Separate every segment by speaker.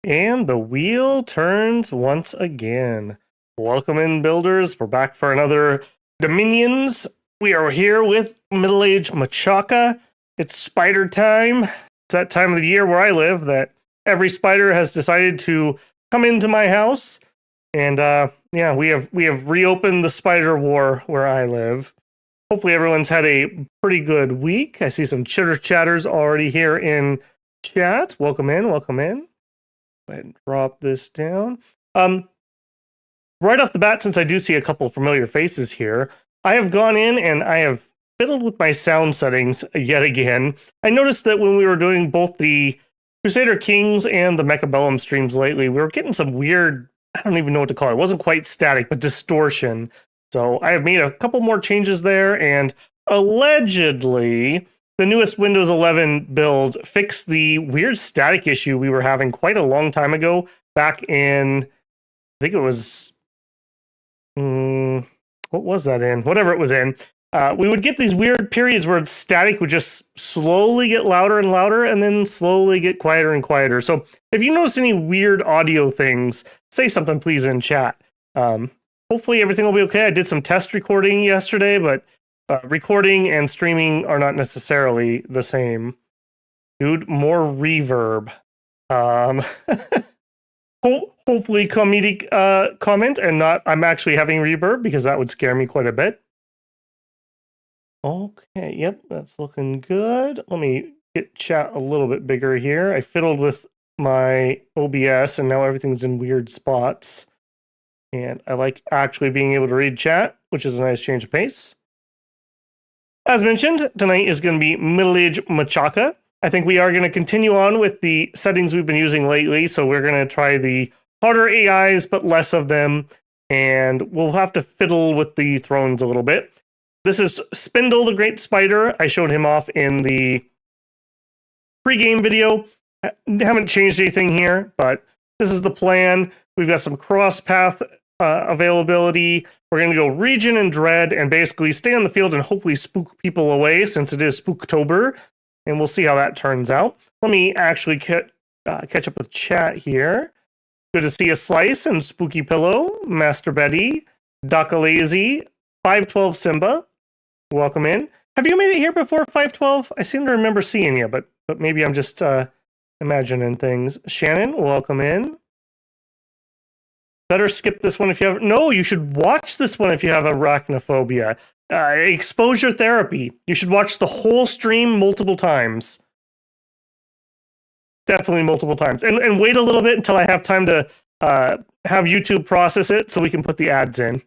Speaker 1: And the wheel turns once again. Welcome in, builders. We're back for another Dominions. We are here with middle-aged Machaka. It's spider time. It's that time of the year where I live that every spider has decided to come into my house. And yeah, we have reopened the spider war where I live. Hopefully everyone's had a pretty good week. I see some chitter chatters already here in chat. Welcome in, welcome in. Go ahead and drop this down. Right off the bat, since I do see a couple familiar faces here, I have gone in and I have fiddled with my sound settings yet again. I noticed that when we were doing both the Crusader Kings and the Mechabellum streams lately, we were getting some weird, I don't even know what to call it. It wasn't quite static, but distortion. So I have made a couple more changes there, and allegedly, the newest Windows 11 build fixed the weird static issue we were having quite a long time ago, back in, I think it was, what was that in? Whatever it was in. We would get these weird periods where static would just slowly get louder and louder and then slowly get quieter and quieter. So if you notice any weird audio things, say something please in chat. Hopefully everything will be okay. I did some test recording yesterday, but recording and streaming are not necessarily the same. Dude, more reverb. Hopefully comedic comment and not I'm actually having reverb, because that would scare me quite a bit. Okay, yep, that's looking good. Let me get chat a little bit bigger here. I fiddled with my OBS and now everything's in weird spots. And I like actually being able to read chat, which is a nice change of pace. As mentioned, tonight is going to be middle-aged Machaka. I think we are going to continue on with the settings we've been using lately. So we're going to try the harder AIs, but less of them. And we'll have to fiddle with the thrones a little bit. This is Spindle the Great Spider. I showed him off in the pre-game video. Haven't changed anything here, but this is the plan. We've got some cross-path availability. We're going to go region and dread and basically stay on the field and hopefully spook people away, since it is Spooktober. And we'll see how that turns out. Let me actually catch up with chat here. Good to see a Slice and Spooky Pillow, Master Betty, Lazy, 512 Simba. Welcome in. Have you made it here before, 512? I seem to remember seeing you, but maybe I'm just imagining things. Shannon, welcome in. Better skip this one if you have... No, you should watch this one if you have arachnophobia. Exposure therapy. You should watch the whole stream multiple times. Definitely multiple times. And wait a little bit until I have time to have YouTube process it so we can put the ads in.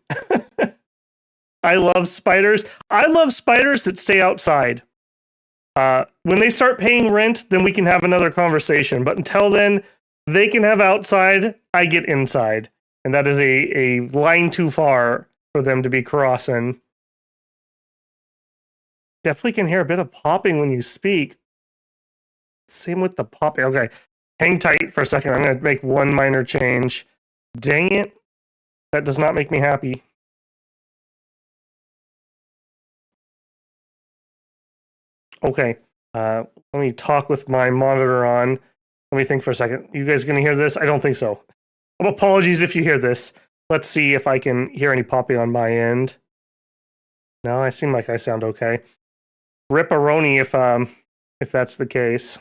Speaker 1: I love spiders. I love spiders that stay outside. When they start paying rent, then we can have another conversation. But until then, they can have outside, I get inside. And that is a line too far for them to be crossing. Definitely can hear a bit of popping when you speak. Same with the popping. Okay, hang tight for a second. I'm going to make one minor change. Dang it. That does not make me happy. Okay, let me talk with my monitor on. Let me think for a second. You guys going to hear this? I don't think so. Apologies if you hear this. Let's see if I can hear any popping on my end. No, I seem like I sound okay. Ripperoni if that's the case.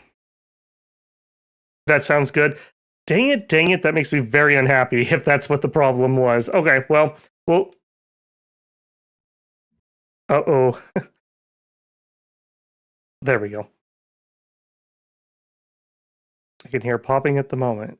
Speaker 1: That sounds good. Dang it, that makes me very unhappy if that's what the problem was. Okay, well... Uh-oh. There we go. I can hear popping at the moment.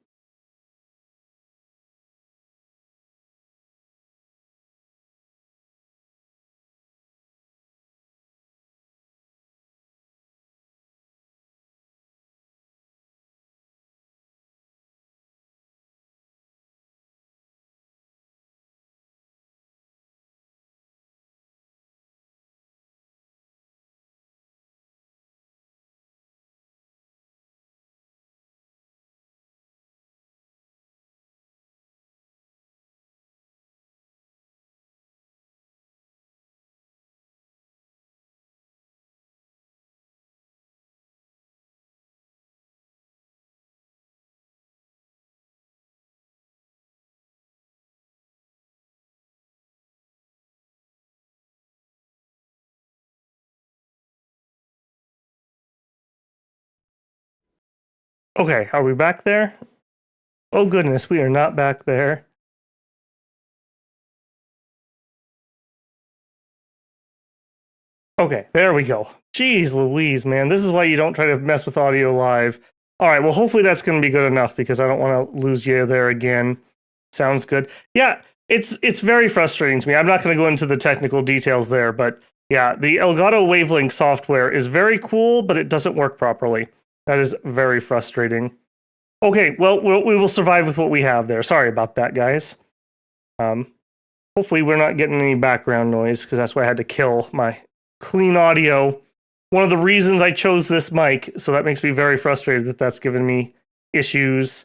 Speaker 1: Okay, are we back there? Oh goodness, we are not back there. Okay, there we go. Jeez Louise, man. This is why you don't try to mess with audio live. All right, well, hopefully that's going to be good enough because I don't want to lose you there again. Sounds good. Yeah, it's very frustrating to me. I'm not going to go into the technical details there, but yeah, the Elgato Wavelink software is very cool, but it doesn't work properly. That is very frustrating. Okay, well, we will survive with what we have there. Sorry about that, guys. Hopefully we're not getting any background noise because that's why I had to kill my clean audio. One of the reasons I chose this mic, so that makes me very frustrated that that's given me issues.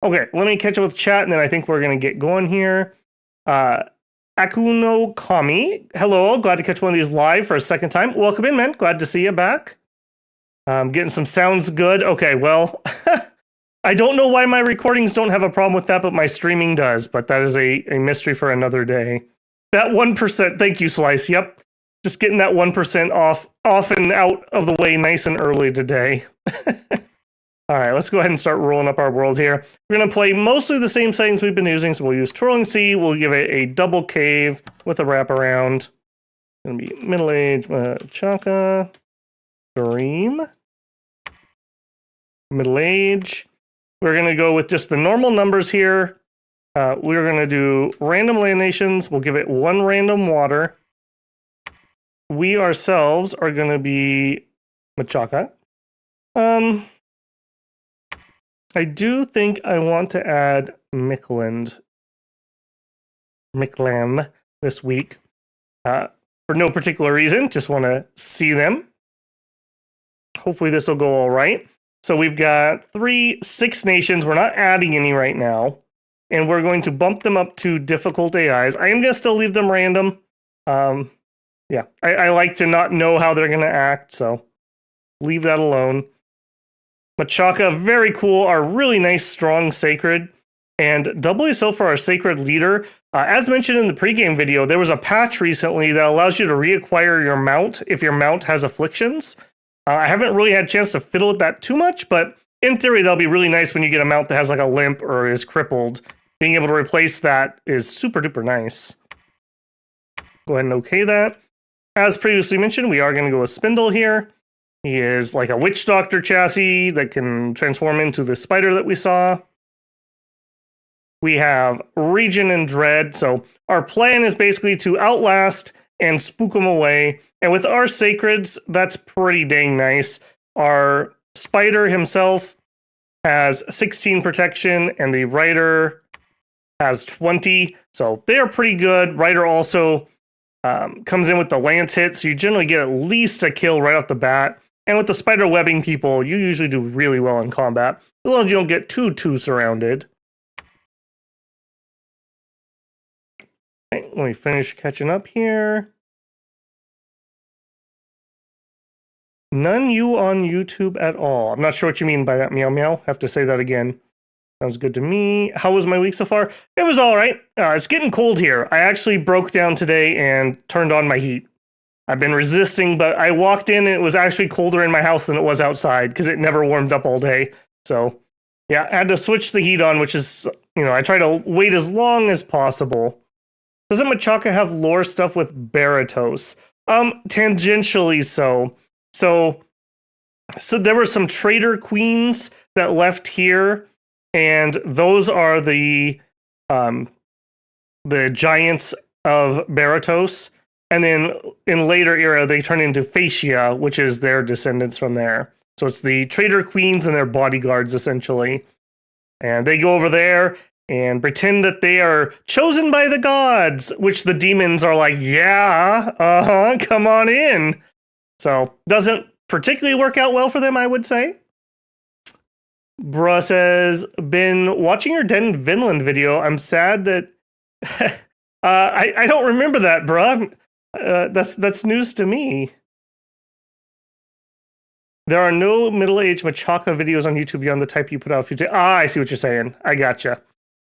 Speaker 1: Okay, let me catch up with chat, and then I think we're going to get going here. Akuno Kami, hello, glad to catch one of these live for a second time. Welcome in, man. Glad to see you back. Getting some sounds good. Okay, well, I don't know why my recordings don't have a problem with that, but my streaming does. But that is a mystery for another day. That 1%, thank you, Slice. Yep. Just getting that 1% off and out of the way nice and early today. All right, let's go ahead and start rolling up our world here. We're going to play mostly the same settings we've been using. So we'll use Twirling Sea. We'll give it a double cave with a wraparound. Going to be middle-aged Machaka. Dream. Middle age. We're going to go with just the normal numbers here. We're going to do random land nations. We'll give it one random water. We ourselves are going to be Machaka. I do think I want to add Mikland this week. For no particular reason, just want to see them. Hopefully this will go all right. So we've got 6 nations. We're not adding any right now. And we're going to bump them up to difficult AIs. I am going to still leave them random. Yeah, I like to not know how they're going to act, so leave that alone. Machaka, very cool. Our really nice, strong Sacred. And doubly so for our Sacred Leader. As mentioned in the pregame video, there was a patch recently that allows you to reacquire your mount if your mount has afflictions. I haven't really had a chance to fiddle with that too much, but in theory, that'll be really nice when you get a mount that has like a limp or is crippled. Being able to replace that is super duper nice. Go ahead and okay that. As previously mentioned, we are going to go with Spindle here. He is like a Witch Doctor chassis that can transform into the spider that we saw. We have Region and Dread. So our plan is basically to outlast and spook them away. And with our Sacreds, that's pretty dang nice. Our Spider himself has 16 protection, and the Rider has 20. So they are pretty good. Rider also comes in with the lance hit, so you generally get at least a kill right off the bat. And with the spider webbing people, you usually do really well in combat, as long as you don't get too surrounded. Okay, let me finish catching up here. None you on YouTube at all. I'm not sure what you mean by that, meow meow. Have to say that again. Sounds good to me. How was my week so far? It was all right. It's getting cold here. I actually broke down today and turned on my heat. I've been resisting, but I walked in and it was actually colder in my house than it was outside because it never warmed up all day. So, yeah, I had to switch the heat on, which is, I try to wait as long as possible. Doesn't Machaka have lore stuff with Baratos? Tangentially so. So there were some traitor queens that left here. And those are the giants of Baratos. And then in later era, they turn into Fascia, which is their descendants from there. So it's the traitor queens and their bodyguards, essentially. And they go over there and pretend that they are chosen by the gods, which the demons are like, yeah, come on in. So doesn't particularly work out well for them, I would say. Bruh says, been watching your Den Vinland video. I'm sad that I don't remember that, bruh. That's news to me. There are no middle-aged Machaka videos on YouTube beyond the type you put out a few days. I see what you're saying. I gotcha.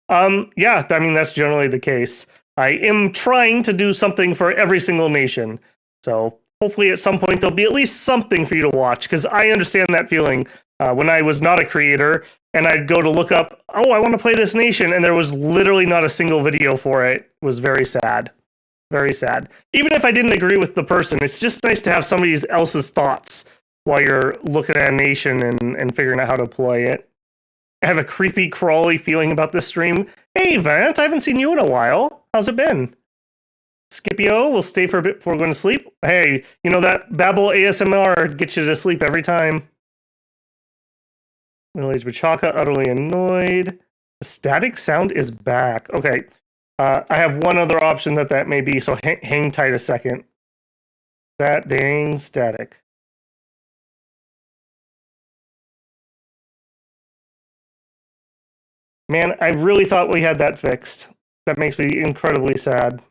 Speaker 1: Yeah, I mean, that's generally the case. I am trying to do something for every single nation. So hopefully at some point there'll be at least something for you to watch, because I understand that feeling when I was not a creator, and I'd go to look up, oh, I want to play this nation, and there was literally not a single video for it. It was very sad. Very sad. Even if I didn't agree with the person, it's just nice to have somebody else's thoughts while you're looking at a nation and figuring out how to play it. I have a creepy, crawly feeling about this stream. Hey, Vant, I haven't seen you in a while. How's it been? Scipio will stay for a bit before going to sleep. Hey, you know that Babel ASMR gets you to sleep every time. Middle-aged Machaka, utterly annoyed. The static sound is back. Okay, I have one other option that may be, so hang tight a second. That dang static. Man, I really thought we had that fixed. That makes me incredibly sad.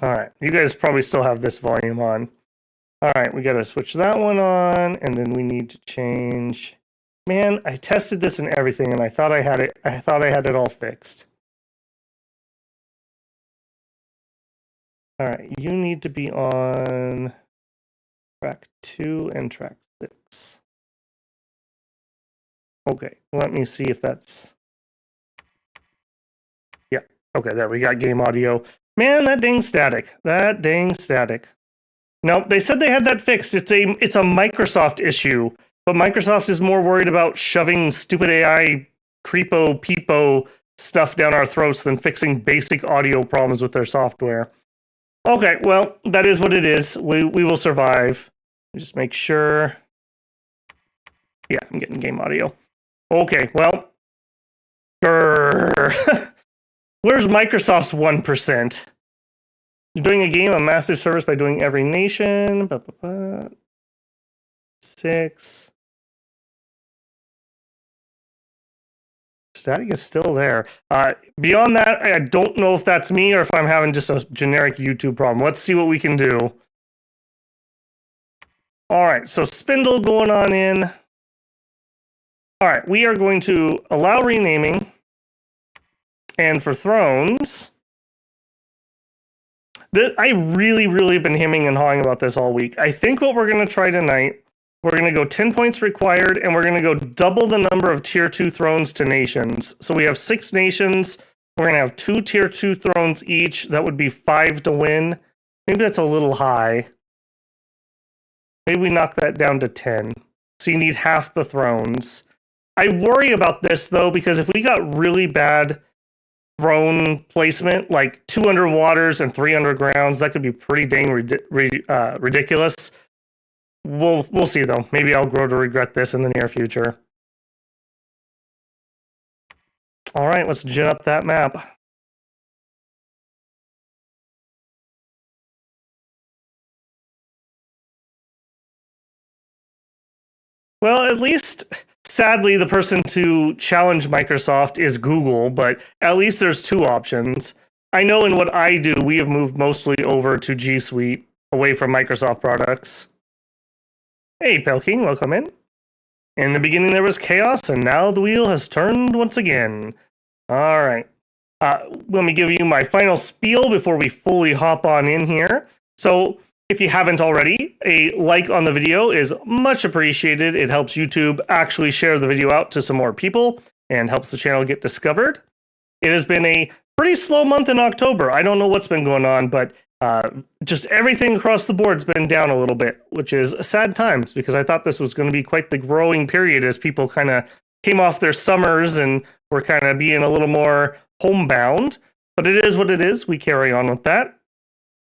Speaker 1: All right, you guys probably still have this volume on. All right, we got to switch that one on, and then we need to change. Man, I tested this and everything, and I thought I had it. I thought I had it all fixed. All right, you need to be on track 2 and track 6. Okay, let me see if that's. Yeah. Okay, there we got game audio. Man, that dang static. That dang static. No, they said they had that fixed. It's a Microsoft issue, but Microsoft is more worried about shoving stupid AI creepo peepo stuff down our throats than fixing basic audio problems with their software. Okay, well, that is what it is. We will survive. Just make sure. Yeah, I'm getting game audio. Okay, well. Where's Microsoft's 1%? You're doing a game, a massive service by doing every nation. 6. Static is still there. Beyond that, I don't know if that's me or if I'm having just a generic YouTube problem. Let's see what we can do. All right, so Spindle going on in. All right, we are going to allow renaming. And for Thrones, I really have been hemming and hawing about this all week. I think what we're going to try tonight, we're going to go 10 points required, and we're going to go double the number of Tier 2 thrones to nations. So we have 6 nations. We're going to have 2 Tier 2 thrones each. That would be 5 to win. Maybe that's a little high. Maybe we knock that down to 10. So you need half the thrones. I worry about this, though, because if we got really bad throne placement, like 2 underwaters and 3 undergrounds, that could be pretty dang ridiculous. We'll see, though. Maybe I'll grow to regret this in the near future. All right, let's gin up that map. Well, at least, sadly, the person to challenge Microsoft is Google, but at least there's 2 options. I know in what I do, we have moved mostly over to G Suite, away from Microsoft products. Hey, Pelking, welcome in. In the beginning, there was chaos, and now the wheel has turned once again. All right. Let me give you my final spiel before we fully hop on in here. So, if you haven't already, a like on the video is much appreciated. It helps YouTube actually share the video out to some more people and helps the channel get discovered. It has been a pretty slow month in October. I don't know what's been going on, but just everything across the board's been down a little bit, which is sad times because I thought this was going to be quite the growing period as people kind of came off their summers and were kind of being a little more homebound. But it is what it is. We carry on with that.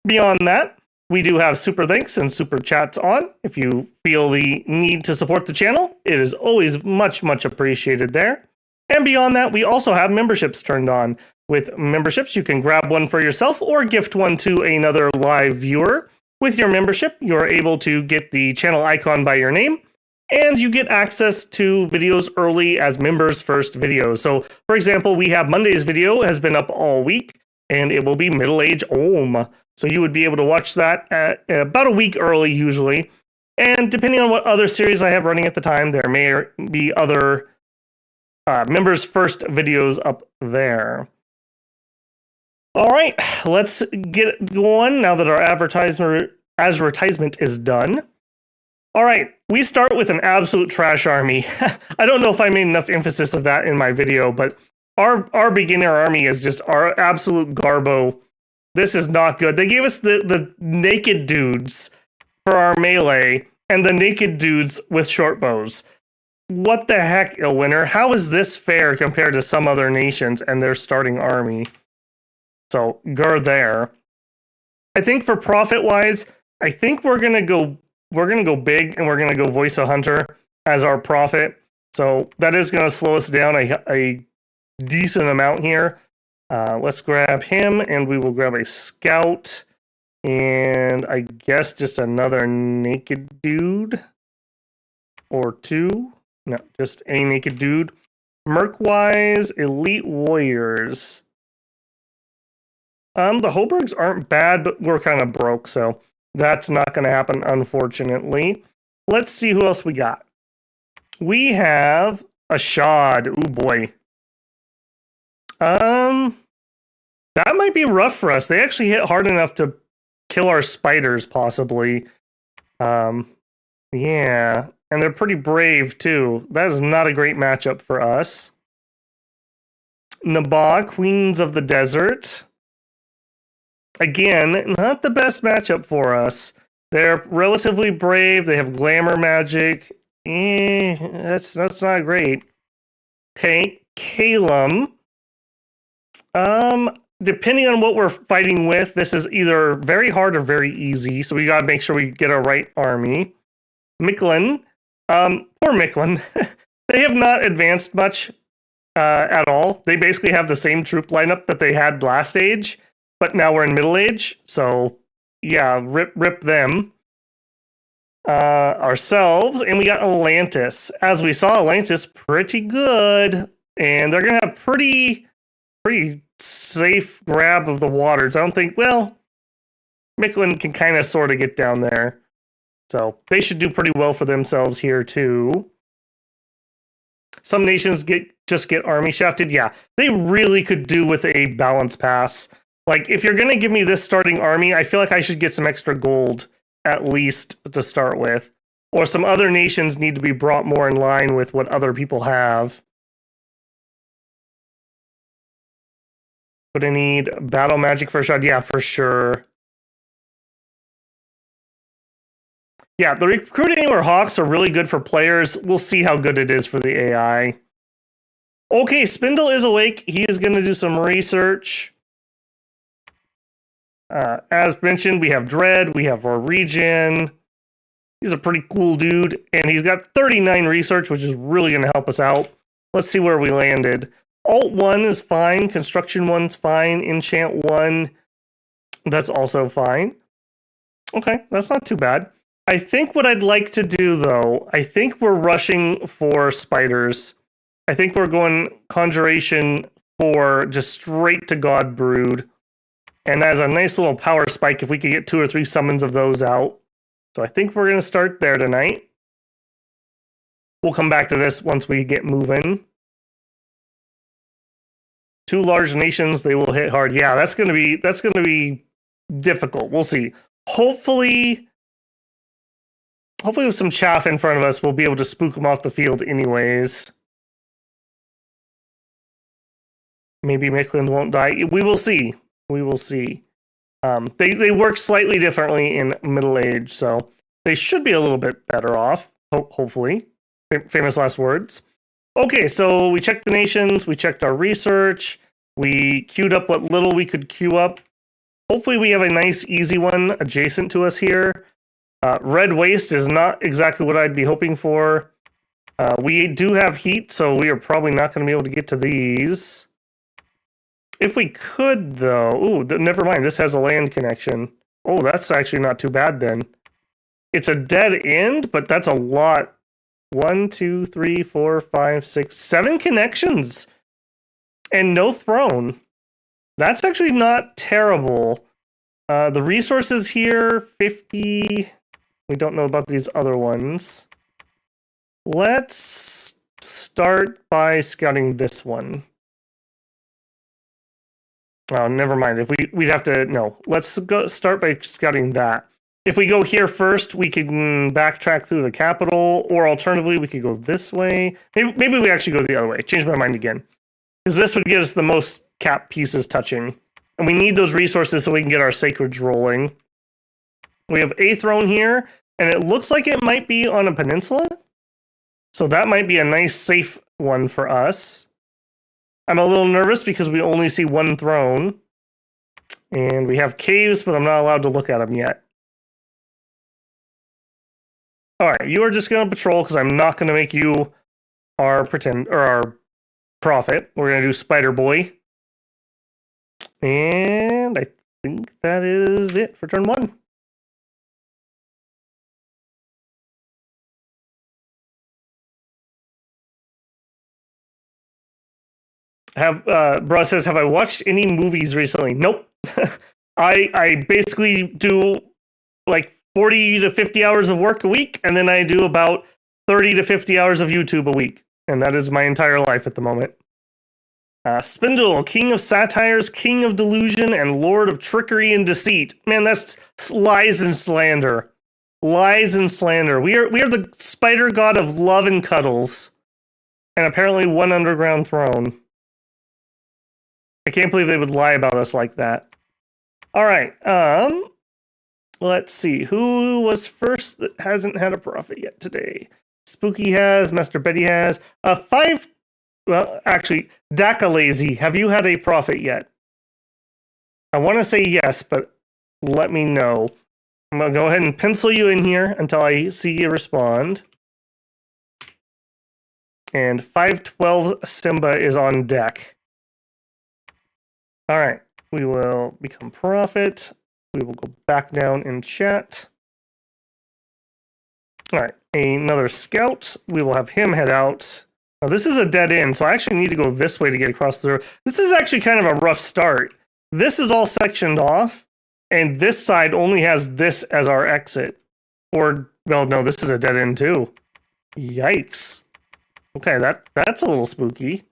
Speaker 1: Beyond that, we do have super thanks and super chats on. If you feel the need to support the channel, it is always much appreciated there. And beyond that, we also have memberships turned on. With memberships, you can grab one for yourself or gift one to another live viewer. With your membership, you're able to get the channel icon by your name, and you get access to videos early as members' first videos. So, for example, we have Monday's video has been up all week, and it will be Middle Age Om. So you would be able to watch that at about a week early, usually. And depending on what other series I have running at the time, there may be other members' first videos up there. All right, let's get going now that our advertisement is done. All right, we start with an absolute trash army. I don't know if I made enough emphasis of that in my video, but our beginner army is just our absolute garbo. This is not good. They gave us the naked dudes for our melee and the naked dudes with short bows. What the heck, Illwinter? How is this fair compared to some other nations and their starting army? So, there. I think for profit wise, I think we're gonna go big and we're gonna go voice a hunter as our profit. So that is gonna slow us down a decent amount here. Let's grab him and we will grab a scout and I guess just another naked dude or two. No, just a naked dude. Merc-wise, elite warriors. The Hoburgs aren't bad, but we're kind of broke, so that's not going to happen, unfortunately. Let's see who else we got. We have a Shad. Ooh, boy. That might be rough for us. They actually hit hard enough to kill our spiders, possibly. Yeah. And they're pretty brave, too. That is not a great matchup for us. Nabah, Queens of the Desert. Again, not the best matchup for us. They're relatively brave. They have glamour magic. That's not great. Okay, Calum. Depending on what we're fighting with, this is either very hard or very easy. So we gotta make sure we get our right army. Micklin. Poor Micklin. They have not advanced much at all. They basically have the same troop lineup that they had last age. But now we're in middle age, so yeah, rip them. Ourselves, and we got Atlantis. As we saw, Atlantis pretty good, and they're gonna have pretty safe grab of the waters. I don't think. Well, Micklin can kind of sort of get down there, so they should do pretty well for themselves here too. Some nations just get army shafted. Yeah, they really could do with a balance pass. Like, if you're going to give me this starting army, I feel like I should get some extra gold, at least, to start with. Or some other nations need to be brought more in line with what other people have. Would I need battle magic for a shot? Yeah, for sure. Yeah, the recruiting or hawks are really good for players. We'll see how good it is for the AI. Okay, Spindle is awake. He is going to do some research. As mentioned, we have Dread, we have our Regen. He's a pretty cool dude, and he's got 39 research, which is really going to help us out. Let's see where we landed. Alt 1 is fine, Construction 1's fine, Enchant 1, that's also fine. Okay, that's not too bad. I think what I'd like to do, though, I think we're rushing for spiders. I think we're going Conjuration for just straight to God Brood. And that is a nice little power spike if we could get 2 or 3 summons of those out. So I think we're going to start there tonight. We'll come back to this once we get moving. 2 large nations, they will hit hard. Yeah, that's going to be difficult. We'll see. Hopefully with some chaff in front of us, we'll be able to spook them off the field anyways. Maybe Micklin won't die. We will see. We will see. They work slightly differently in middle age, so they should be a little bit better off, hopefully. Famous last words. Okay, so we checked the nations, we checked our research, we queued up what little we could queue up. Hopefully we have a nice, easy one adjacent to us here. Red Waste is not exactly what I'd be hoping for. We do have heat, so we are probably not going to be able to get to these. If we could, though... Ooh, never mind. This has a land connection. Oh, that's actually not too bad, then. It's a dead end, but that's a lot. 1, 2, 3, 4, 5, 6, 7 connections. And no throne. That's actually not terrible. The resources here, 50. We don't know about these other ones. Let's start by scouting this one. Oh, never mind. If we'd have to no. Let's go start by scouting that. If we go here first, we can backtrack through the capital, or alternatively, we could go this way. Maybe we actually go the other way. Change my mind again, because this would get us the most cap pieces touching, and we need those resources so we can get our sacreds rolling. We have a throne here, and it looks like it might be on a peninsula, so that might be a nice, safe one for us. I'm a little nervous because we only see one throne, and we have caves, but I'm not allowed to look at them yet. All right, you are just going to patrol because I'm not going to make you our prophet. We're going to do Spider Boy. And I think that is it for turn 1. Bra says, have I watched any movies recently? Nope. I basically do like 40 to 50 hours of work a week, and then I do about 30 to 50 hours of YouTube a week. And that is my entire life at the moment. Spindle, king of satires, king of delusion, and lord of trickery and deceit. Man, that's lies and slander. Lies and slander. We are the spider god of love and cuddles. And apparently one underground throne. I can't believe they would lie about us like that. All right. Let's see. Who was first that hasn't had a prophet yet today? Spooky has. Master Betty has. Well, actually, Dakalazy, have you had a prophet yet? I want to say yes, but let me know. I'm going to go ahead and pencil you in here until I see you respond. And 512 Simba is on deck. All right. We will become prophet. We will go back down in chat. All right. Another scout. We will have him head out. Now, this is a dead end, so I actually need to go this way to get across the road. This is actually kind of a rough start. This is all sectioned off, and this side only has this as our exit. Or, well, no, this is a dead end too. Yikes. Okay, that's a little spooky.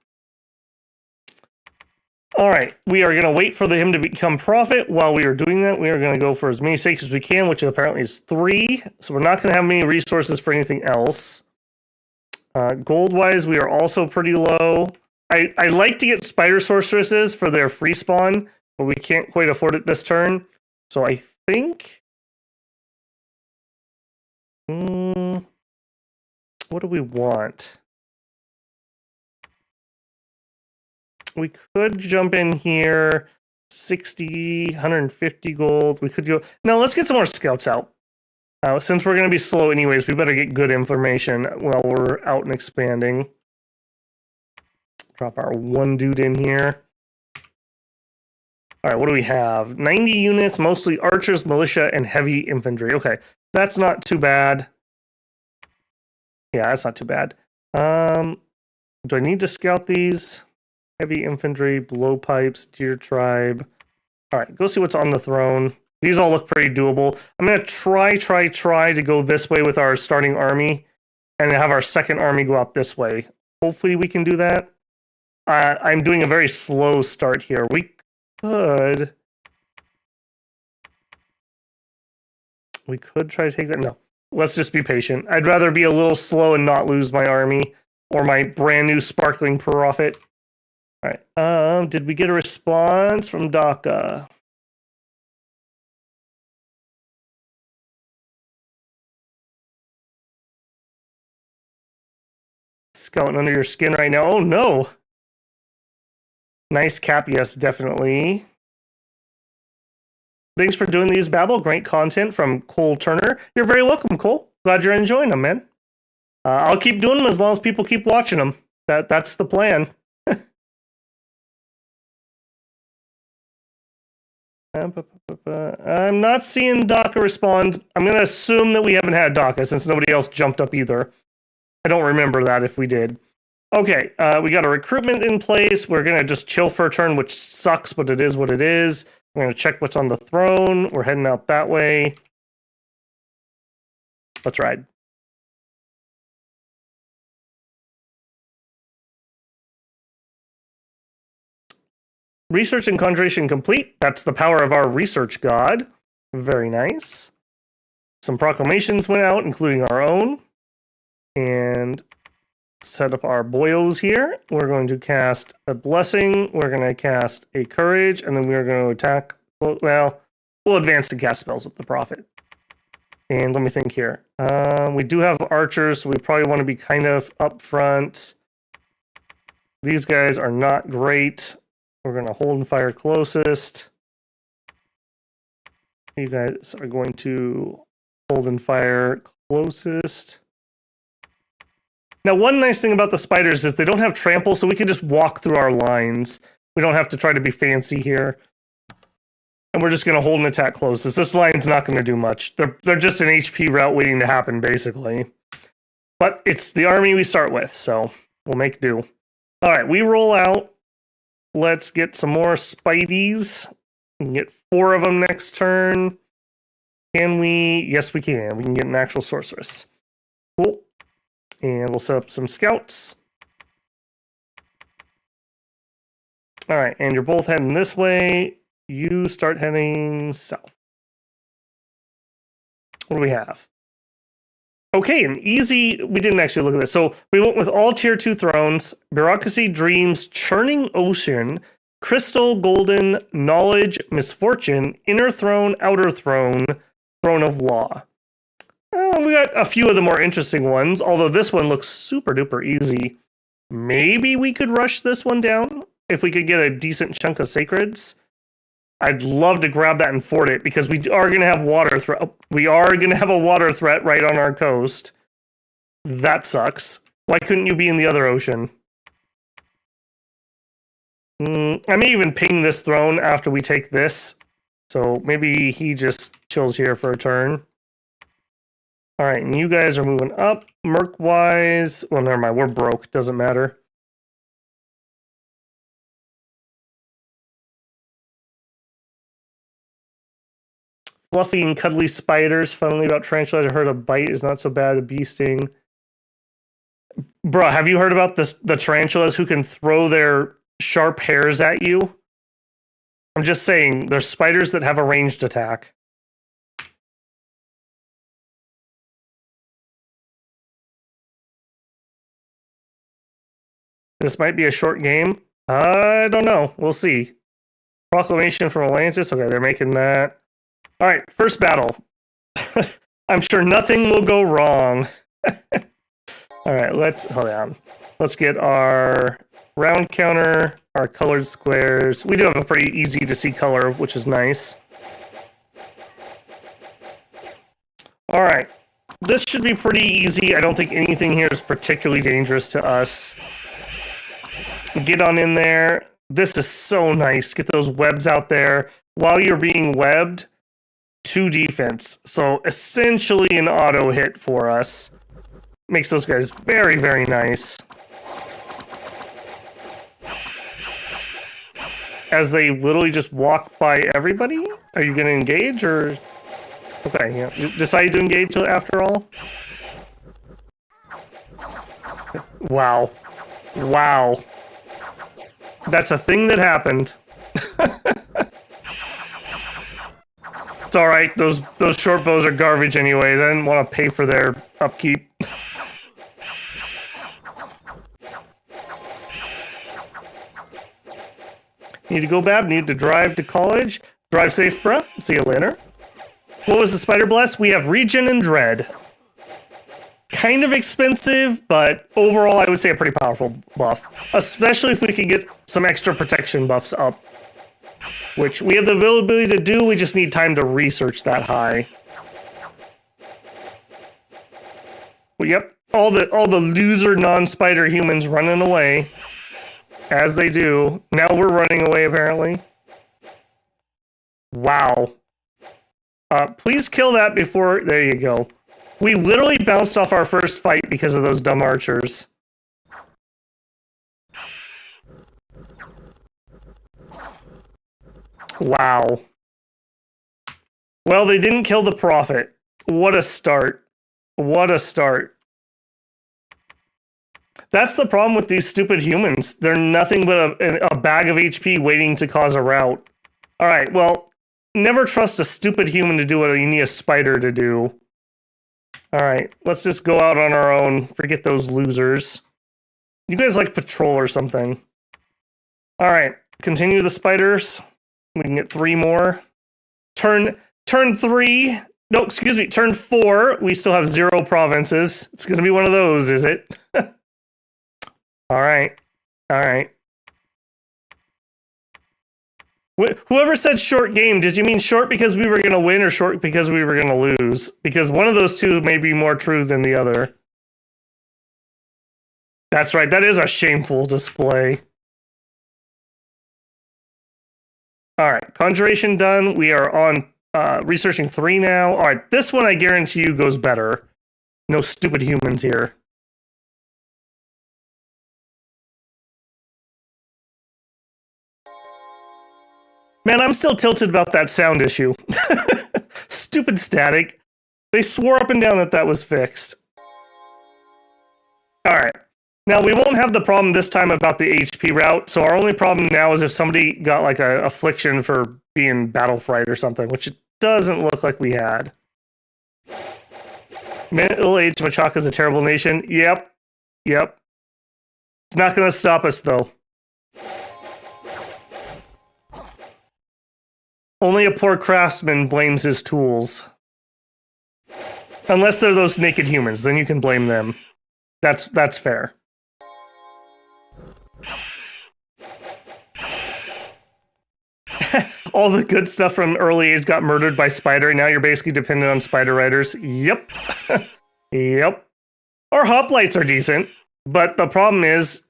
Speaker 1: All right, we are going to wait for him to become prophet. While we are doing that, we are going to go for as many sacreds as we can, which apparently is 3. So we're not going to have many resources for anything else. Gold-wise, we are also pretty low. I like to get spider sorceresses for their free spawn, but we can't quite afford it this turn. So I think... what do we want? We could jump in here, 60, 150 gold. We could go... No, let's get some more scouts out. Since we're going to be slow anyways, we better get good information while we're out and expanding. Drop our one dude in here. All right, what do we have? 90 units, mostly archers, militia, and heavy infantry. Okay, that's not too bad. Yeah, that's not too bad. Do I need to scout these? Heavy infantry, blowpipes, deer tribe. All right, go see what's on the throne. These all look pretty doable. I'm going to try to go this way with our starting army and have our second army go out this way. Hopefully we can do that. I'm doing a very slow start here. We could try to take that. No, let's just be patient. I'd rather be a little slow and not lose my army or my brand new sparkling prophet. All right. Did we get a response from Daka? Scouting under your skin right now. Oh no. Nice cap, yes, definitely. Thanks for doing these, Babel. Great content from Cole Turner. You're very welcome, Cole. Glad you're enjoying them, man. I'll keep doing them as long as people keep watching them. That's the plan. I'm not seeing Daka respond. I'm going to assume that we haven't had Daka since nobody else jumped up either. I don't remember that if we did. Okay, we got a recruitment in place. We're going to just chill for a turn, which sucks, but it is what it is. We're going to check what's on the throne. We're heading out that way. Let's ride. Research and conjuration complete. That's the power of our research god. Very nice. Some proclamations went out, including our own. And set up our boyos here. We're going to cast a blessing. We're going to cast a courage. And then we're going to attack. Well, we'll advance and cast spells with the prophet. And let me think here. We do have archers, so we probably want to be kind of up front. These guys are not great. We're going to hold and fire closest. You guys are going to hold and fire closest. Now, one nice thing about the spiders is they don't have trample, so we can just walk through our lines. We don't have to try to be fancy here. And we're just going to hold and attack closest. This line's not going to do much. They're just an HP route waiting to happen, basically. But it's the army we start with, so we'll make do. All right, we roll out. Let's get some more Spideys. We can get 4 of them next turn. Can we? Yes, we can. We can get an actual sorceress. Cool. And we'll set up some scouts. All right, and you're both heading this way. You start heading south. What do we have? Okay, an easy... We didn't actually look at this. So we went with all tier 2 thrones. Bureaucracy, dreams, churning ocean, crystal, golden, knowledge, misfortune, inner throne, outer throne, throne of law. We got a few of the more interesting ones, although this one looks super duper easy. Maybe we could rush this one down if we could get a decent chunk of sacreds. I'd love to grab that and fort it because we are going to have water threat. We are going to have a water threat right on our coast. That sucks. Why couldn't you be in the other ocean? I may even ping this throne after we take this. So maybe he just chills here for a turn. All right, and you guys are moving up. Merc-wise, well, never mind. We're broke. Doesn't matter. Fluffy and cuddly spiders. Funnily about tarantulas, I heard a bite is not so bad. A bee sting. Bruh, have you heard about the tarantulas who can throw their sharp hairs at you? I'm just saying, there's spiders that have a ranged attack. This might be a short game. I don't know. We'll see. Proclamation from Atlantis. Okay, they're making that. All right, first battle. I'm sure nothing will go wrong. All right, hold on. Let's get our round counter, our colored squares. We do have a pretty easy to see color, which is nice. All right, this should be pretty easy. I don't think anything here is particularly dangerous to us. Get on in there. This is so nice. Get those webs out there. While you're being webbed, 2 defense. So essentially an auto hit for us. Makes those guys very, very nice. As they literally just walk by everybody? Are you going to engage or... Okay, yeah. You decide to engage after all? Wow. Wow. That's a thing that happened. It's all right. Those short bows are garbage anyways. I didn't want to pay for their upkeep. Need to go, Bab? Need to drive to college? Drive safe, bruh. See you later. What was the spider bless? We have regen and dread. Kind of expensive, but overall I would say a pretty powerful buff. Especially if we could get some extra protection buffs up. Which we have the availability to do, we just need time to research that high. Well, yep, all the loser non-spider humans running away. As they do. Now we're running away, apparently. Wow. Please kill that before... There you go. We literally bounced off our first fight because of those dumb archers. Wow. Well, they didn't kill the prophet. What a start. What a start. That's the problem with these stupid humans. They're nothing but a bag of HP waiting to cause a rout. All right, well, never trust a stupid human to do what you need a spider to do. All right, let's just go out on our own. Forget those losers. You guys like patrol or something. All right, continue the spiders. We can get 3 more. Turn 3. No, excuse me, turn 4. We still have 0 provinces. It's going to be one of those, is it? All right. All right. Whoever said short game, did you mean short because we were going to win or short because we were going to lose? Because one of those two may be more true than the other. That's right. That is a shameful display. All right. Conjuration done. We are on researching 3 now. All right. This one, I guarantee you, goes better. No stupid humans here. Man, I'm still tilted about that sound issue. Stupid static. They swore up and down that that was fixed. All right. Now, we won't have the problem this time about the HP route, so our only problem now is if somebody got like a affliction for being battle fright or something, which it doesn't look like we had. Middle-aged Machaka is a terrible nation. Yep. Yep. It's not going to stop us, though. Only a poor craftsman blames his tools. Unless they're those naked humans, then you can blame them. That's fair. All the good stuff from early age got murdered by spider, and now you're basically dependent on spider riders. Yep. Yep. Our hoplites are decent, but the problem is,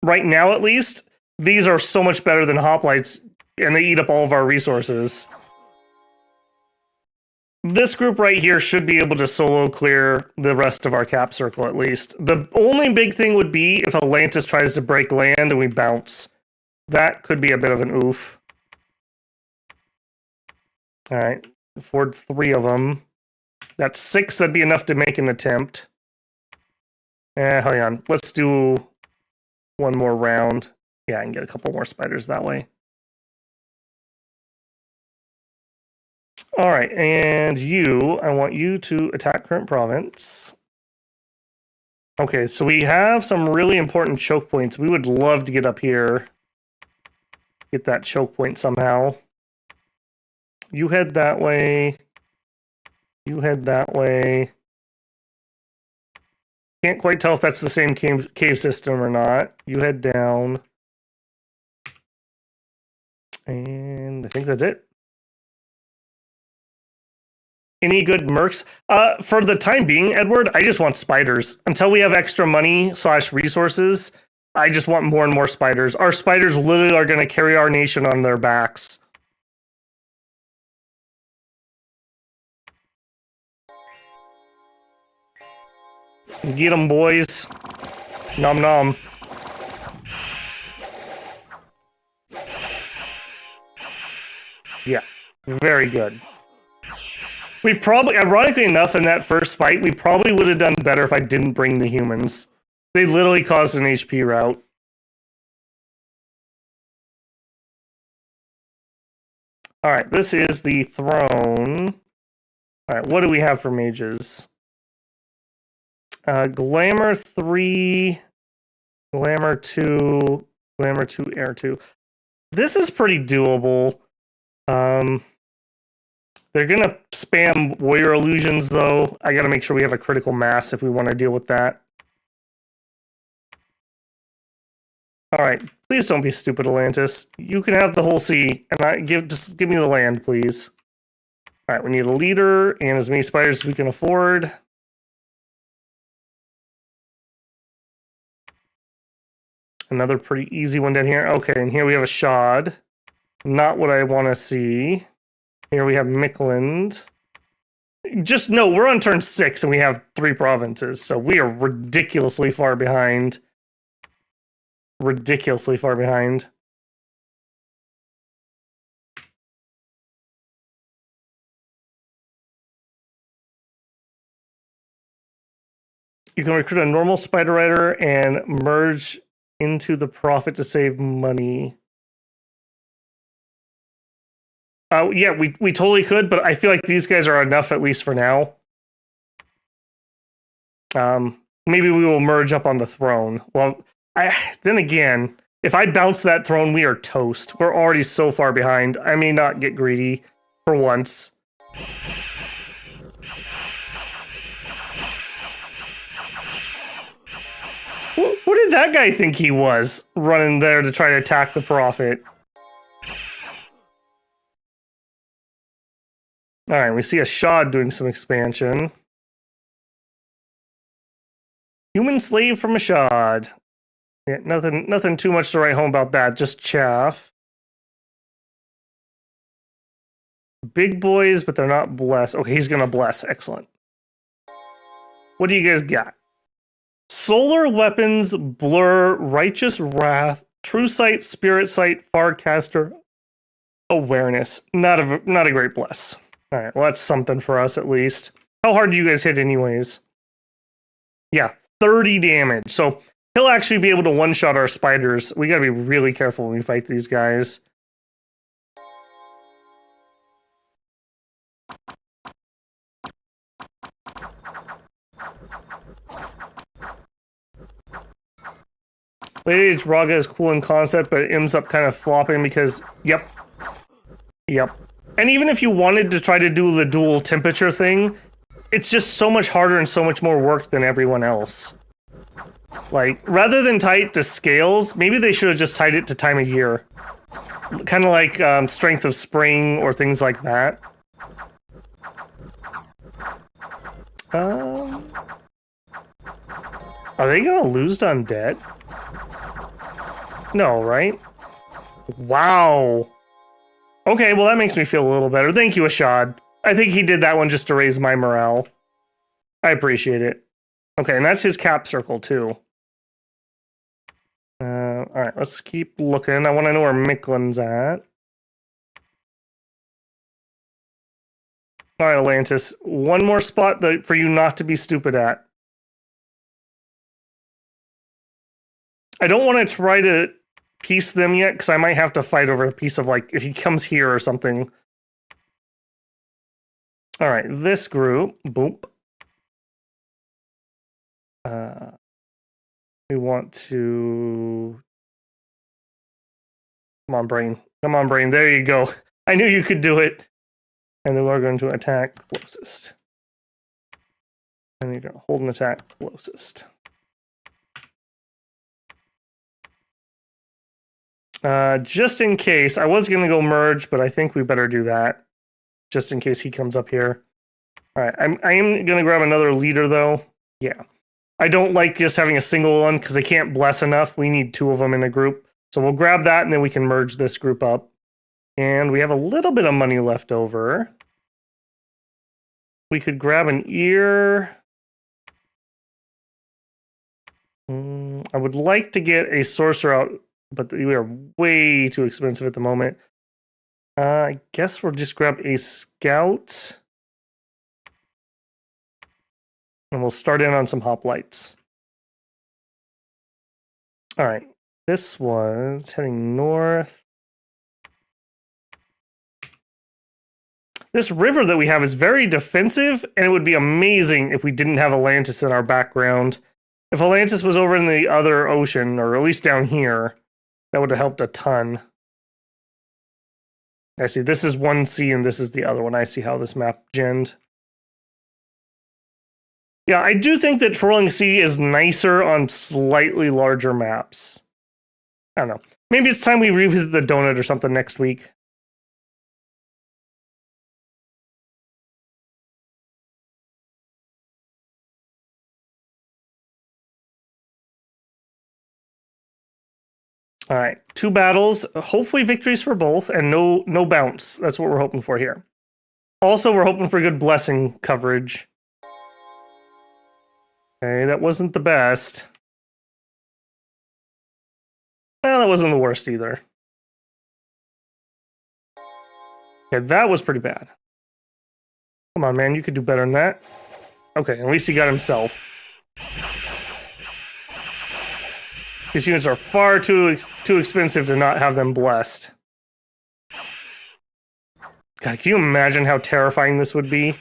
Speaker 1: right now at least, these are so much better than hoplites, and they eat up all of our resources. This group right here should be able to solo clear the rest of our cap circle at least. The only big thing would be if Atlantis tries to break land and we bounce. That could be a bit of an oof. All right, afford 3 of them. That's 6. That'd be enough to make an attempt. Hang on. Let's do one more round. Yeah, I can get a couple more spiders that way. All right, and you, I want you to attack current province. Okay, so we have some really important choke points. We would love to get up here. Get that choke point somehow. You head that way. You head that way. Can't quite tell if that's the same cave system or not. You head down. And I think that's it. Any good mercs? For the time being, Edward, I just want spiders. Until we have extra money / resources, I just want more and more spiders. Our spiders literally are going to carry our nation on their backs. Get them, boys. Nom nom. Yeah, very good. We probably, ironically enough, in that first fight, we probably would have done better if I didn't bring the humans. They literally caused an HP rout. All right, this is the throne. All right, what do we have for mages? Glamour 3, Glamour 2, Glamour 2, Air 2. This is pretty doable. They're going to spam warrior illusions, though. I got to make sure we have a critical mass if we want to deal with that. All right, please don't be stupid, Atlantis. You can have the whole sea, and just give me the land, please. All right, we need a leader and as many spiders as we can afford. Another pretty easy one down here. Okay, and here we have a Shod. Not what I want to see. Here we have Mickland. Just no, we're on turn 6 and we have 3 provinces, so we are ridiculously far behind. Ridiculously far behind. You can recruit a normal spider rider and merge into the profit to save money. Yeah, we totally could, but I feel like these guys are enough at least for now. Maybe we will merge up on the throne. Well, then again, if I bounce that throne, we are toast. We're already so far behind. I may not get greedy for once. What did that guy think he was, running there to try to attack the prophet? Alright, we see a Shad doing some expansion. Human slave from a Shad. Yeah, nothing too much to write home about that, just chaff. Big boys, but they're not blessed. Okay, he's gonna bless. Excellent. What do you guys got? Solar weapons, blur, righteous wrath, true sight, spirit sight, farcaster, awareness. Not a great bless. All right, well that's something for us at least. How hard do you guys hit anyways? Yeah, 30 damage. So he'll actually be able to one-shot our spiders. We gotta be really careful when we fight these guys. Late Age Raga is cool in concept, but it ends up kind of flopping because, yep. And even if you wanted to try to do the dual temperature thing, it's just so much harder and so much more work than everyone else. Like, rather than tie it to scales, maybe they should have just tied it to time of year. Kind of like strength of spring or things like that. Are they gonna lose to undead? No, right? Wow. Okay, well that makes me feel a little better. Thank you, Ashad. I think he did that one just to raise my morale. I appreciate it. Okay, and that's his cap circle too. Alright, let's keep looking. I want to know where Miklin's at. Alright, Atlantis. One more spot for you not to be stupid at. I don't want to try to piece them yet, because I might have to fight over a piece of, like, if he comes here or something. Alright, this group. Boop. We want to... Come on, brain. Come on, brain. There you go. I knew you could do it. And then we're going to attack closest. And you're going to hold an attack closest. Just in case, I was going to go merge, but I think we better do that. Just in case he comes up here. Alright, I am going to grab another leader, though. Yeah. I don't like just having a single one, because they can't bless enough. We need two of them in a group. So we'll grab that, and then we can merge this group up. And we have a little bit of money left over. We could grab an ear. I would like to get a sorcerer out, but we are way too expensive at the moment. I guess we'll just grab a scout. And we'll start in on some hoplites. Alright, this was heading north. This river that we have is very defensive, and it would be amazing if we didn't have Atlantis in our background. If Atlantis was over in the other ocean, or at least down here, that would have helped a ton. I see, this is one sea and this is the other one. I see how this map genned. Yeah, I do think that Trolling Sea is nicer on slightly larger maps. I don't know. Maybe it's time we revisit the donut or something next week. All right, 2 battles, hopefully victories for both, and no bounce. That's what we're hoping for here. Also, we're hoping for good blessing coverage. Okay, that wasn't the best. Well, that wasn't the worst either. Okay, that was pretty bad. Come on, man, you could do better than that. Okay, at least he got himself. These units are far too expensive to not have them blessed. God, can you imagine how terrifying this would be?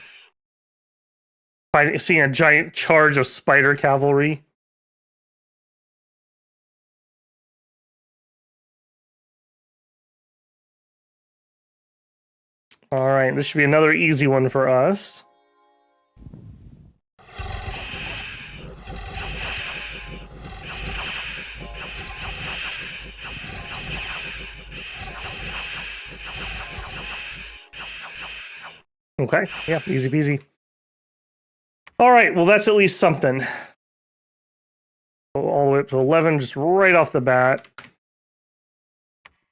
Speaker 1: By seeing a giant charge of spider cavalry. All right, this should be another easy one for us. Okay, yeah, easy peasy. All right, well, that's at least something. All the way up to 11, just right off the bat.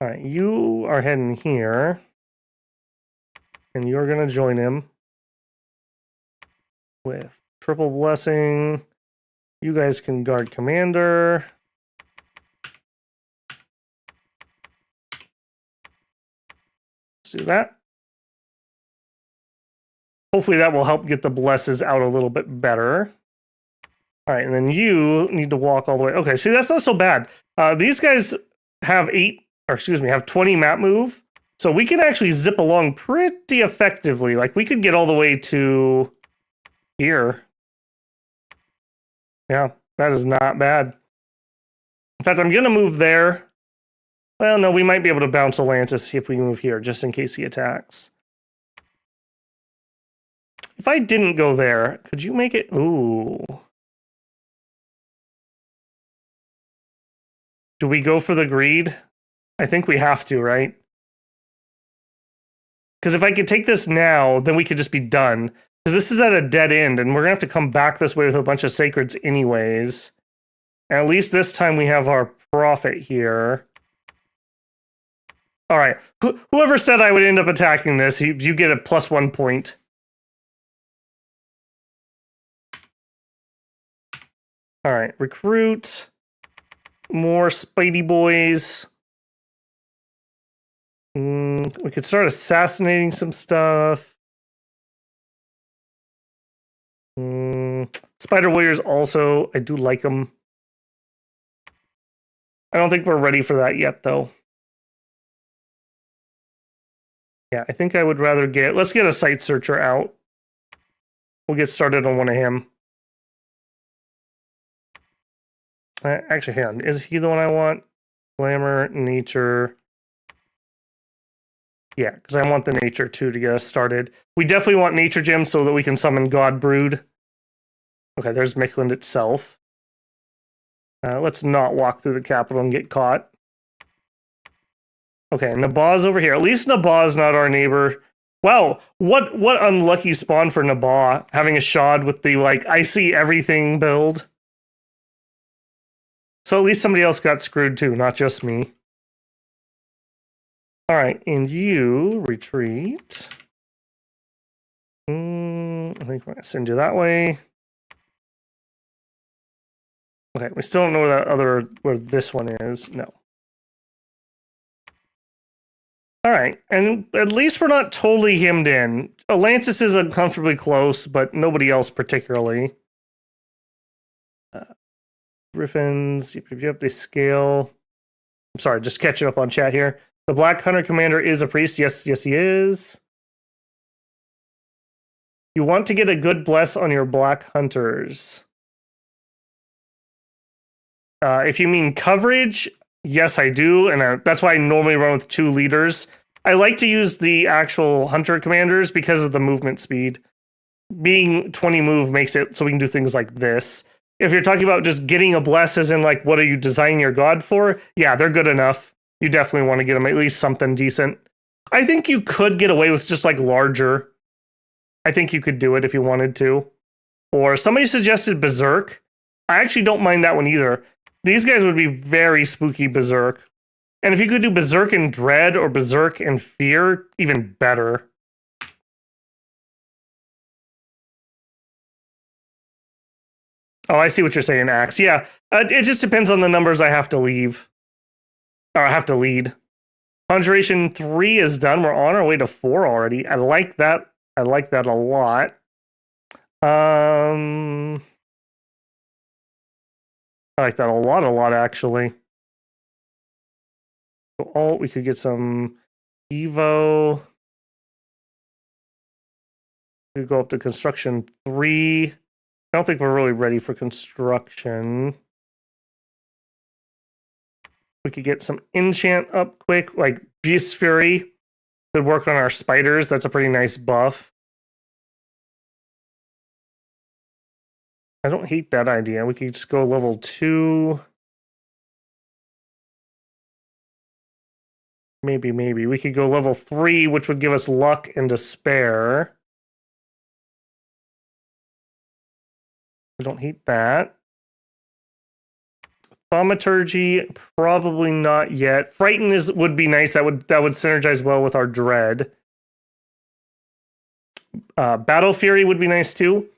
Speaker 1: All right, you are heading here. And you're going to join him with triple blessing. You guys can guard commander. Let's do that. Hopefully that will help get the blesses out a little bit better. All right, and then you need to walk all the way. Okay, see, that's not so bad. These guys have 20 map move. So we can actually zip along pretty effectively. Like, we could get all the way to here. Yeah, that is not bad. In fact, I'm going to move there. Well, no, we might be able to bounce a lance to see if we can move here, just in case he attacks. If I didn't go there, could you make it? Ooh. Do we go for the greed? I think we have to, right? Because if I could take this now, then we could just be done. Because this is at a dead end, and we're going to have to come back this way with a bunch of sacreds anyways. And at least this time we have our profit here. All right. Whoever said I would end up attacking this, you get a +1 point. All right. Recruit. More Spidey boys. We could start assassinating some stuff. Spider Warriors also, I do like them. I don't think we're ready for that yet, though. Yeah, I think I would rather let's get a Sight Searcher out. We'll get started on one of him. Actually, hang on. Is he the one I want? Glamour, Nature. Yeah, because I want the Nature too to get us started. We definitely want Nature Gems so that we can summon God Brood. Okay, there's Mictland itself. Let's not walk through the capital and get caught. Okay, Nabah's over here. At least Nabah's not our neighbor. Wow, what unlucky spawn for Nabah, having a Shad with the, like, I see everything build. So at least somebody else got screwed too, not just me. All right, and you retreat. I think we're going to send you that way. Okay, we still don't know where this one is. No. All right, and at least we're not totally hemmed in. Atlantis is uncomfortably close, but nobody else particularly. Griffins, yep, they scale. I'm sorry, just catching up on chat here. The Black Hunter Commander is a priest. Yes, he is. You want to get a good bless on your Black Hunters. If you mean coverage, yes, I do. And that's why I normally run with 2 leaders. I like to use the actual Hunter Commanders because of the movement speed. Being 20 move makes it so we can do things like this. If you're talking about just getting a bless as in, like, what are you designing your god for? Yeah, they're good enough. You definitely want to get them at least something decent. I think you could get away with just, like, larger. I think you could do it if you wanted to. Or somebody suggested Berserk. I actually don't mind that one either. These guys would be very spooky Berserk. And if you could do Berserk and Dread or Berserk and Fear, even better. Oh, I see what you're saying, Axe. Yeah, it just depends on the numbers I have to leave. Or I have to lead. Conjuration 3 is done. We're on our way to 4 already. I like that. I like that a lot. I like that a lot, actually. Oh, we could get some Evo. We could go up to construction 3. I don't think we're really ready for construction. We could get some enchant up quick, like Beast Fury could work on our spiders. That's a pretty nice buff. I don't hate that idea. We could just go level 2. Maybe. We could go level 3, which would give us luck and despair. I don't hate that. Thaumaturgy, probably not yet. Frighten would be nice. That would synergize well with our dread. Battle Fury would be nice too.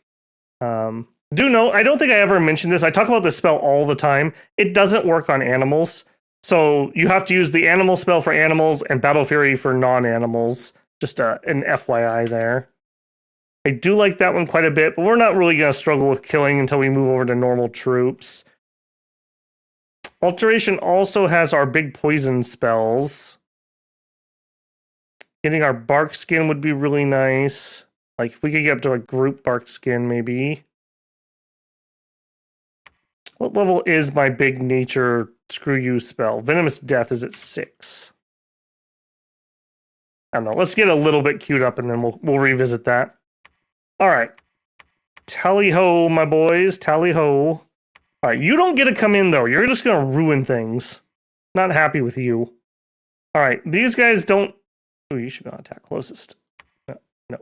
Speaker 1: Do note, I don't think I ever mentioned this. I talk about this spell all the time. It doesn't work on animals. So you have to use the animal spell for animals and Battle Fury for non-animals. Just an FYI there. I do like that one quite a bit, but we're not really going to struggle with killing until we move over to normal troops. Alteration also has our big poison spells. Getting our bark skin would be really nice. Like if we could get up to a group bark skin, maybe. What level is my big nature screw you spell? Venomous Death is at 6. I don't know. Let's get a little bit queued up and then we'll revisit that. All right. Tally ho, my boys. Tally ho. All right. You don't get to come in, though. You're just going to ruin things. Not happy with you. All right. These guys don't... Oh, you should be on attack closest. No.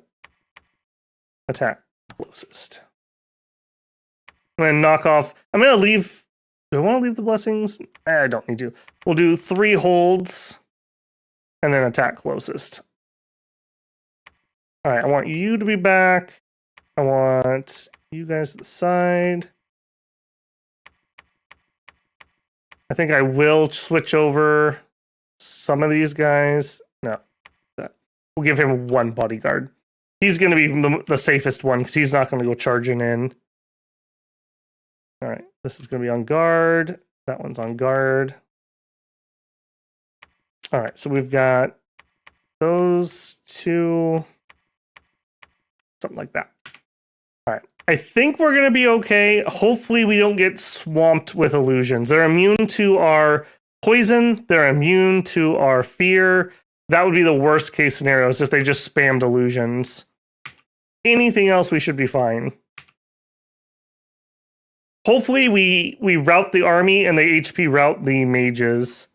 Speaker 1: Attack closest. I'm going to knock off... I'm going to leave... Do I want to leave the blessings? I don't need to. We'll do 3 holds. And then attack closest. All right. I want you to be back. I want you guys to the side. I think I will switch over some of these guys. No. We'll give him 1 bodyguard. He's going to be the safest one because he's not going to go charging in. All right. This is going to be on guard. That one's on guard. All right. So we've got those 2. Something like that. All right. I think we're going to be okay. Hopefully we don't get swamped with illusions. They're immune to our poison. They're immune to our fear. That would be the worst case scenarios if they just spammed illusions. Anything else, we should be fine. Hopefully we route the army and the HP route the mages.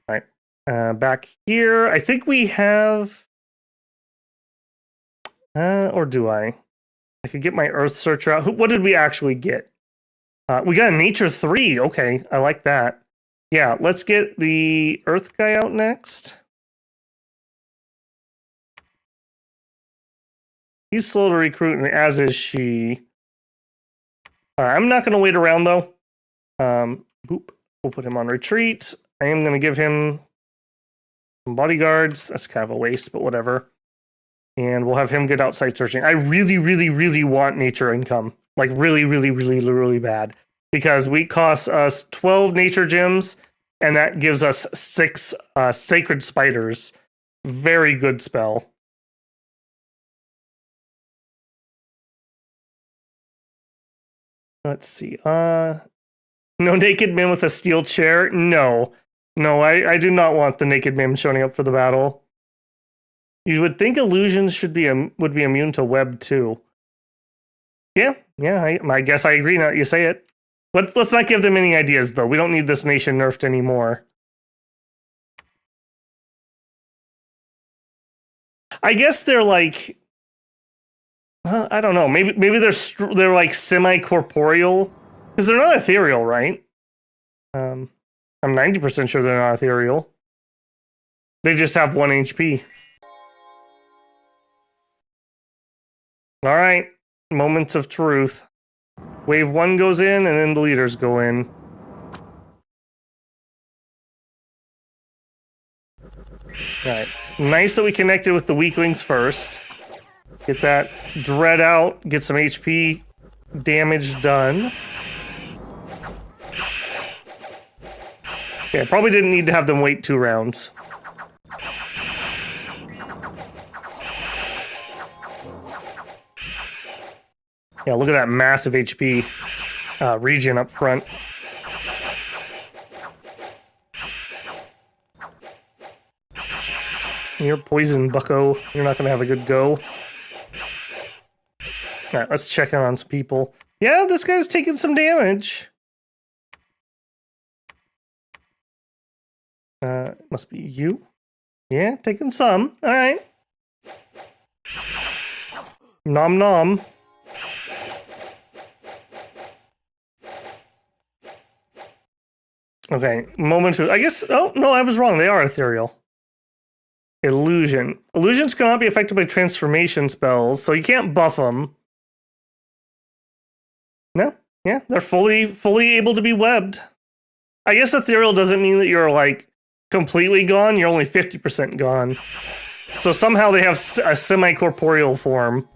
Speaker 1: All right. Back here, I think we have... or do I? I could get my Earth Searcher out. What did we actually get? We got a Nature 3. Okay, I like that. Yeah, let's get the Earth guy out next. He's slow to recruit, and as is she. All right, I'm not going to wait around, though. Boop. We'll put him on retreat. I am going to give him some bodyguards. That's kind of a waste, but whatever. And we'll have him get outside searching. I really want nature income. Like, really bad. Because we cost us 12 nature gems, and that gives us 6 sacred spiders. Very good spell. Let's see. No naked men with a steel chair? No. I do not want the naked men showing up for the battle. You would think illusions would be immune to web too. Yeah, I guess I agree now that you say it. Let's not give them any ideas, though. We don't need this nation nerfed anymore. I guess they're like... I don't know. Maybe they're like semi-corporeal. Because they're not ethereal, right? I'm 90% sure they're not ethereal. They just have 1 HP. All right. Moments of truth. Wave 1 goes in, and then the leaders go in. Alright. Nice that we connected with the weaklings first. Get that dread out. Get some HP damage done. Yeah, probably didn't need to have them wait 2 rounds. Yeah, look at that massive HP regen up front. You're poisoned, bucko. You're not going to have a good go. Alright, let's check in on some people. Yeah, this guy's taking some damage. Must be you. Yeah, taking some. Alright. Nom nom. Okay, moment to... I guess... Oh, no, I was wrong. They are ethereal. Illusion. Illusions cannot be affected by transformation spells, so you can't buff them. No, yeah, they're fully able to be webbed. I guess ethereal doesn't mean that you're like completely gone. You're only 50% gone. So somehow they have a semi-corporeal form.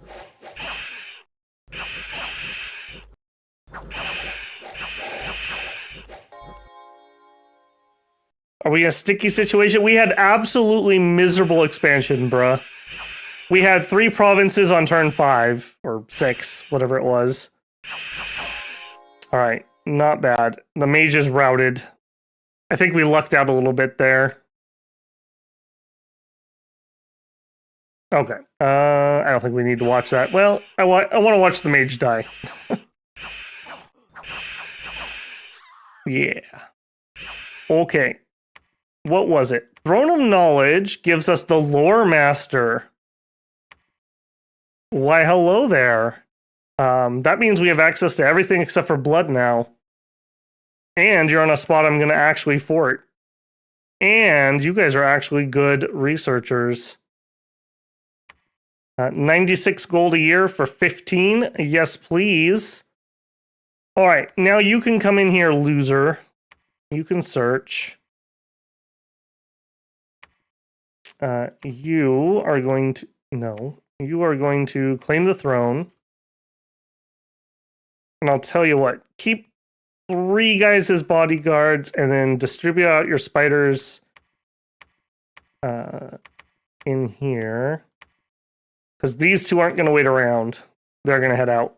Speaker 1: Are we in a sticky situation? We had absolutely miserable expansion, bruh. We had 3 provinces on turn 5 or 6, whatever it was. All right, not bad. The mage is routed. I think we lucked out a little bit there. Okay. I don't think we need to watch that. Well, I want to watch the mage die. Yeah. Okay. What was it? Throne of Knowledge gives us the Lore Master. Why, hello there. That means we have access to everything except for blood now. And you're on a spot I'm going to actually fort. And you guys are actually good researchers. 96 gold a year for 15. Yes, please. All right, now you can come in here, loser. You can search. You are going to... No. You are going to claim the throne. And I'll tell you what. Keep 3 guys as bodyguards and then distribute out your spiders in here. Because these 2 aren't going to wait around. They're going to head out.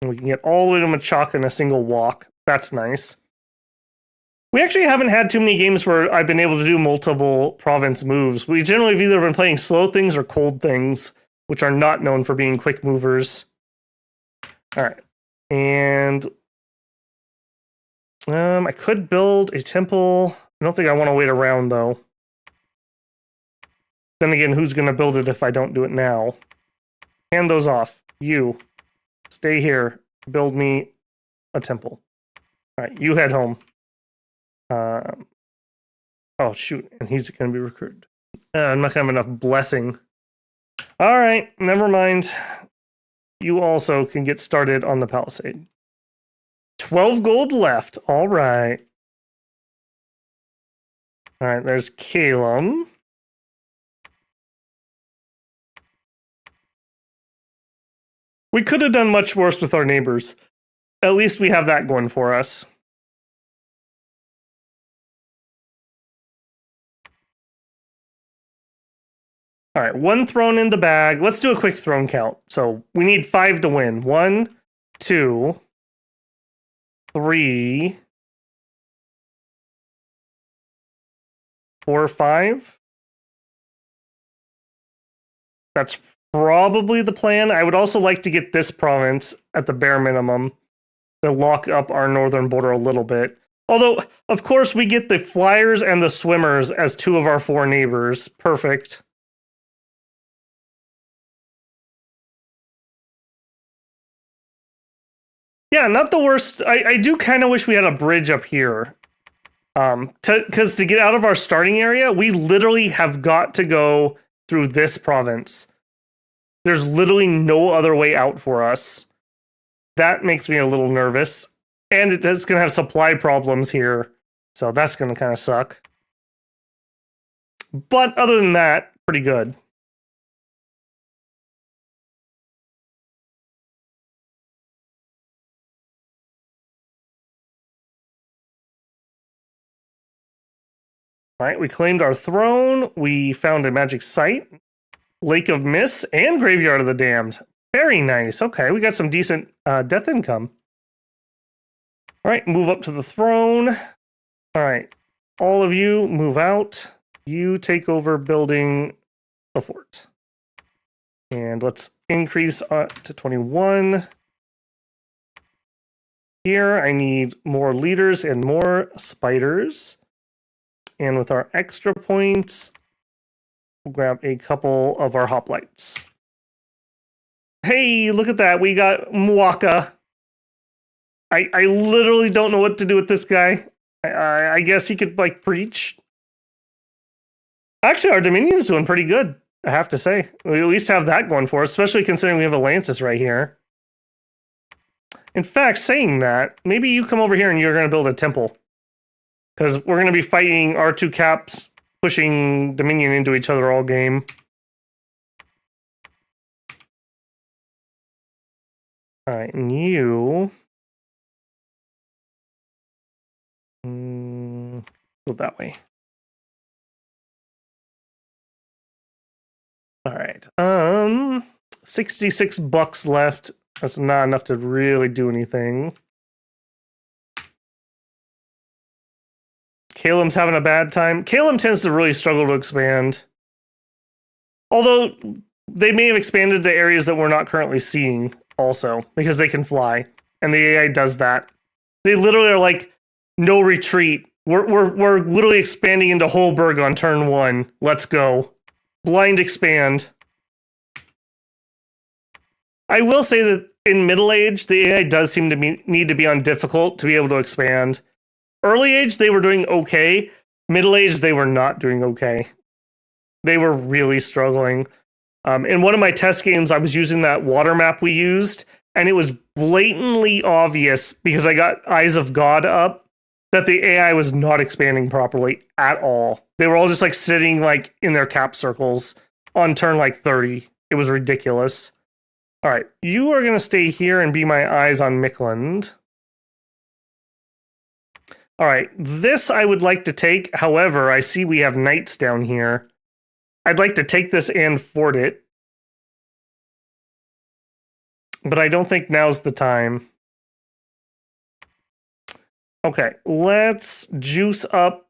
Speaker 1: And we can get all the way to Machaka in a single walk. That's nice. We actually haven't had too many games where I've been able to do multiple province moves. We generally have either been playing slow things or cold things, which are not known for being quick movers. All right. And I could build a temple. I don't think I want to wait around, though. Then again, who's going to build it if I don't do it now? Hand those off. You. Stay here. Build me a temple. All right, you head home. Oh, shoot. And he's going to be recruited. I'm not going to have enough blessing. All right, never mind. You also can get started on the palisade. 12 gold left. All right. All right, there's Calum. We could have done much worse with our neighbors. At least we have that going for us. All right, 1 throne in the bag. Let's do a quick throne count. So we need 5 to win. 1, 2, 3, 4, 5. That's probably the plan. I would also like to get this province at the bare minimum to lock up our northern border a little bit. Although, of course, we get the flyers and the swimmers as 2 of our 4 neighbors. Perfect. Yeah, not the worst. I do kind of wish we had a bridge up here. Because to get out of our starting area, we literally have got to go through this province. There's literally no other way out for us. That makes me a little nervous. And it's going to have supply problems here. So that's going to kind of suck. But other than that, pretty good. All right, we claimed our throne. We found a magic site, Lake of Mists, and Graveyard of the Damned. Very nice. Okay, we got some decent death income. All right, move up to the throne. All right, all of you move out. You take over building the fort. And let's increase to 21. Here, I need more leaders and more spiders. And with our extra points, we'll grab a couple of our hoplites. Hey, look at that. We got Machaka. I literally don't know what to do with this guy. I guess he could, like, preach. Actually, our Dominion's doing pretty good, I have to say. We at least have that going for us, especially considering we have a Lancis right here. In fact, saying that, maybe you come over here and you're going to build a temple. Because we're going to be fighting our two caps, pushing Dominion into each other all game. Alright, and you... go that way. Alright, 66 bucks left. That's not enough to really do anything. Calum's having a bad time. Calum tends to really struggle to expand. Although, they may have expanded to areas that we're not currently seeing also, because they can fly. And the AI does that. They literally are like, no retreat. We're literally expanding into Holberg on turn 1. Let's go. Blind expand. I will say that in middle age, the AI does seem to need to be on difficult to be able to expand. Early age, they were doing okay. Middle age, they were not doing okay. They were really struggling. In one of my test games, I was using that water map we used, and it was blatantly obvious, because I got Eyes of God up, that the AI was not expanding properly at all. They were all just like sitting like in their cap circles on turn like 30. It was ridiculous. All right, you are going to stay here and be my eyes on Mickland. All right, this I would like to take. However, I see we have knights down here. I'd like to take this and fort it. But I don't think now's the time. Okay, let's juice up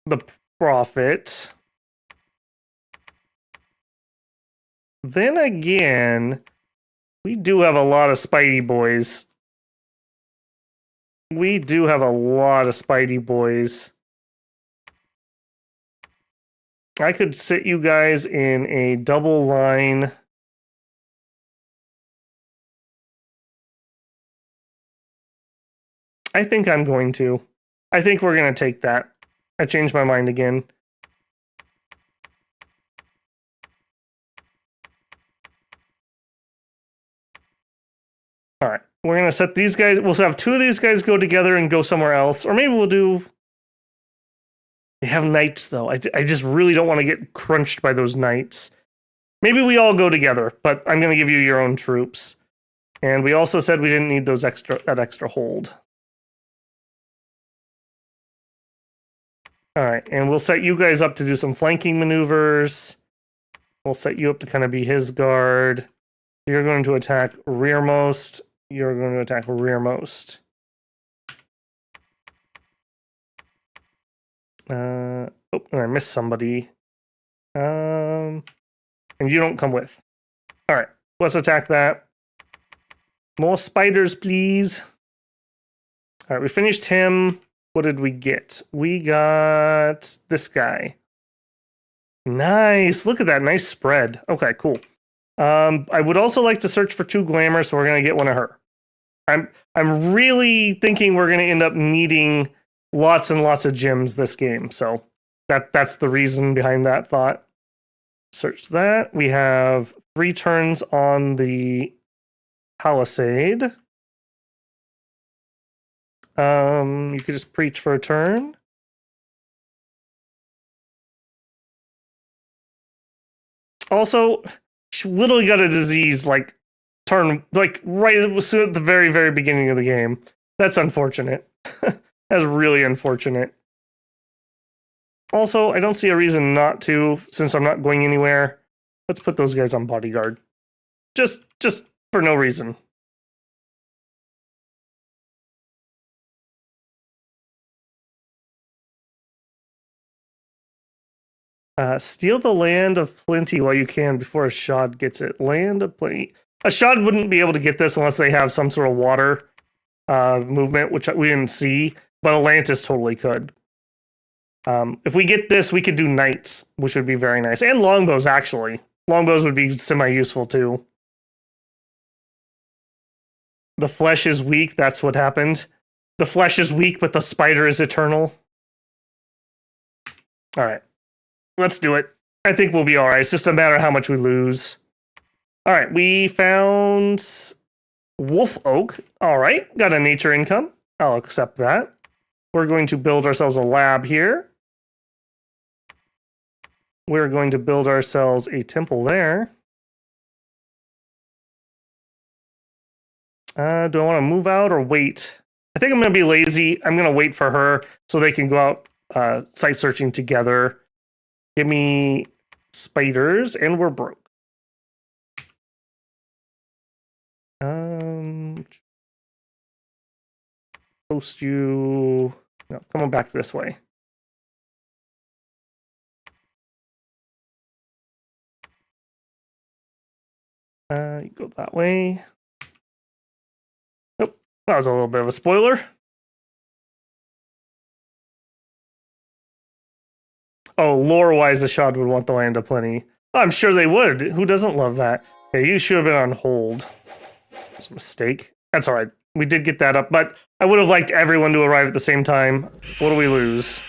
Speaker 1: the profit. Then again, we do have a lot of Spidey boys. We do have a lot of Spidey boys. I could sit you guys in a double line. I think I'm going to. I think we're going to take that. I changed my mind again. All right. We're going to set these guys. We'll have two of these guys go together and go somewhere else. Or maybe we'll do... They have knights, though. I just really don't want to get crunched by those knights. Maybe we all go together, but I'm going to give you your own troops. And we also said we didn't need that extra hold. All right, and we'll set you guys up to do some flanking maneuvers. We'll set you up to kind of be his guard. You're going to attack rearmost. You're going to attack rearmost. Oh, and I missed somebody. And you don't come with. All right, let's attack that. More spiders, please. All right, we finished him. What did we get? We got this guy. Nice. Look at that. Nice spread. Okay, cool. I would also like to search for 2 glamour, so we're going to get one of her. I'm really thinking we're going to end up needing lots and lots of gems this game, so that's the reason behind that thought. Search that. We have 3 turns on the Palisade. You could just preach for a turn. Also, she literally got a disease like turn like right at the very, very beginning of the game. That's unfortunate. That's really unfortunate. Also, I don't see a reason not to, since I'm not going anywhere. Let's put those guys on bodyguard. Just for no reason. Steal the land of plenty while you can before a shod gets it. Land of plenty. A shod wouldn't be able to get this unless they have some sort of water movement, which we didn't see, but Atlantis totally could. If we get this, we could do knights, which would be very nice. And longbows, actually. Longbows would be semi-useful, too. The flesh is weak, that's what happened. The flesh is weak, but the spider is eternal. All right. Let's do it. I think we'll be all right. It's just a matter of how much we lose. All right, we found wolf oak. All right, got a nature income. I'll accept that. We're going to build ourselves a lab here. We're going to build ourselves a temple there. Do I want to move out or wait? I think I'm going to be lazy. I'm going to wait for her so they can go out site searching together. Give me spiders, and we're broke. Post you. No, come on back this way. You go that way. Nope, that was a little bit of a spoiler. Oh, lore-wise, the Shad would want the land of plenty. I'm sure they would. Who doesn't love that? Okay, you should have been on hold. It's a mistake. That's all right. We did get that up, but I would have liked everyone to arrive at the same time. What do we lose?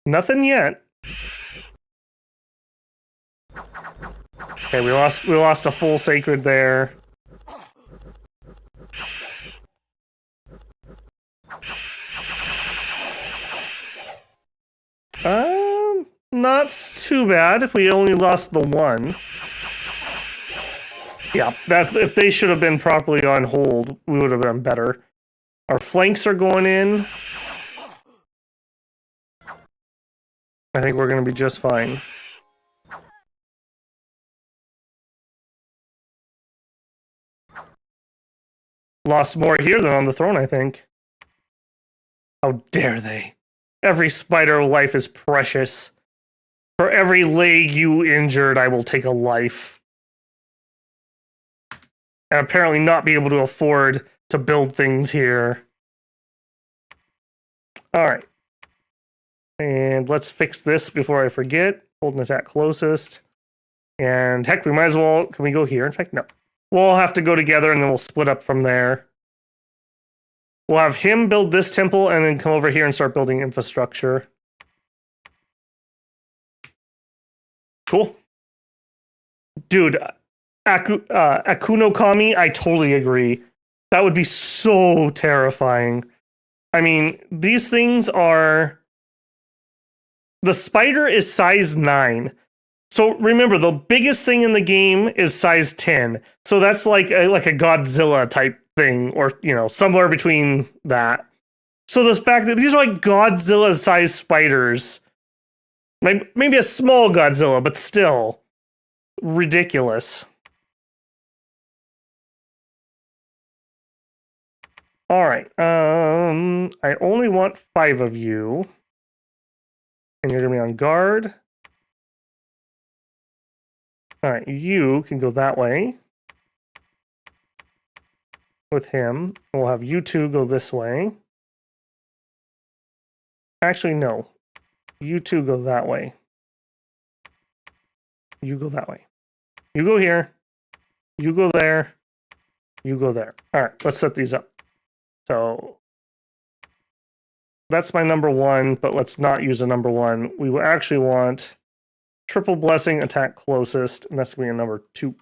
Speaker 1: Nothing yet. Okay, we lost a full sacred there. Not too bad if we only lost the one. Yeah, that if they should have been properly on hold, we would have been better. Our flanks are going in. I think we're going to be just fine. Lost more here than on the throne, I think. How dare they? Every spider life is precious. For every leg you injured, I will take a life. And apparently not be able to afford to build things here. Alright. And let's fix this before I forget. Hold an attack closest. And heck, we might as well... Can we go here? In fact, no. We'll all have to go together and then we'll split up from there. We'll have him build this temple and then come over here and start building infrastructure. Cool. Dude, Akuno Kami, I totally agree. That would be so terrifying. I mean, these things are... The spider is size 9. So remember, the biggest thing in the game is size 10. So that's like a Godzilla type thing, or, you know, somewhere between that. So the fact that these are like Godzilla-sized spiders, maybe a small Godzilla, but still ridiculous. All right. I only want 5 of you, and you're gonna be on guard. All right, you can go that way with him. We'll have you two go this way. Actually, no. You two go that way. You go that way. You go here. You go there. You go there. All right, let's set these up. So that's my number 1, but let's not use a number 1. We will actually want triple blessing, attack closest, and that's going to be a number 2.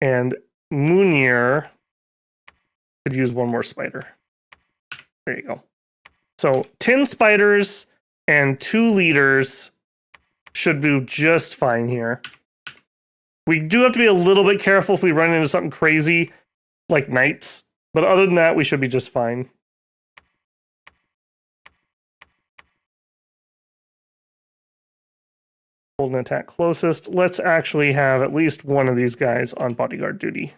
Speaker 1: And Munir could use 1 more spider. There you go. So 10 spiders and 2 leaders should do just fine here. We do have to be a little bit careful if we run into something crazy like knights, but other than that, we should be just fine. an attack closest. Let's actually have at least one of these guys on bodyguard duty.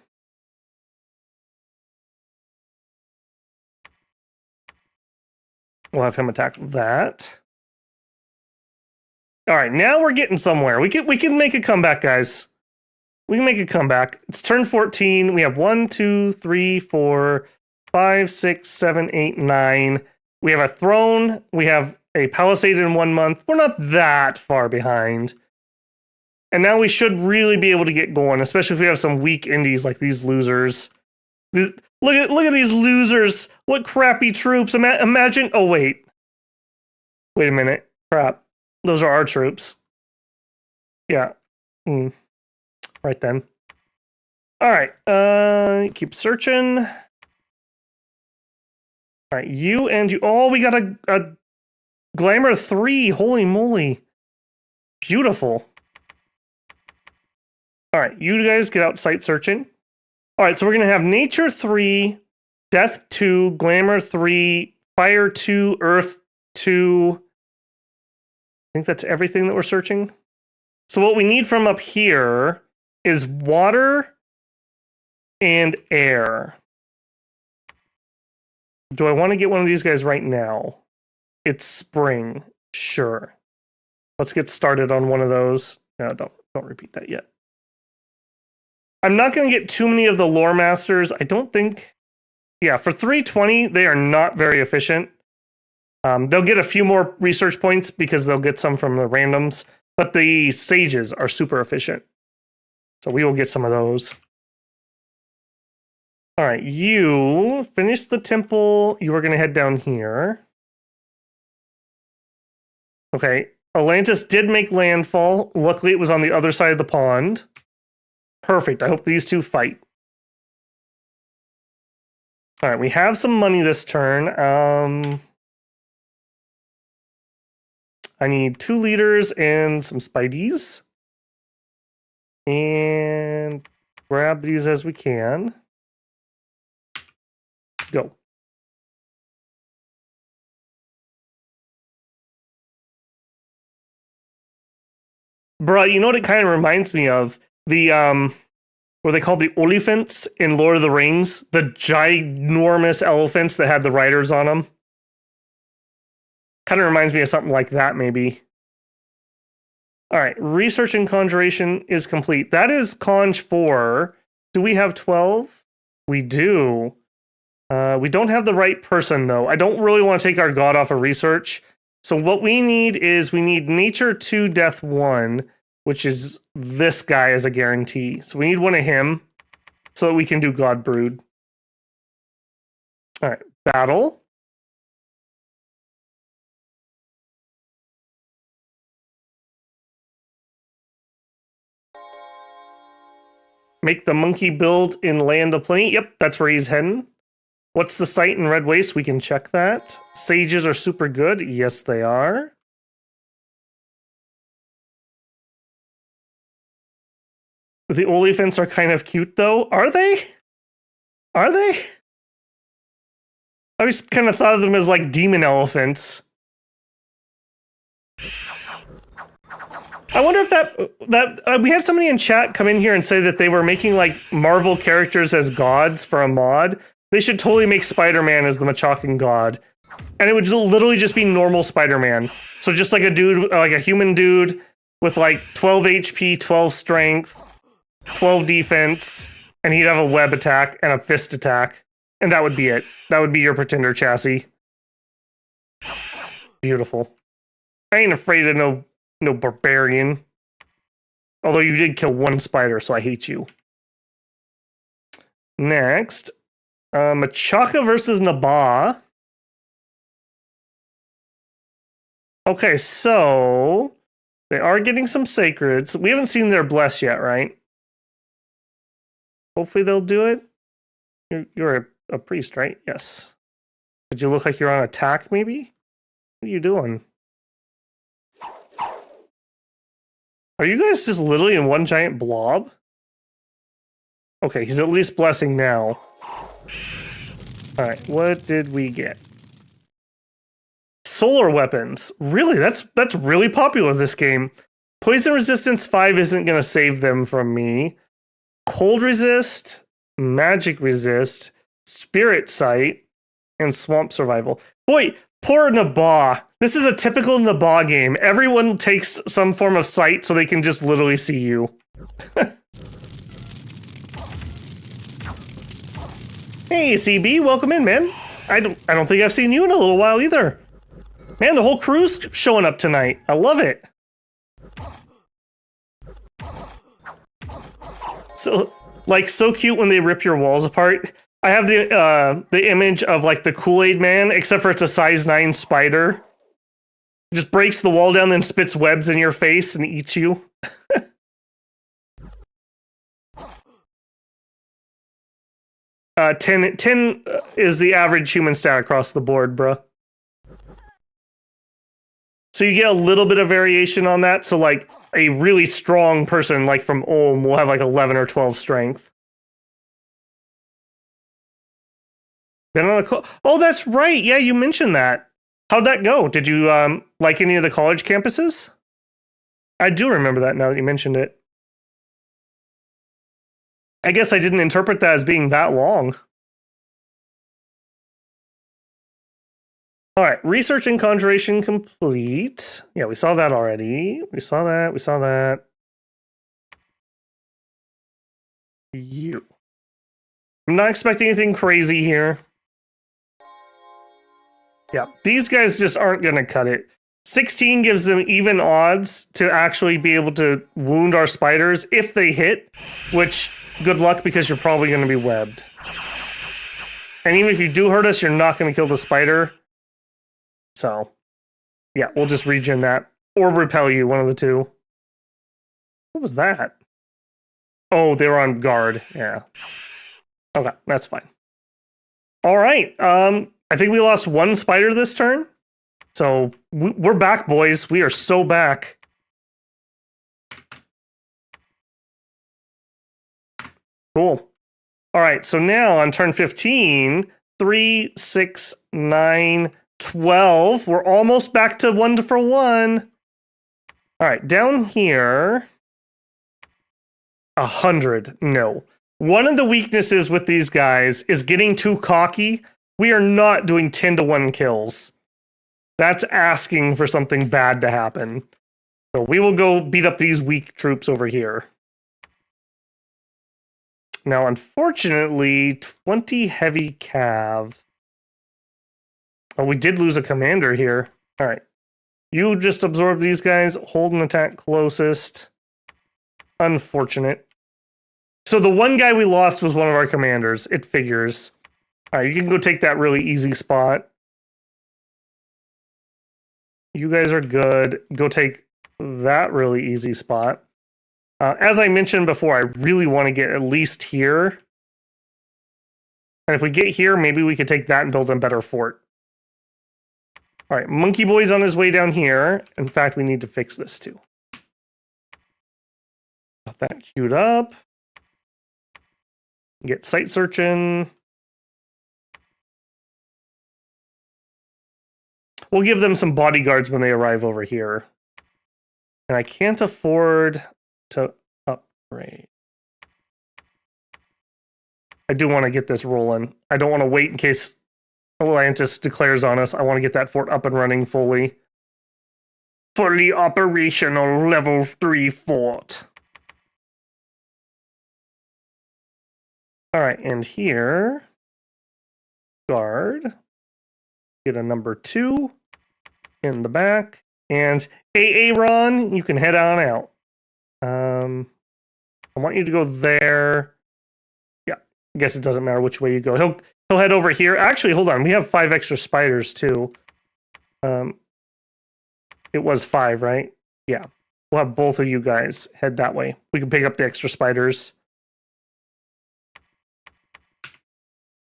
Speaker 1: We'll have him attack that. All right, now we're getting somewhere. We can make a comeback, guys. We can make a comeback. It's turn 14. We have 1, 2, 3, 4, 5, 6, 7, 8, 9. We have a throne. We have a palisade in 1 month. We're not that far behind. And now we should really be able to get going, especially if we have some weak indies like these losers. Look at these losers. What crappy troops. Imagine. Oh, wait. Wait a minute. Crap. Those are our troops. Yeah. Right then. All right. Keep searching. All right. You and you. Oh, we got a Glamour 3. Holy moly. Beautiful. All right. You guys get out sight searching. All right. So we're going to have Nature 3, Death 2, Glamour 3, Fire 2, Earth 2. I think that's everything that we're searching. So what we need from up here is water and air. Do I want to get one of these guys right now? It's spring. Sure. Let's get started on one of those. No, don't repeat that yet. I'm not going to get too many of the lore masters. I don't think. Yeah, for 320, they are not very efficient. They'll get a few more research points because they'll get some from the randoms, but the sages are super efficient. So we will get some of those. All right, you finished the temple. You are going to head down here. Okay, Atlantis did make landfall. Luckily, it was on the other side of the pond. Perfect. I hope these two fight. All right, we have some money this turn. I need 2 leaders and some spideys. And grab these as we can. Go. Bruh, you know what it kind of reminds me of? The, what they call the Olifants in Lord of the Rings? The ginormous elephants that had the riders on them. Kind of reminds me of something like that, maybe. All right, research and conjuration is complete. That is conj 4. Do we have 12? We do. We don't have the right person, though. I don't really want to take our god off of research. So what we need is we need nature 2, death 1, which is this guy as a guarantee. So we need one of him so that we can do god brood. All right, battle. Make the monkey build in land of plenty. Yep, that's where he's heading. What's the site in Red Waste? We can check that. Sages are super good. Yes, they are. The Olifants are kind of cute, though. Are they? Are they? I always kind of thought of them as like demon elephants. I wonder if that we had somebody in chat come in here and say that they were making like Marvel characters as gods for a mod. They should totally make Spider-Man as the Machakan god. And it would literally just be normal Spider-Man. So just like a dude, like a human dude with like 12 HP, 12 strength, 12 defense, and he'd have a web attack and a fist attack. And that would be it. That would be your pretender chassis. Beautiful. I ain't afraid of no barbarian. Although you did kill 1 spider, so I hate you. Next, Machaka versus Naba. Okay, so they are getting some sacreds. We haven't seen their bless yet, right? Hopefully they'll do it. You're a priest, right? Yes. Did you look like you're on attack, maybe? What are you doing? Are you guys just literally in one giant blob? Okay, he's at least blessing now. Alright, what did we get? Solar weapons. Really? That's really popular in this game. Poison resistance 5 isn't going to save them from me. Cold resist, magic resist, spirit sight, and swamp survival. Boy, poor Nabah. This is a typical Nabah game. Everyone takes some form of sight so they can just literally see you. Hey, CB, welcome in, man. I don't think I've seen you in a little while either. Man, the whole crew's showing up tonight. I love it. So, like, so cute when they rip your walls apart. I have the image of, like, the Kool-Aid Man, except for it's a size 9 spider. It just breaks the wall down, then spits webs in your face and eats you. 10 is the average human stat across the board, bruh. So you get a little bit of variation on that. So, like, a really strong person, like from Ulm, will have, like, 11 or 12 strength. Been on a oh, that's right. Yeah, you mentioned that. How'd that go? Did you like any of the college campuses? I do remember that now that you mentioned it. I guess I didn't interpret that as being that long. All right, research and conjuration complete. Yeah, we saw that already. We saw that. You. I'm not expecting anything crazy here. Yeah, these guys just aren't going to cut it. 16 gives them even odds to actually be able to wound our spiders if they hit, which, good luck, because you're probably going to be webbed. And even if you do hurt us, you're not going to kill the spider. So, yeah, we'll just regen that. Or repel you, one of the two. What was that? Oh, they were on guard. Yeah. Okay, that's fine. All right. I think we lost one spider this turn. So we're back, boys. We are so back. Cool. All right, so now on turn 15, 3, 6, 9, 12. We're almost back to 1 for 1. All right, down here, 100. No. One of the weaknesses with these guys is getting too cocky. We are not doing 10 to 1 kills. That's asking for something bad to happen. So we will go beat up these weak troops over here. Now, unfortunately, 20 heavy cav. Oh, we did lose a commander here. All right. You just absorb these guys. Hold an attack closest. Unfortunate. So the one guy we lost was one of our commanders. It figures. All right, you can go take that really easy spot. You guys are good. Go take that really easy spot. As I mentioned before, I really want to get at least here. And if we get here, maybe we could take that and build a better fort. All right, Monkey Boy's on his way down here. In fact, we need to fix this too. Got that queued up. Get site searching. We'll give them some bodyguards when they arrive over here. And I can't afford to upgrade. I do want to get this rolling. I don't want to wait in case Atlantis declares on us. I want to get that fort up and running fully. Fully operational level 3 fort. All right, and here, guard. Get a number 2 in the back. And Aaron, you can head on out. I want you to go there. Yeah, I guess it doesn't matter which way you go. He'll head over here. Actually, hold on. We have 5 extra spiders, too. It was 5, right? Yeah. We'll have both of you guys head that way. We can pick up the extra spiders.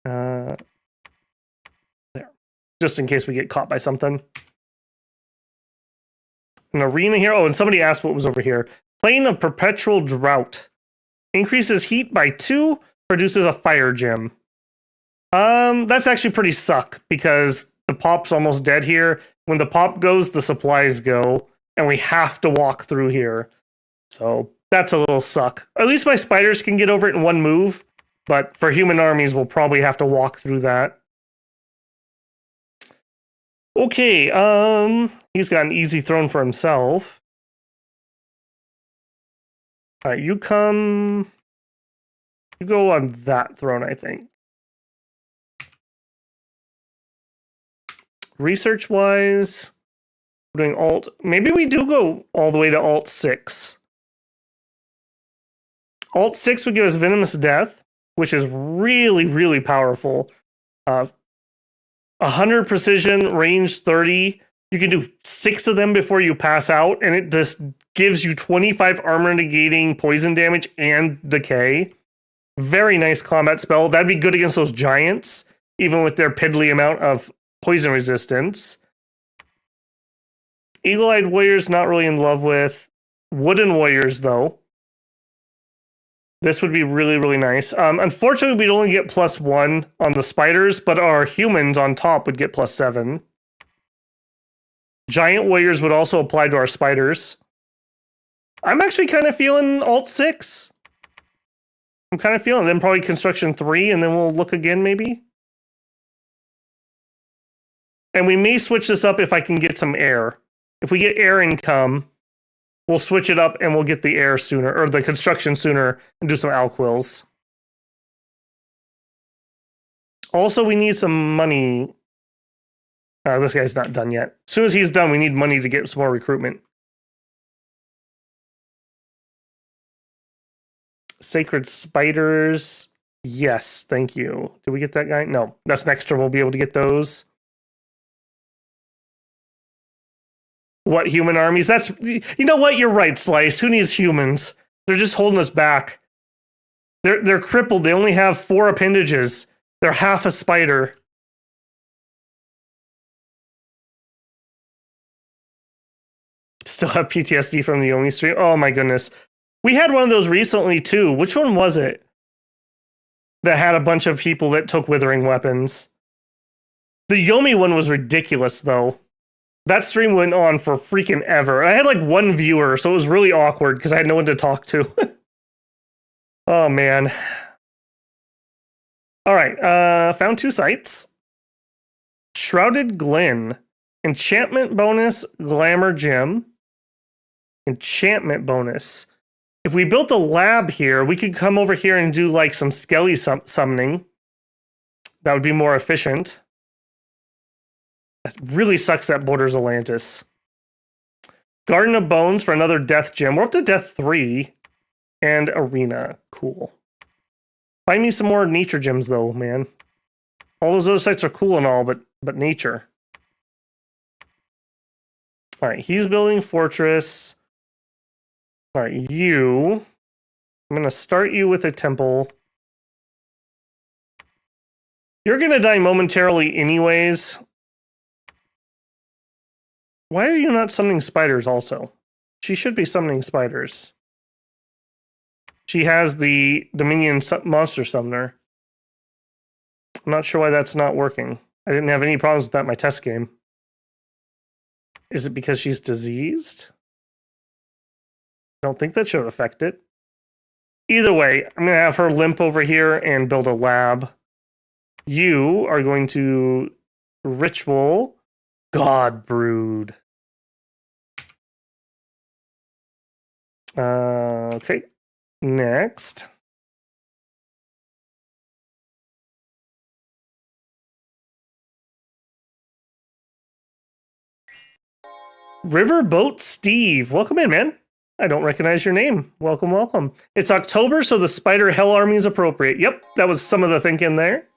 Speaker 1: There. Just in case we get caught by something. An arena here. Oh, and somebody asked what was over here. Plane of perpetual drought. Increases heat by 2. Produces a fire gem. That's actually pretty suck because the pop's almost dead here. When the pop goes, the supplies go. and we have to walk through here. So that's a little suck. At least my spiders can get over it in one move, but for human armies, we'll probably have to walk through that. Okay, he's got an easy throne for himself. All right, you go on that throne, I think. Research-wise, we're doing Alt. Maybe we do go all the way to Alt 6. Alt 6 would give us Venomous Death, which is really, really powerful. 100 precision, range 30. You can do 6 of them before you pass out, and it just gives you 25 armor negating poison damage and decay. Very nice combat spell. That'd be good against those giants, even with their piddly amount of poison resistance. Eagle-Eyed Warriors, not really in love with. Wooden Warriors, though. This would be really, really nice. Unfortunately, we'd only get +1 on the spiders, but our humans on top would get +7. Giant Warriors would also apply to our spiders. I'm actually kind of feeling Alt 6. I'm kind of feeling them. Probably Construction 3, and then we'll look again, maybe. And we may switch this up if I can get some air. If we get air income, we'll switch it up and we'll get the air sooner, or the construction sooner, and do some alquils. Also, we need some money. This guy's not done yet. As soon as he's done, we need money to get some more recruitment. Sacred Spiders. Yes, thank you. Did we get that guy? No, that's next turn. We'll be able to get those. What, human armies? That's, you know what? You're right, Slice. Who needs humans? They're just holding us back. They're crippled. They only have 4 appendages. They're half a spider. Still have PTSD from the Yomi stream. Oh my goodness. We had one of those recently too. Which one was it? That had a bunch of people that took withering weapons. The Yomi one was ridiculous though. That stream went on for freaking ever. I had like 1 viewer, so it was really awkward because I had no one to talk to. Oh man. All right, found 2 sites. Shrouded Glen. Enchantment bonus, Glamour Gem. Enchantment bonus. If we built a lab here, we could come over here and do like some skelly summoning. That would be more efficient. It really sucks that borders Atlantis. Garden of Bones for another death gem. We're up to death 3. And arena. Cool. Find me some more nature gems though, man. All those other sites are cool and all, but nature. All right, he's building fortress. All right, I'm going to start you with a temple. You're going to die momentarily anyways. Why are you not summoning spiders also? She should be summoning spiders. She has the Dominion Monster Summoner. I'm not sure why that's not working. I didn't have any problems with that in my test game. Is it because she's diseased? I don't think that should affect it. Either way, I'm going to have her limp over here and build a lab. You are going to ritual God Brood. Okay. Next. Riverboat Steve. Welcome in, man. I don't recognize your name. Welcome, welcome. It's October, so the Spider Hell Army is appropriate. Yep, that was some of the thinking there.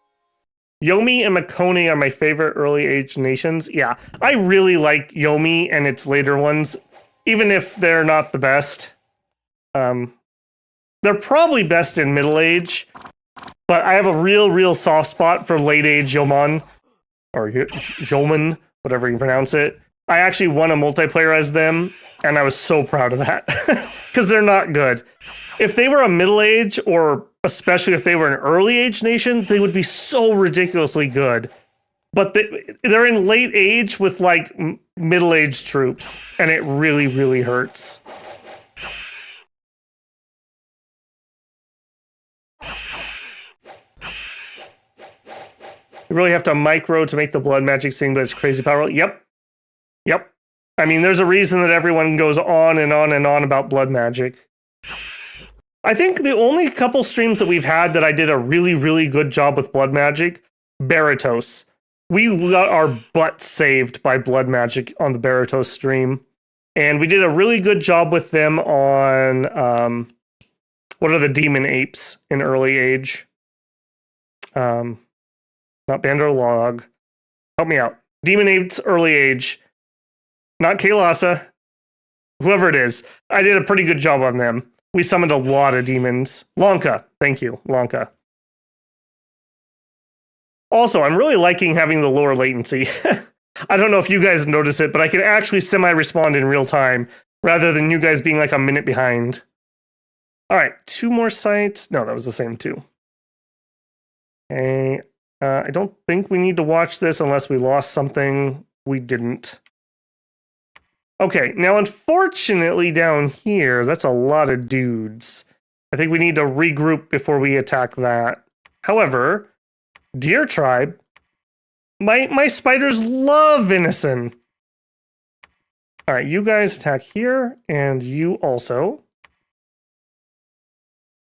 Speaker 1: Yomi and Makoni are my favorite early age nations. Yeah, I really like Yomi and its later ones, even if they're not the best. They're probably best in middle age, but I have a real soft spot for late age Yomon, or Jomon, whatever you pronounce it. I actually won a multiplayer as them, and I was so proud of that, because they're not good. If they were a middle age, or especially if they were an early age nation, they would be so ridiculously good. but they're in late age with like middle-aged troops, and it really, really hurts. You really have to micro to make the blood magic sing, but it's crazy powerful. Yep. Yep. I mean, there's a reason that everyone goes on and on and on about blood magic. I think the only couple streams that we've had that I did a really, really good job with blood magic, Baratos. We got our butt saved by blood magic on the Baratos stream. And we did a really good job with them on, what are the demon apes in early age? Not Bandar Log. Help me out. Demon apes early age. Not Kailasa. Whoever it is. I did a pretty good job on them. We summoned a lot of demons. Lanka. Thank you, Lanka. Also, I'm really liking having the lower latency. I don't know if you guys notice it, but I can actually semi-respond in real time rather than you guys being like a minute behind. All right, 2 more sites. No, that was the same 2. Okay, I don't think we need to watch this unless we lost something. We didn't. Okay, now unfortunately down here, that's a lot of dudes. I think we need to regroup before we attack that. However, Deer Tribe, my spiders love venison. All right, you guys attack here, and you also.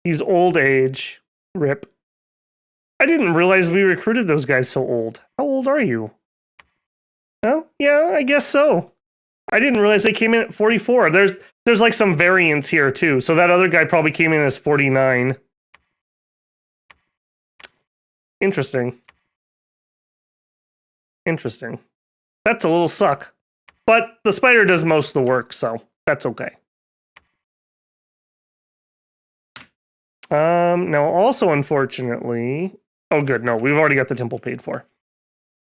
Speaker 1: He's old age. Rip. I didn't realize we recruited those guys so old. How old are you? Oh, yeah, I guess so. I didn't realize they came in at 44. There's like some variance here too. So that other guy probably came in as 49. Interesting. Interesting. That's a little suck. But the spider does most of the work, so that's okay. Now also unfortunately... Oh good, no, we've already got the temple paid for.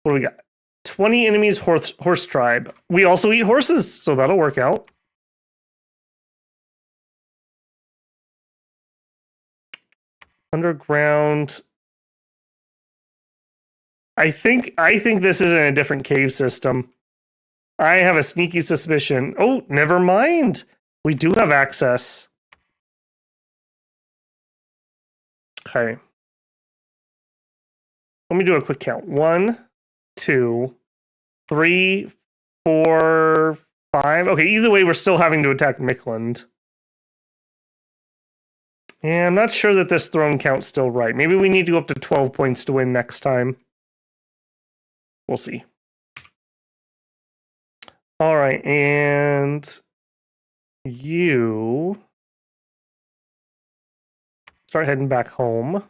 Speaker 1: What do we got? 20 enemies horse tribe. We also eat horses, so that'll work out. Underground. I think this is in a different cave system. I have a sneaky suspicion. Oh, never mind. We do have access. Okay. Let me do a quick count. 1, 2, 3, 4, 5. Okay, either way, we're still having to attack Mickland. And I'm not sure that this throne count's still right. Maybe we need to go up to 12 points to win next time. We'll see. All right, and you start heading back home.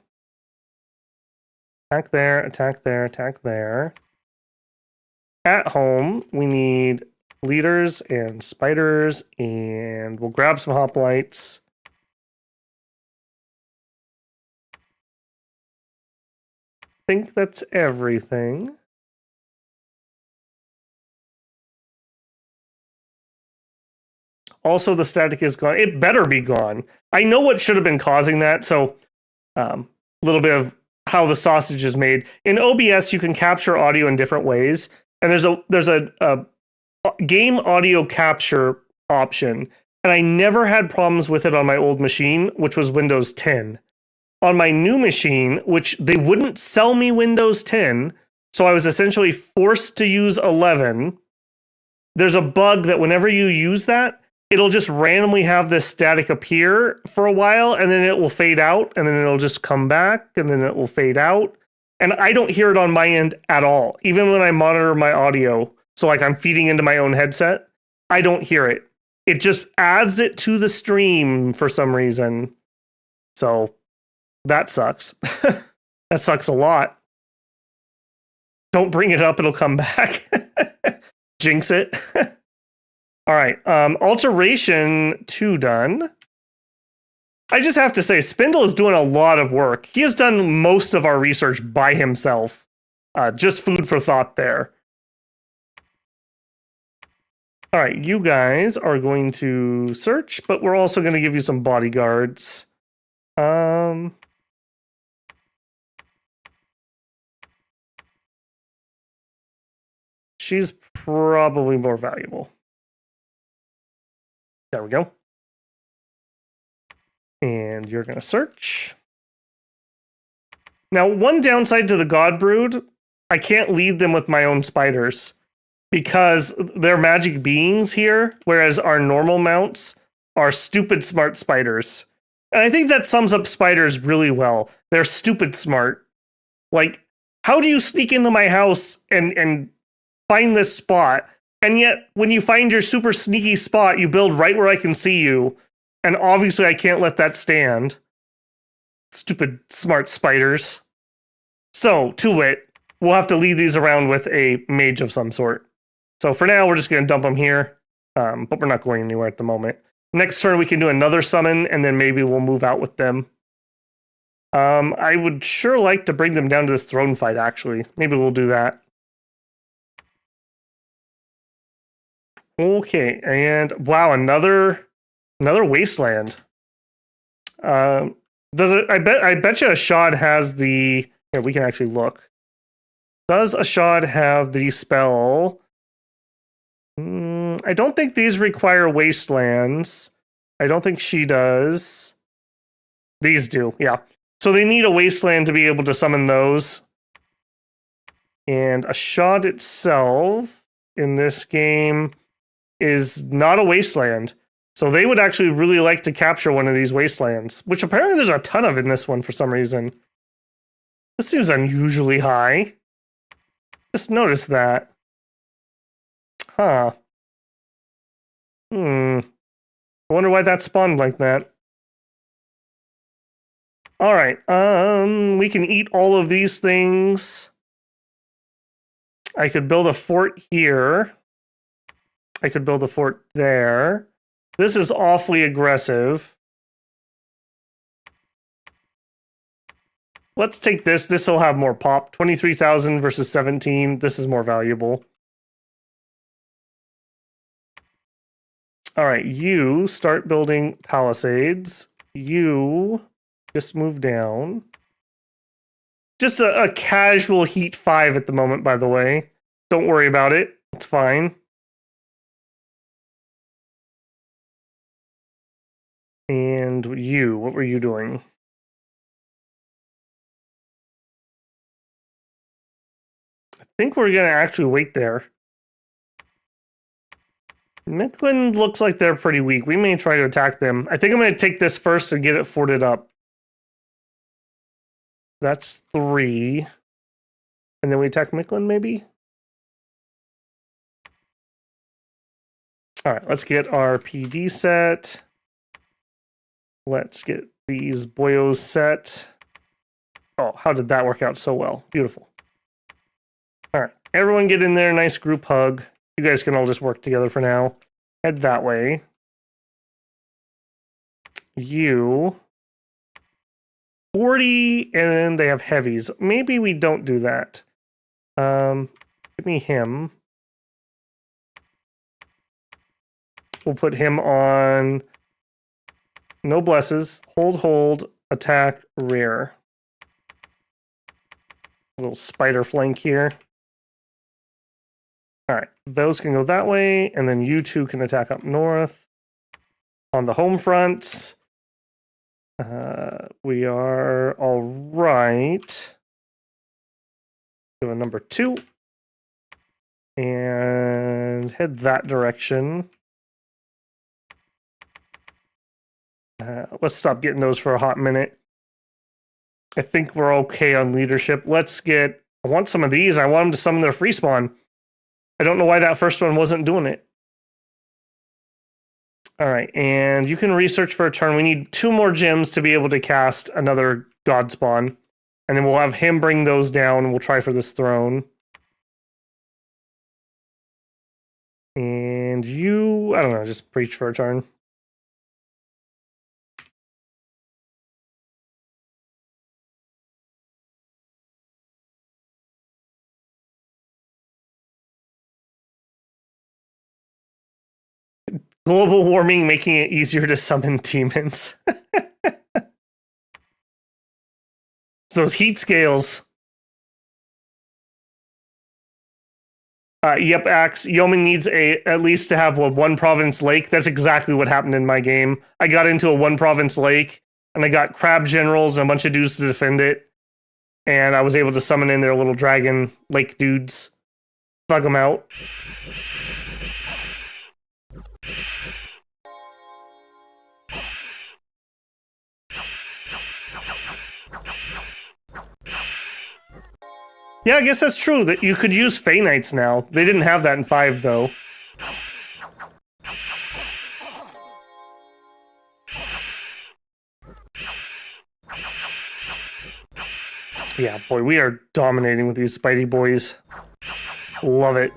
Speaker 1: Attack there, attack there, attack there. At home, we need leaders and spiders, and we'll grab some hoplites. I think that's everything. Also, the static is gone. It better be gone. I know what should have been causing that, so a little bit of how the sausage is made. In OBS, you can capture audio in different ways, and there's a game audio capture option, and I never had problems with it on my old machine, which was Windows 10. On my new machine, which they wouldn't sell me Windows 10, so I was essentially forced to use 11. There's a bug that whenever you use that, it'll just randomly have this static appear for a while, and then it will fade out, and then it'll just come back, and then it will fade out. And I don't hear it on my end at all, even when I monitor my audio. So like I'm feeding into my own headset, I don't hear it. It just adds it to the stream for some reason. So that sucks. That sucks a lot. Don't bring it up, it'll come back. Jinx it. All right, alteration 2 done. I just have to say, Spindle is doing a lot of work. He has done most of our research by himself. Just food for thought there. All right, you guys are going to search, but we're also going to give you some bodyguards. she's probably more valuable. There we go. And you're going to search. Now, one downside to the God Brood, I can't lead them with my own spiders because they're magic beings here, whereas our normal mounts are stupid smart spiders. And I think that sums up spiders really well. They're stupid smart. Like, how do you sneak into my house and find this spot? And yet, when you find your super sneaky spot, you build right where I can see you. And obviously, I can't let that stand. Stupid smart spiders. So, to it, we'll have to lead these around with a mage of some sort. So for now, we're just going to dump them here. But we're not going anywhere at the moment. Next turn, we can do another summon, and then maybe we'll move out with them. I would sure like to bring them down to this throne fight, actually. Maybe we'll do that. Okay, and wow, another wasteland. Does it? I bet you Ashad has the. Here, we can actually look. Does Ashad have the spell? I don't think these require wastelands. I don't think she does. These do, yeah. So they need a wasteland to be able to summon those. And Ashad itself in this game is not a wasteland. So they would actually really like to capture one of these wastelands, which apparently there's a ton of in this one for some reason. This seems unusually high. Just noticed that. Huh. I wonder why that spawned like that. All right. We can eat all of these things. I could build a fort here. I could build a fort there. This is awfully aggressive. Let's take this. This will have more pop. 23,000 versus 17. This is more valuable. All right, you start building palisades. You just move down. Just a casual heat 5 at the moment, by the way. Don't worry about it. It's fine. And you, what were you doing? I think we're going to actually wait there. Midland looks like they're pretty weak. We may try to attack them. I think I'm going to take this first and get it forted up. That's 3. And then we attack Midland, maybe? All right, let's get our PD set. Let's get these boyos set. Oh, how did that work out so well? Beautiful. All right, everyone get in there. Nice group hug. You guys can all just work together for now. Head that way. You. 40, and they have heavies. Maybe we don't do that. Give me him. We'll put him on no blesses. Hold, attack, rear. A little spider flank here. All right, those can go that way, and then you two can attack up north. On the home front, we are all right. Do a number 2. And head that direction. Let's stop getting those for a hot minute. I think we're okay on leadership. Let's get... I want some of these. I want them to summon their free spawn. I don't know why that first one wasn't doing it. All right, and you can research for a turn. We need 2 more gems to be able to cast another god spawn. And then we'll have him bring those down, and we'll try for this throne. And you... I don't know, just preach for a turn. Global warming making it easier to summon demons. It's those heat scales. Yep, Axe. Yomi needs at least to have a one province lake. That's exactly what happened in my game. I got into a one province lake, and I got crab generals and a bunch of dudes to defend it. And I was able to summon in their little dragon lake dudes. Thug them out. Yeah, I guess that's true, that you could use Fey Knights now. They didn't have that in 5, though. Yeah, boy, we are dominating with these Spidey boys. Love it.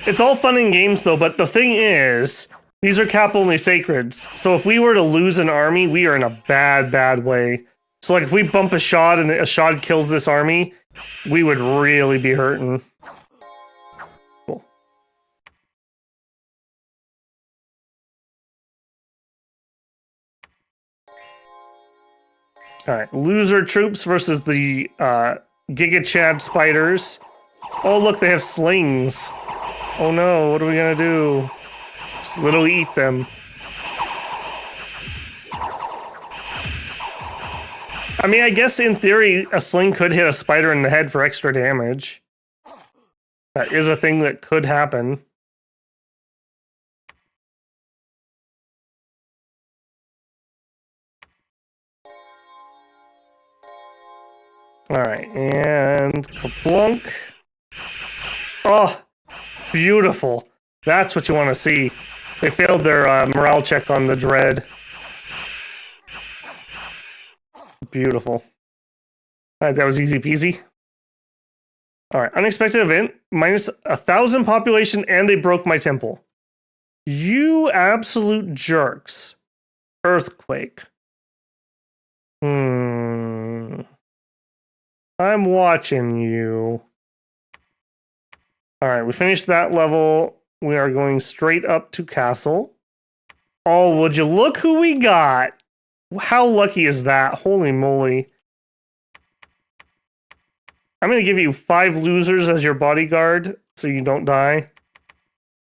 Speaker 1: It's all fun in games, though, but the thing is, these are cap-only sacreds. So if we were to lose an army, we are in a bad, bad way. So, like, if we bump a shot and a shot kills this army, we would really be hurting. Cool. Alright, loser troops versus the Giga Chad Spiders. Oh, look, they have slings. Oh no, what are we gonna do? Just literally eat them. I mean, I guess in theory, a sling could hit a spider in the head for extra damage. That is a thing that could happen. Alright, and Kaplunk. Oh, beautiful. That's what you want to see. They failed their morale check on the Dread. Beautiful. Alright, that was easy peasy. Alright, unexpected event. Minus 1,000 population and they broke my temple. You absolute jerks. Earthquake. I'm watching you. Alright, we finished that level. We are going straight up to castle. Oh, would you look who we got? How lucky is that? Holy moly. I'm going to give you 5 losers as your bodyguard so you don't die.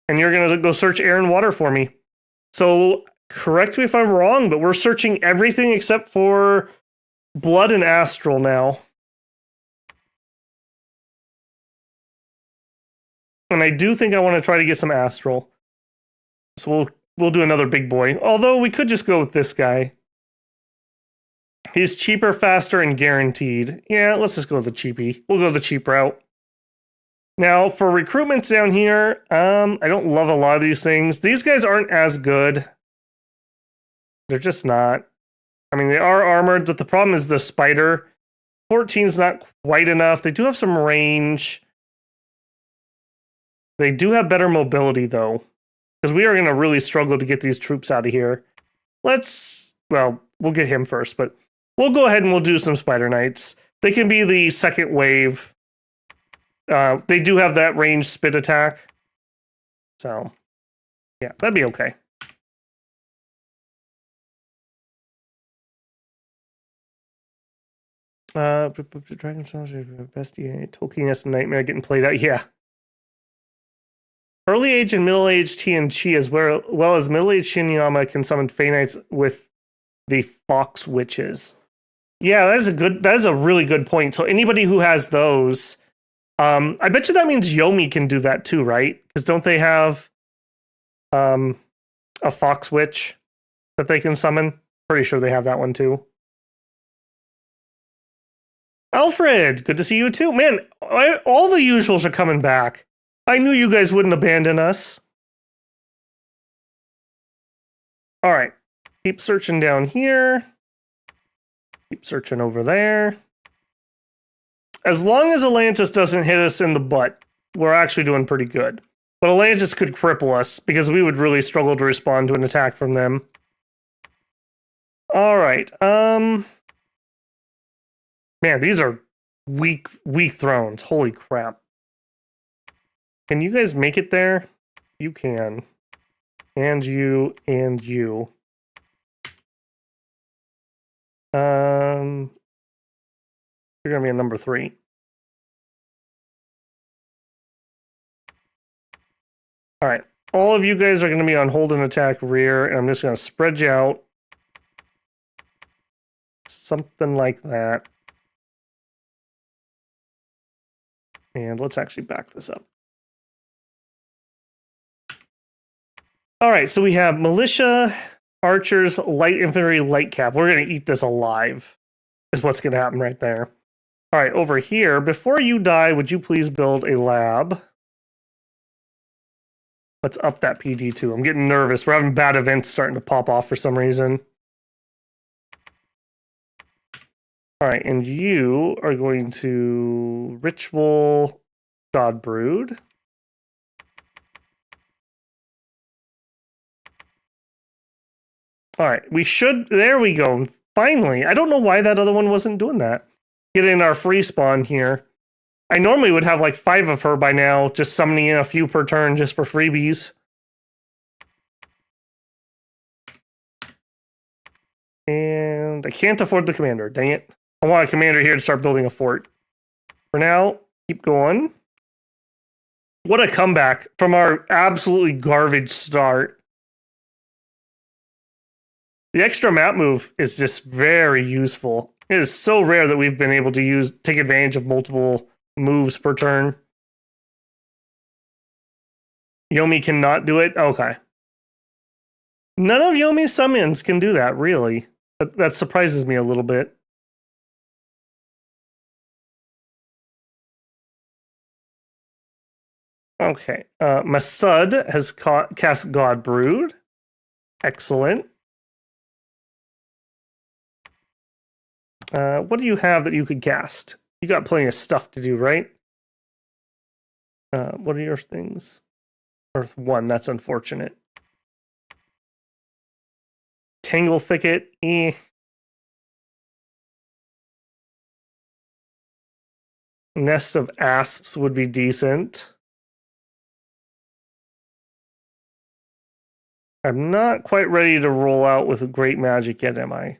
Speaker 1: And you're going to go search air and water for me. So, correct me if I'm wrong, but we're searching everything except for blood and astral now. And I do think I want to try to get some astral. So we'll do another big boy. Although we could just go with this guy. He's cheaper, faster, and guaranteed. Yeah, let's just go with the cheapie. We'll go the cheap route. Now, for recruitments down here, I don't love a lot of these things. These guys aren't as good. They're just not. I mean, they are armored, but the problem is the spider. 14's not quite enough. They do have some range. They do have better mobility, though. Because we are going to really struggle to get these troops out of here. Well, we'll get him first, but we'll go ahead and we'll do some Spider Knights. They can be the second wave. They do have that ranged spit attack. So, yeah, that'd be okay. Dragon Songs Bestie, Tolkien Nightmare getting played out. Yeah. Early age and middle age TNG as well as middle age Shinyama can summon Fey Knights with the Fox Witches. Yeah, that is a really good point. So anybody who has those, I bet you that means Yomi can do that too, right? Because don't they have a Fox Witch that they can summon? Pretty sure they have that one too. Alfred, good to see you too. Man, all the usuals are coming back. I knew you guys wouldn't abandon us. All right. Keep searching down here. Keep searching over there. As long as Atlantis doesn't hit us in the butt, we're actually doing pretty good. But Atlantis could cripple us because we would really struggle to respond to an attack from them. All right. Man, these are weak thrones. Holy crap. Can you guys make it there? You can. And you, and you. You're gonna be a number 3. All right. All of you guys are going to be on hold and attack rear, and I'm just going to spread you out. Something like that. And let's actually back this up. All right, so we have militia, archers, light infantry, light cap. We're going to eat this alive, is what's going to happen right there. All right, over here, before you die, would you please build a lab? Let's up that PD too. I'm getting nervous. We're having bad events starting to pop off for some reason. All right, and you are going to ritual God Brood. All right, we should, there we go. Finally, I don't know why that other one wasn't doing that. Get in our free spawn here. I normally would have like 5 of her by now, just summoning in a few per turn just for freebies. And I can't afford the commander, dang it. I want a commander here to start building a fort. For now, keep going. What a comeback from our absolutely garbage start. The extra map move is just very useful. It is so rare that we've been able to take advantage of multiple moves per turn. Yomi cannot do it? Okay. None of Yomi's summons can do that, really. That surprises me a little bit. Okay. Masud has cast God Brood. Excellent. What do you have that you could cast? You got plenty of stuff to do, right? What are your things? Earth 1, that's unfortunate. Tangle Thicket, Nest of Asps would be decent. I'm not quite ready to roll out with great magic yet, am I?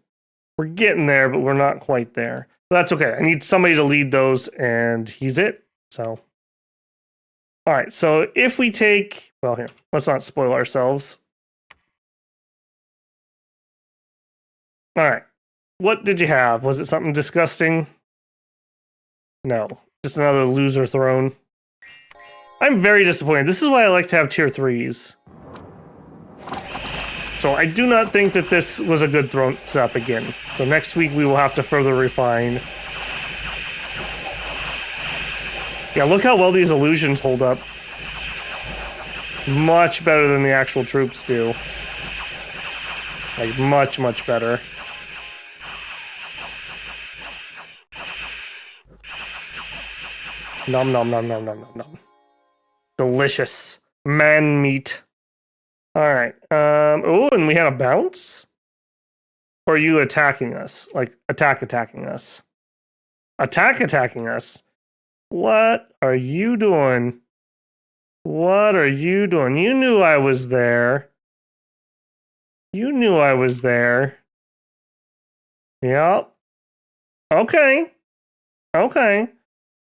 Speaker 1: We're getting there, but we're not quite there. But that's okay. I need somebody to lead those, and he's it. So, all right. So if we take, well, here, let's not spoil ourselves. All right. What did you have? Was it something disgusting? No, just another loser throne. I'm very disappointed. This is why I like to have tier 3s. So I do not think that this was a good throne setup again. So next week we will have to further refine. Yeah, look how well these illusions hold up. Much better than the actual troops do. Like, much, much better. Nom nom nom nom nom nom nom. Delicious. Man meat. Alright. Oh, and we had a bounce? Or are you attacking us? Like, attacking us. Attacking us? What are you doing? What are you doing? You knew I was there. You knew I was there. Yep. Okay. Okay.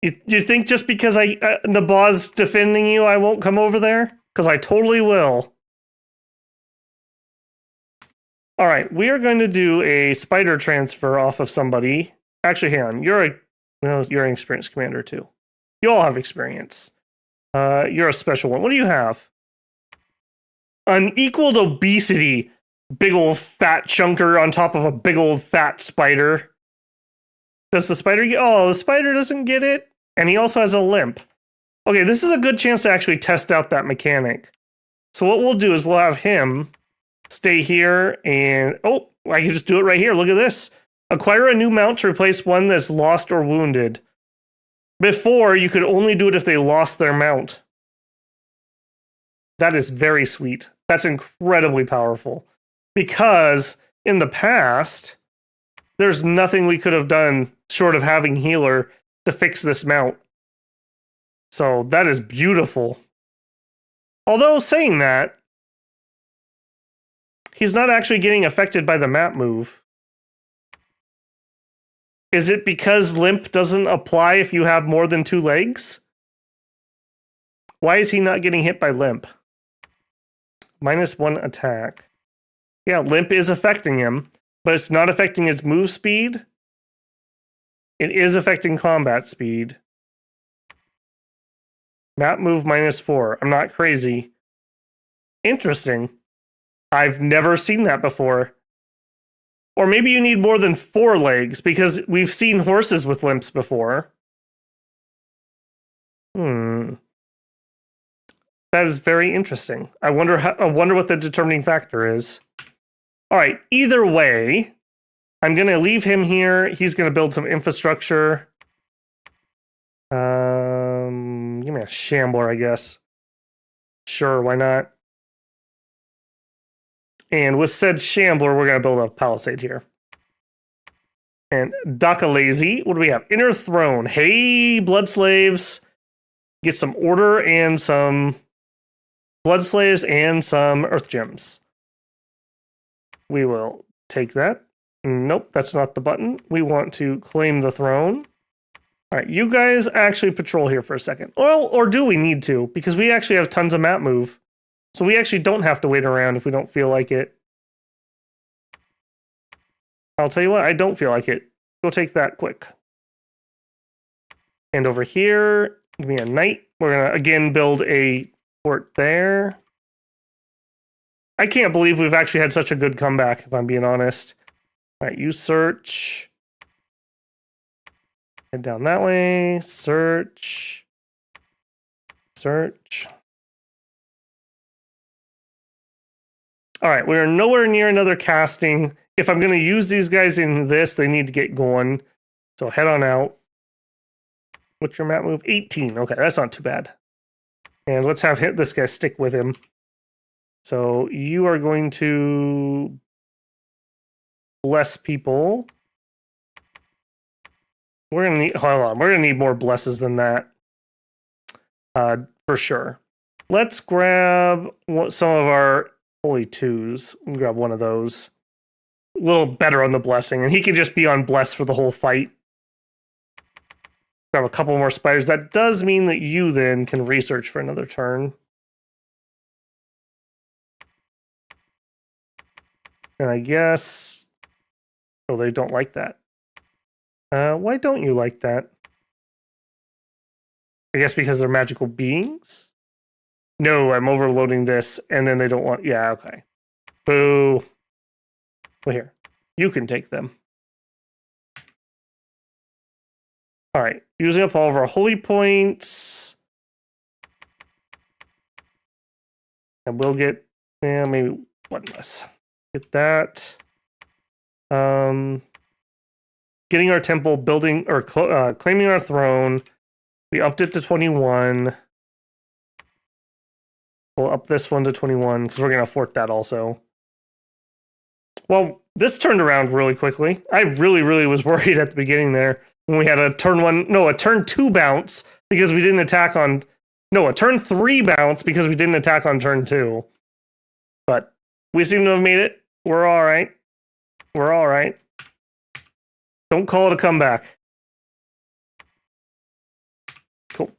Speaker 1: You think just because the boss defending you, I won't come over there? Because I totally will. All right, we are going to do a spider transfer off of somebody. Actually, hang on. You're an experienced commander too. You all have experience. You're a special one. What do you have? Unequaled obesity. Big old fat chunker on top of a big old fat spider. Does the spider get... Oh, the spider doesn't get it. And he also has a limp. Okay, this is a good chance to actually test out that mechanic. So what we'll do is we'll have him stay here and... Oh, I can just do it right here. Look at this. Acquire a new mount to replace one that's lost or wounded. Before, you could only do it if they lost their mount. That is very sweet. That's incredibly powerful. Because in the past, there's nothing we could have done short of having healer to fix this mount. So that is beautiful. Although saying that, he's not actually getting affected by the map move. Is it because limp doesn't apply if you have more than 2 legs? Why is he not getting hit by limp? -1 attack. Yeah, limp is affecting him, but it's not affecting his move speed. It is affecting combat speed. Map move -4. I'm not crazy. Interesting. I've never seen that before. Or maybe you need more than 4 legs, because we've seen horses with limps before. That is very interesting. I wonder what the determining factor is. All right, either way, I'm going to leave him here. He's going to build some infrastructure. Give me a shambler, I guess. Sure, why not? And with said shambler, we're going to build a palisade here. And Dakalazy, what do we have? Inner Throne. Hey, Blood Slaves. Get some order and some Blood Slaves and some Earth Gems. We will take that. Nope, that's not the button. We want to claim the throne. All right, you guys actually patrol here for a second. Or do we need to? Because we actually have tons of map move. So we actually don't have to wait around if we don't feel like it. I'll tell you what, I don't feel like it. Go take that quick. And over here, give me a knight. We're going to, again, build a fort there. I can't believe we've actually had such a good comeback, if I'm being honest. All right, you search. Head down that way. Search. Search. All right, we're nowhere near another casting. If I'm going to use these guys in this, they need to get going. So head on out. What's your map move? 18. Okay, that's not too bad. And let's have this guy stick with him. So you are going to bless people. We're going to need, hold on, we're going to need more blesses than that. For sure. Let's grab some of our holy twos. We'll grab one of those. A little better on the blessing. And he can just be on bless for the whole fight. Grab a couple more spiders. That does mean that you then can research for another turn. And I guess... oh, they don't like that. Why don't you like that? I guess because they're magical beings? No, I'm overloading this, and then they don't want... yeah, okay. Boo. Well, here. You can take them. All right. Using up all of our holy points. And we'll get... yeah, maybe one less. Get that. Getting our temple, building, or claiming our throne. We upped it to 21. We'll up this one to 21, because we're going to fort that also. Well, this turned around really quickly. I really was worried at the beginning there when we had a turn 2 bounce because we didn't attack on... no, a turn 3 bounce because we didn't attack on turn 2. But we seem to have made it. We're all right. We're all right. Don't call it a comeback. Cool.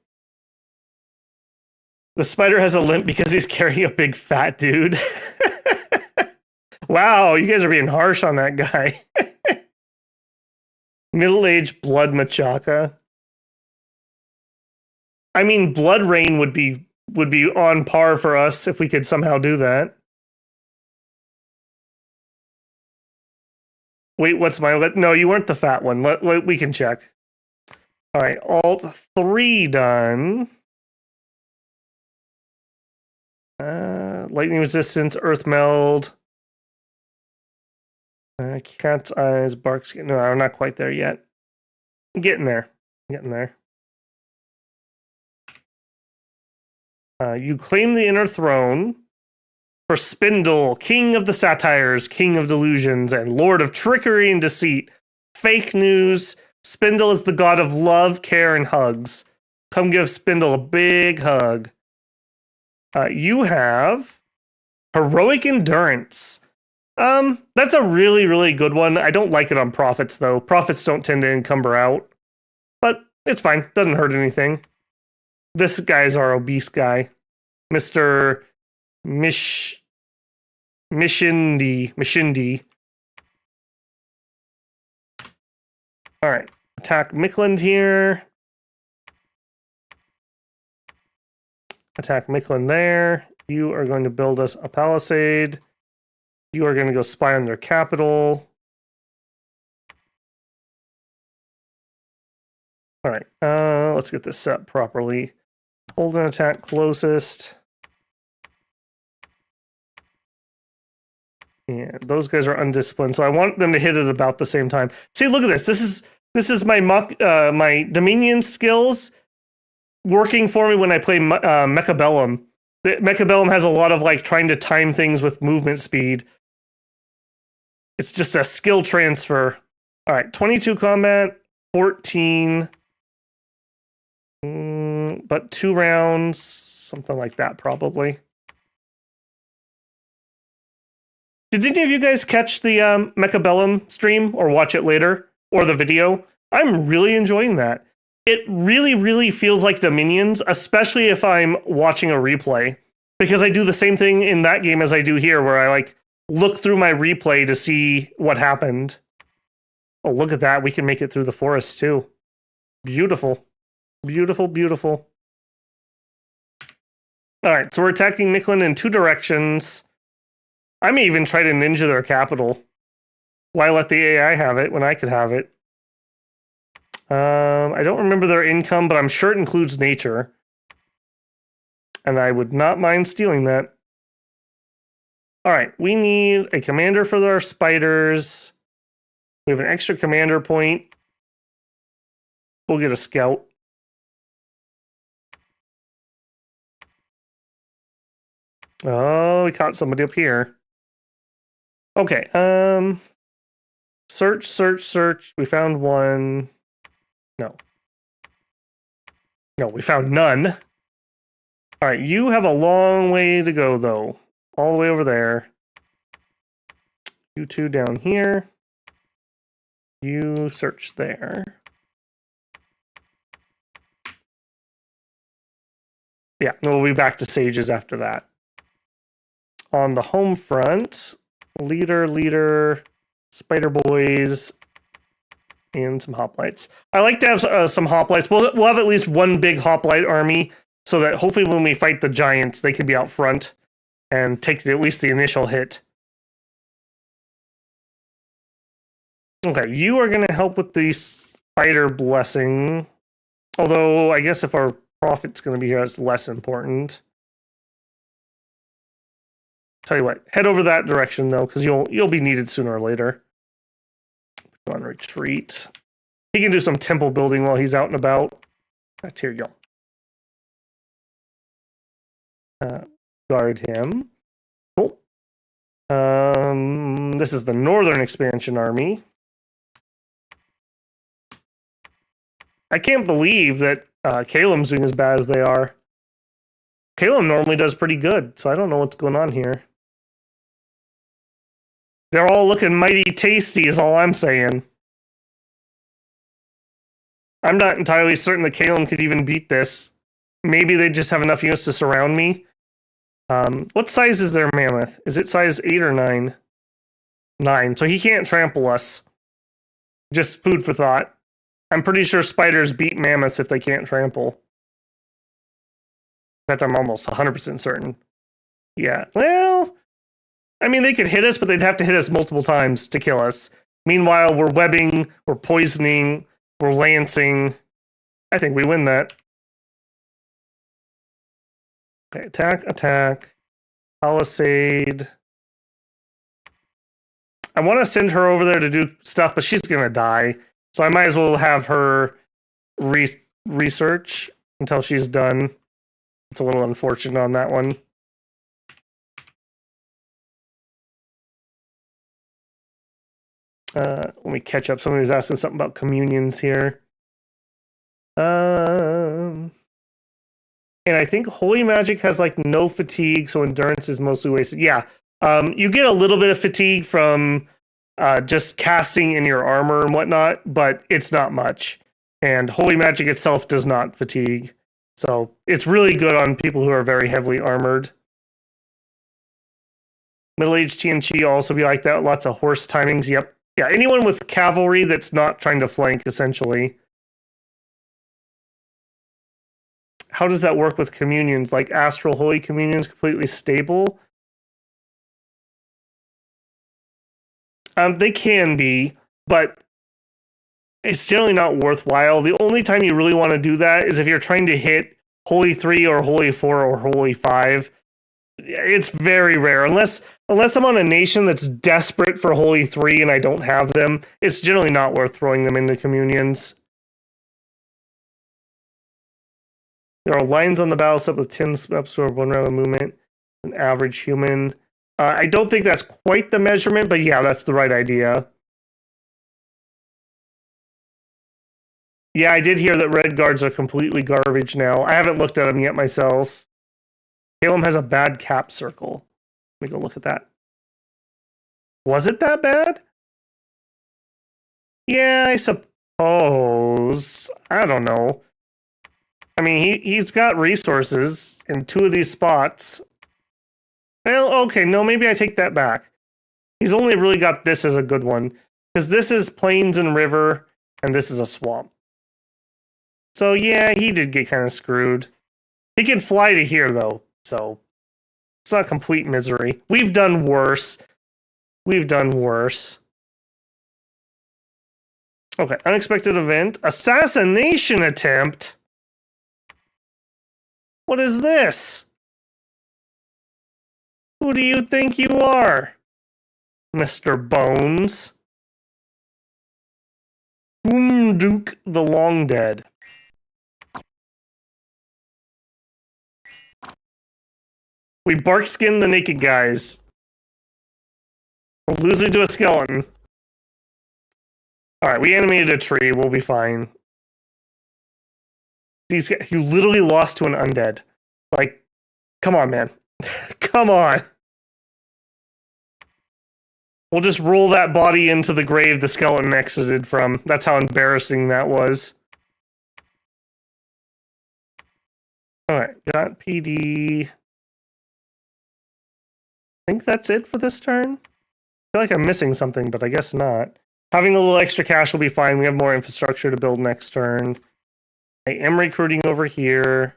Speaker 1: The spider has a limp because he's carrying a big fat dude. Wow, you guys are being harsh on that guy. Middle-aged blood Machaka. I mean, blood rain would be on par for us if we could somehow do that. Wait, what's my... no, you weren't the fat one. We can check. All right, Alt 3 done. Lightning resistance, earth meld. Cat's eyes, bark skin. No, I'm not quite there yet. I'm getting there. You claim the inner throne for Spindle, king of the satires, king of delusions, and lord of trickery and deceit. Fake news. Spindle is the god of love, care, and hugs. Come give Spindle a big hug. You have heroic endurance. That's a really good one. I don't like it on prophets, though. Prophets don't tend to encumber out. But it's fine. Doesn't hurt anything. This guy's our obese guy. Mr. Mission D. All right, attack Mikland here. Attack Mikland there. You are going to build us a palisade. You are going to go spy on their capital. All right, let's get this set up properly. Hold an attack closest. And those guys are undisciplined, so I want them to hit it about the same time. See, look at this. This is my my Dominion skills working for me when I play Mechabellum. Mechabellum has a lot of like trying to time things with movement speed. It's just a skill transfer. All right, 22 combat, 14, but 2 rounds, something like that probably. Did any of you guys catch the Mechabellum stream or watch it later or the video? I'm really enjoying that. It really, really feels like Dominions, especially if I'm watching a replay, because I do the same thing in that game as I do here, where I like look through my replay to see what happened. Oh, look at that. We can make it through the forest too. Beautiful. Beautiful, beautiful. All right, so we're attacking Mikland in 2 directions. I may even try to ninja their capital. Why let the AI have it when I could have it? I don't remember their income, but I'm sure it includes nature. And I would not mind stealing that. All right, we need a commander for our spiders. We have an extra commander point. We'll get a scout. Oh, we caught somebody up here. Okay, search, search, search. We found one. No. No, we found none. All right, you have a long way to go, though. All the way over there. You 2 down here. You search there. Yeah, and we'll be back to sages after that. On the home front, leader, spider boys, and some hoplites. I like to have some hoplites. We'll have at least one big hoplite army, so that hopefully when we fight the giants, they can be out front and take at least the initial hit. Okay, you are going to help with the spider blessing. Although, I guess if our prophet's going to be here, it's less important. Tell you what, head over that direction, though, because you'll be needed sooner or later. On retreat. He can do some temple building while he's out and about. Right, here you go. Guard him. Cool. This is the northern expansion army. I can't believe that Calum's doing as bad as they are. Calum normally does pretty good, so I don't know what's going on here. They're all looking mighty tasty is all I'm saying. I'm not entirely certain that Calum could even beat this. Maybe they just have enough units to surround me. What size is their mammoth? Is it size 8 or 9? 9. So he can't trample us. Just food for thought. I'm pretty sure spiders beat mammoths if they can't trample. In fact, I'm almost 100% certain. Yeah, well, I mean, they could hit us, but they'd have to hit us multiple times to kill us. Meanwhile, we're webbing, we're poisoning, we're lancing. I think we win that. Okay, attack. Palisade. I want to send her over there to do stuff, but she's going to die. So I might as well have her research until she's done. It's a little unfortunate on that one. Let me catch up. Somebody was asking something about communions here. And I think Holy Magic has like no fatigue, so endurance is mostly wasted. Yeah, you get a little bit of fatigue from just casting in your armor and whatnot, but it's not much. And Holy Magic itself does not fatigue. So it's really good on people who are very heavily armored. Middle-aged TNT will also be like that. Lots of horse timings. Yep. Yeah, anyone with cavalry that's not trying to flank, essentially. How does that work with communions? Like Astral Holy Communion's completely stable? They can be, but it's generally not worthwhile. The only time you really want to do that is if you're trying to hit Holy 3 or Holy 4 or Holy 5. It's very rare. Unless I'm on a nation that's desperate for Holy 3 and I don't have them, it's generally not worth throwing them into communions. There are lines on the battle set with 10 steps or 1 round of movement. An average human. I don't think that's quite the measurement, but yeah, that's the right idea. Yeah, I did hear that red guards are completely garbage now. I haven't looked at them yet myself. Calum has a bad cap circle. Let me go look at that. Was it that bad? Yeah, I suppose. I don't know. I mean, he's got resources in 2 of these spots. Well, okay, no, maybe I take that back. He's only really got this as a good one. Because this is plains and river, and this is a swamp. So yeah, he did get kind of screwed. He can fly to here, though, so it's not complete misery. We've done worse. We've done worse. Okay, unexpected event. Assassination attempt? What is this? Who do you think you are, Mr. Bones? Duke the Long Dead. We bark skin the naked guys. We're losing to a skeleton. Alright, we animated a tree. We'll be fine. These guys, you literally lost to an undead. Like, come on, man. Come on. We'll just roll that body into the grave the skeleton exited from. That's how embarrassing that was. Alright, got PD. I think that's it for this turn. I feel like I'm missing something, but I guess not. Having a little extra cash will be fine. We have more infrastructure to build next turn. I am recruiting over here.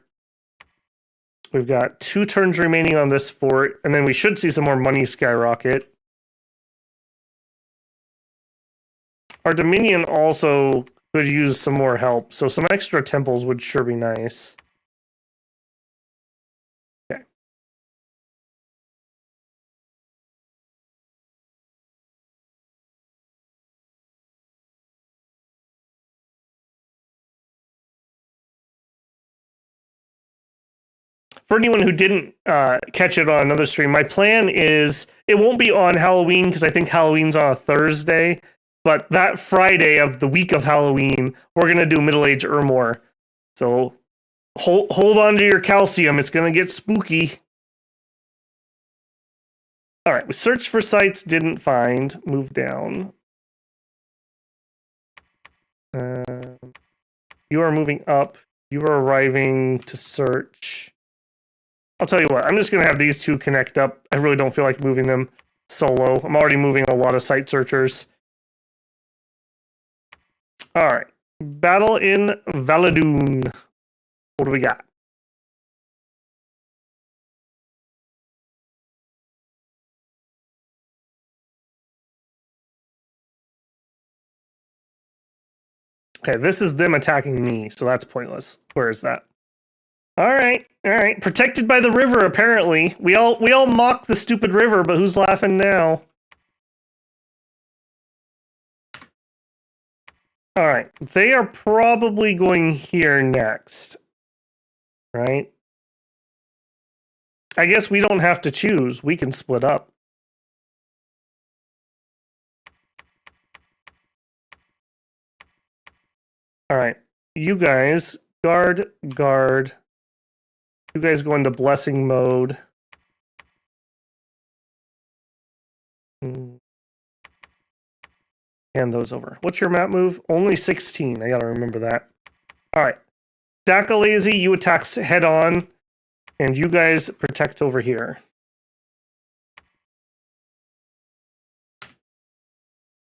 Speaker 1: We've got 2 turns remaining on this fort, and then we should see some more money skyrocket. Our Dominion also could use some more help, so some extra temples would sure be nice. Okay. For anyone who didn't catch it on another stream, my plan is it won't be on Halloween because I think Halloween's on a Thursday. But that Friday of the week of Halloween, we're going to do Middle-Age Urmor. So hold on to your calcium. It's going to get spooky. All right, we searched for sites, didn't find. Move down. You are moving up. You are arriving to search. I'll tell you what, I'm just going to have these 2 connect up. I really don't feel like moving them solo. I'm already moving a lot of site searchers. All right. Battle in Valadoon. What do we got? Okay, this is them attacking me, so that's pointless. Where is that? All right. Protected by the river, apparently. We all mock the stupid river, but who's laughing now? All right. They are probably going here next. Right? I guess we don't have to choose. We can split up. All right. You guys, guard. You guys go into blessing mode. Hand those over. What's your map move? Only 16. I gotta remember that. All right. Dakalazy, you attack head on, and you guys protect over here.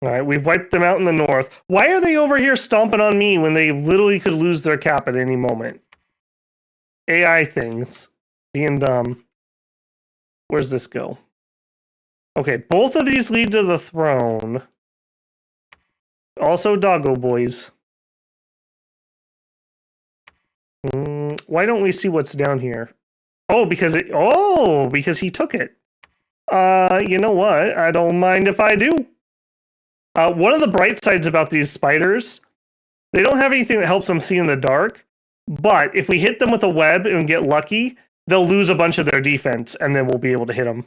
Speaker 1: All right, we've wiped them out in the north. Why are they over here stomping on me when they literally could lose their cap at any moment? AI things. Being dumb. Where's this go? Okay, both of these lead to the throne. Also doggo boys. Why don't we see what's down here? Oh, because he took it. You know what? I don't mind if I do. One of the bright sides about these spiders, they don't have anything that helps them see in the dark, but if we hit them with a web and get lucky, they'll lose a bunch of their defense, and then we'll be able to hit them.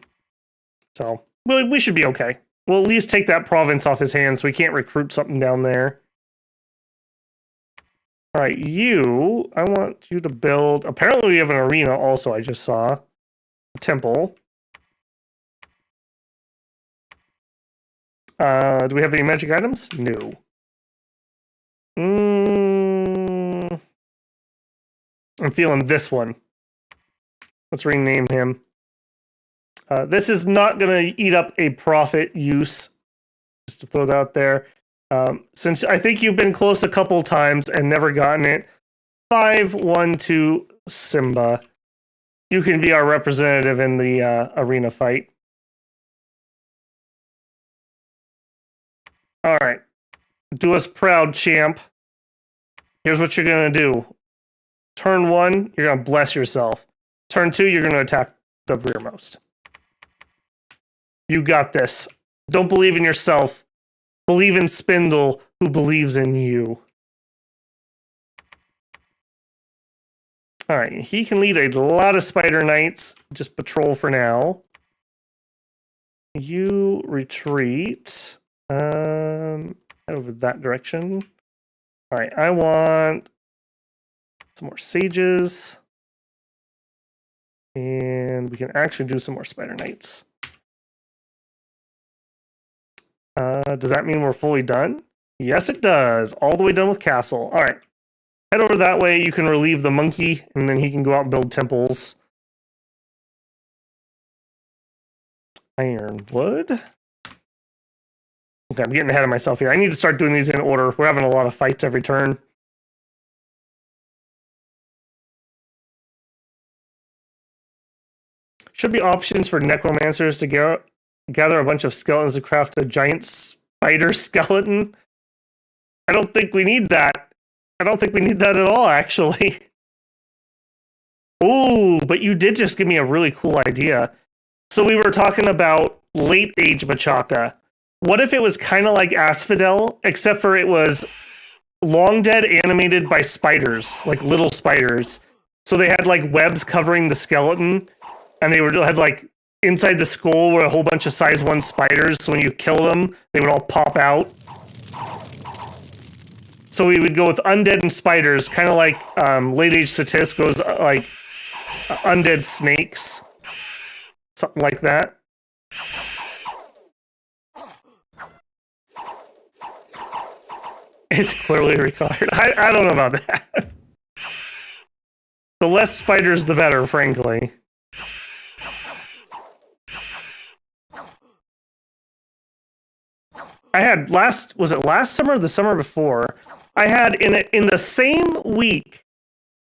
Speaker 1: So, we should be okay. We'll at least take that province off his hands so we can't recruit something down there. All right, I want you to build... Apparently we have an arena also, I just saw. A temple. Do we have any magic items? No. I'm feeling this one. Let's rename him. This is not going to eat up a profit use. Just to throw that out there. Since I think you've been close a couple times and never gotten it. 5-1-2 Simba. You can be our representative in the arena fight. All right. Do us proud, champ. Here's what you're going to do. Turn 1, you're going to bless yourself. Turn 2, you're going to attack the rearmost. You got this. Don't believe in yourself. Believe in Spindle, who believes in you. All right, he can lead a lot of Spider Knights. Just patrol for now. You retreat. Head over that direction. All right, I want some more sages. And we can actually do some more Spider Knights. Does that mean we're fully done? Yes, it does. All the way done with castle. All right. Head over that way. You can relieve the monkey, and then he can go out and build temples. Ironwood. Okay, I'm getting ahead of myself here. I need to start doing these in order. We're having a lot of fights every turn. Should be options for necromancers to gather a bunch of skeletons to craft a giant spider skeleton. I don't think we need that. I don't think we need that at all, actually. Ooh, but you did just give me a really cool idea. So we were talking about late age Machaka. What if it was kind of like Asphodel, except for it was long dead animated by spiders, like little spiders. So they had like webs covering the skeleton, and they had like inside the skull were a whole bunch of size 1 spiders. So when you kill them, they would all pop out. So we would go with undead and spiders, kind of like late age Satis goes like undead snakes, something like that. It's clearly required. I don't know about that. The less spiders, the better, frankly. I had was it last summer or the summer before? I had in the same week,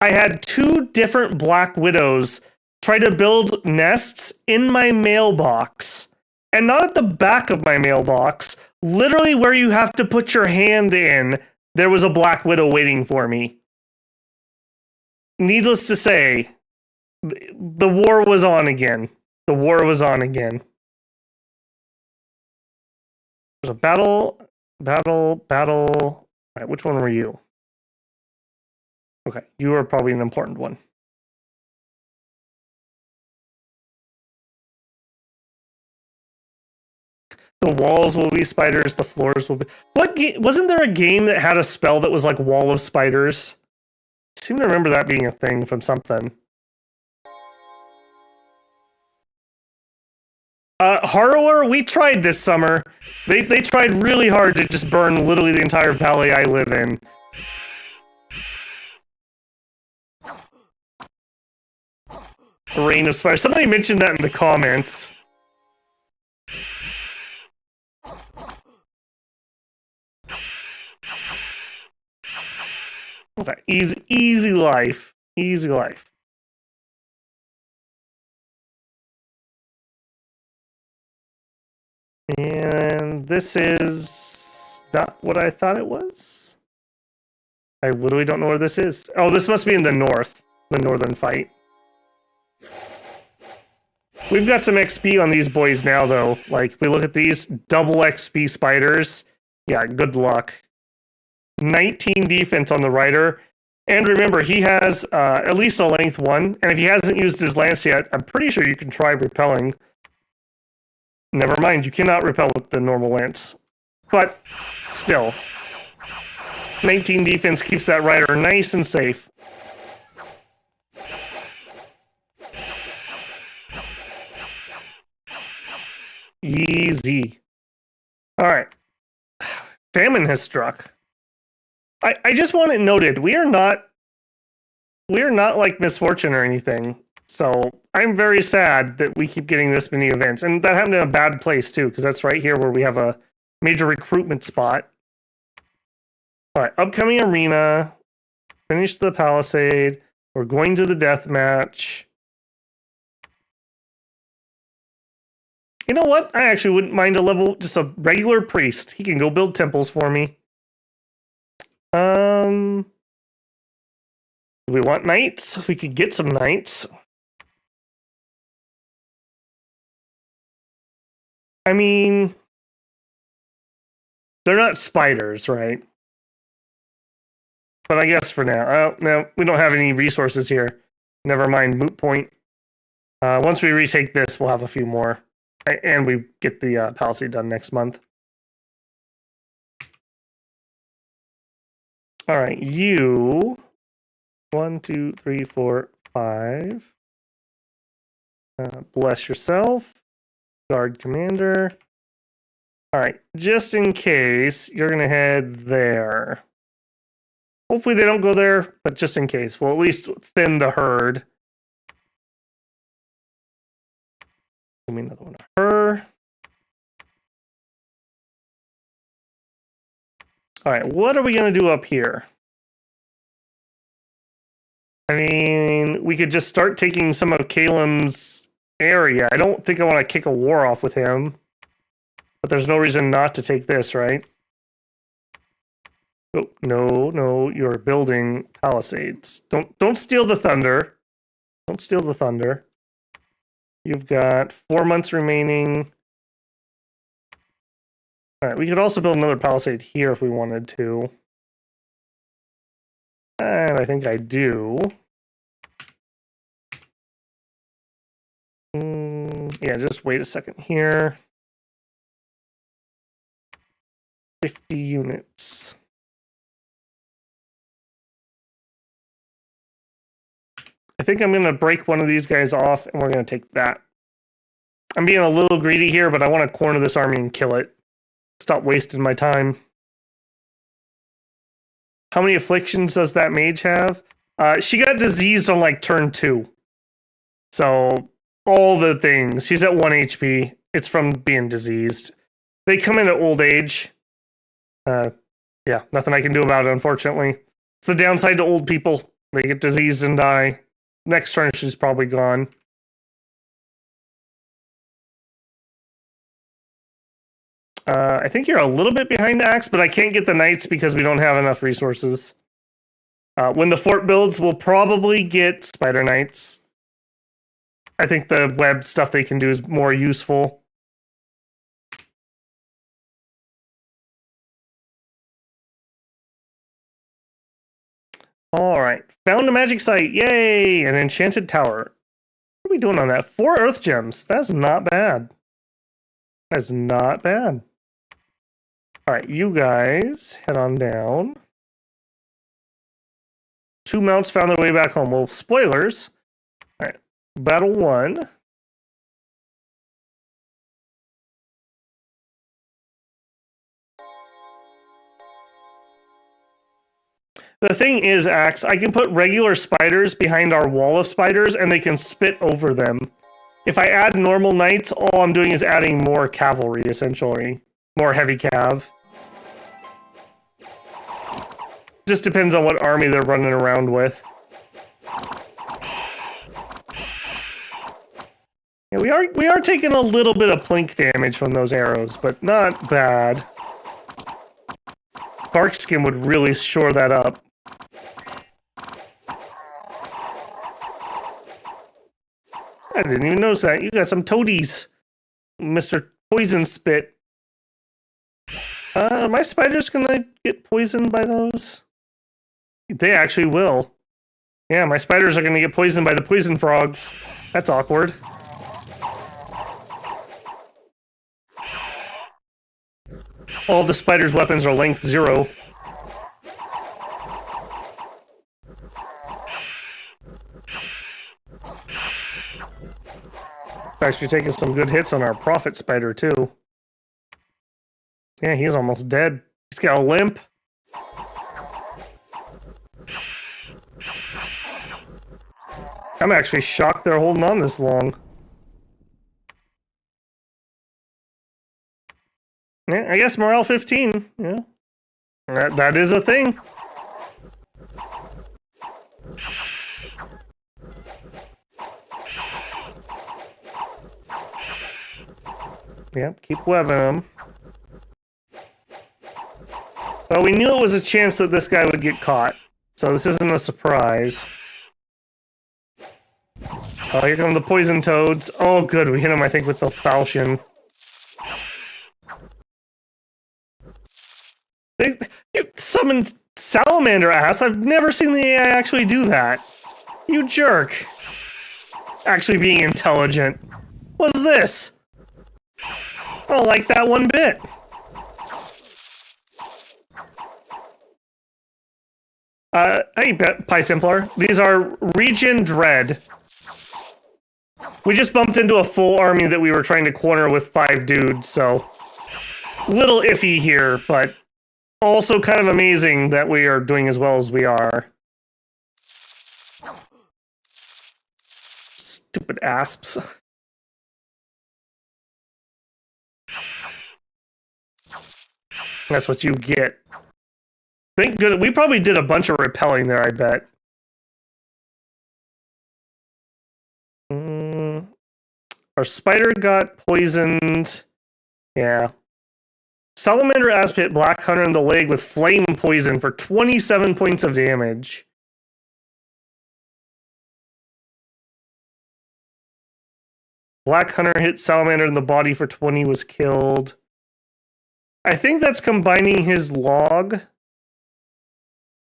Speaker 1: I had 2 different Black Widows try to build nests in my mailbox. And not at the back of my mailbox, literally where you have to put your hand in, there was a Black Widow waiting for me. Needless to say, the war was on again. The war was on again. There's a battle. All right, which one were you? Okay, you are probably an important one. The walls will be spiders, the floors will be... Wasn't there a game that had a spell that was like Wall of Spiders? I seem to remember that being a thing from something. Harrower, we tried this summer. They tried really hard to just burn literally the entire valley I live in. A rain of spiders. Somebody mentioned that in the comments. Okay, easy life. Easy life. And this is not what I thought it was. I literally don't know where this is. Oh, this must be in the north. The northern fight. We've got some XP on these boys now, though. Like, if we look at these double XP spiders, yeah, good luck. 19 defense on the rider. And remember, he has at least a length 1. And if he hasn't used his lance yet, I'm pretty sure you can try repelling. Never mind, you cannot repel with the normal lance. But still, 19 defense keeps that rider nice and safe. Easy. All right. Famine has struck. I just want it noted, we are not like misfortune or anything. So I'm very sad that we keep getting this many events. And that happened in a bad place too, because that's right here where we have a major recruitment spot. All right, upcoming arena. Finish the palisade. We're going to the death match. You know what? I actually wouldn't mind a level, just a regular priest. He can go build temples for me. Do we want knights? We could get some knights. I mean, they're not spiders, right? But I guess for now. Oh, no, we don't have any resources here. Never mind, moot point. Once we retake this, we'll have a few more. And we get the palisade done next month. All right, you. 1, 2, 3, 4, 5. Bless yourself. Guard commander. All right, just in case, you're going to head there. Hopefully they don't go there, but just in case. We'll at least thin the herd. Give me another one of her. All right, what are we going to do up here? I mean, we could just start taking some of Calem's area. I don't think I want to kick a war off with him. But there's no reason not to take this, right? Oh, no, you're building palisades. Don't steal the thunder. Don't steal the thunder. You've got 4 months remaining. All right, we could also build another palisade here if we wanted to. And I think I do. Yeah, just wait a second here. 50 units. I think I'm going to break one of these guys off, and we're going to take that. I'm being a little greedy here, but I want to corner this army and kill it. Stop wasting my time. How many afflictions does that mage have? She got diseased on like turn 2. So all the things. She's at 1 HP. It's from being diseased. They come in at old age. Yeah, nothing I can do about it, unfortunately. It's the downside to old people. They get diseased and die. Next turn, she's probably gone. I think you're a little bit behind Axe, but I can't get the knights because we don't have enough resources. When the fort builds, we'll probably get spider knights. I think the web stuff they can do is more useful. All right, found a magic site. Yay! An enchanted tower. What are we doing on that? 4 earth gems. That's not bad. That's not bad. All right, you guys head on down. 2 mounts found their way back home. Well, spoilers. All right, battle 1. The thing is, Axe, I can put regular spiders behind our wall of spiders, and they can spit over them. If I add normal knights, all I'm doing is adding more cavalry, essentially. More heavy cav. Just depends on what army they're running around with. Yeah, we are taking a little bit of plink damage from those arrows, but not bad. Bark skin would really shore that up. I didn't even notice that. You got some toadies, Mr. Poison Spit. My spiders gonna get poisoned by those? They actually will. Yeah, my spiders are gonna get poisoned by the poison frogs. That's awkward. All the spiders' weapons are length 0. Actually taking some good hits on our prophet spider too. Yeah, he's almost dead. He's got a limp. I'm actually shocked they're holding on this long. Yeah, I guess morale 15. Yeah, that is a thing. Yep, keep webbing them. Well, we knew it was a chance that this guy would get caught, so this isn't a surprise. Oh, here come the poison toads. Oh, good, we hit him, I think, with the falchion. They summoned salamander ass. I've never seen the AI actually do that. You jerk. Actually being intelligent. What's this? I don't like that one bit. Hey, Pie Templar. These are Region Dread. We just bumped into a full army that we were trying to corner with 5 dudes, so... little iffy here, but also kind of amazing that we are doing as well as we are. Stupid asps. That's what you get. Thank goodness. We probably did a bunch of repelling there, I bet. Our spider got poisoned. Yeah. Salamander asp hit Black Hunter in the leg with flame poison for 27 points of damage. Black Hunter hit Salamander in the body for 20, was killed. I think that's combining his log.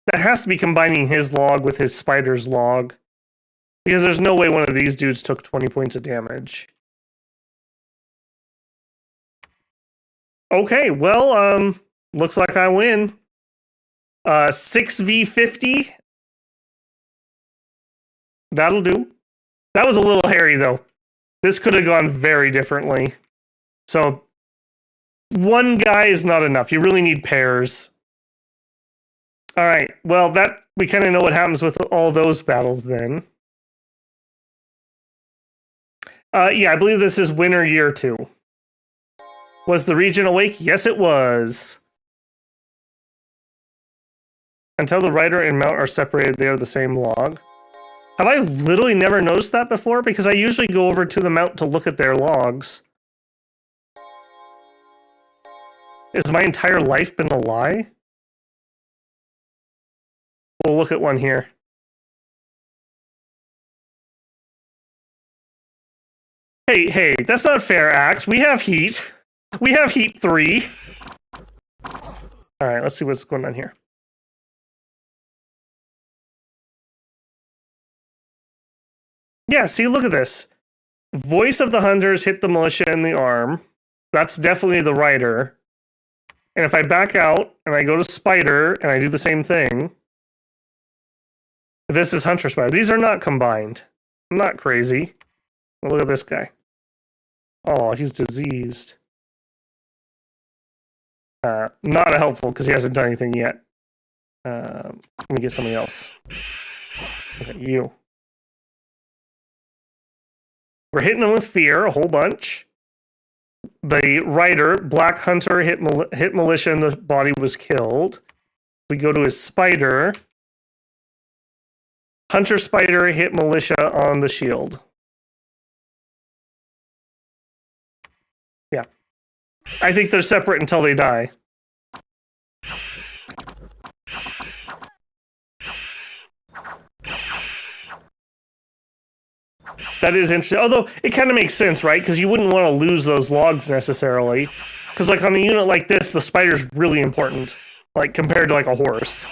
Speaker 1: That has to be combining his log with his spider's log. Because there's no way one of these dudes took 20 points of damage. Okay, well, looks like I win. 6v50. That'll do. That was a little hairy, though. This could have gone very differently. So, one guy is not enough. You really need pairs. Alright, well, that we kind of know what happens with all those battles, then. Yeah, I believe this is winter year 2. Was the region awake? Yes, it was. Until the rider and mount are separated, they are the same log. Have I literally never noticed that before? Because I usually go over to the mount to look at their logs. Has my entire life been a lie? We'll look at one here. Hey, that's not fair, Axe. We have heat. We have heat 3. Alright, let's see what's going on here. Yeah, see, look at this. Voice of the Hunters hit the militia in the arm. That's definitely the rider. And if I back out, and I go to Spider, and I do the same thing, this is Hunter Spider. These are not combined. I'm not crazy. Look at this guy. Oh, he's diseased. Not helpful, because he hasn't done anything yet. Let me get somebody else. Okay, you. We're hitting him with fear, a whole bunch. The rider, Black Hunter, hit militia and the body was killed. We go to his spider. Hunter Spider hit militia on the shield. Yeah. I think they're separate until they die. That is interesting. Although, it kind of makes sense, right? Because you wouldn't want to lose those logs necessarily. Because, like, on a unit like this, the spider's really important. Like, compared to, like, a horse.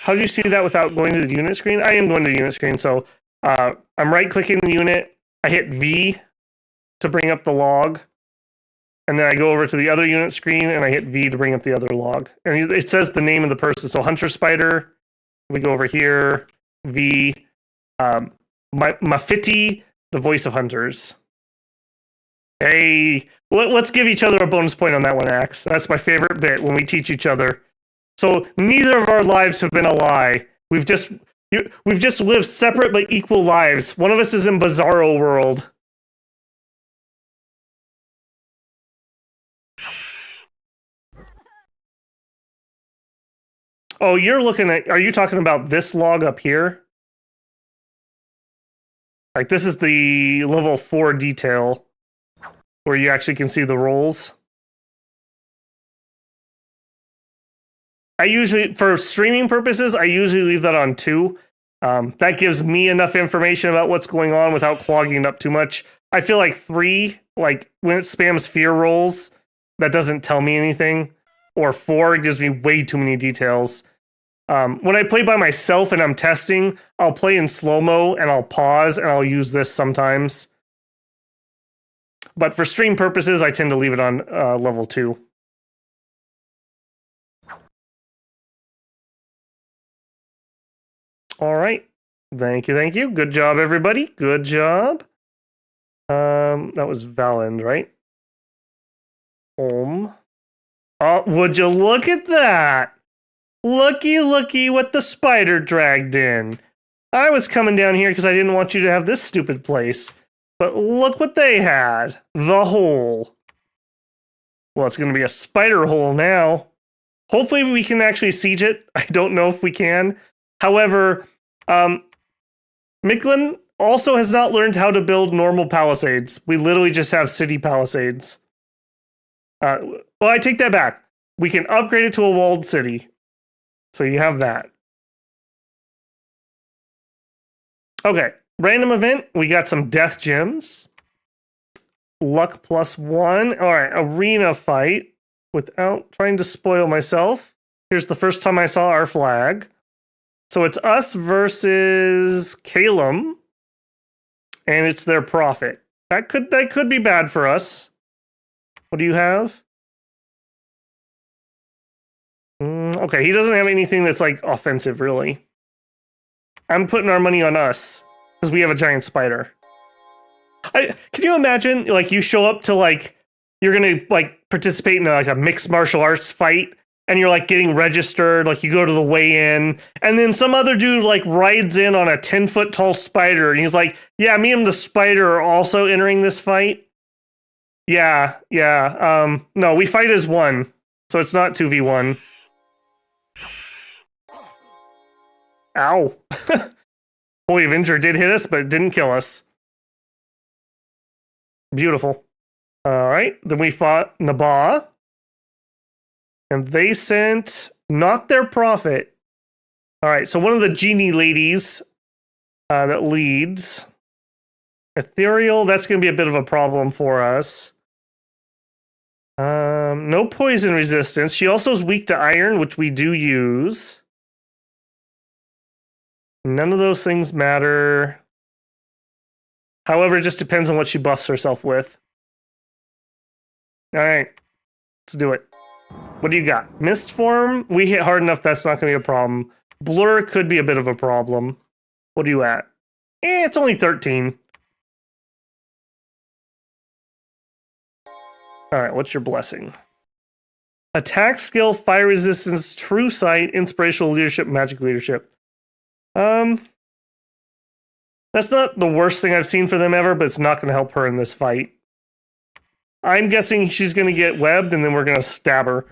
Speaker 1: How do you see that without going to the unit screen? I am going to the unit screen, so I'm right-clicking the unit. I hit V to bring up the log. And then I go over to the other unit screen, and I hit V to bring up the other log. And it says the name of the person. So Hunter Spider, we go over here, V, Mafiti, the voice of hunters. Hey, let's give each other a bonus point on that one, Axe. That's my favorite bit, when we teach each other. So neither of our lives have been a lie. We've just lived separate but equal lives. One of us is in Bizarro world. Oh, are you talking about this log up here? Like, this is the level 4 detail where you actually can see the rolls. For streaming purposes, I usually leave that on 2. That gives me enough information about what's going on without clogging it up too much. I feel like 3, like when it spams fear rolls, that doesn't tell me anything. Or 4, it gives me way too many details. When I play by myself and I'm testing, I'll play in slow-mo and I'll pause and I'll use this sometimes. But for stream purposes, I tend to leave it on level 2. All right. Thank you. Good job, everybody. Good job. That was Valend, right? Oh, would you look at that? Looky what the spider dragged in. I was coming down here because I didn't want you to have this stupid place. But look what they had. The hole. Well, it's going to be a spider hole now. Hopefully we can actually siege it. I don't know if we can. However, Micklin also has not learned how to build normal palisades. We literally just have city palisades. Well, I take that back. We can upgrade it to a walled city. So you have that. Okay, random event. We got some death gems. Luck +1. All right, arena fight. Without trying to spoil myself, here's the first time I saw our flag. So it's us versus Calum, and it's their prophet. That could be bad for us. What do you have? Okay, he doesn't have anything that's like offensive, really. I'm putting our money on us because we have a giant spider. Can you imagine, like, you show up to, like, you're gonna like participate in a mixed martial arts fight, and you're like getting registered, like you go to the weigh-in, and then some other dude like rides in on a 10-foot tall spider, and he's like, "Yeah, me and the spider are also entering this fight." Yeah. No, we fight as one, so it's not 2v1. Ow. Holy Avenger did hit us, but it didn't kill us. Beautiful. All right, then we fought Nabaa. And they sent not their prophet. All right, so one of the genie ladies that leads. Ethereal, that's going to be a bit of a problem for us. No poison resistance. She also is weak to iron, which we do use. None of those things matter. However, it just depends on what she buffs herself with. All right, let's do it. What do you got? Mist form? We hit hard enough, that's not going to be a problem. Blur could be a bit of a problem. What are you at? It's only 13. All right, what's your blessing? Attack skill, fire resistance, true sight, inspirational leadership, magic leadership. That's not the worst thing I've seen for them ever, but it's not going to help her in this fight. I'm guessing she's going to get webbed, and then we're going to stab her.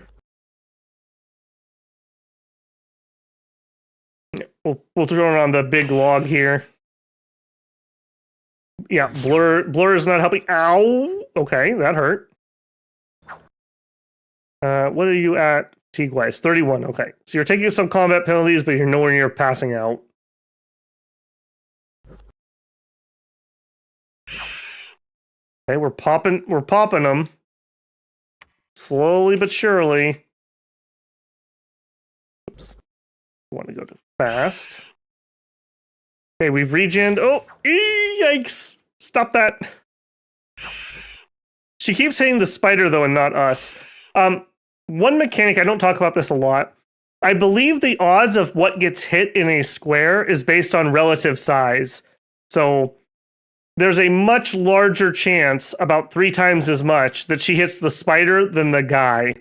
Speaker 1: We'll throw it on the big log here. Yeah, blur is not helping. Ow! Okay, that hurt. What are you at fatigue-wise? 31, okay. So you're taking some combat penalties, but you're nowhere near passing out. Okay, we're popping them. Slowly but surely. Oops. I want to go to fast. Okay, we've regened. Oh, yikes. Stop that. She keeps hitting the spider, though, and not us. One mechanic, I don't talk about this a lot. I believe the odds of what gets hit in a square is based on relative size. So there's a much larger chance, about 3 times as much, that she hits the spider than the guy.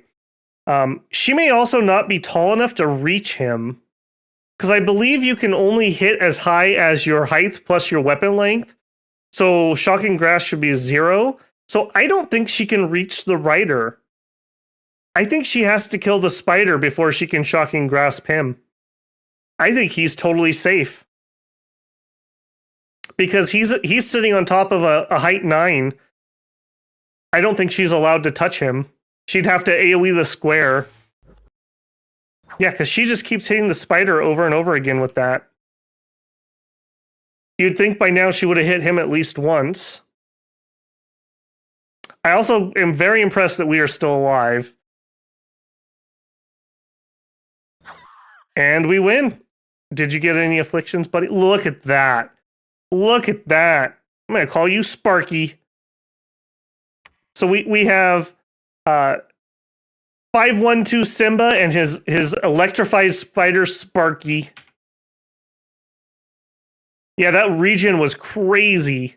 Speaker 1: She may also not be tall enough to reach him, because I believe you can only hit as high as your height plus your weapon length. So Shocking Grasp should be 0. So I don't think she can reach the rider. I think she has to kill the spider before she can Shocking Grasp him. I think he's totally safe. Because he's sitting on top of a height 9. I don't think she's allowed to touch him. She'd have to AoE the square. Yeah, because she just keeps hitting the spider over and over again with that. You'd think by now she would have hit him at least once. I also am very impressed that we are still alive. And we win. Did you get any afflictions, buddy? Look at that. Look at that. I'm going to call you Sparky. So we have 512 Simba and his electrified spider Sparky. Yeah, that regen was crazy.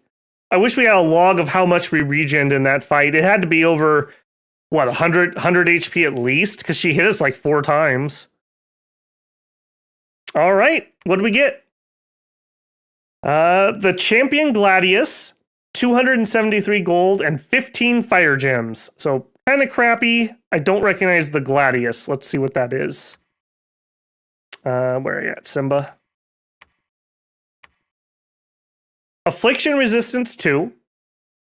Speaker 1: I wish we had a log of how much we regened in that fight. It had to be over, what, 100 HP at least? Because she hit us like 4 times. All right, what do we get? The Champion Gladius, 273 gold and 15 fire gems. So kind of crappy. I don't recognize the Gladius. Let's see what that is. Where are you at, Simba? Affliction resistance 2,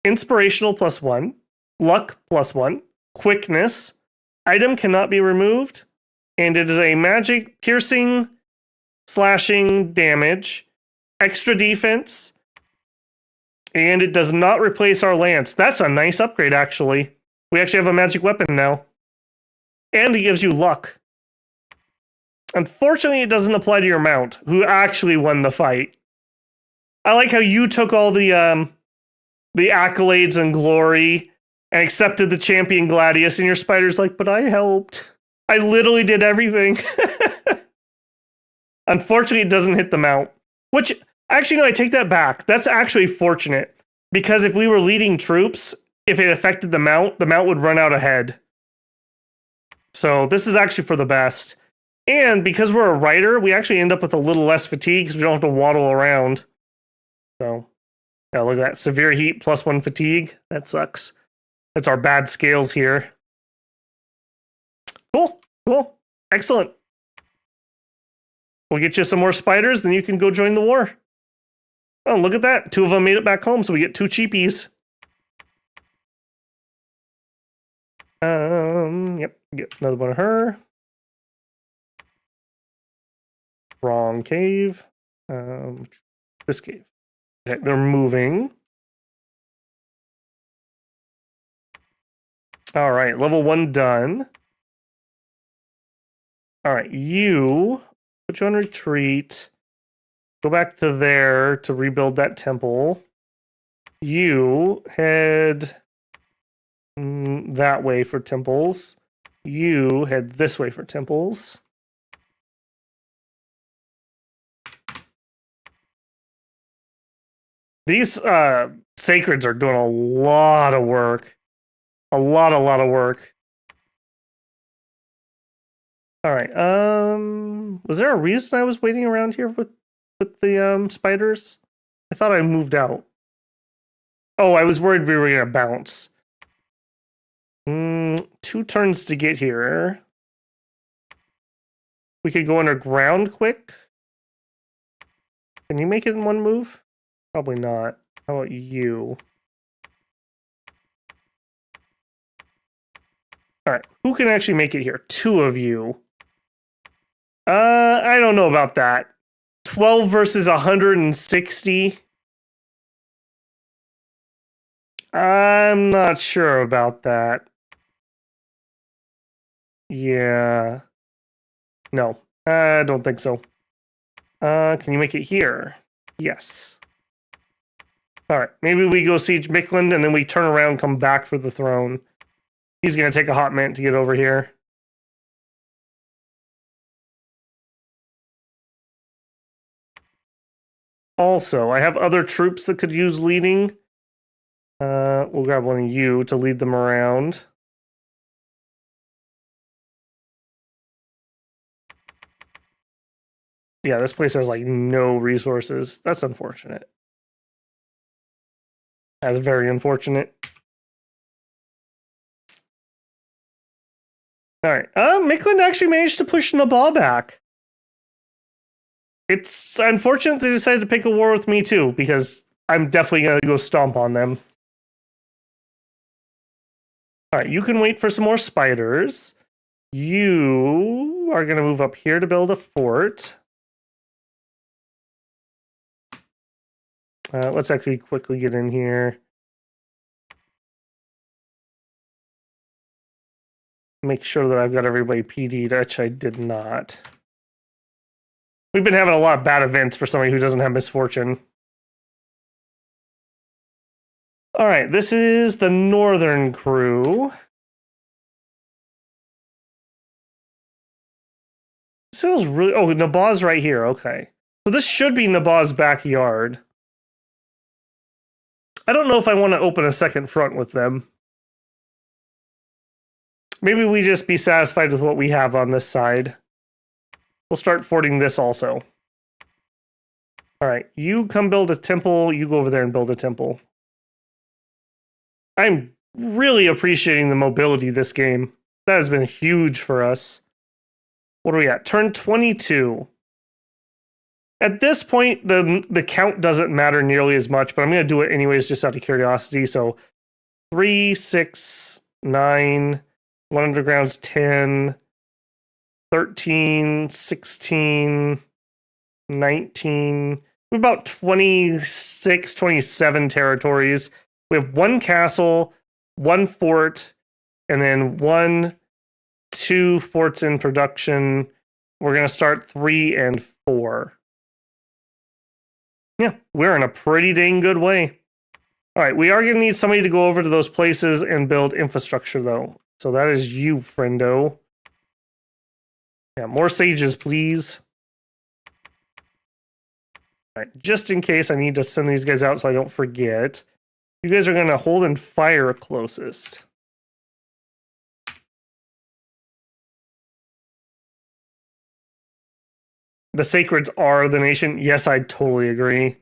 Speaker 1: inspirational +1, luck +1, quickness, item cannot be removed, and it is a magic piercing, slashing damage, extra defense, and it does not replace our lance. That's a nice upgrade, actually. We actually have a magic weapon now. And it gives you luck. Unfortunately, it doesn't apply to your mount, who actually won the fight. I like how you took all the accolades and glory and accepted the Champion Gladius, and your spider's like, but I helped. I literally did everything. Unfortunately, it doesn't hit the mount. Which, actually, no, I take that back. That's actually fortunate. Because if we were leading troops, if it affected the mount would run out ahead. So this is actually for the best. And because we're a rider, we actually end up with a little less fatigue because we don't have to waddle around. So, yeah, look at that. Severe heat +1 fatigue. That sucks. That's our bad scales here. Cool. Cool. Excellent. We'll get you some more spiders, then you can go join the war. Oh, look at that. 2 of them made it back home, so we get 2 cheapies. Yep. Get another one of her. Wrong cave. This cave. Okay, they're moving. All right, level 1 done. All right, you put you on retreat. Go back to there to rebuild that temple. You head that way for temples. You head this way for temples. These sacreds are doing a lot of work. A lot of work. All right. Was there a reason I was waiting around here with the spiders? I thought I moved out. Oh, I was worried we were gonna bounce. 2 turns to get here. We could go underground quick. Can you make it in 1 move? Probably not. How about you? All right, who can actually make it here? 2 of you. I don't know about that. 12 versus 160. I'm not sure about that. Yeah. No, I don't think so. Can you make it here? Yes. All right, maybe we go siege Mikland and then we turn around, come back for the throne. He's gonna take a hot minute to get over here. Also, I have other troops that could use leading. We'll grab one of you to lead them around. Yeah, this place has like no resources. That's unfortunate. That's very unfortunate. All right. Mikland actually managed to push Nabal back. It's unfortunate they decided to pick a war with me too, because I'm definitely gonna go stomp on them. All right, you can wait for some more spiders. You are gonna move up here to build a fort. Let's actually quickly get in here. Make sure that I've got everybody PD'd, which I did not. We've been having a lot of bad events for somebody who doesn't have misfortune. All right, this is the northern crew. This feels really... Oh, Nabah's right here. Okay. So this should be Nabah's backyard. I don't know if I want to open a second front with them. Maybe we just be satisfied with what we have on this side. We'll start forting this also. All right, you come build a temple. You go over there and build a temple. I'm really appreciating the mobility this game. That has been huge for us. What are we at? Turn 22. At this point, the count doesn't matter nearly as much, but I'm going to do it anyways just out of curiosity. So 3, 6, 9, 1 underground's 10, 13, 16, 19. We have about 26, 27 territories. We have 1 castle, 1 fort, and then 1, 2 forts in production. We're going to start 3 and 4. Yeah, we're in a pretty dang good way. All right, we are going to need somebody to go over to those places and build infrastructure, though. So that is you, friendo. Yeah, more sages, please. All right, just in case I need to send these guys out so I don't forget. You guys are going to hold and fire closest. The Sacreds are the nation. Yes, I totally agree.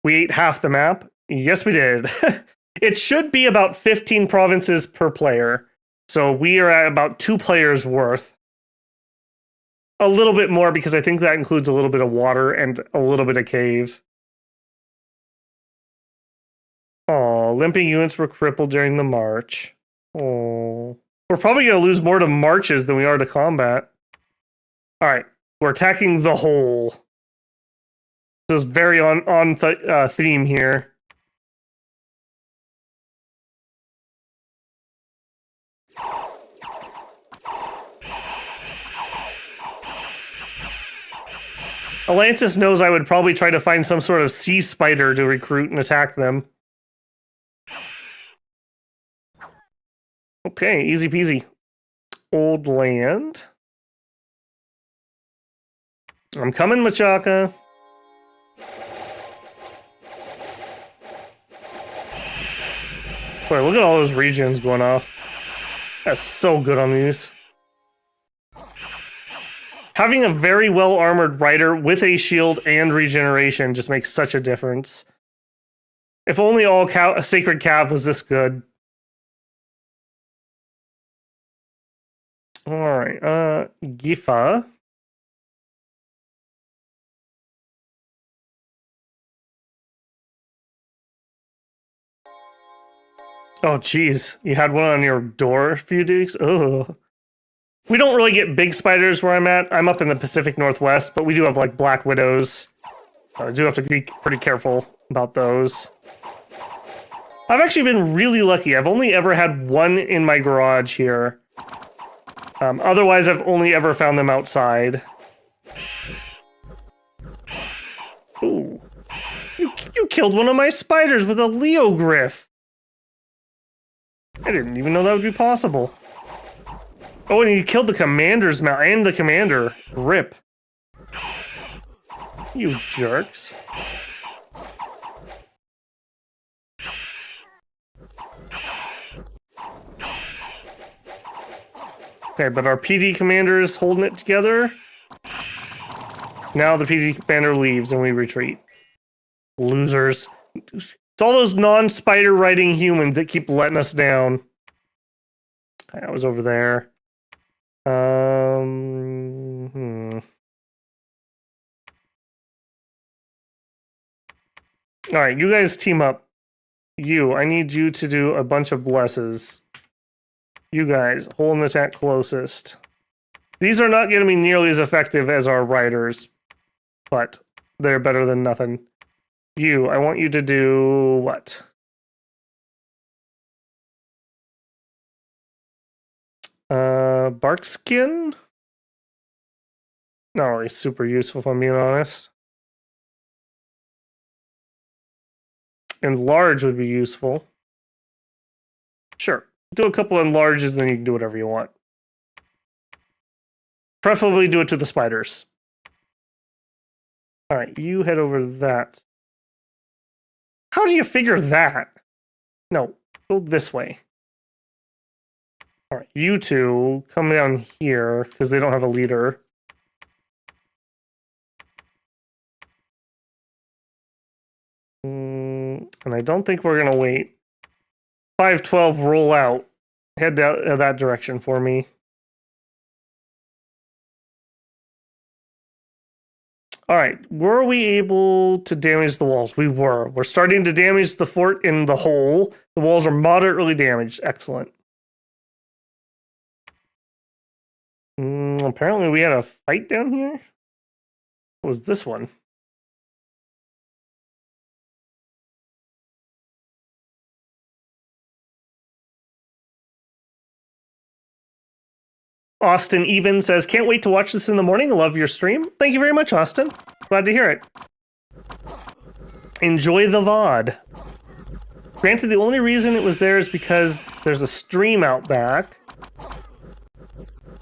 Speaker 1: We ate half the map. Yes, we did. It should be about 15 provinces per player. So we are at about 2 players worth. A little bit more because I think that includes a little bit of water and a little bit of cave. Oh, limping units were crippled during the march. Oh, we're probably going to lose more to marches than we are to combat. All right, we're attacking the whole. This is very on theme here. Alliances knows I would probably try to find some sort of sea spider to recruit and attack them. Okay, easy peasy. Old land. I'm coming, Machaka. Boy, look at all those regions going off. That's so good on these. having a very well armored rider with a shield and regeneration just makes such a difference. If only all Sacred Cav was this good. All right, Gifa. Oh, geez. You had one on your door a few days? Oh. We don't really get big spiders where I'm at. I'm up in the Pacific Northwest, but we do have, like, black widows. I do have to be pretty careful about those. I've actually been really lucky. I've only ever had one in my garage here. Otherwise, I've only ever found them outside. Ooh. You killed one of my spiders with a Leogryph. I didn't even know that would be possible. Oh, and he killed the commander's mount and the commander. Rip. You jerks. Okay, but our PD commander is holding it together. Now the PD commander leaves and we retreat. Losers. It's all those non-spider riding humans that keep letting us down. I was over there. All right, you guys team up. I need you to do a bunch of blesses. You guys, hold an attack closest. These are not going to be nearly as effective as our riders, but they're better than nothing. I want you to do what? Bark skin? Not really super useful, if I'm being honest. Enlarge would be useful. Sure. Do a couple enlarges, then you can do whatever you want. Preferably do it to the spiders. All right, you head over to that. How do you figure that? No, go this way. All right, you two come down here because they don't have a leader. And I don't think we're gonna wait. 512, roll out. Head that direction for me. All right, were we able to damage the walls? We were. We're starting to damage the fort in the hole. The walls are moderately damaged. Excellent. Apparently we had a fight down here. What was this one? Austin Even says, can't wait to watch this in the morning. Love your stream. Thank you very much, Austin. Glad to hear it. Enjoy the VOD. Granted, the only reason it was there is because there's a stream out back.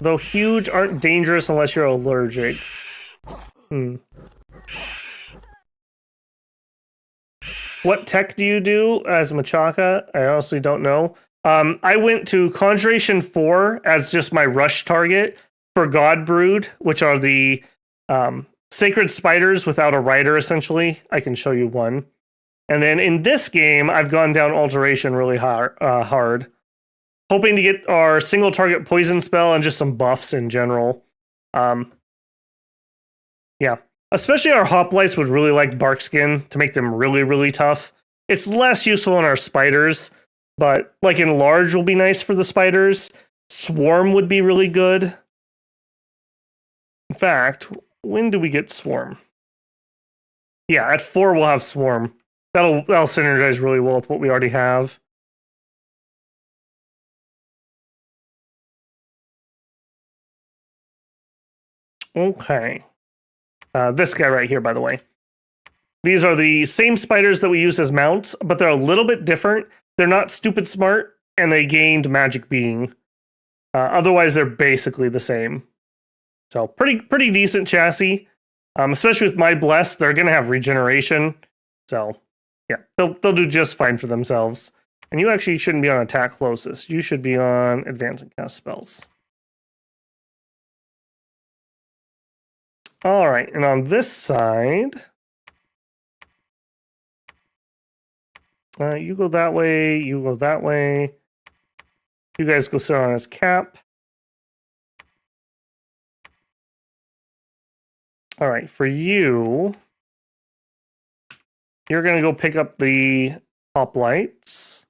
Speaker 1: Though huge aren't dangerous unless you're allergic. What tech do you do as Machaka? I honestly don't know. I went to Conjuration 4 as just my rush target for God Brood, which are the sacred spiders without a rider, essentially. I can show you one. And then in this game, I've gone down Alteration really hard. Hoping to get our single target poison spell and just some buffs in general. Yeah. Especially our hoplites would really like bark skin to make them really, really tough. It's less useful in our spiders, but like enlarge will be nice for the spiders. Swarm would be really good. In fact, when do we get swarm? Yeah, at 4 we'll have swarm. That'll synergize really well with what we already have. Okay. This guy right here, by the way. These are the same spiders that we use as mounts, but they're a little bit different. They're not stupid smart, and they gained magic being. Otherwise, they're basically the same. So pretty decent chassis. Especially with my bless, they're gonna have regeneration. So yeah, they'll do just fine for themselves. And you actually shouldn't be on attack closest. You should be on advance and cast spells. All right, and on this side, you go that way, you go that way. You guys go sit on his cap. All right, for you, you're going to go pick up the top lights.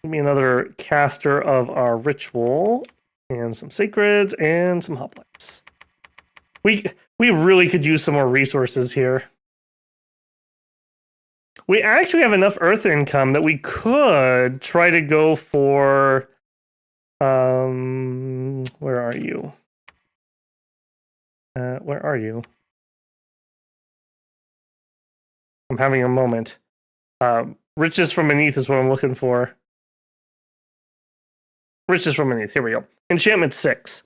Speaker 1: Give me another caster of our ritual and some sacreds and some hoplites. We really could use some more resources here. We actually have enough earth income that we could try to go for where are you? Where are you? I'm having a moment. Riches from beneath is what I'm looking for. Riches from beneath. Here we go. Enchantment 6.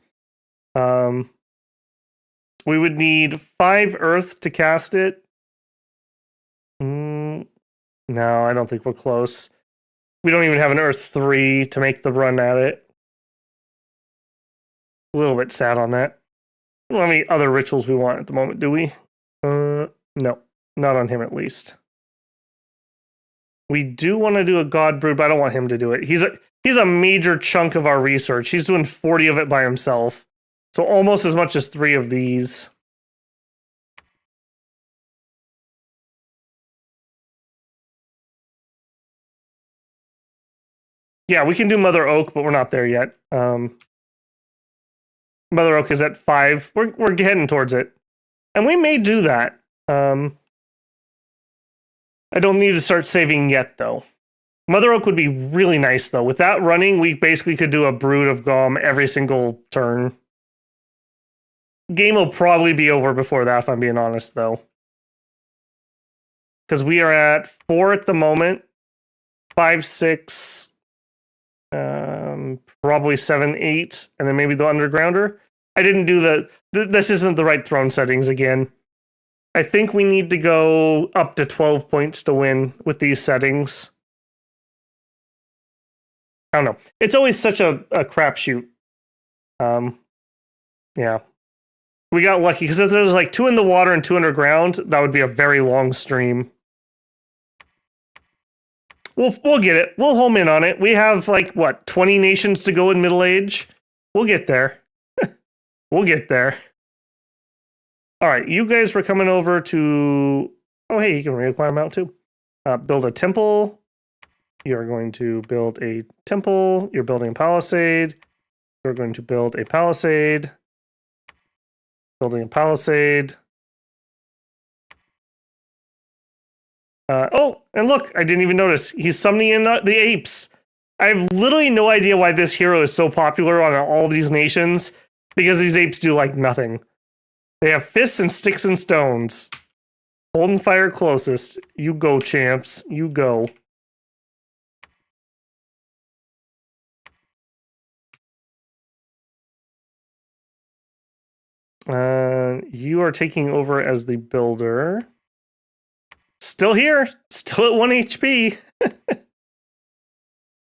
Speaker 1: We would need 5 earth to cast it. No, I don't think we're close. We don't even have an earth 3 to make the run at it. A little bit sad on that. We don't have any other rituals we want at the moment, do we? No, not on him at least. We do want to do a God Brood, but I don't want him to do it. He's a major chunk of our research. He's doing 40 of it by himself. So almost as much as 3 of these. Yeah, we can do Mother Oak, but we're not there yet. Mother Oak is at 5. We're heading towards it. And we may do that. I don't need to start saving yet, though. Mother Oak would be really nice, though. With that running, we basically could do a Brood of Gom every single turn. Game will probably be over before that, if I'm being honest, though. Because we are at 4 at the moment. 5, 6... probably 7, 8, and then maybe the undergrounder. I didn't do this isn't the right throne settings again. I think we need to go up to 12 points to win with these settings. I don't know. It's always such a crapshoot. Yeah. We got lucky, because if there was like 2 in the water and 2 underground, that would be a very long stream. We'll get it. We'll home in on it. We have, like, what, 20 nations to go in Middle Age? We'll get there. We'll get there. All right, you guys were coming over to... Oh, hey, you can reacquire Mount, too. Build a temple. You're going to build a temple. You're building a palisade. You're going to build a palisade. Building a palisade. Oh, and look, I didn't even notice. He's summoning in the apes. I have literally no idea why this hero is so popular on all these nations, because these apes do, like, nothing. They have fists and sticks and stones. Holding fire closest. You go, champs. You go. You are taking over as the builder. Still here. Still at 1 HP.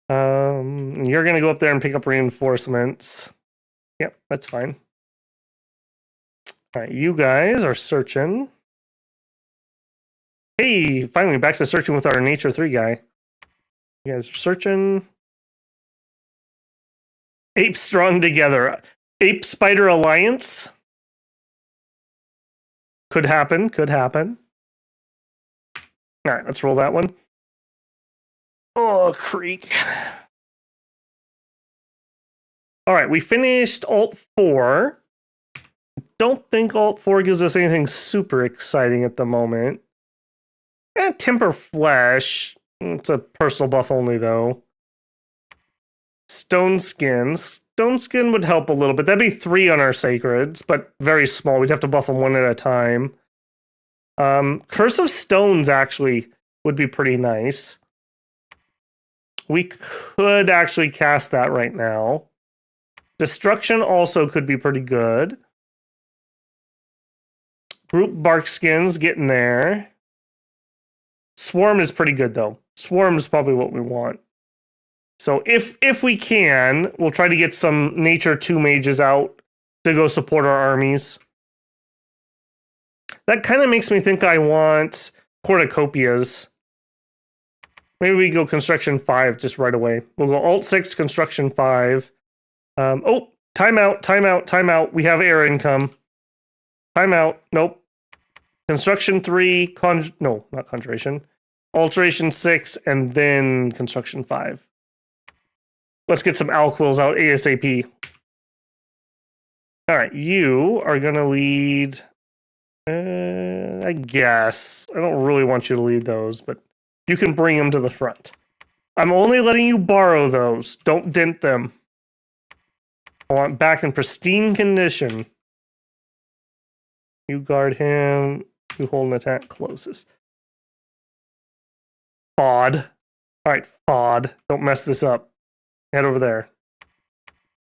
Speaker 1: You're going to go up there and pick up reinforcements. Yep, that's fine. All right, you guys are searching. Hey, finally back to searching with our Nature 3 guy. You guys are searching. Apes strong together. Ape Spider Alliance. Could happen, could happen. All right, let's roll that one. Oh, creak. All right, we finished Alt 4. Don't think Alt 4 gives us anything super exciting at the moment. Temper Flesh. It's a personal buff only, though. Stone Skin. Stone Skin would help a little bit. That'd be 3 on our Sacreds, but very small. We'd have to buff them 1 at a time. Curse of Stones, actually, would be pretty nice. We could actually cast that right now. Destruction also could be pretty good. Group Bark Skins, getting there. Swarm is pretty good, though. Swarm is probably what we want. So if we can, we'll try to get some Nature 2 mages out to go support our armies. That kind of makes me think I want cornucopias. Maybe we go construction 5 just right away. We'll go alt 6, construction 5. Oh, timeout, timeout, timeout. We have air income. Timeout. Nope. Construction 3, no, not conjuration. Alteration 6, and then construction 5. Let's get some alquils out ASAP. All right, you are going to lead... I guess. I don't really want you to lead those, but you can bring them to the front. I'm only letting you borrow those. Don't dent them. I want back in pristine condition. You guard him. You hold an attack closest. Fod. Alright, Fod. Don't mess this up. Head over there.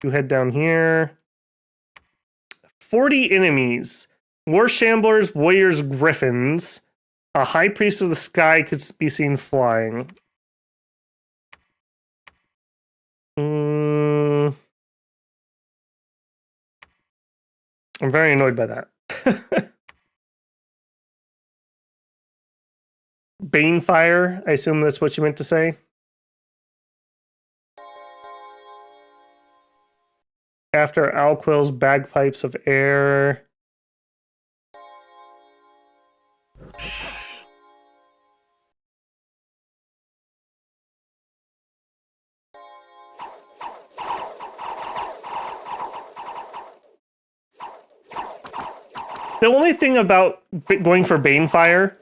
Speaker 1: You head down here. 40 enemies. War Shamblers, Warriors, Griffins. A High Priest of the Sky could be seen flying. I'm very annoyed by that. Banefire, I assume that's what you meant to say. After Alquil's Bagpipes of Air. The only thing about going for Banefire,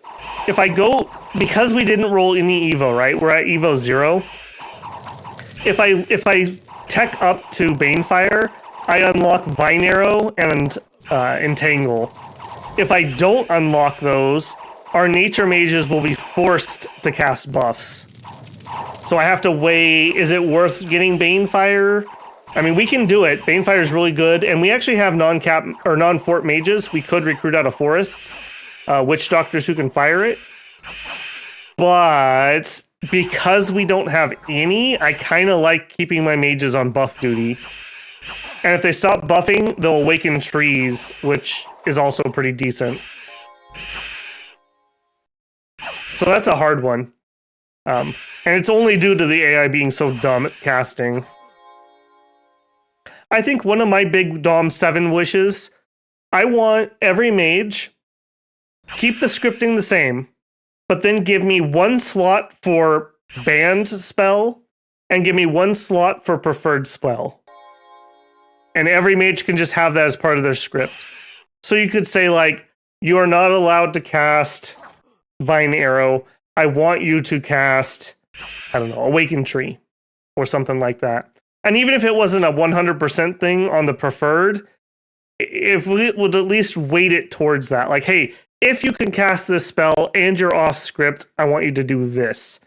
Speaker 1: if I go, because we didn't roll any Evo, right? We're at Evo 0. If I tech up to Banefire, I unlock Vine Arrow and Entangle. If I don't unlock those, our nature mages will be forced to cast buffs. So I have to weigh, is it worth getting Banefire? I mean, we can do it. Banefire is really good, and we actually have non-cap or non-fort mages we could recruit out of forests, witch doctors who can fire it. But because we don't have any, I kind of like keeping my mages on buff duty. And if they stop buffing, they'll awaken trees, which is also pretty decent. So that's a hard one. And it's only due to the AI being so dumb at casting. I think one of my big Dom 7 wishes, I want every mage, keep the scripting the same, but then give me one slot for banned spell, and give me one slot for preferred spell. And every mage can just have that as part of their script. So you could say, like, you are not allowed to cast Vine Arrow. I want you to cast, I don't know, Awaken Tree, or something like that. And even if it wasn't a 100% thing on the preferred, if we would at least weight it towards that. Like, hey, if you can cast this spell and you're off script, I want you to do this.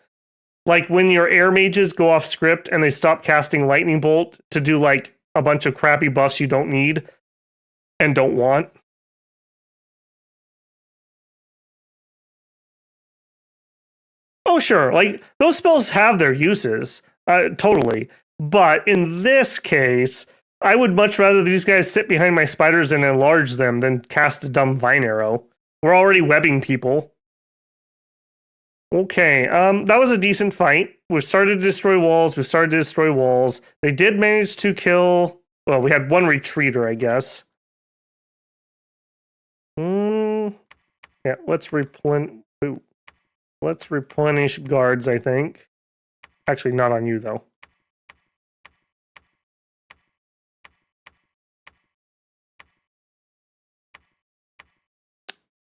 Speaker 1: Like when your air mages go off script and they stop casting Lightning Bolt to do like a bunch of crappy buffs you don't need and don't want. Oh, sure. Like those spells have their uses. Totally. But in this case, I would much rather these guys sit behind my spiders and enlarge them than cast a dumb Vine Arrow. We're already webbing people. Okay, that was a decent fight. We've started to destroy walls. We've started to destroy walls. They did manage to kill... Well, we had one retreater, I guess. Yeah, let's replenish guards, I think. Actually, not on you, though.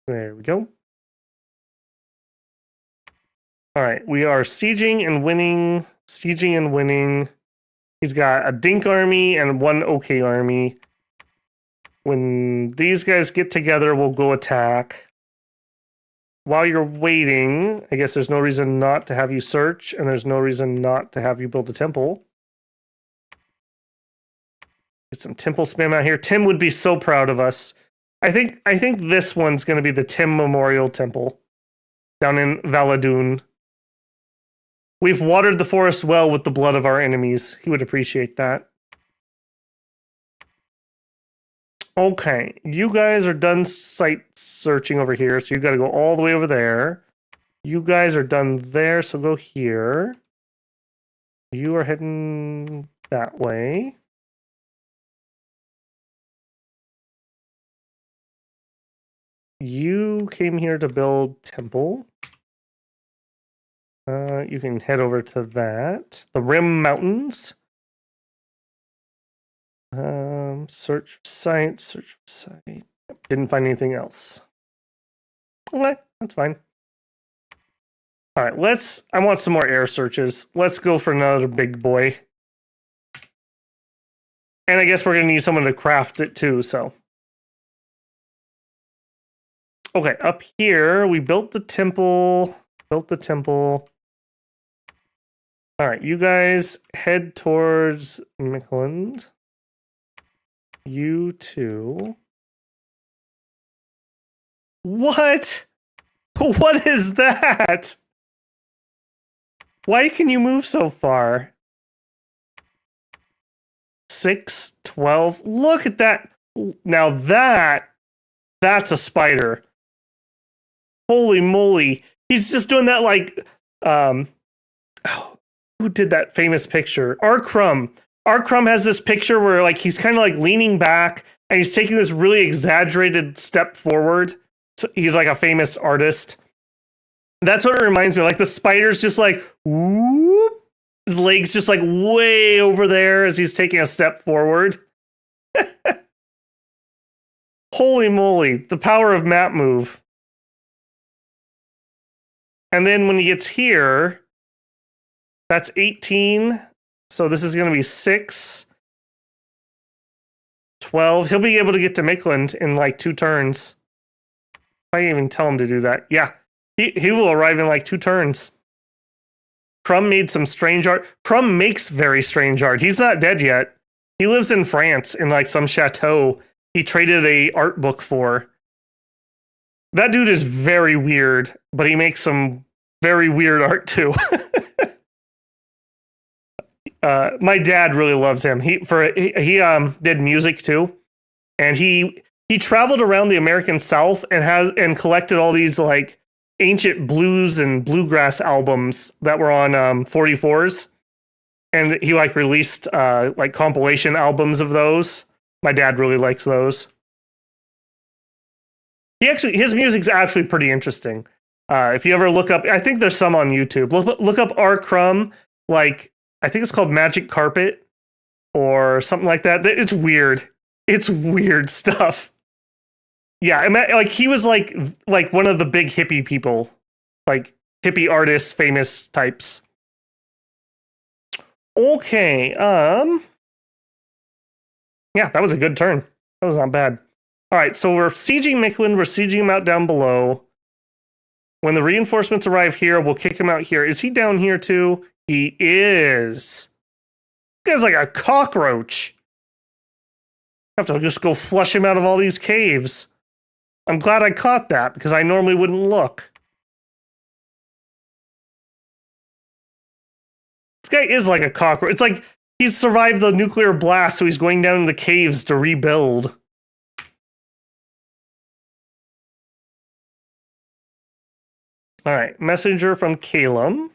Speaker 1: There we go. All right, we are sieging and winning. Sieging and winning. He's got a Dink army and one OK army. When these guys get together, we'll go attack. While you're waiting, I guess there's no reason not to have you search, and there's no reason not to have you build a temple. Get some temple spam out here. Tim would be so proud of us. I think this one's going to be the Tim Memorial Temple down in Valadoon. We've watered the forest well with the blood of our enemies. He would appreciate that. Okay, you guys are done site searching over here, so you got to go all the way over there. You guys are done there, so go here. You are heading that way. You came here to build temple. You can head over to that. The Rim Mountains. Search for site, search for site. Didn't find anything else. Okay, that's fine. All right, I want some more air searches. Let's go for another big boy. And I guess we're going to need someone to craft it too, so. Okay, up here, we built the temple. All right, you guys head towards Mickland. You too. What? What is that? Why can you move so far? 6, 12. Look at that. Now that's a spider. Holy moly. He's just doing that like, who did that famous picture? R. Crumb. R. Crumb has this picture where like he's kind of like leaning back and he's taking this really exaggerated step forward. So he's like a famous artist. That's what it reminds me of. Like the spider's just like, whoop. His legs just like way over there as he's taking a step forward. Holy moly, the power of map move. And then when he gets here, that's 18. So this is going to be 6, 12. He'll be able to get to Mickland in like 2 turns. I didn't even tell him to do that. Yeah, he will arrive in like 2 turns. Crumb made some strange art. Crumb makes very strange art. He's not dead yet. He lives in France in like some chateau he traded a art book for. That dude is very weird, but he makes some very weird art too. My dad really loves him. He did music too, and he traveled around the American South and collected all these like ancient blues and bluegrass albums that were on 44s, and he like released like compilation albums of those. My dad really likes those. His music's actually pretty interesting. If you ever look up, I think there's some on YouTube. Look up R. Crumb, like I think it's called Magic Carpet or something like that. It's weird. It's weird stuff. Yeah, I mean, like he was like one of the big hippie people, like hippie artists, famous types. Okay, yeah, that was a good turn. That was not bad. All right, so we're sieging Mickland. We're sieging him out down below. When the reinforcements arrive here, we'll kick him out here. Is he down here too? He is. This guy's like a cockroach. I have to just go flush him out of all these caves. I'm glad I caught that because I normally wouldn't look. This guy is like a cockroach. It's like he's survived the nuclear blast, so he's going down in the caves to rebuild. All right, messenger from Calum.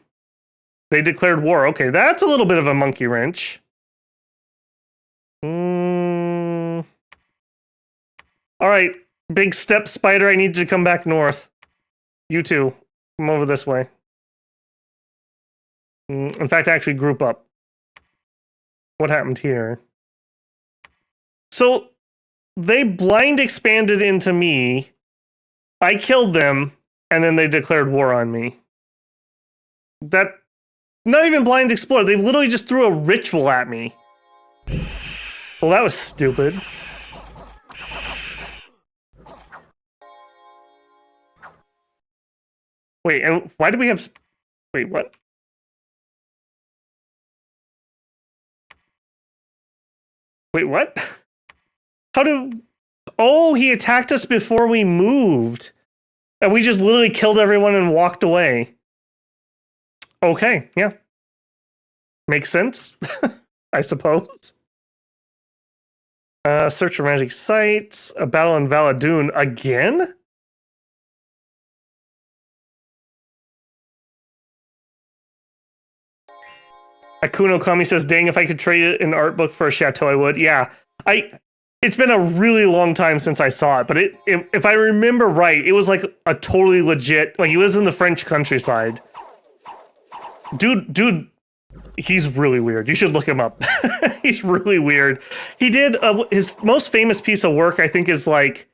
Speaker 1: They declared war. Okay, that's a little bit of a monkey wrench. All right, big step spider, I need you to come back north. You two, come over this way. In fact, actually group up. What happened here? So they blind expanded into me. I killed them, and then they declared war on me. That, not even blind explode. They literally just threw a ritual at me. Well, that was stupid. Wait, and why do we have... Wait, what? Wait, what? How do... Oh, he attacked us before we moved. And we just literally killed everyone and walked away. Okay, yeah. Makes sense, I suppose. Search for magic sites. A battle in Valadoon again? Akuno Kami says, dang, if I could trade it in art book for a chateau, I would. Yeah. It's been a really long time since I saw it, but if I remember right, it was like a totally legit, like he was in the French countryside. Dude, he's really weird. You should look him up. He's really weird. He did, his most famous piece of work, I think, is like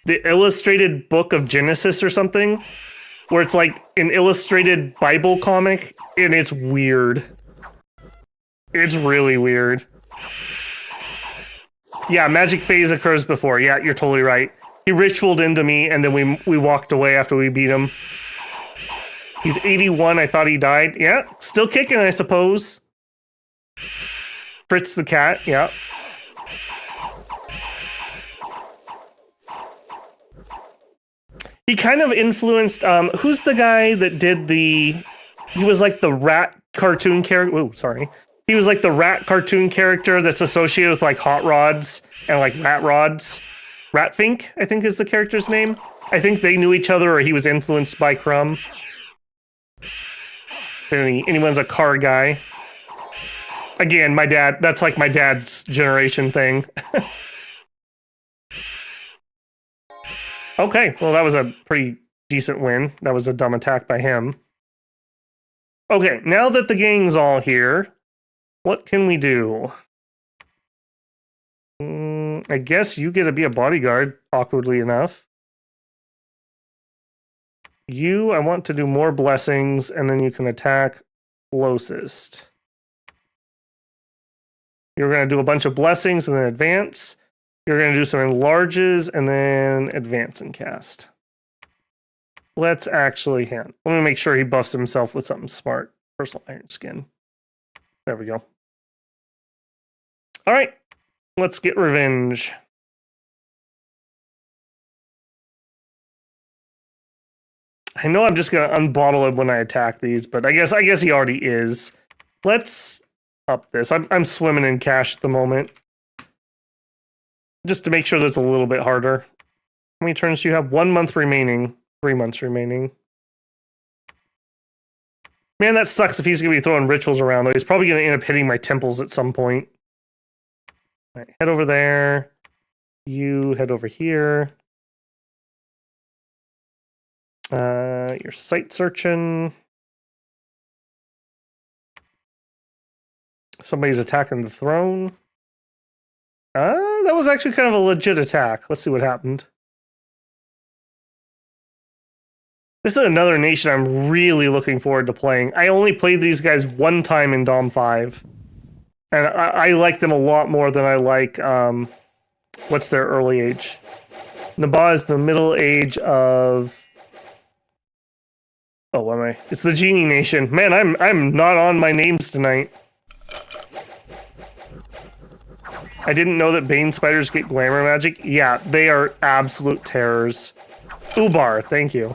Speaker 1: the illustrated book of Genesis or something, where it's like an illustrated Bible comic, and it's weird. It's really weird. Yeah, magic phase occurs before. Yeah, you're totally right. He ritualed into me, and then we walked away after we beat him. He's 81. I thought he died. Yeah, still kicking, I suppose. Fritz the cat. Yeah. He kind of influenced. Who's the guy that did the? He was like the rat cartoon character. Oh, sorry. He was like the rat cartoon character that's associated with like hot rods and like rat rods. Ratfink, I think, is the character's name. I think they knew each other, or he was influenced by Crumb. Anyone's a car guy. Again, my dad. That's like my dad's generation thing. Okay, well, that was a pretty decent win. That was a dumb attack by him. Okay, now that the gang's all here, what can we do? I guess you get to be a bodyguard, awkwardly enough. I want to do more blessings, and then you can attack closest. You're going to do a bunch of blessings and then advance. You're going to do some enlarges and then advance and cast. Let's actually let me make sure he buffs himself with something smart. Personal Iron Skin. There we go. All right, let's get revenge. I know I'm just gonna unbottle him when I attack these, but I guess he already is. Let's up this. I'm swimming in cash at the moment, just to make sure that's a little bit harder. How many turns do you have? 1 month remaining. 3 months remaining. Man, that sucks if he's gonna be throwing rituals around, though. He's probably gonna end up hitting my temples at some point. All right, head over there. You head over here. You're site searching. Somebody's attacking the throne. That was actually kind of a legit attack. Let's see what happened. This is another nation I'm really looking forward to playing. I only played these guys one time in Dom 5. And I like them a lot more than I like, what's their early age? Naba is the middle age of... Oh, what am I? It's the Genie Nation. Man, I'm not on my names tonight. I didn't know that Bane spiders get glamour magic. Yeah, they are absolute terrors. Ubar, thank you.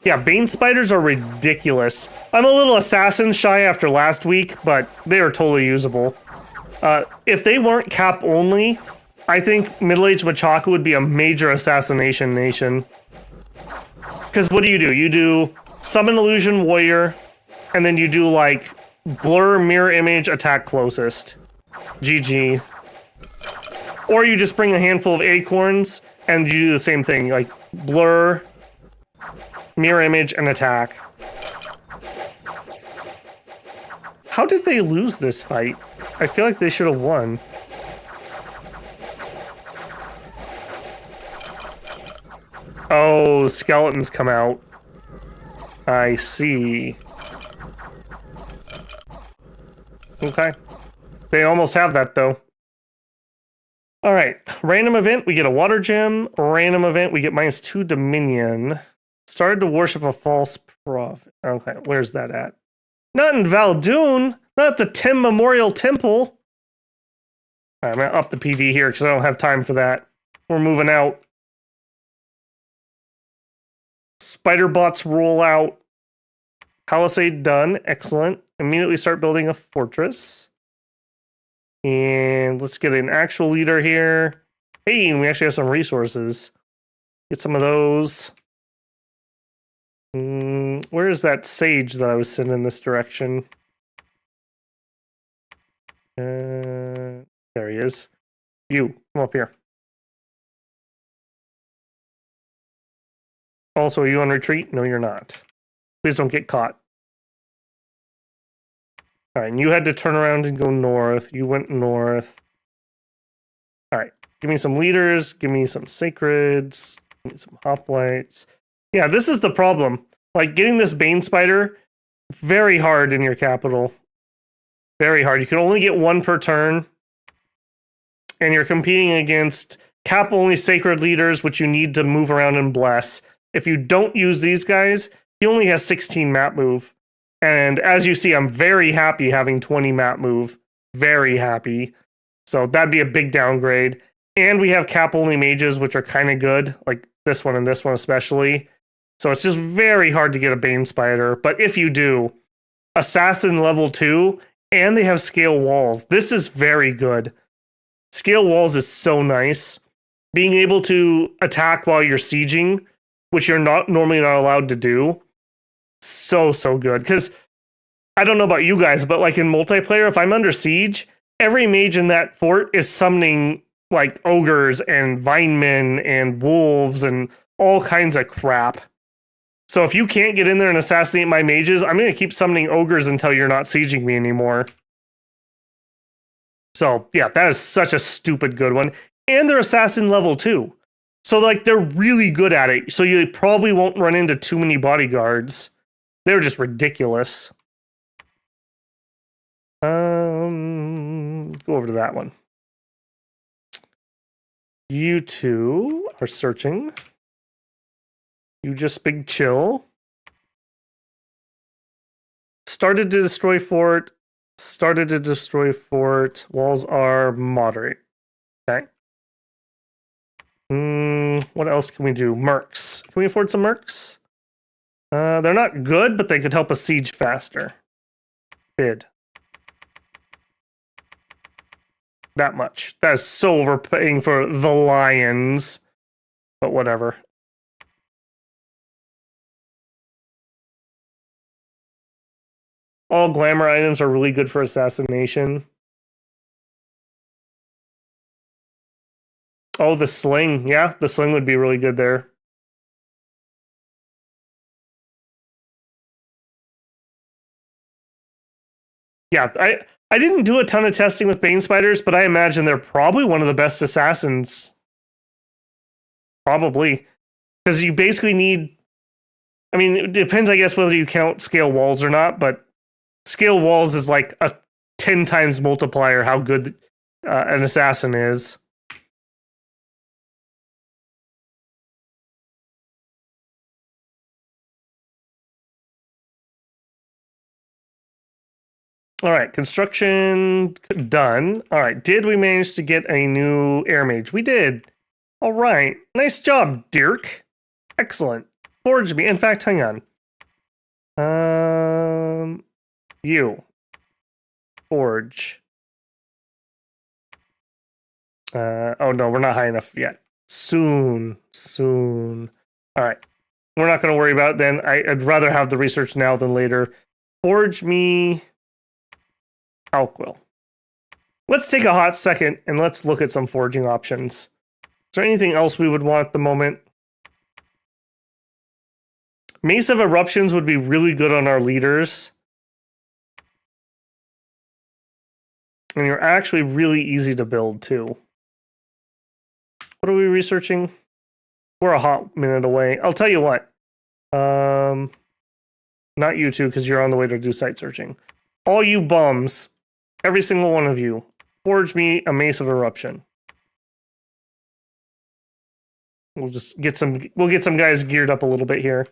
Speaker 1: Yeah, Bane spiders are ridiculous. I'm a little assassin shy after last week, but they are totally usable. If they weren't cap only, I think middle-aged Machaka would be a major assassination nation. Because what do? You do summon illusion warrior, and then you do like blur, mirror image, attack closest. GG. Or you just bring a handful of acorns and you do the same thing, like blur, mirror image, and attack. How did they lose this fight? I feel like they should have won. Oh, skeletons come out. I see. Okay. They almost have that, though. Alright. Random event, we get a water gem. Random event, we get -2 Dominion. Started to worship a false prophet. Okay, where's that at? Not in Valdoon! Not the Tim Memorial Temple! Right, I'm gonna up the PD here because I don't have time for that. We're moving out. Spider bots roll out. Palisade done. Excellent. Immediately start building a fortress. And let's get an actual leader here. Hey, and we actually have some resources. Get some of those. Where is that sage that I was sending in this direction? There he is. You, come up here. Also, are you on retreat? No, you're not. Please don't get caught. All right, and you had to turn around and go north. You went north. All right, give me some leaders. Give me some sacreds. Give me some hoplites. Yeah, this is the problem. Like, getting this Bane Spider, very hard in your capital. Very hard. You can only get one per turn. And you're competing against cap-only sacred leaders, which you need to move around and bless. If you don't use these guys, he only has 16 map move. And as you see, I'm very happy having 20 map move. Very happy. So that'd be a big downgrade. And we have cap-only mages, which are kind of good. Like this one and this one especially. So it's just very hard to get a Bane Spider. But if you do, Assassin level 2, and they have scale walls. This is very good. Scale walls is so nice. Being able to attack while you're sieging, which you're normally not allowed to do. So good. Because I don't know about you guys, but like in multiplayer, if I'm under siege, every mage in that fort is summoning like ogres and vinemen and wolves and all kinds of crap. So if you can't get in there and assassinate my mages, I'm going to keep summoning ogres until you're not sieging me anymore. So yeah, that is such a stupid good one. And they're assassin level 2. So like they're really good at it. So you probably won't run into too many bodyguards. They're just ridiculous. Go over to that one. You two are searching. You just big chill. Started to destroy fort. Started to destroy fort. Walls are moderate. Okay. What else can we do? Mercs. Can we afford some mercs? They're not good, but they could help us siege faster. Bid. That much. That is so overpaying for the lions. But whatever. All glamour items are really good for assassination. Oh, the sling. Yeah, the sling would be really good there. Yeah, I didn't do a ton of testing with Bane Spiders, but I imagine they're probably one of the best assassins. Probably. Because you basically need... I mean, it depends, I guess, whether you count scale walls or not, but scale walls is like a 10 times multiplier how good an assassin is. All right, construction done. All right, did we manage to get a new air mage? We did. All right, nice job, Dirk. Excellent. Forge me. In fact, hang on. You. Forge. Oh no, we're not high enough yet. Soon. All right. We're not going to worry about it then. I'd rather have the research now than later. Forge me Alquil. Let's take a hot second and let's look at some forging options. Is there anything else we would want at the moment? Mace of Eruptions would be really good on our leaders. And you're actually really easy to build too. What are we researching? We're a hot minute away. I'll tell you what. Not you two, because you're on the way to do site searching. All you bums, every single one of you, forge me a Mace of Eruption. We'll just get some. We'll get some guys geared up a little bit here.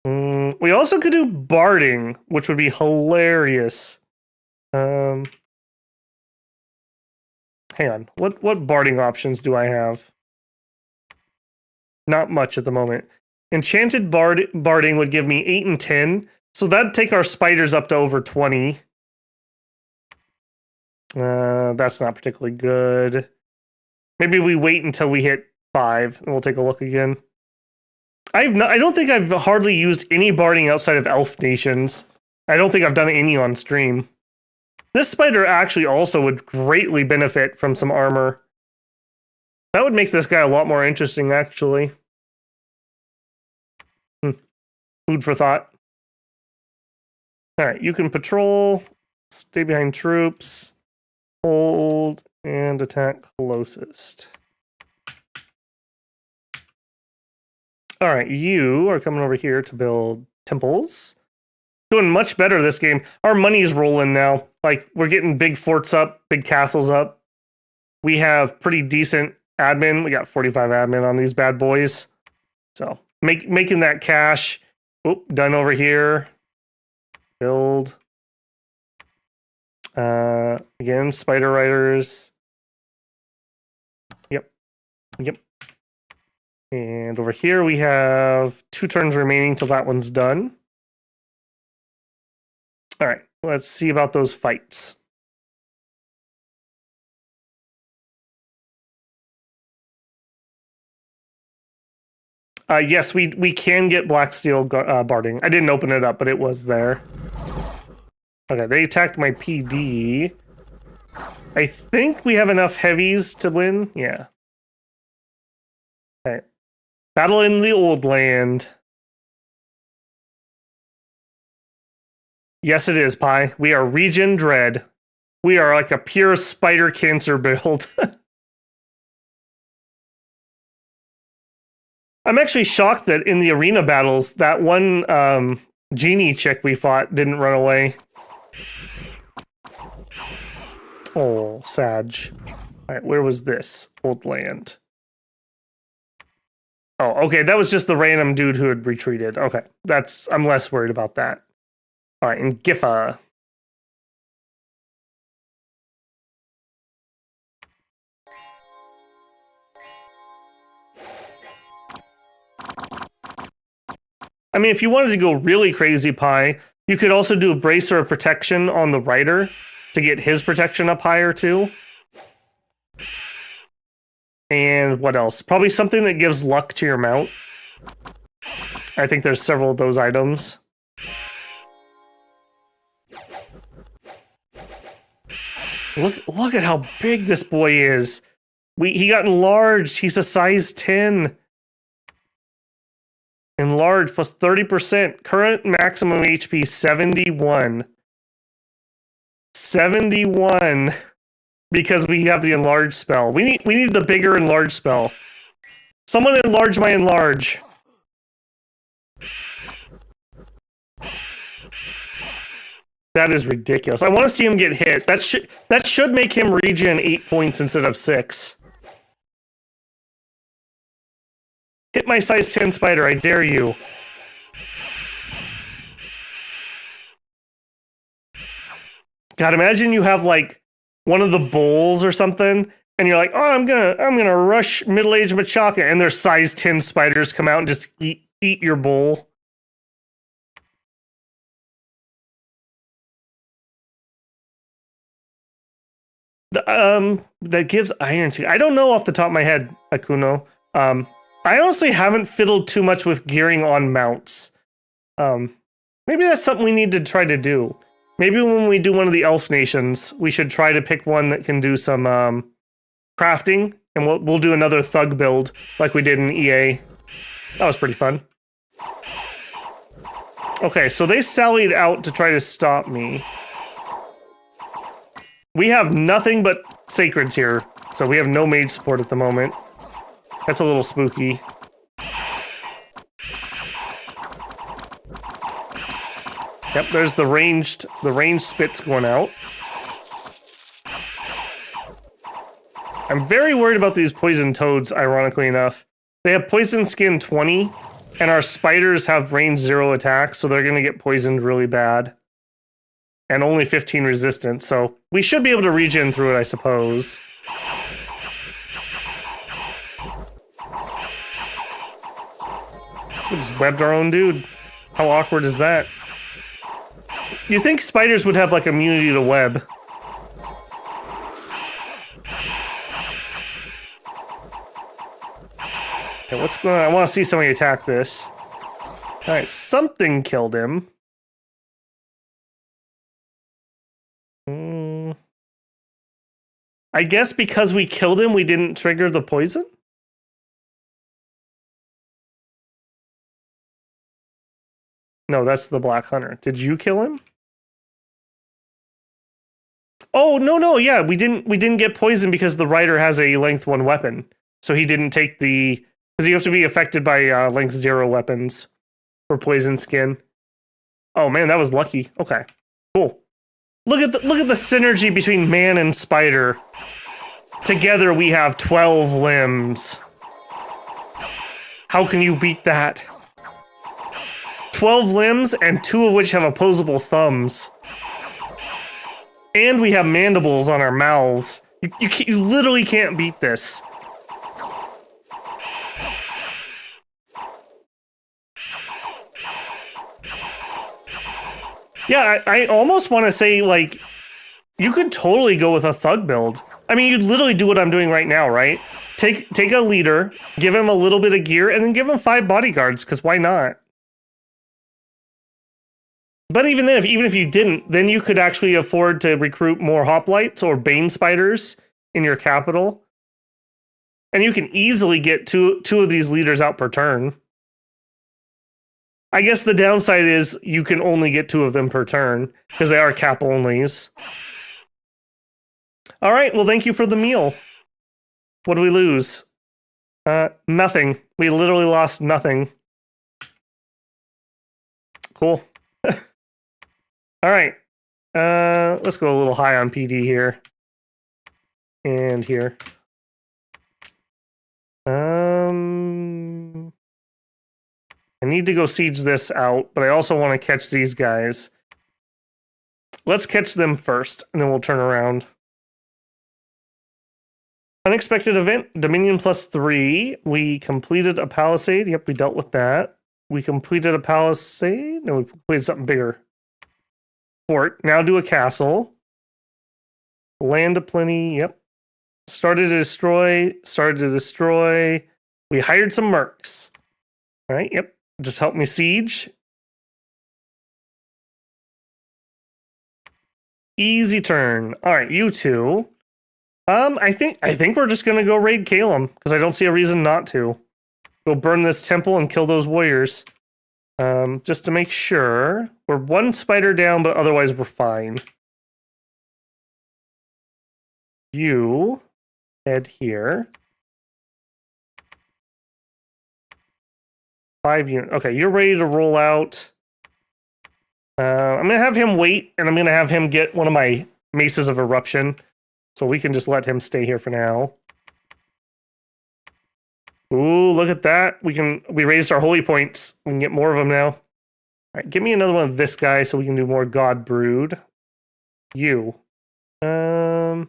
Speaker 1: We also could do barding, which would be hilarious. Hang on. What barding options do I have? Not much at the moment. Enchanted barding would give me 8 and 10. So that'd take our spiders up to over 20. That's not particularly good. Maybe we wait until we hit 5 and we'll take a look again. I don't think I've hardly used any barding outside of Elf Nations. I don't think I've done any on stream. This spider actually also would greatly benefit from some armor. That would make this guy a lot more interesting, actually. Food for thought. All right, you can patrol, stay behind troops, hold, and attack closest. All right, you are coming over here to build temples. Doing much better this game. Our money's rolling now. Like, we're getting big forts up, big castles up. We have pretty decent admin. We got 45 admin on these bad boys. So, making that cash. Oop, done over here. Build. Again, spider riders. Yep. And over here we have 2 turns remaining till that one's done. All right, let's see about those fights. Yes, we can get black steel barding. I didn't open it up, but it was there. Okay, they attacked my PD. I think we have enough heavies to win. Yeah. Okay. Battle in the Old Land. Yes, it is, Pi. We are Region Dread. We are like a pure spider cancer build. I'm actually shocked that in the arena battles, that one genie chick we fought didn't run away. Oh, Sag. All right, where was this? Old Land. Oh, okay, that was just the random dude who had retreated. Okay, I'm less worried about that. All right, and Gifa. I mean, if you wanted to go really crazy, Pi, you could also do a bracer of protection on the rider to get his protection up higher, too. And what else? Probably something that gives luck to your mount. I think there's several of those items. Look at how big this boy is. He got enlarged. He's a size 10. Enlarged plus 30%. Current maximum HP 71. 71. Because we have the enlarge spell. We need the bigger enlarge spell. Someone enlarge my enlarge. That is ridiculous. I want to see him get hit. That should make him regen 8 points instead of 6. Hit my size 10 spider, I dare you. God, imagine you have like one of the bulls or something, and you're like, oh, I'm gonna rush middle-aged Machaka, and their size 10 spiders come out and just eat your bull. That gives iron. I don't know off the top of my head, Akuno. I honestly haven't fiddled too much with gearing on mounts. Maybe that's something we need to try to do. Maybe when we do one of the elf nations, we should try to pick one that can do some crafting, and we'll do another thug build like we did in EA. That was pretty fun. Okay, so they sallied out to try to stop me. We have nothing but sacreds here, so we have no mage support at the moment. That's a little spooky. Yep, there's the ranged spits going out. I'm very worried about these poison toads, ironically enough. They have poison skin 20, and our spiders have range 0 attacks, so they're going to get poisoned really bad. And only 15 resistance, so we should be able to regen through it, I suppose. We just webbed our own dude. How awkward is that? You think spiders would have like immunity to web? Okay, what's going on? I want to see somebody attack this. All right, something killed him. I guess because we killed him, we didn't trigger the poison? No, that's the Black Hunter. Did you kill him? Oh, no, yeah, we didn't get poisoned because the rider has a length 1 weapon. So he didn't take the... Because you have to be affected by length 0 weapons for poison skin. Oh man, that was lucky. Okay, cool. Look at the synergy between man and spider. Together we have 12 limbs. How can you beat that? 12 limbs and 2 of which have opposable thumbs. And we have mandibles on our mouths. You literally can't beat this. Yeah, I almost want to say, like, you could totally go with a thug build. I mean, you'd literally do what I'm doing right now, right? Take a leader, give him a little bit of gear, and then give him 5 bodyguards, because why not? But even then, even if you didn't, then you could actually afford to recruit more hoplites or bane spiders in your capital. And you can easily get two of these leaders out per turn. I guess the downside is you can only get 2 of them per turn, because they are cap onlys. All right, well, thank you for the meal. What do we lose? Nothing. We literally lost nothing. Cool. All right. Let's go a little high on PD here. And here. I need to go siege this out, but I also want to catch these guys. Let's catch them first, and then we'll turn around. Unexpected event, Dominion +3. We completed a palisade. Yep, we dealt with that. We completed a palisade. No, we completed something bigger. Fort. Now do a castle. Land aplenty. Yep. Started to destroy. We hired some mercs. All right, yep. Just help me siege. Easy turn. All right, you two. I think we're just gonna go raid Calum because I don't see a reason not to. Go burn this temple and kill those warriors. Just to make sure we're 1 spider down, but otherwise we're fine. You head here. 5 units. Okay, you're ready to roll out. I'm gonna have him wait, and I'm gonna have him get one of my maces of eruption, so we can just let him stay here for now. Ooh, look at that! We raised our holy points. We can get more of them now. All right, give me another one of this guy so we can do more God Brood. You, no,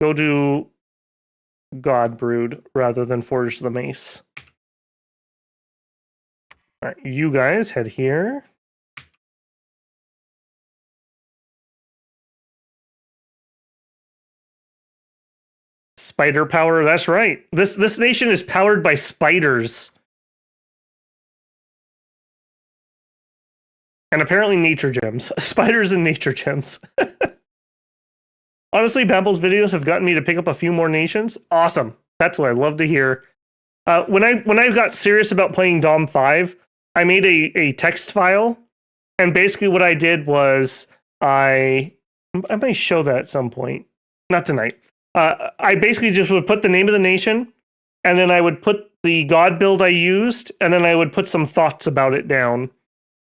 Speaker 1: go do God Brood rather than Forge the Mace. All right, you guys head here. Spider power, that's right. This nation is powered by spiders. And apparently nature gems. Spiders and nature gems. Honestly, Babble's videos have gotten me to pick up a few more nations. Awesome. That's what I love to hear. When I got serious about playing Dom 5, I made a text file, and basically what I did was I may show that at some point. Not tonight. I basically just would put the name of the nation, and then I would put the god build I used, and then I would put some thoughts about it down.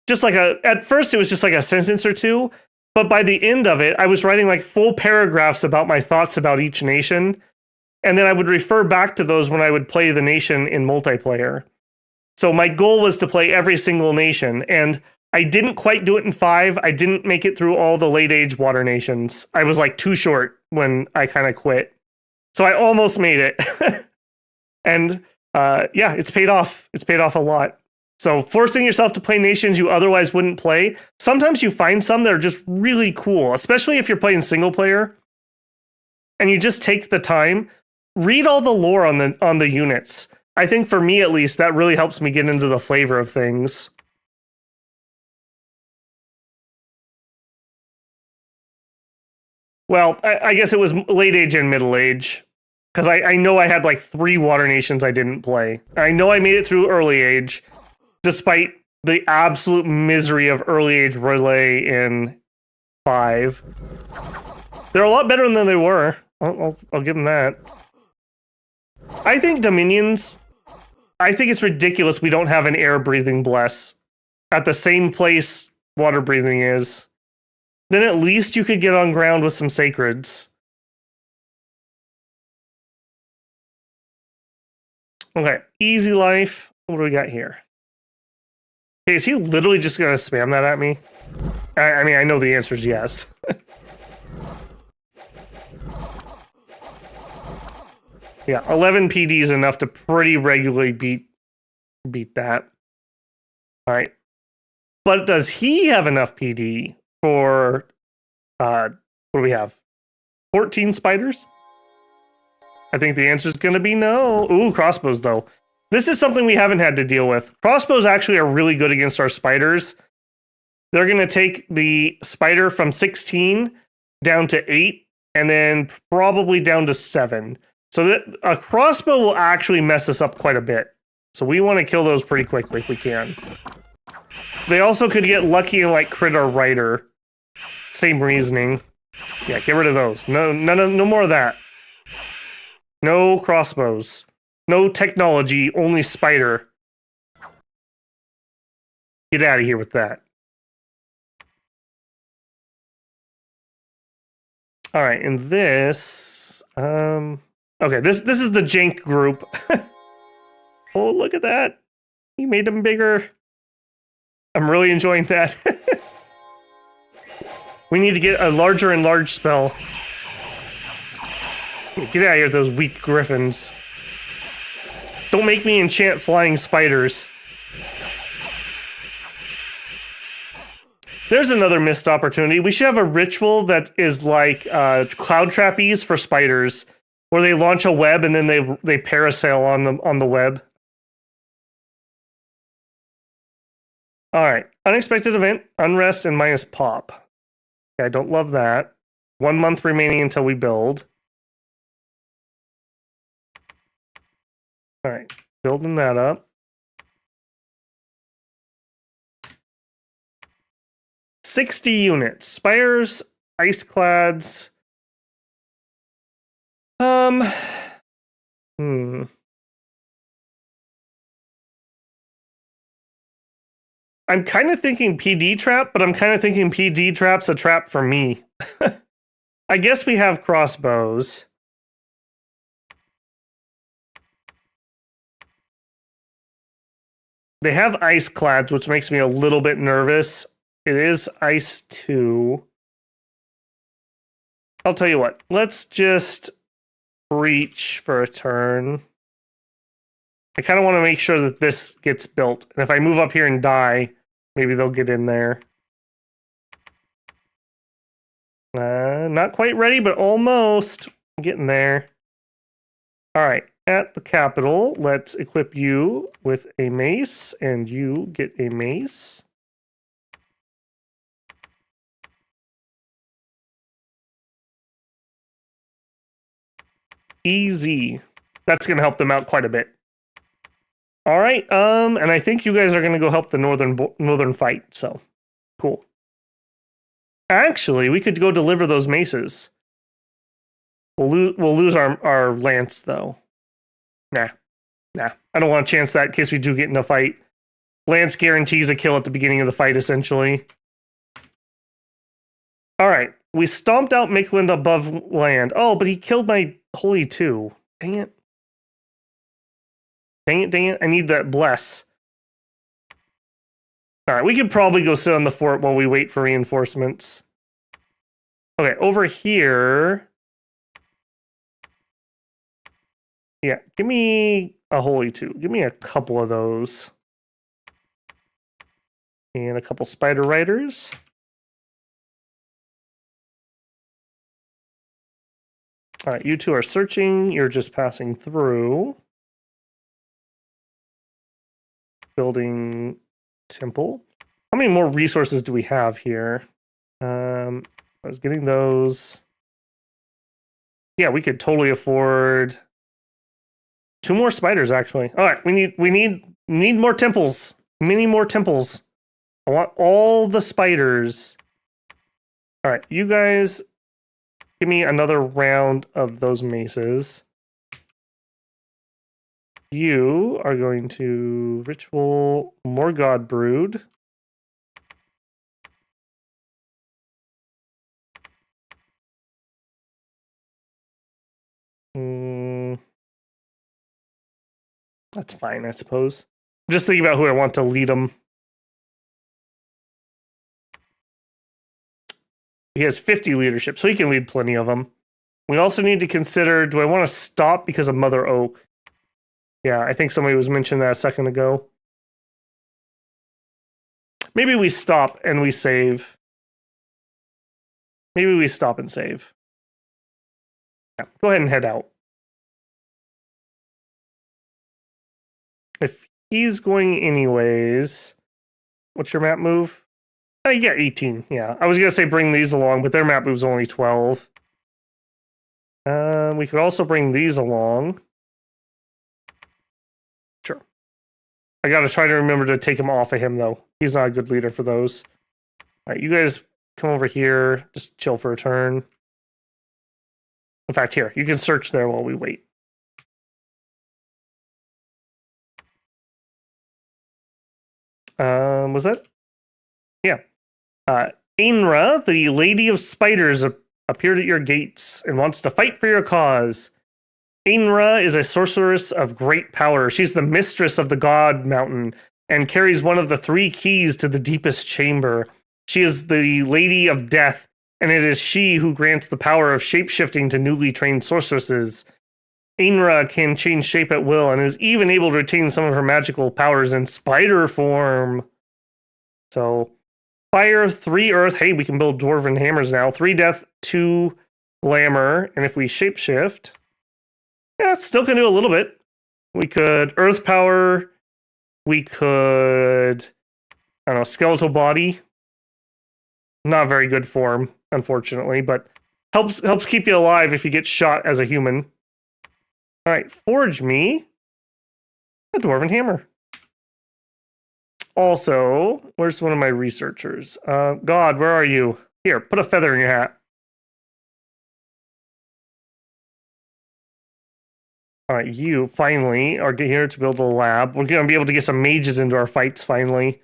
Speaker 1: Just like at first it was just like a sentence or two, but by the end of it, I was writing like full paragraphs about my thoughts about each nation, and then I would refer back to those when I would play the nation in multiplayer. So my goal was to play every single nation, and I didn't quite do it in 5. I didn't make it through all the late age water nations. I was like too short when I kind of quit. So I almost made it. And yeah, it's paid off. It's paid off a lot. So forcing yourself to play nations you otherwise wouldn't play. Sometimes you find some that are just really cool, especially if you're playing single player and you just take the time. read all the lore on the units. I think for me at least, that really helps me get into the flavor of things. Well, I guess it was late age and middle age. Because I know I had like 3 Water Nations I didn't play. I know I made it through early age, despite the absolute misery of early age relay in 5. They're a lot better than they were. I'll give them that. I think Dominions, I think it's ridiculous we don't have an air breathing bless at the same place water breathing is. Then at least you could get on ground with some sacreds. Okay, easy life. What do we got here? Okay, is he literally just gonna spam that at me? I mean, I know the answer is yes. Yeah, 11 PD is enough to pretty regularly beat that. All right. But does he have enough PD for, what do we have? 14 spiders? I think the answer is going to be no. Ooh, crossbows, though. This is something we haven't had to deal with. Crossbows actually are really good against our spiders. They're going to take the spider from 16 down to 8, and then probably down to 7. So that a crossbow will actually mess us up quite a bit. So we want to kill those pretty quickly if we can. They also could get lucky and like crit our rider. Same reasoning. Yeah, get rid of those. No more of that. No crossbows. No technology, only spider. Get out of here with that. All right, and this, okay, this is the jank group. Oh, look at that. He made them bigger. I'm really enjoying that. We need to get a larger and large spell. Get out of here with those weak griffins. Don't make me enchant flying spiders. There's another missed opportunity. We should have a ritual that is like cloud trapeze for spiders, where they launch a web and then they parasail on the web. All right, unexpected event, unrest, and minus pop. Okay, I don't love that. 1 month remaining until we build. All right, building that up. 60 units. Spires, ice clads. I'm kind of thinking PD trap, but I'm kind of thinking PD trap's a trap for me. I guess we have crossbows. They have ice clads, which makes me a little bit nervous. It is ice 2. I'll tell you what. Let's just reach for a turn. I kind of want to make sure that this gets built. And if I move up here and die, maybe they'll get in there. Not quite ready, but almost. I'm getting there. All right. At the capital, let's equip you with a mace, and you get a mace. Easy. That's going to help them out quite a bit. All right. And I think you guys are going to go help the northern fight. So, cool. Actually, we could go deliver those maces. We'll lose our lance though. Nah. I don't want to chance that in case we do get in a fight. Lance guarantees a kill at the beginning of the fight, essentially. All right. We stomped out Makewind above land. Oh, but he killed my Holy 2. Dang it. I need that bless. All right, we could probably go sit on the fort while we wait for reinforcements. Okay, over here. Yeah, give me a Holy 2. Give me a couple of those. And a couple Spider Riders. All right, you two are searching. You're just passing through. Building temple. How many more resources do we have here? I was getting those. Yeah, we could totally afford 2 more spiders, actually. All right, we need more temples. Many more temples. I want all the spiders. All right, you guys give me another round of those maces. You are going to ritual more god brood. That's fine, I suppose. I'm just thinking about who I want to lead them. He has 50 leadership, so he can lead plenty of them. We also need to consider, do I want to stop because of Mother Oak? Yeah, I think somebody was mentioning that a second ago. Maybe we stop and we save. Maybe we stop and save. Yeah, go ahead and head out. If he's going anyways, what's your map move? You get 18, yeah. I was going to say bring these along, but their map move's only 12. We could also bring these along. Sure. I got to try to remember to take him off of him, though. He's not a good leader for those. All right, you guys come over here. Just chill for a turn. In fact, here, you can search there while we wait. Was that? Yeah. Ainra, the Lady of Spiders, appeared at your gates and wants to fight for your cause. Ainra is a sorceress of great power. She's the mistress of the God Mountain and carries one of the 3 keys to the deepest chamber. She is the Lady of Death, and it is she who grants the power of shape-shifting to newly trained sorceresses. Ainra can change shape at will and is even able to retain some of her magical powers in spider form. So, fire, 3 earth. Hey, we can build dwarven hammers now. 3 death, 2 glamour. And if we shapeshift, yeah, still can do a little bit. We could earth power. We could, I don't know, skeletal body. Not a very good form, unfortunately, but helps keep you alive if you get shot as a human. All right, forge me a dwarven hammer. Also, where's one of my researchers? God, where are you? Here, put a feather in your hat. All right, you finally are here to build a lab. We're going to be able to get some mages into our fights finally.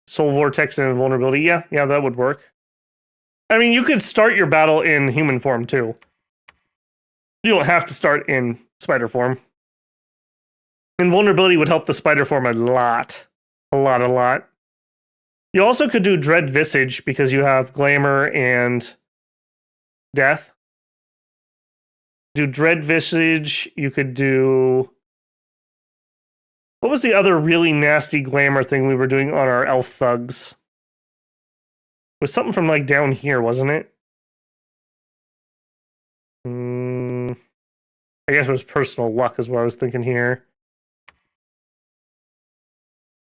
Speaker 1: Soul Vortex and Invulnerability. Yeah, that would work. I mean, you could start your battle in human form, too. You don't have to start in spider form. Invulnerability would help the spider form a lot. A lot. You also could do Dread Visage because you have Glamour and Death. Do Dread Visage. You could do... What was the other really nasty glamour thing we were doing on our elf thugs? It was something from like down here, wasn't it? I guess it was personal luck is what I was thinking here.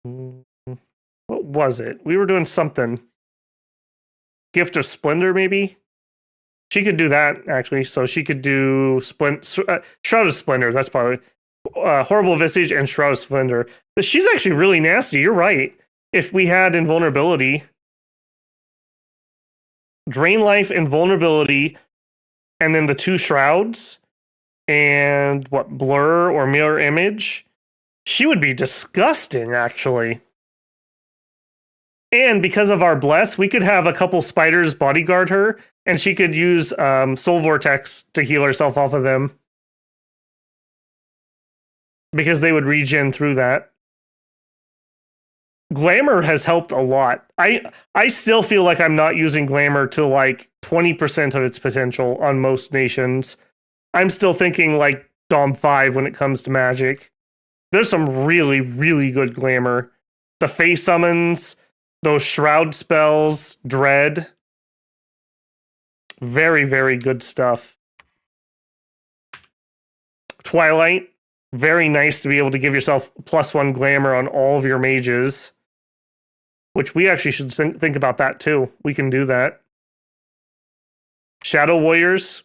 Speaker 1: What was it? We were doing something. Gift of Splendor, maybe? She could do that, actually. So she could do Shroud of Splendor. That's probably... Horrible Visage and Shroud of Splendor. But she's actually really nasty. You're right. If we had Invulnerability... Drain Life, Invulnerability, and then the 2 Shrouds, and what, Blur or Mirror Image, she would be disgusting, actually. And because of our Bless, we could have a couple spiders bodyguard her, and she could use Soul Vortex to heal herself off of them. Because they would regen through that. Glamour has helped a lot. I still feel like I'm not using Glamour to like 20% of its potential on most nations. I'm still thinking like Dom 5 when it comes to magic. There's some really, really good Glamour. The face summons, those shroud spells, Dread. Very, very good stuff. Twilight, very nice to be able to give yourself +1 glamour on all of your mages. Which we actually should think about that too. We can do that. Shadow Warriors,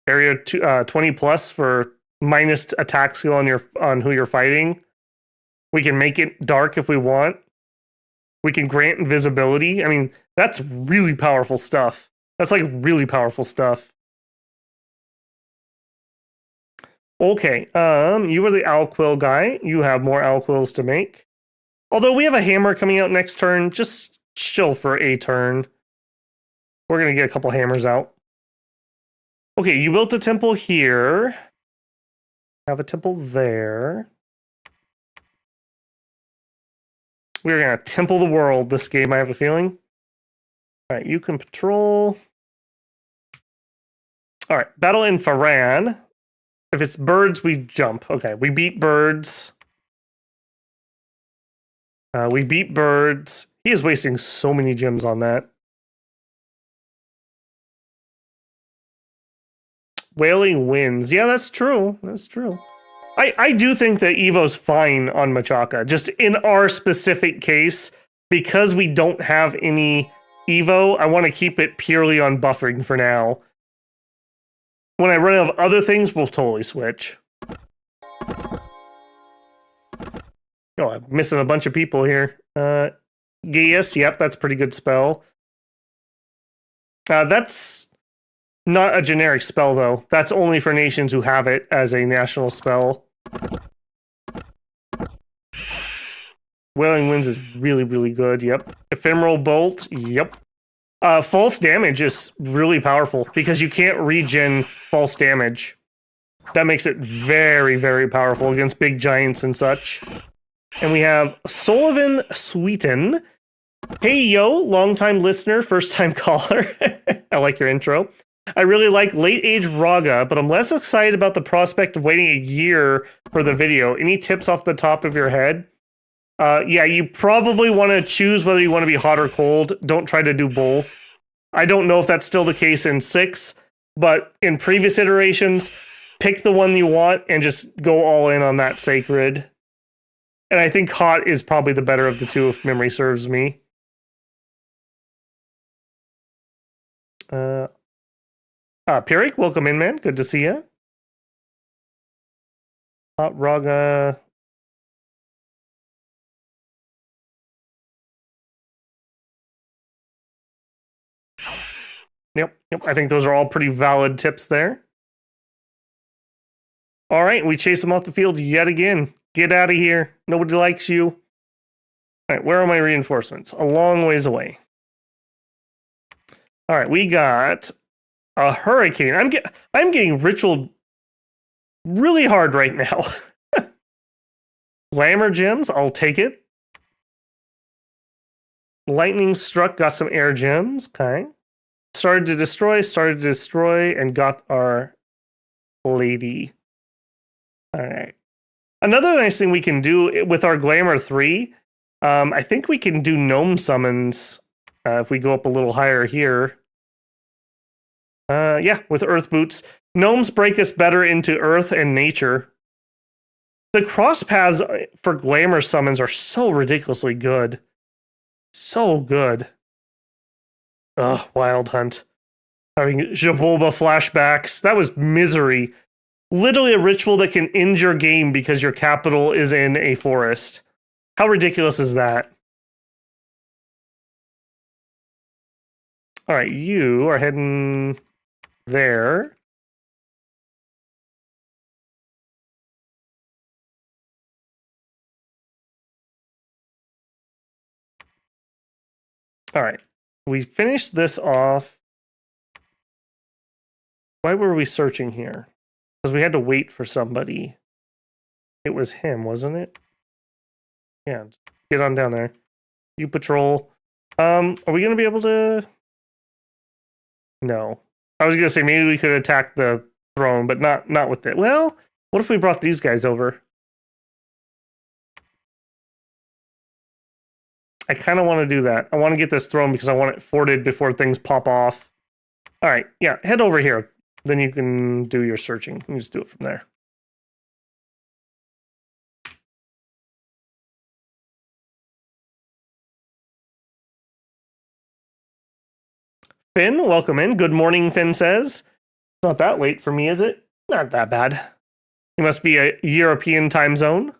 Speaker 1: area 20 plus for minus attack skill on who you're fighting. We can make it dark if we want. We can grant invisibility. I mean, that's really powerful stuff. That's like really powerful stuff. Okay, you were the owl quill guy. You have more owl quills to make. Although we have a hammer coming out next turn, just chill for a turn. We're going to get a couple hammers out. Okay, you built a temple here. Have a temple there. We're going to temple the world this game, I have a feeling. All right, you can patrol. All right, battle in Faran. If it's birds, we jump. Okay, we beat birds. We beat birds. He is wasting so many gems on that. Wailing Winds. Yeah, that's true. That's true. I do think that Evo's fine on Machaka. Just in our specific case, because we don't have any Evo, I want to keep it purely on buffering for now. When I run out of other things, we'll totally switch. Oh, I'm missing a bunch of people here. Gaius, yep, that's a pretty good spell. That's not a generic spell, though. That's only for nations who have it as a national spell. Wailing Winds is really, really good, yep. Ephemeral Bolt, yep. False damage is really powerful because you can't regen false damage. That makes it very, very powerful against big giants and such. And we have Sullivan Sweeten. Hey, yo, long-time listener, first-time caller. I like your intro. I really like Late Age Raga, but I'm less excited about the prospect of waiting a year for the video. Any tips off the top of your head? Yeah, you probably want to choose whether you want to be hot or cold. Don't try to do both. I don't know if that's still the case in 6, but in previous iterations, pick the one you want and just go all in on that sacred. And I think hot is probably the better of the two if memory serves me. Pirik, welcome in, man. Good to see you. Hot Raga. Yep. I think those are all pretty valid tips there. All right, we chase them off the field yet again. Get out of here. Nobody likes you. All right, where are my reinforcements? A long ways away. All right, we got a hurricane. I'm getting ritual really hard right now. Glamour gems, I'll take it. Lightning struck, got some air gems. Okay. Started to destroy, and got our lady. All right. Another nice thing we can do with our Glamour 3, I think we can do gnome summons if we go up a little higher here. Yeah, with Earth Boots. Gnomes break us better into Earth and nature. The cross paths for Glamour summons are so ridiculously good. So good. Ugh, Wild Hunt. Having Jaboba flashbacks. That was misery. Literally a ritual that can end your game because your capital is in a forest. How ridiculous is that? All right, you are heading there. All right, we finished this off. Why were we searching here? Because we had to wait for somebody. It was him, wasn't it? Yeah, get on down there. You patrol. Are we going to be able to... No. I was going to say maybe we could attack the throne, but not with it. Well, what if we brought these guys over? I kind of want to do that. I want to get this throne because I want it forted before things pop off. All right, yeah, head over here. Then you can do your searching. You can just do it from there. Finn, welcome in. Good morning, Finn says. It's not that late for me, is it? Not that bad. You must be a European time zone.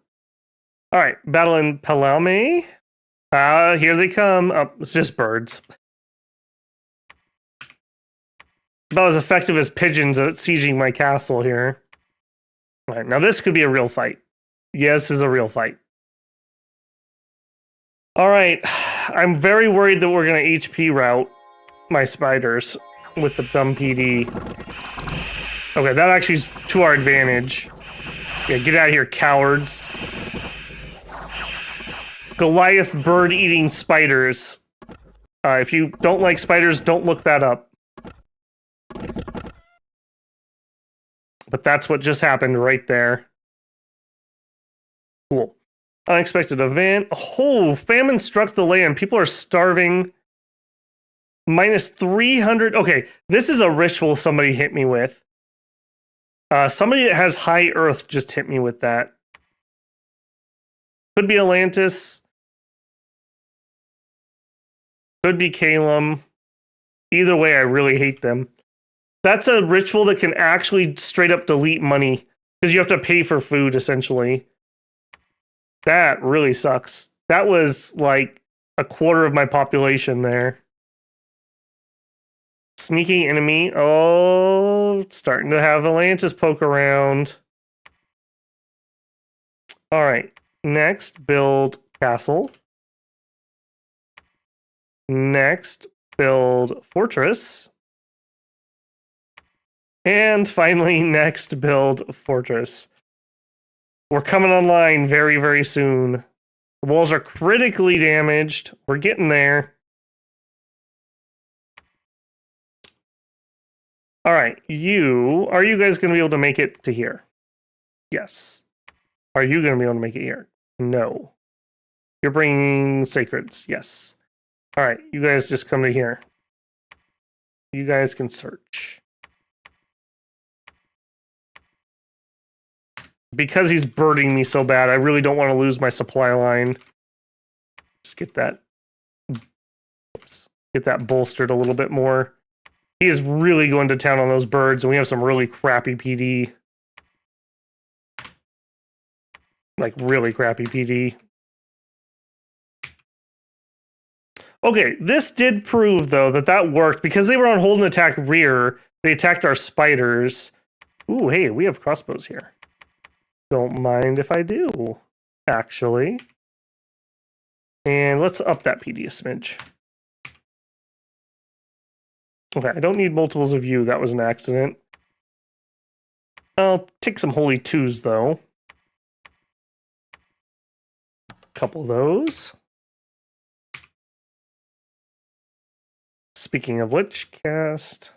Speaker 1: All right, battle in Palame. Here they come. Oh, it's just birds. About as effective as pigeons at sieging my castle here. All right, now this could be a real fight. Yes, this is a real fight. All right, I'm very worried that we're going to HP route my spiders with the dumb PD. Okay, that actually is to our advantage. Yeah, get out of here, cowards. Goliath bird-eating spiders. If you don't like spiders, don't look that up. But that's what just happened right there. Cool. Unexpected event. Oh, famine struck the land. People are starving. Minus 300. Okay, this is a ritual somebody hit me with. Somebody that has high earth just hit me with that. Could be Atlantis. Could be Calum. Either way, I really hate them. That's a ritual that can actually straight up delete money because you have to pay for food, essentially. That really sucks. That was like a quarter of my population there. Sneaking enemy. Oh, starting to have Atlantis poke around. All right. Next, build castle. Next, build fortress. And finally, next, build fortress. We're coming online very, very soon. The walls are critically damaged. We're getting there. All right, are you guys going to be able to make it to here? Yes. Are you going to be able to make it here? No. You're bringing sacreds. Yes. All right, you guys just come to here. You guys can search. Because he's birding me so bad, I really don't want to lose my supply line. Just get that. Oops. Get that bolstered a little bit more. He is really going to town on those birds, and we have some really crappy PD. Like, really crappy PD. Okay, this did prove, though, that worked. Because they were on hold and attack rear, they attacked our spiders. Ooh, hey, we have crossbows here. Don't mind if I do, actually. And let's up that PD a smidge. Okay, I don't need multiples of you. That was an accident. I'll take some holy twos, though. Couple of those. Speaking of which, cast.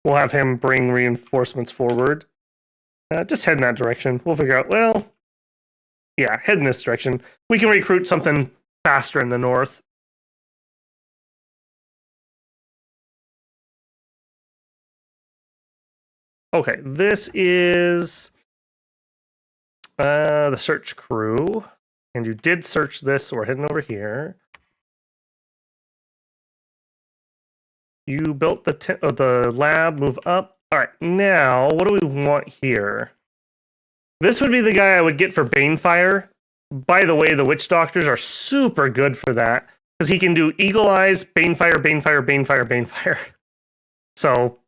Speaker 1: We'll have him bring reinforcements forward. Just head in that direction. We'll figure out, well, yeah, head in this direction. We can recruit something faster in the north. Okay, this is the search crew. And you did search this, so we're heading over here. You built the lab, move up. All right, now, what do we want here? This would be the guy I would get for Banefire. By the way, the Witch Doctors are super good for that. Because he can do Eagle Eyes, Banefire, Banefire, Banefire, Banefire. So,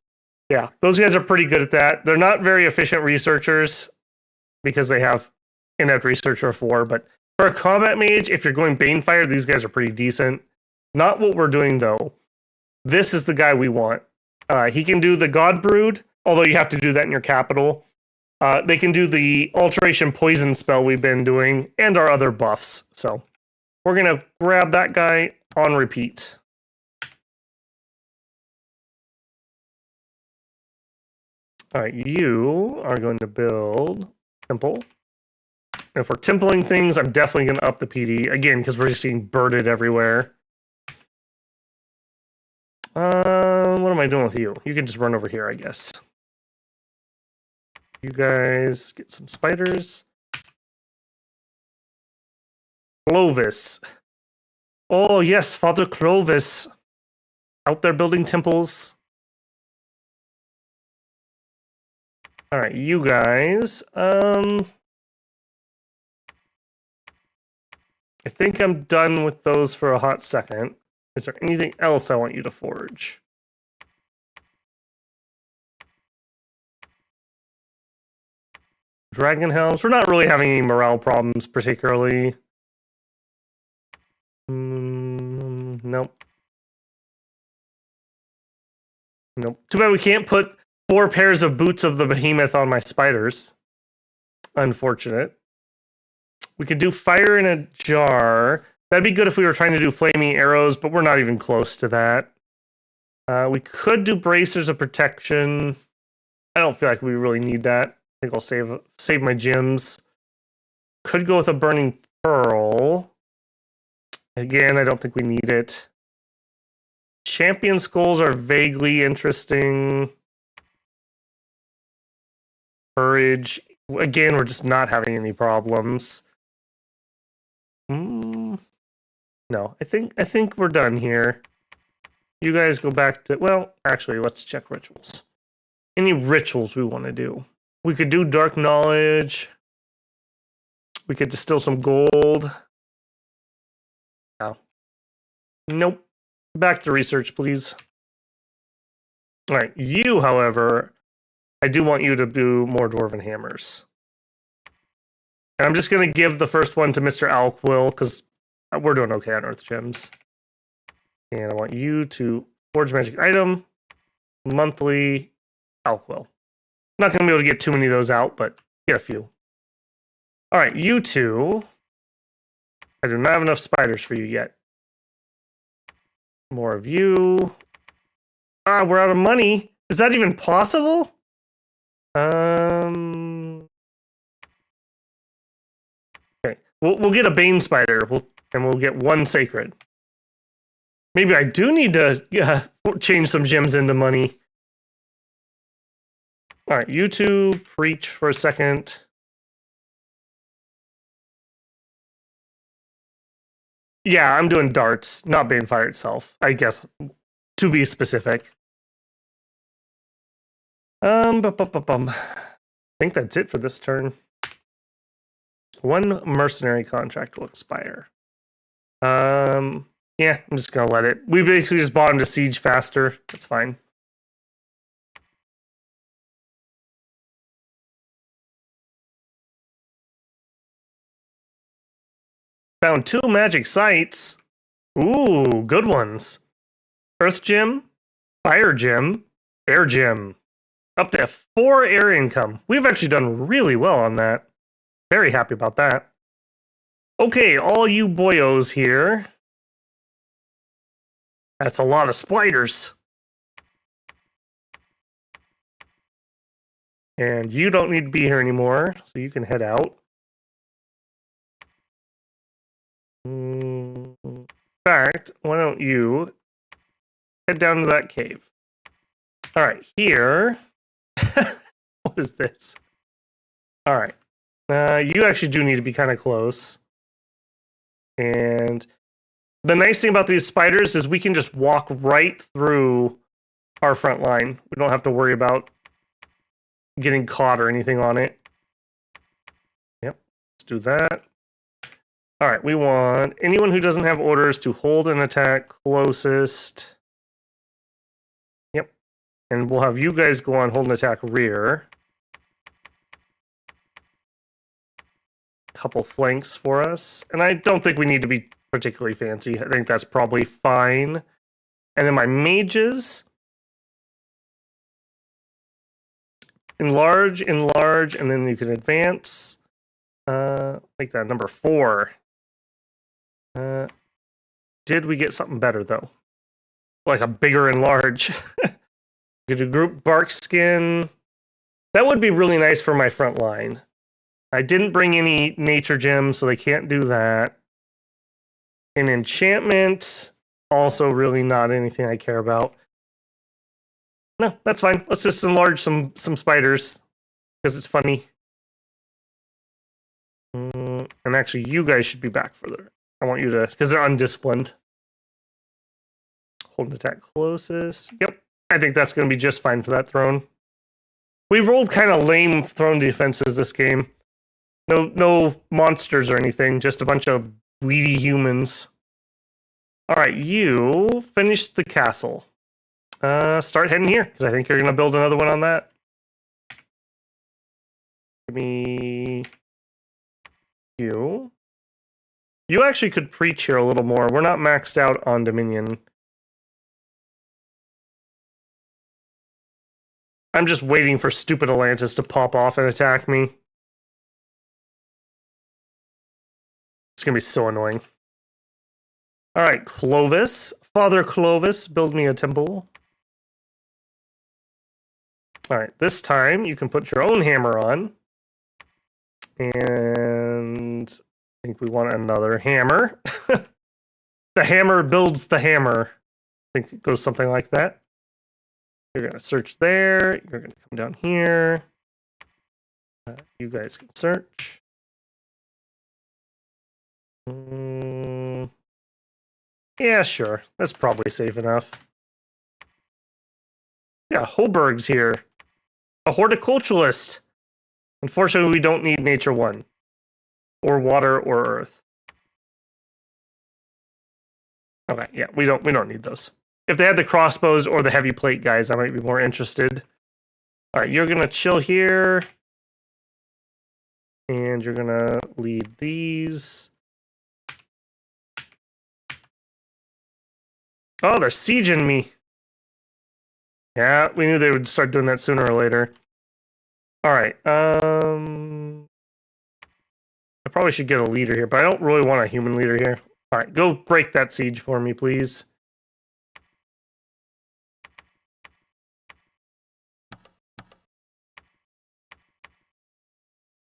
Speaker 1: yeah, those guys are pretty good at that. They're not very efficient researchers because they have Inept Researcher 4. But for a combat mage, if you're going Banefire, these guys are pretty decent. Not what we're doing, though. This is the guy we want. He can do the God Brood, although you have to do that in your capital. They can do the Alteration Poison spell we've been doing, and our other buffs. So we're going to grab that guy on repeat. All right, you are going to build Temple. And if we're templing things, I'm definitely going to up the PD. Again, because we're just getting birded everywhere. What am I doing with you? You can just run over here, I guess. You guys get some spiders. Clovis. Oh, yes, Father Clovis. Out there building temples. All right, you guys. I think I'm done with those for a hot second. Is there anything else I want you to forge? Dragon helms. We're not really having any morale problems, particularly. Nope. Nope. Too bad we can't put 4 pairs of boots of the behemoth on my spiders. Unfortunate. We could do fire in a jar. That'd be good if we were trying to do flaming arrows, but we're not even close to that. We could do bracers of protection. I don't feel like we really need that. I think I'll save my gems. Could go with a burning pearl. Again, I don't think we need it. Champion skulls are vaguely interesting. Courage. Again, we're just not having any problems. No, I think we're done here. You guys go back to, well, actually, let's check rituals. Any rituals we want to do? We could do dark knowledge. We could distill some gold. No. Nope. Back to research, please. All right, you, however, I do want you to do more dwarven hammers. And I'm just going to give the first one to Mr. Alquill, because we're doing okay on Earth Gems. And I want you to forge magic item, monthly, Alquill. Not going to be able to get too many of those out, but get a few. All right, you two. I do not have enough spiders for you yet. More of you. We're out of money. Is that even possible? Okay, we'll get a Bane spider, and we'll get 1 sacred. Maybe I do need to change some gems into money. All right, you two preach for a second. Yeah, I'm doing darts, not Banefire itself, I guess, to be specific. I think that's it for this turn. 1 mercenary contract will expire. Yeah, I'm just gonna let it. We basically just bought him to siege faster. That's fine. Found 2 magic sites. Ooh, good ones. Earth gem, fire gem, air gem. Up to 4 air income. We've actually done really well on that. Very happy about that. Okay, all you boyos here. That's a lot of spiders. And you don't need to be here anymore, so you can head out. In fact, why don't you head down to that cave? All right, here. What is this? All right. You actually do need to be kind of close. And the nice thing about these spiders is we can just walk right through our front line. We don't have to worry about getting caught or anything on it. Yep, let's do that. All right, we want anyone who doesn't have orders to hold an attack closest. Yep, and we'll have you guys go on hold an attack rear. Couple flanks for us, and I don't think we need to be particularly fancy. I think that's probably fine. And then my mages, enlarge, and then you can advance. Make that number 4. Did we get something better though? Like a bigger enlarge. Could do group bark skin. That would be really nice for my front line. I didn't bring any nature gems, so they can't do that. An enchantment, also really not anything I care about. No, that's fine. Let's just enlarge some spiders because it's funny. And actually, you guys should be back further. I want you to, because they're undisciplined. Hold an attack closest. Yep, I think that's going to be just fine for that throne. We rolled kind of lame throne defenses this game. No monsters or anything, just a bunch of weedy humans. All right, you finished the castle. Start heading here, because I think you're going to build another one on that. Give me you. You actually could preach here a little more. We're not maxed out on Dominion. I'm just waiting for stupid Atlantis to pop off and attack me. It's going to be so annoying. All right, Clovis. Father Clovis, build me a temple. All right, this time you can put your own hammer on. And I think we want another hammer. The hammer builds the hammer. I think it goes something like that. You're going to search there. You're going to come down here. You guys can search. Yeah, sure. That's probably safe enough. Yeah, Holberg's here. A horticulturalist. Unfortunately, we don't need Nature 1. Or water or earth. Okay, yeah, we don't need those. If they had the crossbows or the heavy plate guys, I might be more interested. All right, you're gonna chill here. And you're gonna lead these. Oh, they're sieging me. Yeah, we knew they would start doing that sooner or later. All right, I probably should get a leader here, but I don't really want a human leader here. All right, go break that siege for me, please.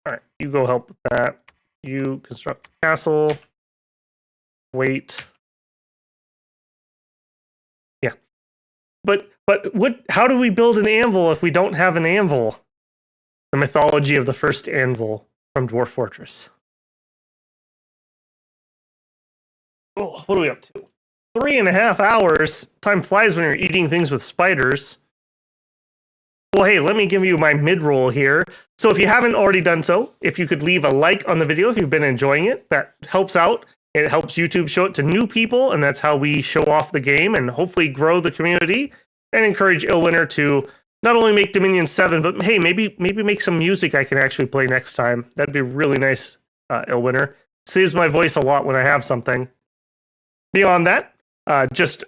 Speaker 1: All right, you go help with that. You construct a castle. Wait. Yeah. But what? How do we build an anvil if we don't have an anvil? The mythology of the first anvil from Dwarf Fortress. Oh, what are we up to? 3.5 hours. Time flies when you're eating things with spiders. Well, hey, let me give you my mid-roll here. So if you haven't already done so, if you could leave a like on the video if you've been enjoying it, that helps out. It helps YouTube show it to new people, and that's how we show off the game and hopefully grow the community and encourage Illwinter to not only make Dominion 7, but hey, maybe make some music I can actually play next time. That'd be really nice, Illwinter. Saves my voice a lot when I have something. Beyond that, just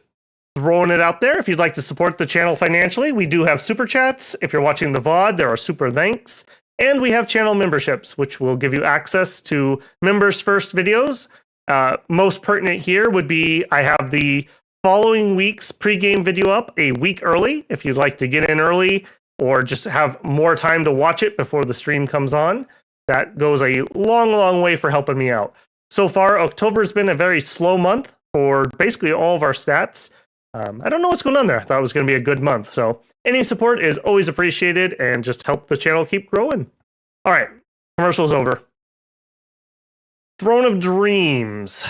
Speaker 1: throwing it out there. If you'd like to support the channel financially, we do have super chats. If you're watching the VOD, there are super thanks. And we have channel memberships, which will give you access to members' first videos. Most pertinent here would be I have the following week's pregame video up a week early. If you'd like to get in early or just have more time to watch it before the stream comes on, that goes a long, long way for helping me out. So far, October has been a very slow month for basically all of our stats. I don't know what's going on there. I thought it was going to be a good month. So any support is always appreciated and just help the channel keep growing. All right, commercial's over. Throne of Dreams.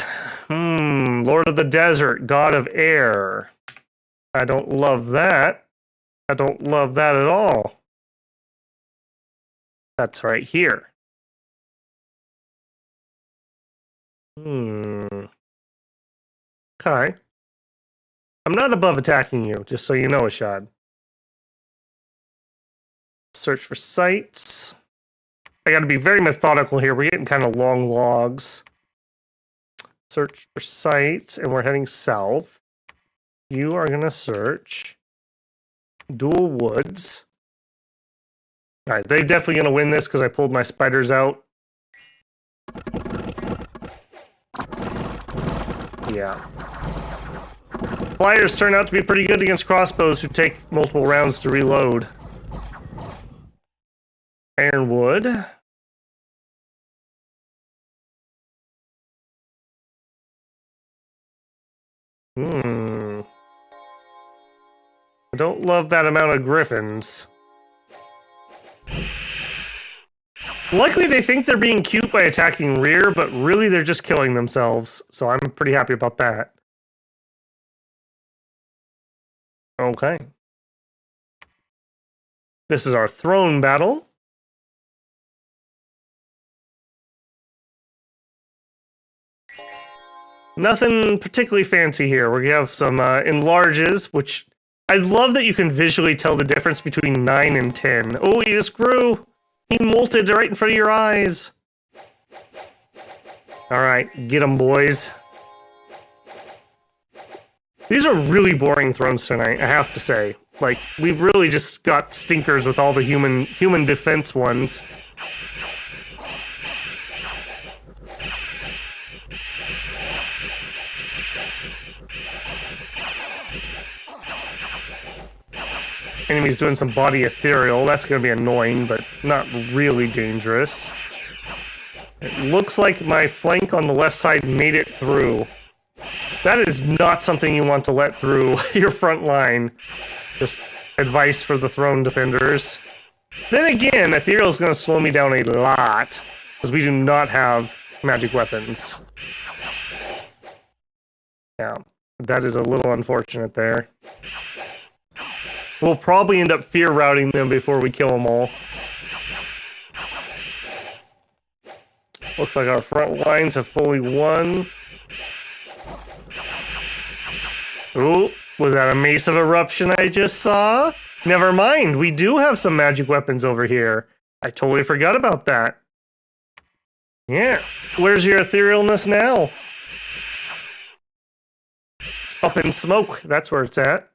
Speaker 1: Lord of the Desert, God of Air. I don't love that. I don't love that at all. That's right here. Okay. I'm not above attacking you, just so you know, Ashad. Search for sites. I got to be very methodical here. We're getting kind of long logs. Search for sites, and we're heading south. You are going to search Dual Woods. All right, they're definitely going to win this because I pulled my spiders out. Yeah. Flyers turn out to be pretty good against crossbows who take multiple rounds to reload. Ironwood. I don't don't love that amount of griffins. Luckily, they think they're being cute by attacking rear, but really they're just killing themselves. So I'm pretty happy about that. Okay. This is our throne battle. Nothing particularly fancy here. We have some enlarges, which I love that you can visually tell the difference between 9 and 10. Oh, he just grew. He molted right in front of your eyes. All right, get them, boys. These are really boring thrones tonight, I have to say. Like, we've really just got stinkers with all the human defense ones. Enemy's doing some body ethereal. That's going to be annoying, but not really dangerous. It looks like my flank on the left side made it through. That is not something you want to let through your front line. Just advice for the throne defenders. Then again, ethereal is going to slow me down a lot, because we do not have magic weapons. Yeah, that is a little unfortunate there. We'll probably end up fear routing them before we kill them all. Looks like our front lines have fully won. Ooh, was that a Mace of Eruption I just saw? Never mind, we do have some magic weapons over here. I totally forgot about that. Yeah, where's your etherealness now? Up in smoke, that's where it's at.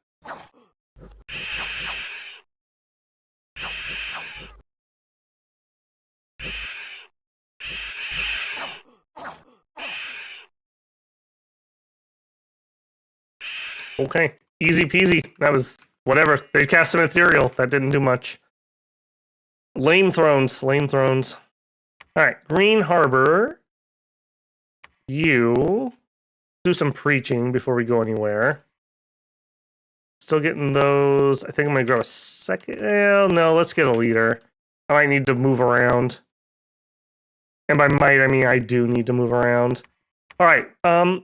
Speaker 1: Okay, easy peasy. That was whatever. They cast some ethereal. That didn't do much. Lame thrones, lame thrones. All right, Green Harbor. You do some preaching before we go anywhere. Still getting those. I think I'm gonna grab a second. Well, no, let's get a leader. I might need to move around. And by might, I mean I do need to move around. All right,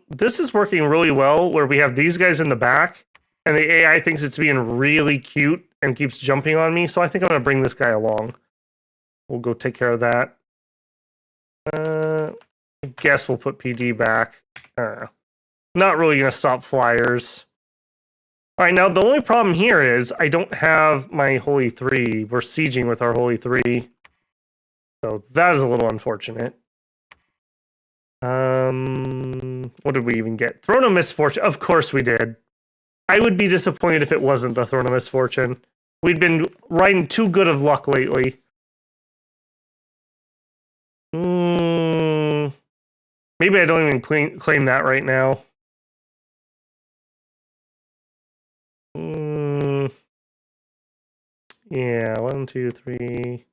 Speaker 1: this is working really well where we have these guys in the back and the AI thinks it's being really cute and keeps jumping on me. So I think I'm going to bring this guy along. We'll go take care of that. I guess we'll put PD back. Not really going to stop flyers. All right, now the only problem here is I don't have my Holy 3. We're sieging with our Holy 3. So that is a little unfortunate. What did we even get? Throne of Misfortune. Of course we did. I would be disappointed if it wasn't the Throne of Misfortune. We'd been riding too good of luck lately. Maybe I don't even claim that right now. Yeah, 1, 2, 3.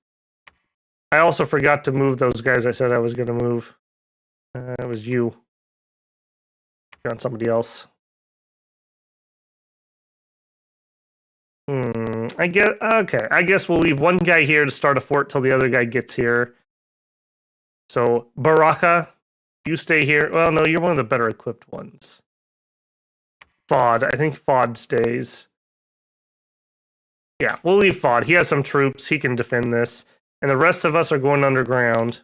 Speaker 1: I also forgot to move those guys I said I was going to move. It was you. You're on somebody else. I guess, okay. I guess we'll leave one guy here to start a fort till the other guy gets here. So, Baraka, you stay here. Well, no, you're one of the better equipped ones. Fod, I think Fod stays. Yeah, we'll leave Fod. He has some troops. He can defend this. And the rest of us are going underground.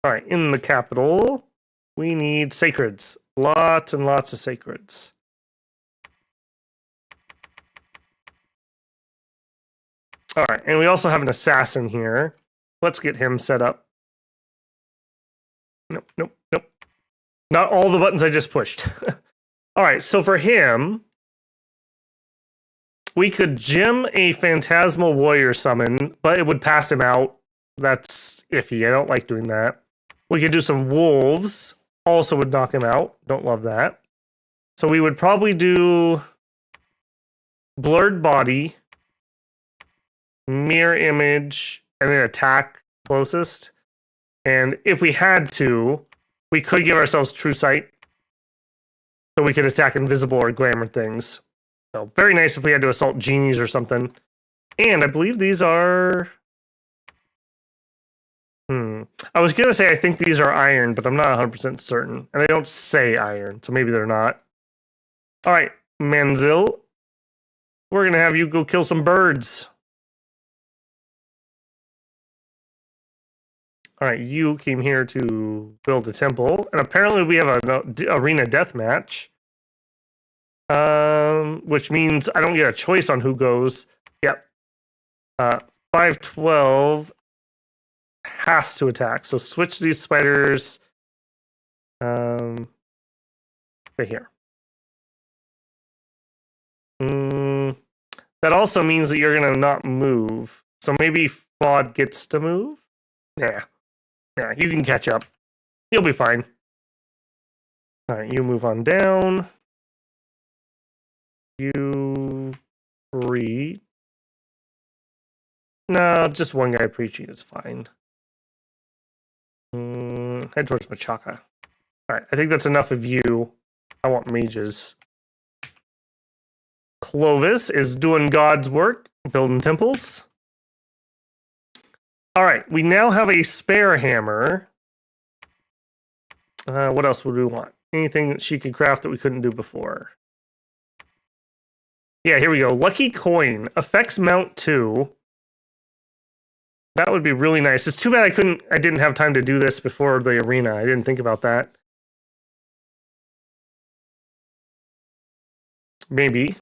Speaker 1: All right, in the capital, we need sacreds. Lots and lots of sacreds. All right, and we also have an assassin here. Let's get him set up. Nope, nope, nope. Not all the buttons I just pushed. All right, so for him, we could gem a Phantasmal Warrior summon, but it would pass him out. That's iffy. I don't like doing that. We could do some wolves. Also would knock him out. Don't love that. So we would probably do blurred body, mirror image, and then attack closest. And if we had to, we could give ourselves true sight. So we could attack invisible or glamour things. So very nice if we had to assault genies or something. And I believe these are... I was going to say I think these are iron, but I'm not 100% certain. And they don't say iron, so maybe they're not. All right, Manzil. We're going to have you go kill some birds. All right, you came here to build a temple. And apparently we have an arena death match. Which means I don't get a choice on who goes. Yep. 512 has to attack. So switch these spiders. Right here. That also means that you're going to not move. So maybe Fod gets to move? Yeah. Yeah, you can catch up. You'll be fine. All right, you move on down. You read. No, just one guy preaching is fine. Head towards Machaka. All right, I think that's enough of you. I want mages. Clovis is doing God's work, building temples. All right, we now have a spare hammer. What else would we want? Anything that she could craft that we couldn't do before? Yeah, here we go. Lucky coin. Affects mount 2. That would be really nice. It's too bad I didn't have time to do this before the arena. I didn't think about that. Maybe.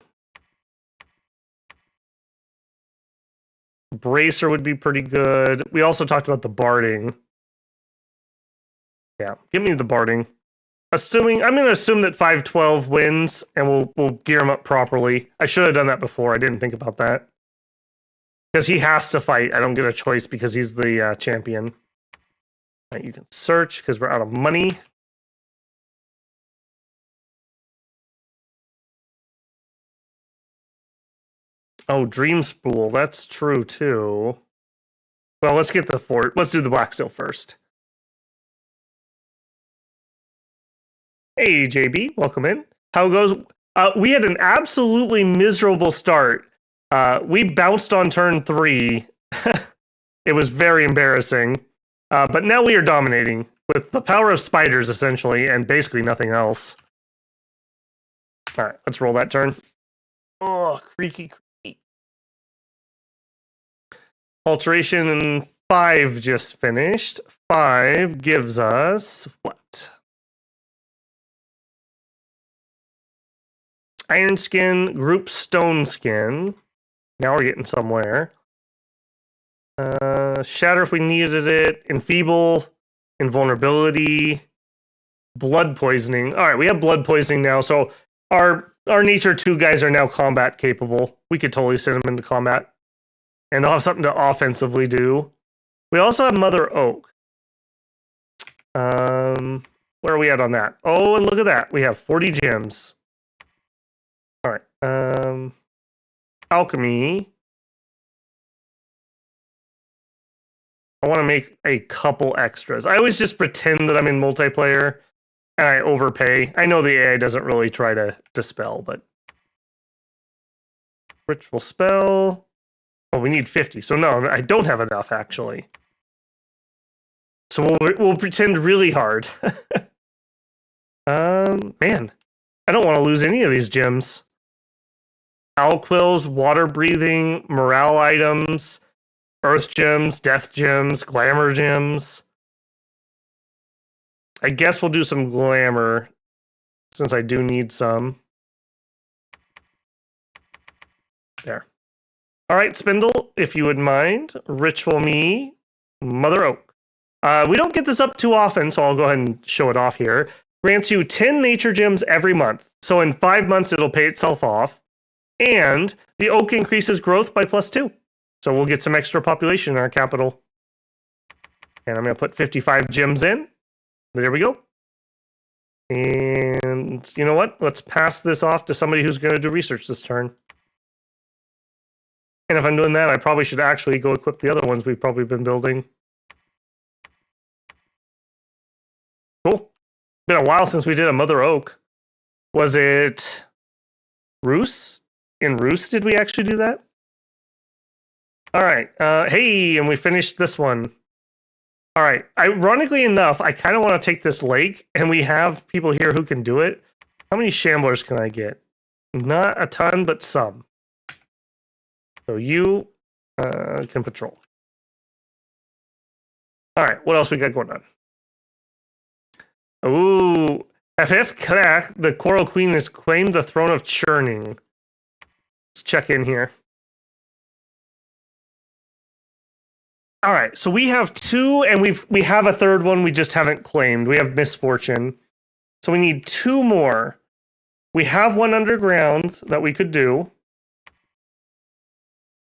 Speaker 1: Bracer would be pretty good. We also talked about the barding. Yeah, give me the barding. I'm going to assume that 512 wins, and we'll gear him up properly. I should have done that before. I didn't think about that. Because he has to fight. I don't get a choice because he's the champion. Right, you can search because we're out of money. Oh, Dream Spool. That's true, too. Well, let's get the fort. Let's do the Black Seal first. Hey, JB. Welcome in. How goes? We had an absolutely miserable start. We bounced on turn 3. It was very embarrassing. But now we are dominating with the power of spiders, essentially, and basically nothing else. All right, let's roll that turn. Oh, creaky. Alteration 5 just finished. 5 gives us what? Iron Skin, Group Stone Skin. Now we're getting somewhere. Shatter if we needed it. Enfeeble. Invulnerability. Blood Poisoning. All right, we have Blood Poisoning now. So our Nature 2 guys are now combat capable. We could totally send them into combat. And they'll have something to offensively do. We also have Mother Oak. Where are we at on that? Oh, and look at that. We have 40 gems. All right. Alchemy. I want to make a couple extras. I always just pretend that I'm in multiplayer and I overpay. I know the AI doesn't really try to dispel, but ritual spell. Oh, we need 50. So no, I don't have enough actually. So we'll pretend really hard. Man, I don't want to lose any of these gems. Owl quills, water breathing, morale items, earth gems, death gems, glamour gems. I guess we'll do some glamour since I do need some. There. All right, Spindle, if you would mind, ritual me, Mother Oak. We don't get this up too often, so I'll go ahead and show it off here. Grants you 10 nature gems every month. So in 5 months, it'll pay itself off. And the oak increases growth by +2. So we'll get some extra population in our capital. And I'm going to put 55 gems in. There we go. And you know what? Let's pass this off to somebody who's going to do research this turn. And if I'm doing that, I probably should actually go equip the other ones we've probably been building. Cool. Been a while since we did a Mother Oak. Was it Roos? In Roos, did we actually do that? All right. Hey, and we finished this one. All right. Ironically enough, I kind of want to take this lake, and we have people here who can do it. How many shamblers can I get? Not a ton, but some. So you can patrol. All right. What else we got going on? Ooh. FF Clack, the Coral Queen, has claimed the throne of churning. Let's check in here. All right, so we have two, and we have a third one we just haven't claimed. We have Misfortune. So we need two more. We have one underground that we could do.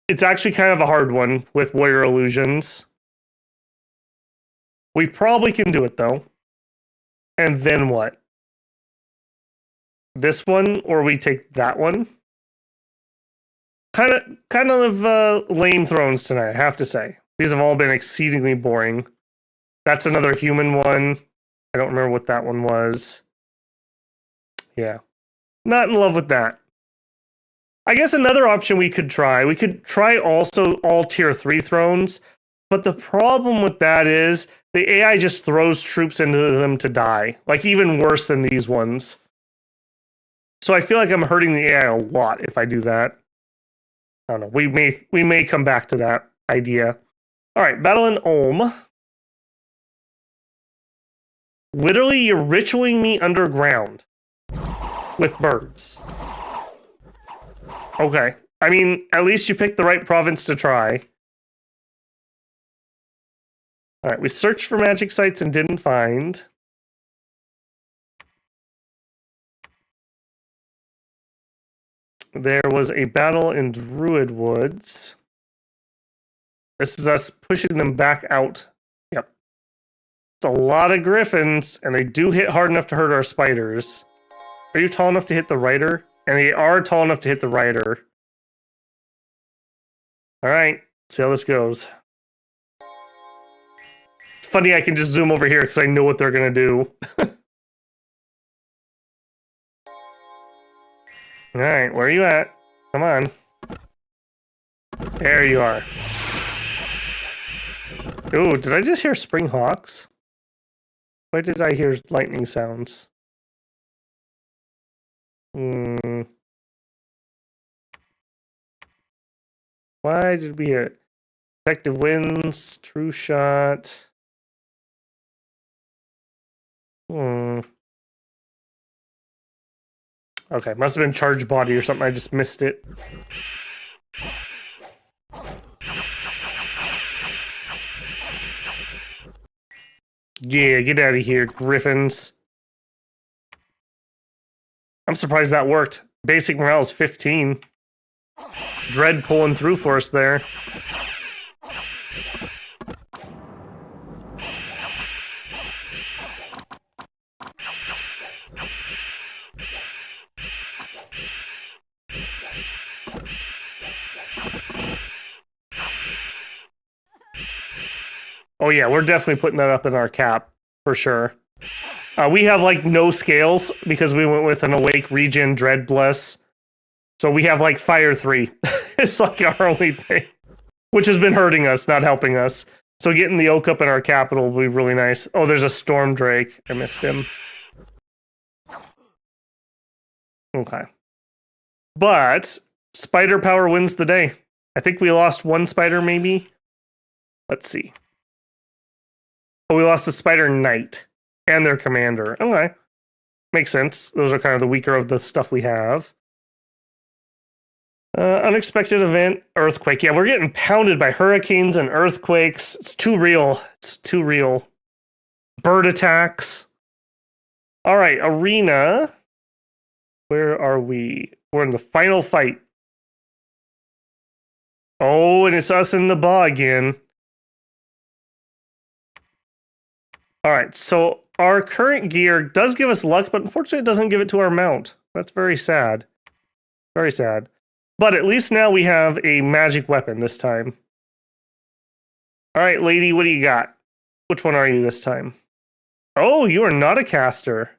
Speaker 1: It's actually kind of a hard one with Warrior Illusions. We probably can do it, though. And then what? This one, or we take that one? Kind of lame thrones tonight, I have to say. These have all been exceedingly boring. That's another human one. I don't remember what that one was. Yeah. Not in love with that. I guess another option we could try also all tier 3 thrones, but the problem with that is the AI just throws troops into them to die. Like, even worse than these ones. So I feel like I'm hurting the AI a lot if I do that. I don't know. We may come back to that idea. All right, Battle in Ulm. Literally, you're ritualing me underground with birds. Okay. I mean, at least you picked the right province to try. All right, we searched for magic sites and didn't find. There was a battle in Druid Woods. This is us pushing them back out. Yep. It's a lot of griffins, and they do hit hard enough to hurt our spiders. Are you tall enough to hit the rider? And they are tall enough to hit the rider. All right, let's see how this goes. It's funny I can just zoom over here because I know what they're going to do. All right, where are you at? Come on. There you are. Ooh, did I just hear spring hawks? Why did I hear lightning sounds? Why did we hear it? Effective winds, true shot. Okay, must have been charged body or something. I just missed it. Yeah, get out of here, griffins. I'm surprised that worked. Basic morale is 15. Dread pulling through for us there. Oh yeah, we're definitely putting that up in our cap, for sure. We have, like, no scales because we went with an Awake Regen Dread Bless. So we have, like, Fire 3. It's like our only thing. Which has been hurting us, not helping us. So getting the Oak up in our capital will be really nice. Oh, there's a Storm Drake. I missed him. Okay. But spider power wins the day. I think we lost one spider, maybe. Let's see. Oh, we lost the Spider Knight and their commander. Okay. Makes sense. Those are kind of the weaker of the stuff we have. Unexpected event, earthquake. Yeah, we're getting pounded by hurricanes and earthquakes. It's too real. It's too real. Bird attacks. All right, arena. Where are we? We're in the final fight. Oh, and it's us in the ball again. All right, so our current gear does give us luck, but unfortunately it doesn't give it to our mount. That's very sad. Very sad. But at least now we have a magic weapon this time. All right, lady, what do you got? Which one are you this time? Oh, you are not a caster.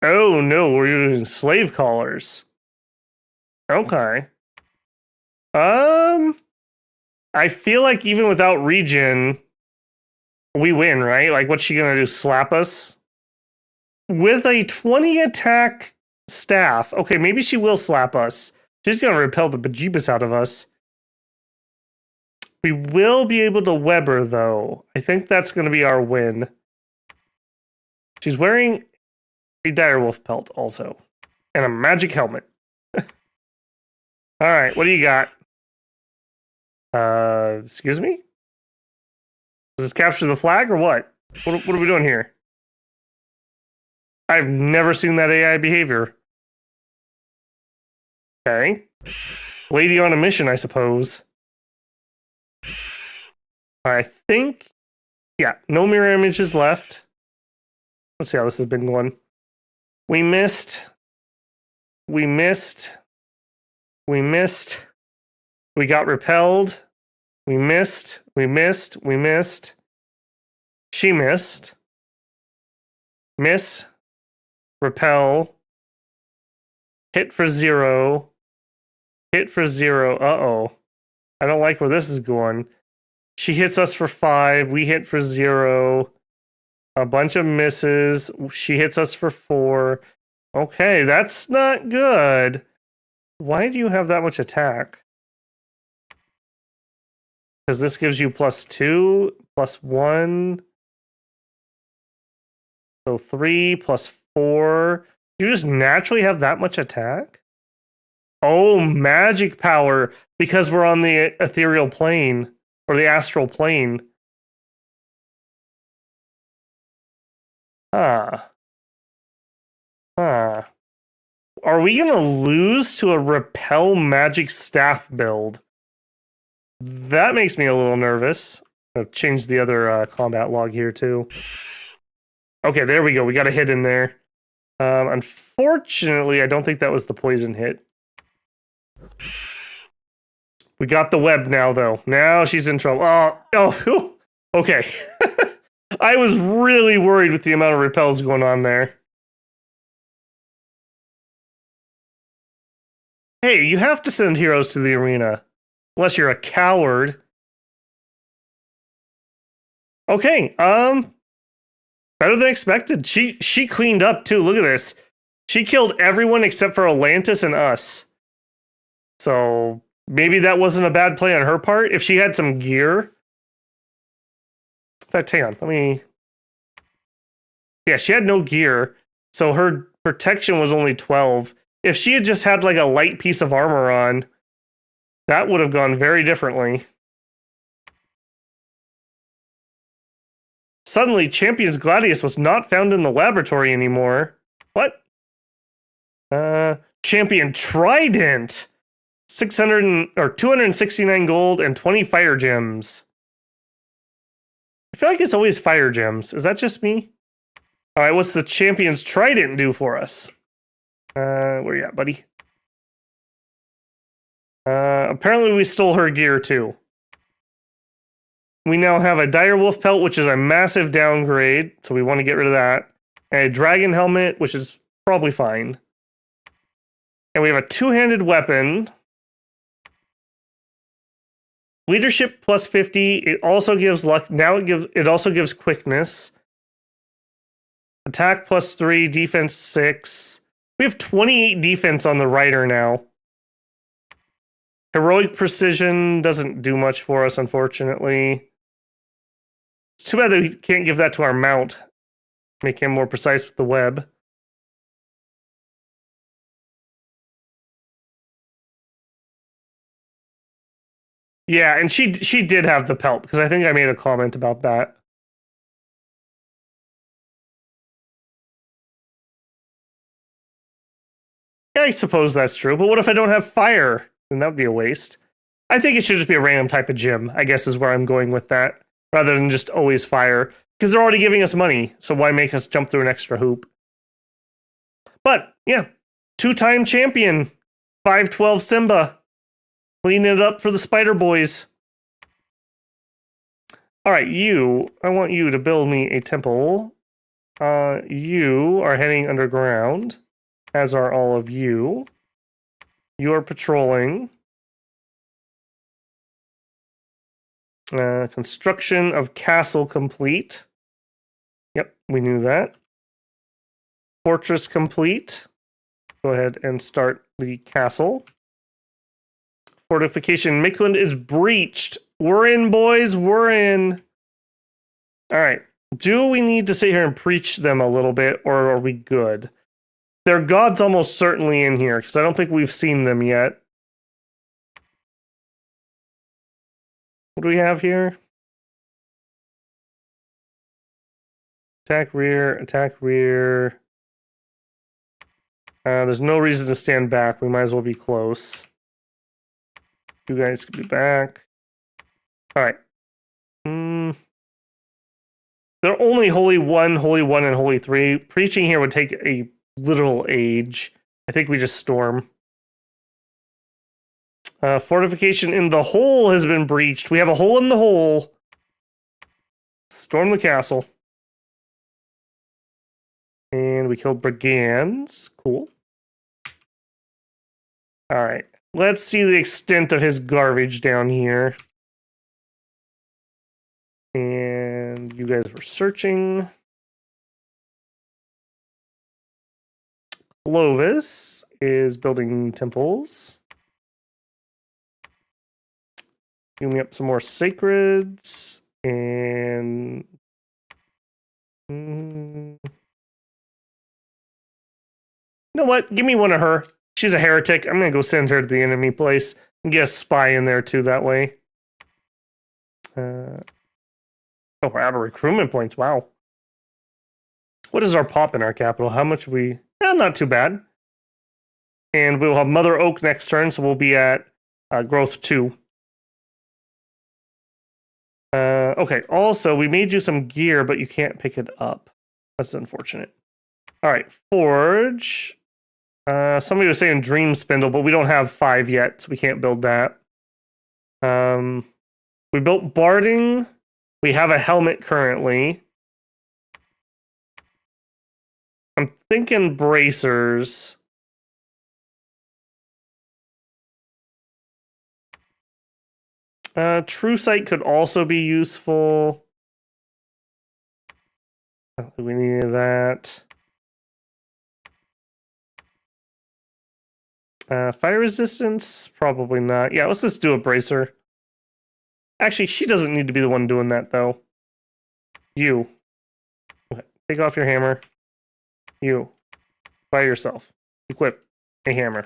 Speaker 1: Oh no, we're using slave collars. Okay. I feel like even without regen, we win, right? Like, what's she gonna do? Slap us? With a 20 attack staff. Okay, maybe she will slap us. She's gonna repel the bejeebus out of us. We will be able to web her, though. I think that's gonna be our win. She's wearing a direwolf pelt also. And a magic helmet. Alright, what do you got? Excuse me? Does this capture the flag or what? What are we doing here? I've never seen that AI behavior. Okay. Lady on a mission, I suppose. I think... Yeah, no mirror images left. Let's see how this has been going. We missed. We missed. We missed. We got repelled. We missed. We missed. We missed. She missed. Miss. Repel. Hit for 0. Hit for 0. Uh-oh. I don't like where this is going. She hits us for 5. We hit for 0. A bunch of misses. She hits us for 4. Okay, that's not good. Why do you have that much attack? Because this gives you +2, +1. So 3 +4. You just naturally have that much attack? Oh, magic power. Because we're on the ethereal plane. Or the astral plane. Are we gonna lose to a repel magic staff build? That makes me a little nervous. I've changed the other combat log here too. Okay, there we go. We got a hit in there. Unfortunately, I don't think that was the poison hit. We got the web now, though. Now she's in trouble. Oh, okay. I was really worried with the amount of repels going on there. Hey, you have to send heroes to the arena. Unless you're a coward. Okay, better than expected. She cleaned up, too. Look at this. She killed everyone except for Atlantis and us. So, maybe that wasn't a bad play on her part. If she had some gear. In fact, hang on. Let me... Yeah, she had no gear. So her protection was only 12. If she had just had like a light piece of armor on, that would have gone very differently. Suddenly, Champion's Gladius was not found in the laboratory anymore. What? Champion Trident! 269 gold and 20 fire gems. I feel like it's always fire gems. Is that just me? Alright, what's the Champion's Trident do for us? Where you at, buddy? Apparently we stole her gear, too. We now have a direwolf pelt, which is a massive downgrade, so we want to get rid of that. And a dragon helmet, which is probably fine. And we have a two-handed weapon. Leadership +50. It also gives luck. Now it also gives quickness. Attack +3, defense 6. We have 28 defense on the rider now. Heroic precision doesn't do much for us, unfortunately. It's too bad that we can't give that to our mount. Make him more precise with the web. Yeah, and she did have the pelt, because I think I made a comment about that. Yeah, I suppose that's true, but what if I don't have fire? Then that would be a waste. I think it should just be a random type of gym, I guess is where I'm going with that, rather than just always fire. Because they're already giving us money, so why make us jump through an extra hoop? But, yeah, two-time champion, 512 Simba. Cleaning it up for the Spider Boys. Alright, I want you to build me a temple. You are heading underground, as are all of you. You are patrolling. Construction of castle complete. Yep, we knew that. Fortress complete. Go ahead and start the castle. Fortification. Midland is breached. We're in, boys. We're in. All right. Do we need to sit here and preach them a little bit, or are we good? Their god's almost certainly in here, because I don't think we've seen them yet. What do we have here? Attack rear, attack rear. There's no reason to stand back. We might as well be close. You guys can be back. All right. They're only Holy 1, and Holy 3. Preaching here would take a literal age. I think we just storm. Fortification in the hole has been breached. We have a hole in the hole. Storm the castle. And we killed brigands. Cool. All right. Let's see the extent of his garbage down here. And you guys were searching. Clovis is building temples. Give me up some more sacreds. And... you know what? Give me one of her. She's a heretic. I'm going to go send her to the enemy place and get a spy in there too that way. Oh, we're out of recruitment points. Wow. What is our pop in our capital? How much we... not too bad. And we'll have Mother Oak next turn, so we'll be at growth 2. Okay, also, we made you some gear, but you can't pick it up. That's unfortunate. All right, Forge. Somebody was saying Dream Spindle, but we don't have 5 yet, so we can't build that. We built Barding. We have a helmet currently. I'm thinking bracers. True Sight could also be useful. I don't think we need that. Fire resistance? Probably not. Yeah, let's just do a bracer. Actually, she doesn't need to be the one doing that, though. You. Okay. Take off your hammer. You. By yourself. Equip a hammer.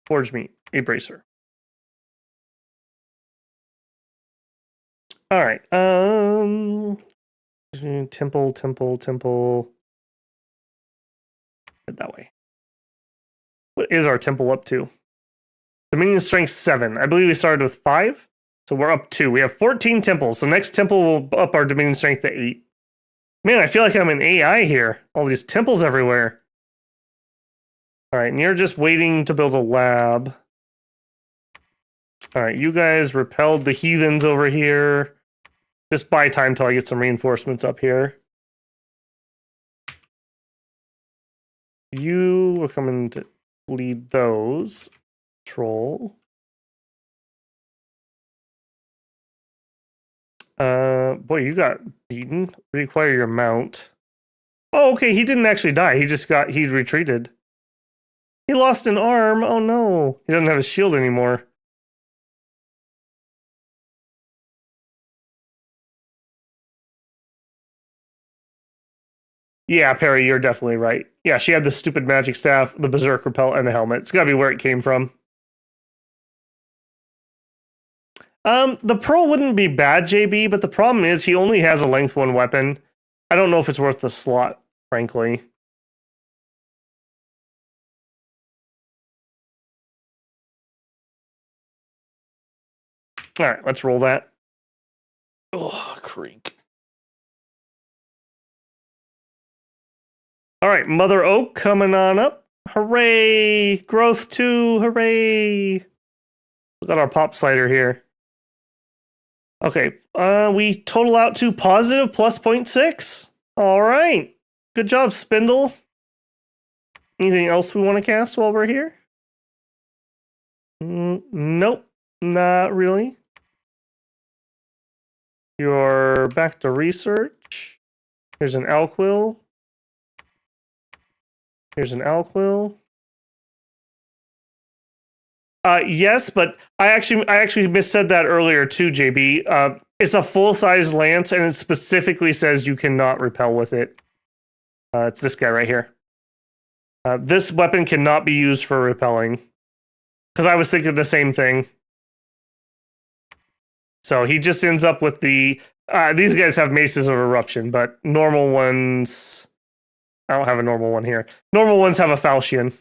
Speaker 1: Forge me a bracer. All right. Temple. Head that way. What is our temple up to? Dominion strength 7. I believe we started with 5. So we're up 2. We have 14 temples. So next temple will up our Dominion strength to 8. Man, I feel like I'm an AI here. All these temples everywhere. All right, and you're just waiting to build a lab. All right, you guys repelled the heathens over here. Just buy time till I get some reinforcements up here. You were coming to lead those. Troll. Boy, you got beaten. Require your mount. Oh, okay, he didn't actually die. He retreated. He lost an arm. Oh no. He doesn't have a shield anymore. Yeah, Perry, you're definitely right. Yeah, she had the stupid magic staff, the berserk repel, and the helmet. It's gotta be where it came from. The Pearl wouldn't be bad, JB, but the problem is he only has a length 1 weapon. I don't know if it's worth the slot, frankly. All right, let's roll that. Oh, creak. All right, Mother Oak coming on up. Hooray! Growth 2, hooray! Look at our pop slider here. Okay, we total out to positive plus 0.6. All right. Good job, Spindle. Anything else we want to cast while we're here? Nope, not really. You're back to research. Here's an Alquill. Here's an Alquill. Yes, but I actually missaid that earlier too, JB. It's a full-size lance, and it specifically says you cannot repel with it. It's this guy right here. This weapon cannot be used for repelling. Because I was thinking the same thing. So he just ends up with the... these guys have Maces of Eruption, but normal ones... I don't have a normal one here. Normal ones have a Falchion.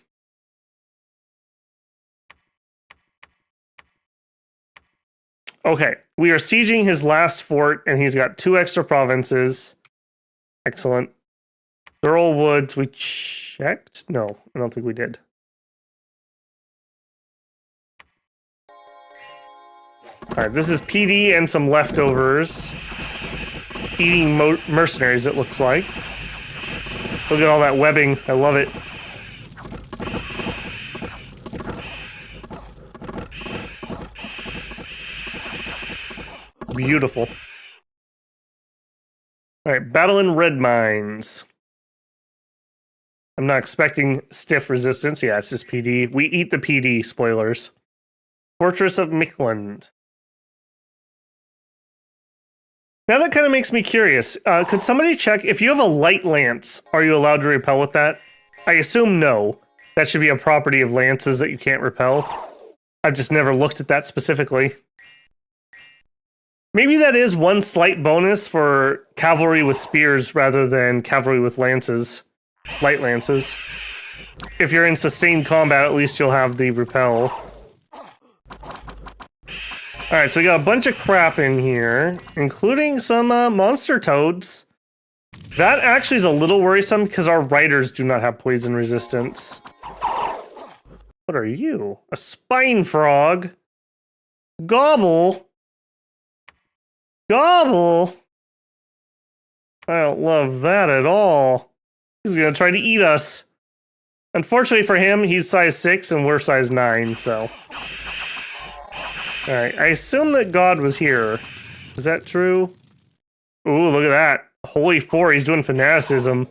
Speaker 1: Okay, we are sieging his last fort, and he's got 2 extra provinces. Excellent. Thurl Woods, we checked? No, I don't think we did. Alright, this is PD and some leftovers. Eating mercenaries, it looks like. Look at all that webbing. I love it. Beautiful. Alright, battle in red mines. I'm not expecting stiff resistance. Yeah, it's just PD. We eat the PD, spoilers. Fortress of Mickland. Now that kind of makes me curious. Could somebody check, if you have a light lance, are you allowed to repel with that? I assume no. That should be a property of lances that you can't repel. I've just never looked at that specifically. Maybe that is one slight bonus for cavalry with spears rather than cavalry with lances. Light lances. If you're in sustained combat, at least you'll have the repel. Alright, so we got a bunch of crap in here, including some monster toads. That actually is a little worrisome because our riders do not have poison resistance. What are you? A spine frog? Gobble? Gobble? I don't love that at all. He's gonna try to eat us. Unfortunately for him, he's size 6 and we're size 9, so... Alright, I assume that God was here. Is that true? Ooh, look at that. Holy 4, he's doing fanaticism.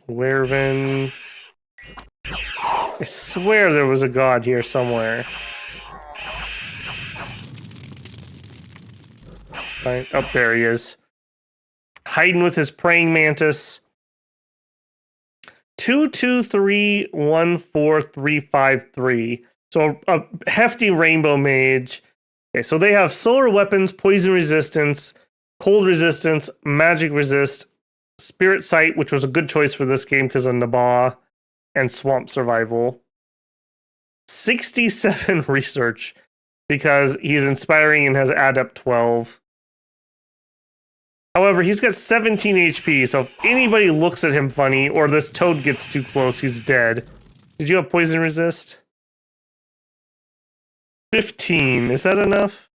Speaker 1: Werven. I swear there was a God here somewhere. Right, up there he is. Hiding with his praying mantis. 2231453. So a hefty rainbow mage. Okay, so they have solar weapons, poison resistance, cold resistance, magic resist, spirit sight, which was a good choice for this game because of Nabaa, and swamp survival. 67 research because he's inspiring and has adept 12. However, he's got 17 HP, so if anybody looks at him funny or this toad gets too close, he's dead. Did you have poison resist? 15. Is that enough?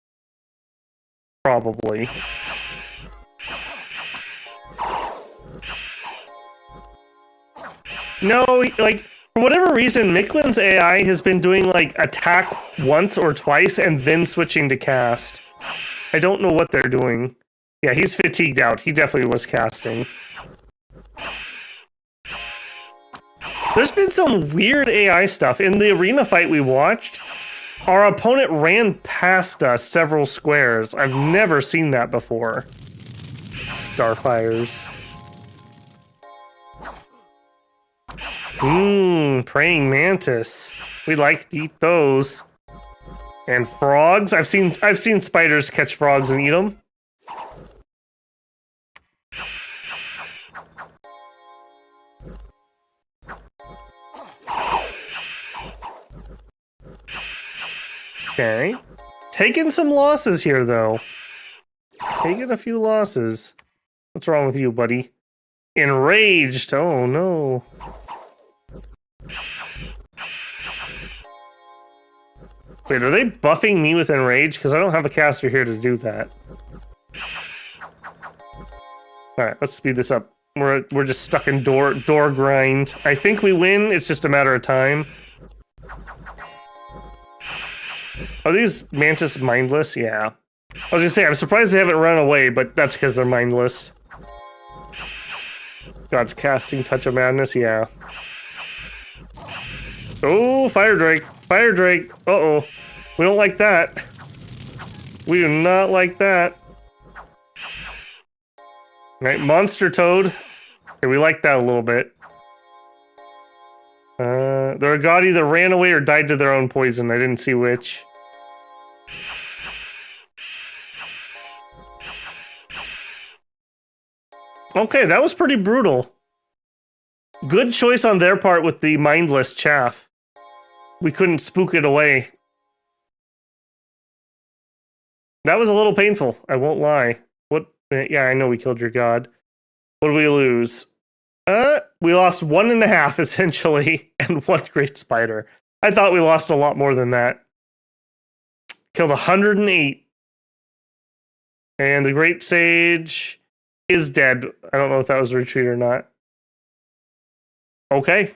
Speaker 1: Probably. No, like, for whatever reason, Mickland's AI has been doing, like, attack once or twice and then switching to cast. I don't know what they're doing. Yeah, he's fatigued out. He definitely was casting. There's been some weird AI stuff. In the arena fight we watched, our opponent ran past us several squares. I've never seen that before. Starfires. Praying mantis. We like to eat those. And frogs. I've seen spiders catch frogs and eat them. Okay. Taking some losses here, though. Taking a few losses. What's wrong with you, buddy? Enraged. Oh, no. Wait, are they buffing me with Enrage? Because I don't have a caster here to do that. Alright, let's speed this up. We're just stuck in door grind. I think we win, it's just a matter of time. Are these mantis mindless? Yeah. I was gonna say, I'm surprised they haven't run away, but that's because they're mindless. God's casting Touch of Madness, yeah. Oh, Fire Drake. Fire Drake. Uh-oh. We don't like that. We do not like that. Right, Monster Toad. Okay, we like that a little bit. Their god either ran away or died to their own poison. I didn't see which. Okay, that was pretty brutal. Good choice on their part with the mindless chaff. We couldn't spook it away. That was a little painful, I won't lie. What? Yeah, I know we killed your god. What did we lose? We lost 1.5, essentially, and 1 great spider. I thought we lost a lot more than that. Killed 108. And the great sage is dead. I don't know if that was a retreat or not. Okay.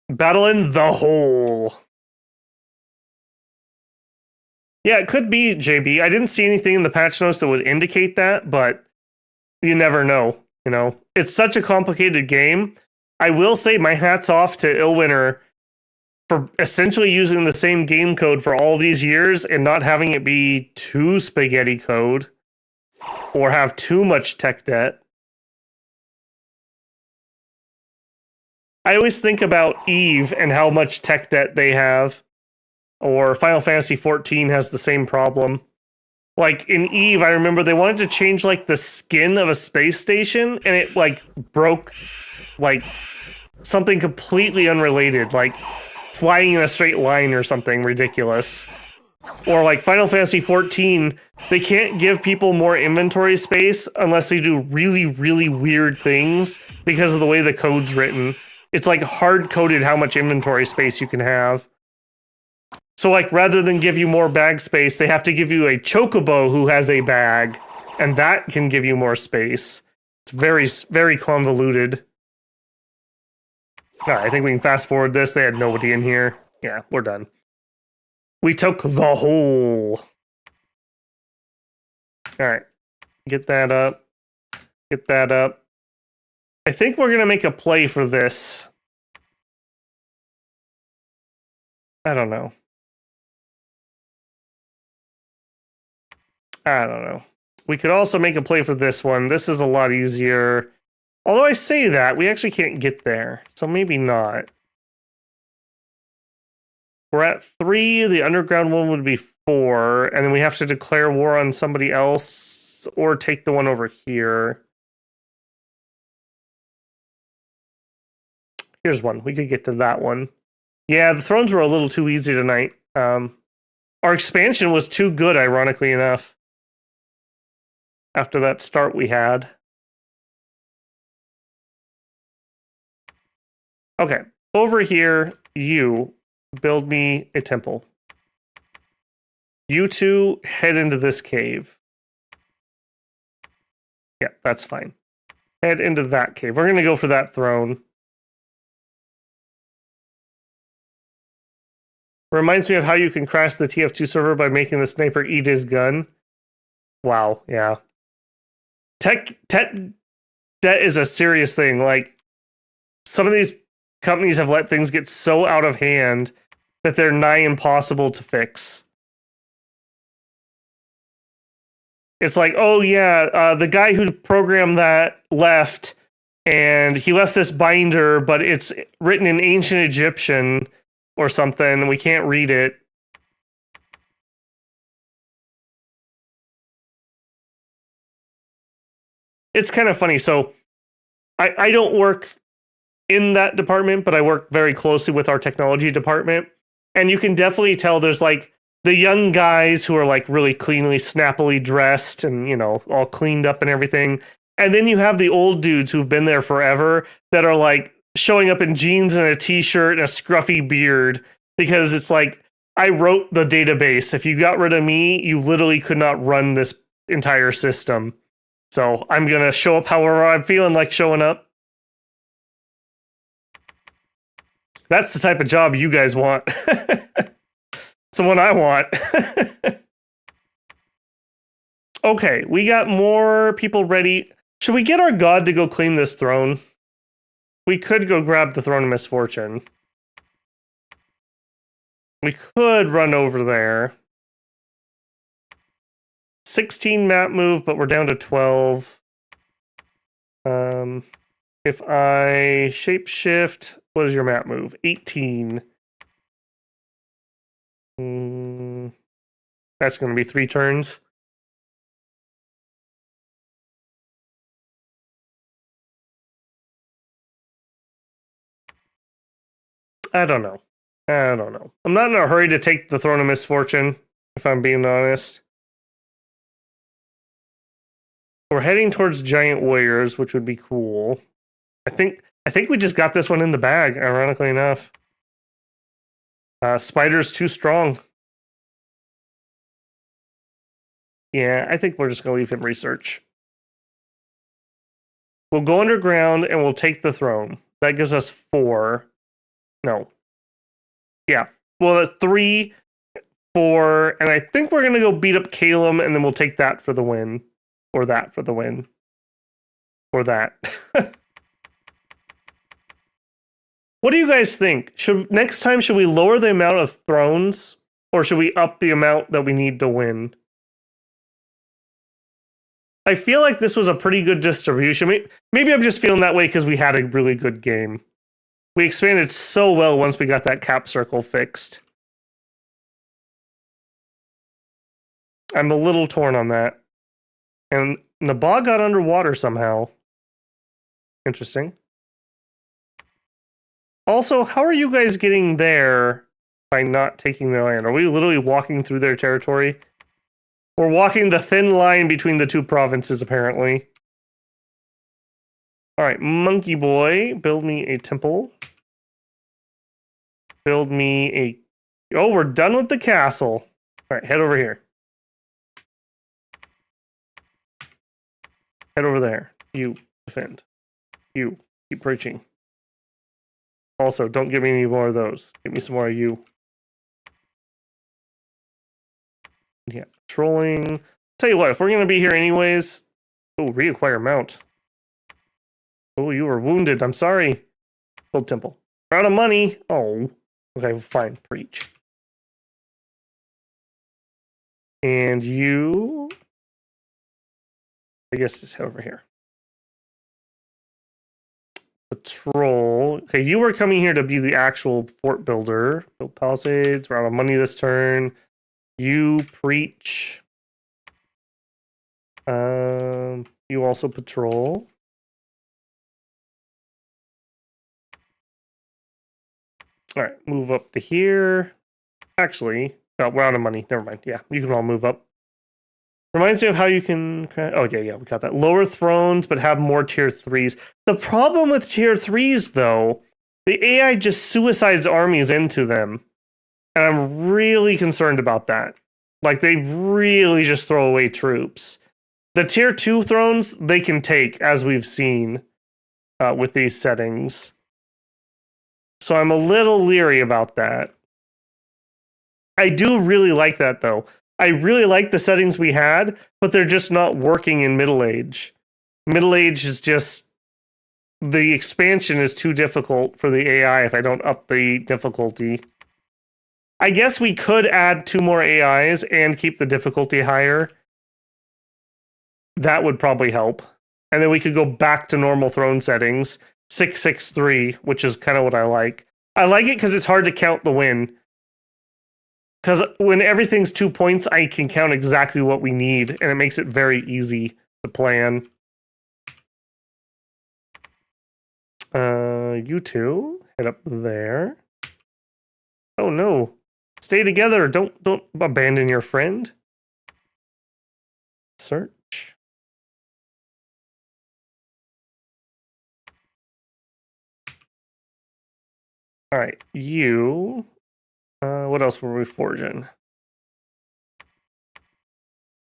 Speaker 1: Battle in the hole. Yeah, it could be, JB. I didn't see anything in the patch notes that would indicate that, but you never know, you know? It's such a complicated game. I will say my hat's off to Illwinter for essentially using the same game code for all these years and not having it be too spaghetti code or have too much tech debt. I always think about Eve and how much tech debt they have. Or Final Fantasy XIV has the same problem. Like, in Eve, I remember they wanted to change, like, the skin of a space station, and it, like, broke, like, something completely unrelated, like, flying in a straight line or something ridiculous. Or, like, Final Fantasy XIV, they can't give people more inventory space unless they do really, really weird things because of the way the code's written. It's, like, hard-coded how much inventory space you can have. So, like, rather than give you more bag space, they have to give you a chocobo who has a bag, and that can give you more space. It's very, very convoluted. All right, I think we can fast forward this. They had nobody in here. Yeah, we're done. We took the hole. All right, get that up. Get that up. I think we're going to make a play for this. I don't know. I don't know. We could also make a play for this one. This is a lot easier. Although I say that, we actually can't get there. So maybe not. We're at 3. The underground one would be 4. And then we have to declare war on somebody else or take the one over here. Here's one. We could get to that one. Yeah, the thrones were a little too easy tonight. Our expansion was too good, ironically enough. After that start we had. Okay, over here, you build me a temple. You two head into this cave. Yeah, that's fine. Head into that cave. We're going to go for that throne. Reminds me of how you can crash the TF2 server by making the sniper eat his gun. Wow, yeah. Tech debt is a serious thing. Like, some of these companies have let things get so out of hand that they're nigh impossible to fix. It's like, oh yeah, the guy who programmed that left, and he left this binder, but it's written in ancient Egyptian or something, and we can't read it. It's kind of funny. So I don't work in that department, but I work very closely with our technology department. And you can definitely tell there's like the young guys who are like really cleanly, snappily dressed and, you know, all cleaned up and everything. And then you have the old dudes who've been there forever that are like showing up in jeans and a t-shirt and a scruffy beard because it's like, I wrote the database. If you got rid of me, you literally could not run this entire system. So I'm going to show up however I'm feeling like showing up. That's the type of job you guys want. It's the one I want. Okay, we got more people ready. Should we get our god to go claim this throne? We could go grab the throne of misfortune. We could run over there. 16 map move, but we're down to 12. If I shapeshift, what is your map move? 18. That's going to be 3 turns. I don't know. I'm not in a hurry to take the throne of misfortune, if I'm being honest. We're heading towards giant warriors, which would be cool. I think we just got this one in the bag, ironically enough. Spider's too strong. Yeah, I think we're just going to leave him research. We'll go underground and we'll take the throne. That gives us 4. No. Yeah. Well, that's 3, 4, and I think we're going to go beat up Calum and then we'll take that for the win. Or that for the win. Or that. What do you guys think? Next time, should we lower the amount of thrones? Or should we up the amount that we need to win? I feel like this was a pretty good distribution. Maybe I'm just feeling that way because we had a really good game. We expanded so well once we got that cap circle fixed. I'm a little torn on that. And Nabal got underwater somehow. Interesting. Also, how are you guys getting there by not taking their land? Are we literally walking through their territory? We're walking the thin line between the 2 provinces, apparently. All right, monkey boy, build me a temple. Build me a... Oh, we're done with the castle. All right, head over here. Head over there. You, defend. You, keep preaching. Also, don't give me any more of those. Give me some more of you. Yeah, trolling. Tell you what, if we're going to be here anyways... Oh, reacquire mount. Oh, you were wounded. I'm sorry. Build temple. We're out of money. Oh. Okay, fine. Preach. And you... I guess just head over here. Patrol. Okay, you were coming here to be the actual fort builder. Build palisades. We're out of money this turn. You preach. You also patrol. All right, move up to here. Actually, oh, we're out of money. Never mind. Yeah, you can all move up. Reminds me of how you can... Oh, yeah, we got that. Lower thrones, but have more tier 3s. The problem with tier 3s, though, the AI just suicides armies into them. And I'm really concerned about that. Like, they really just throw away troops. The tier 2 thrones, they can take, as we've seen with these settings. So I'm a little leery about that. I do really like that, though. I really like the settings we had, but they're just not working in Middle Age. Middle Age is just... The expansion is too difficult for the AI if I don't up the difficulty. I guess we could add 2 more AIs and keep the difficulty higher. That would probably help. And then we could go back to normal throne settings. 663, which is kind of what I like. I like it because it's hard to count the win. Because when everything's 2 points, I can count exactly what we need, and it makes it very easy to plan. You two, head up there. Oh no. Stay together. Don't abandon your friend. Search. All right, you What else were we forging?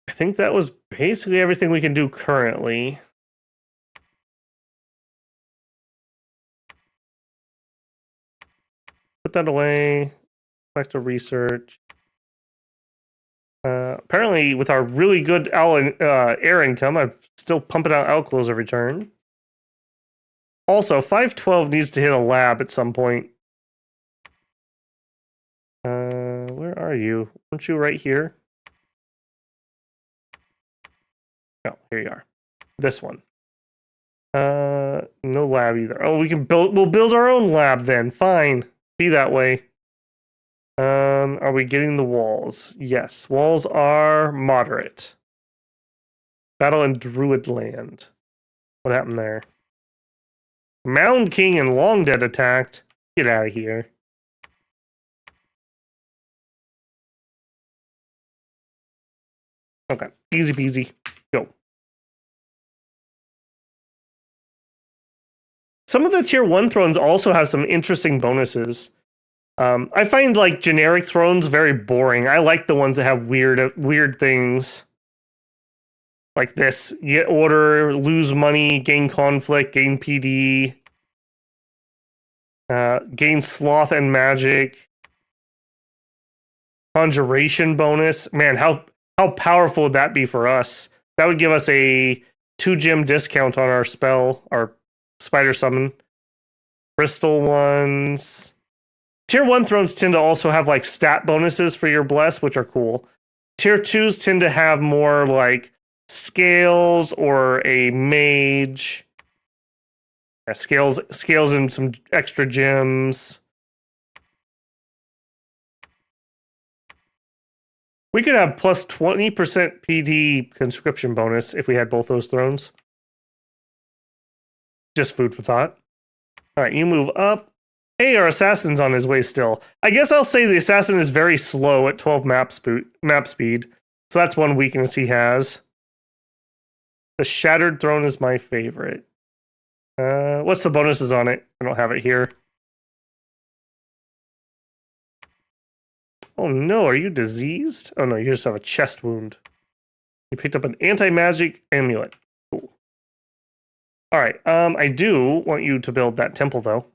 Speaker 1: I think that was basically everything we can do currently. Put that away. Back to research. Apparently, with our really good air income, I'm still pumping out alkyls every turn. Also, 512 needs to hit a lab at some point. Where are you? Aren't you right here? Oh, here you are. This one. No lab either. Oh, we'll build our own lab then. Fine. Be that way. Are we getting the walls? Yes. Walls are moderate. Battle in Druidland. What happened there? Mound King and Long Dead attacked. Get out of here. Okay. Easy peasy. Go. Some of the tier 1 thrones also have some interesting bonuses. I find like generic thrones very boring. I like the ones that have weird things. Like this. Get order, lose money, gain conflict, gain PD, gain sloth and magic. Conjuration bonus. Man, how powerful would that be for us? That would give us a 2 gem discount on our spell, our spider summon. Crystal ones. Tier 1 thrones tend to also have like stat bonuses for your bless, which are cool. Tier 2s tend to have more like scales or a mage. Yeah, scales and some extra gems. We could have plus 20% PD conscription bonus if we had both those thrones. Just food for thought. All right, you move up. Hey, our assassin's on his way still. I guess I'll say the assassin is very slow at 12 map speed. So that's one weakness he has. The Shattered Throne is my favorite. What's the bonuses on it? I don't have it here. Oh no, are you diseased? Oh no, you just have a chest wound. You picked up an anti-magic amulet. Cool. Alright, I do want you to build that temple though.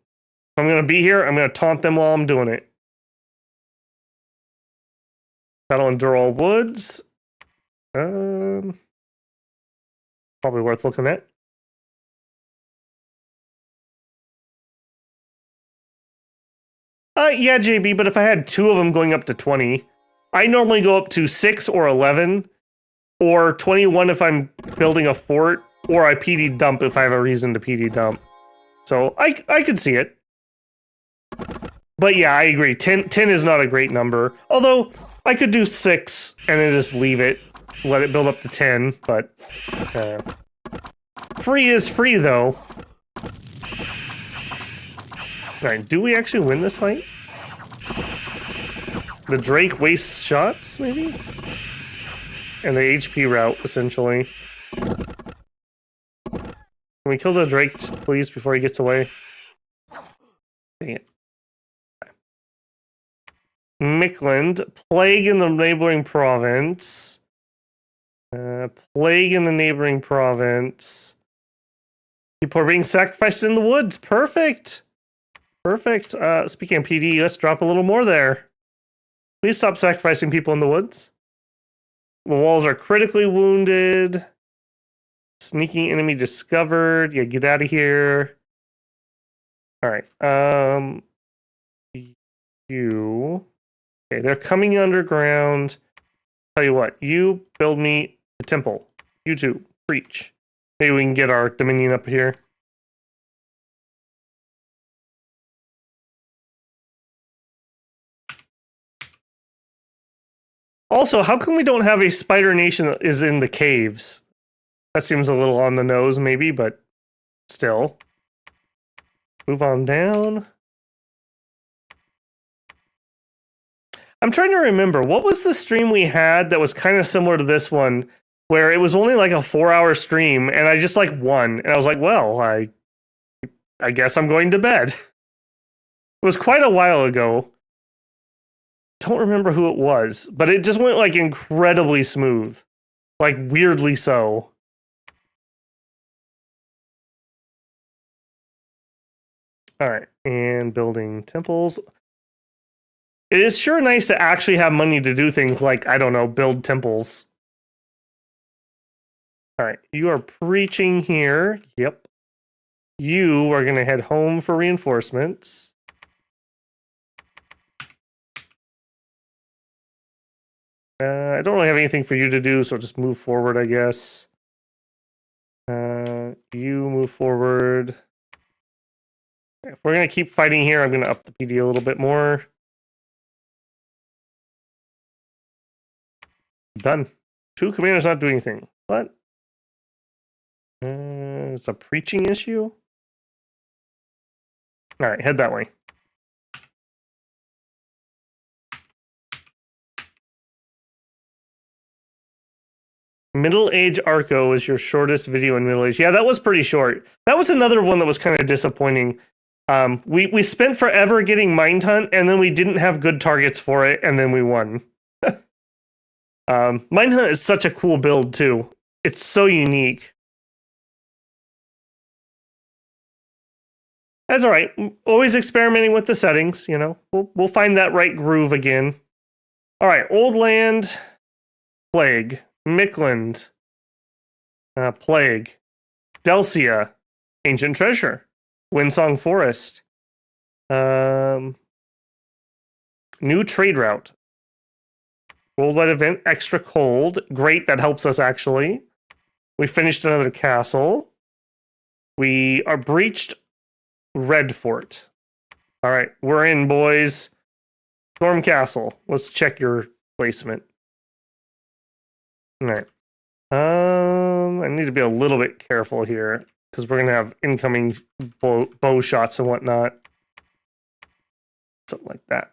Speaker 1: I'm gonna be here, I'm gonna taunt them while I'm doing it. Battle in Dural Woods. Probably worth looking at. Yeah, JB, but if I had 2 of them going up to 20, I normally go up to 6 or 11, or 21 if I'm building a fort, or I PD dump if I have a reason to PD dump. So I could see it. But yeah, I agree. 10 is not a great number. Although, I could do 6 and then just leave it. Let it build up to 10, but... free is free, though. Alright, do we actually win this fight? The Drake wastes shots, maybe? And the HP route, essentially. Can we kill the Drake, please, before he gets away? Dang it. Mickland, Plague in the neighboring province. Plague in the neighboring province. People are being sacrificed in the woods. Perfect! Perfect. Speaking of PD, let's drop a little more there. Please stop sacrificing people in the woods. The walls are critically wounded. Sneaking enemy discovered. Yeah, get out of here. Alright. You. Okay, they're coming underground. Tell you what, you build me a temple. You two, preach. Maybe we can get our dominion up here. Also, how come we don't have a spider nation that is in the caves? That seems a little on the nose, maybe, but still. Move on down. I'm trying to remember, what was the stream we had that was kind of similar to this one, where it was only like a 4-hour stream, and I just like won, and I was like, well, I guess I'm going to bed. It was quite a while ago. don't remember who it was, but it just went like incredibly smooth. Like weirdly so. All right, and building temples. It is sure nice to actually have money to do things like, I don't know, build temples. All right, you are preaching here. Yep. You are going to head home for reinforcements. I don't really have anything for you to do, so just move forward, I guess. You move forward. If we're going to keep fighting here, I'm going to up the PD a little bit more. Done. 2 commanders not doing anything. What? It's a preaching issue? All right, head that way. Middle Age Arco is your shortest video in Middle Age. Yeah, that was pretty short. That was another one that was kind of disappointing. We spent forever getting Mind Hunt, and then we didn't have good targets for it, and then we won. Mind Hunt is such a cool build, too. It's so unique. That's all right. Always experimenting with the settings, you know. We'll find that right groove again. All right, Old Land, Plague, Mickland, Plague, Delcia, Ancient Treasure, Windsong Forest, new trade route, worldwide event, extra cold, great, that helps us actually. We finished another castle. We are breached Red Fort. All right, we're in, boys. Storm Castle. Let's check your placement. All right. I need to be a little bit careful here because we're gonna have incoming bow shots and whatnot. Something like that.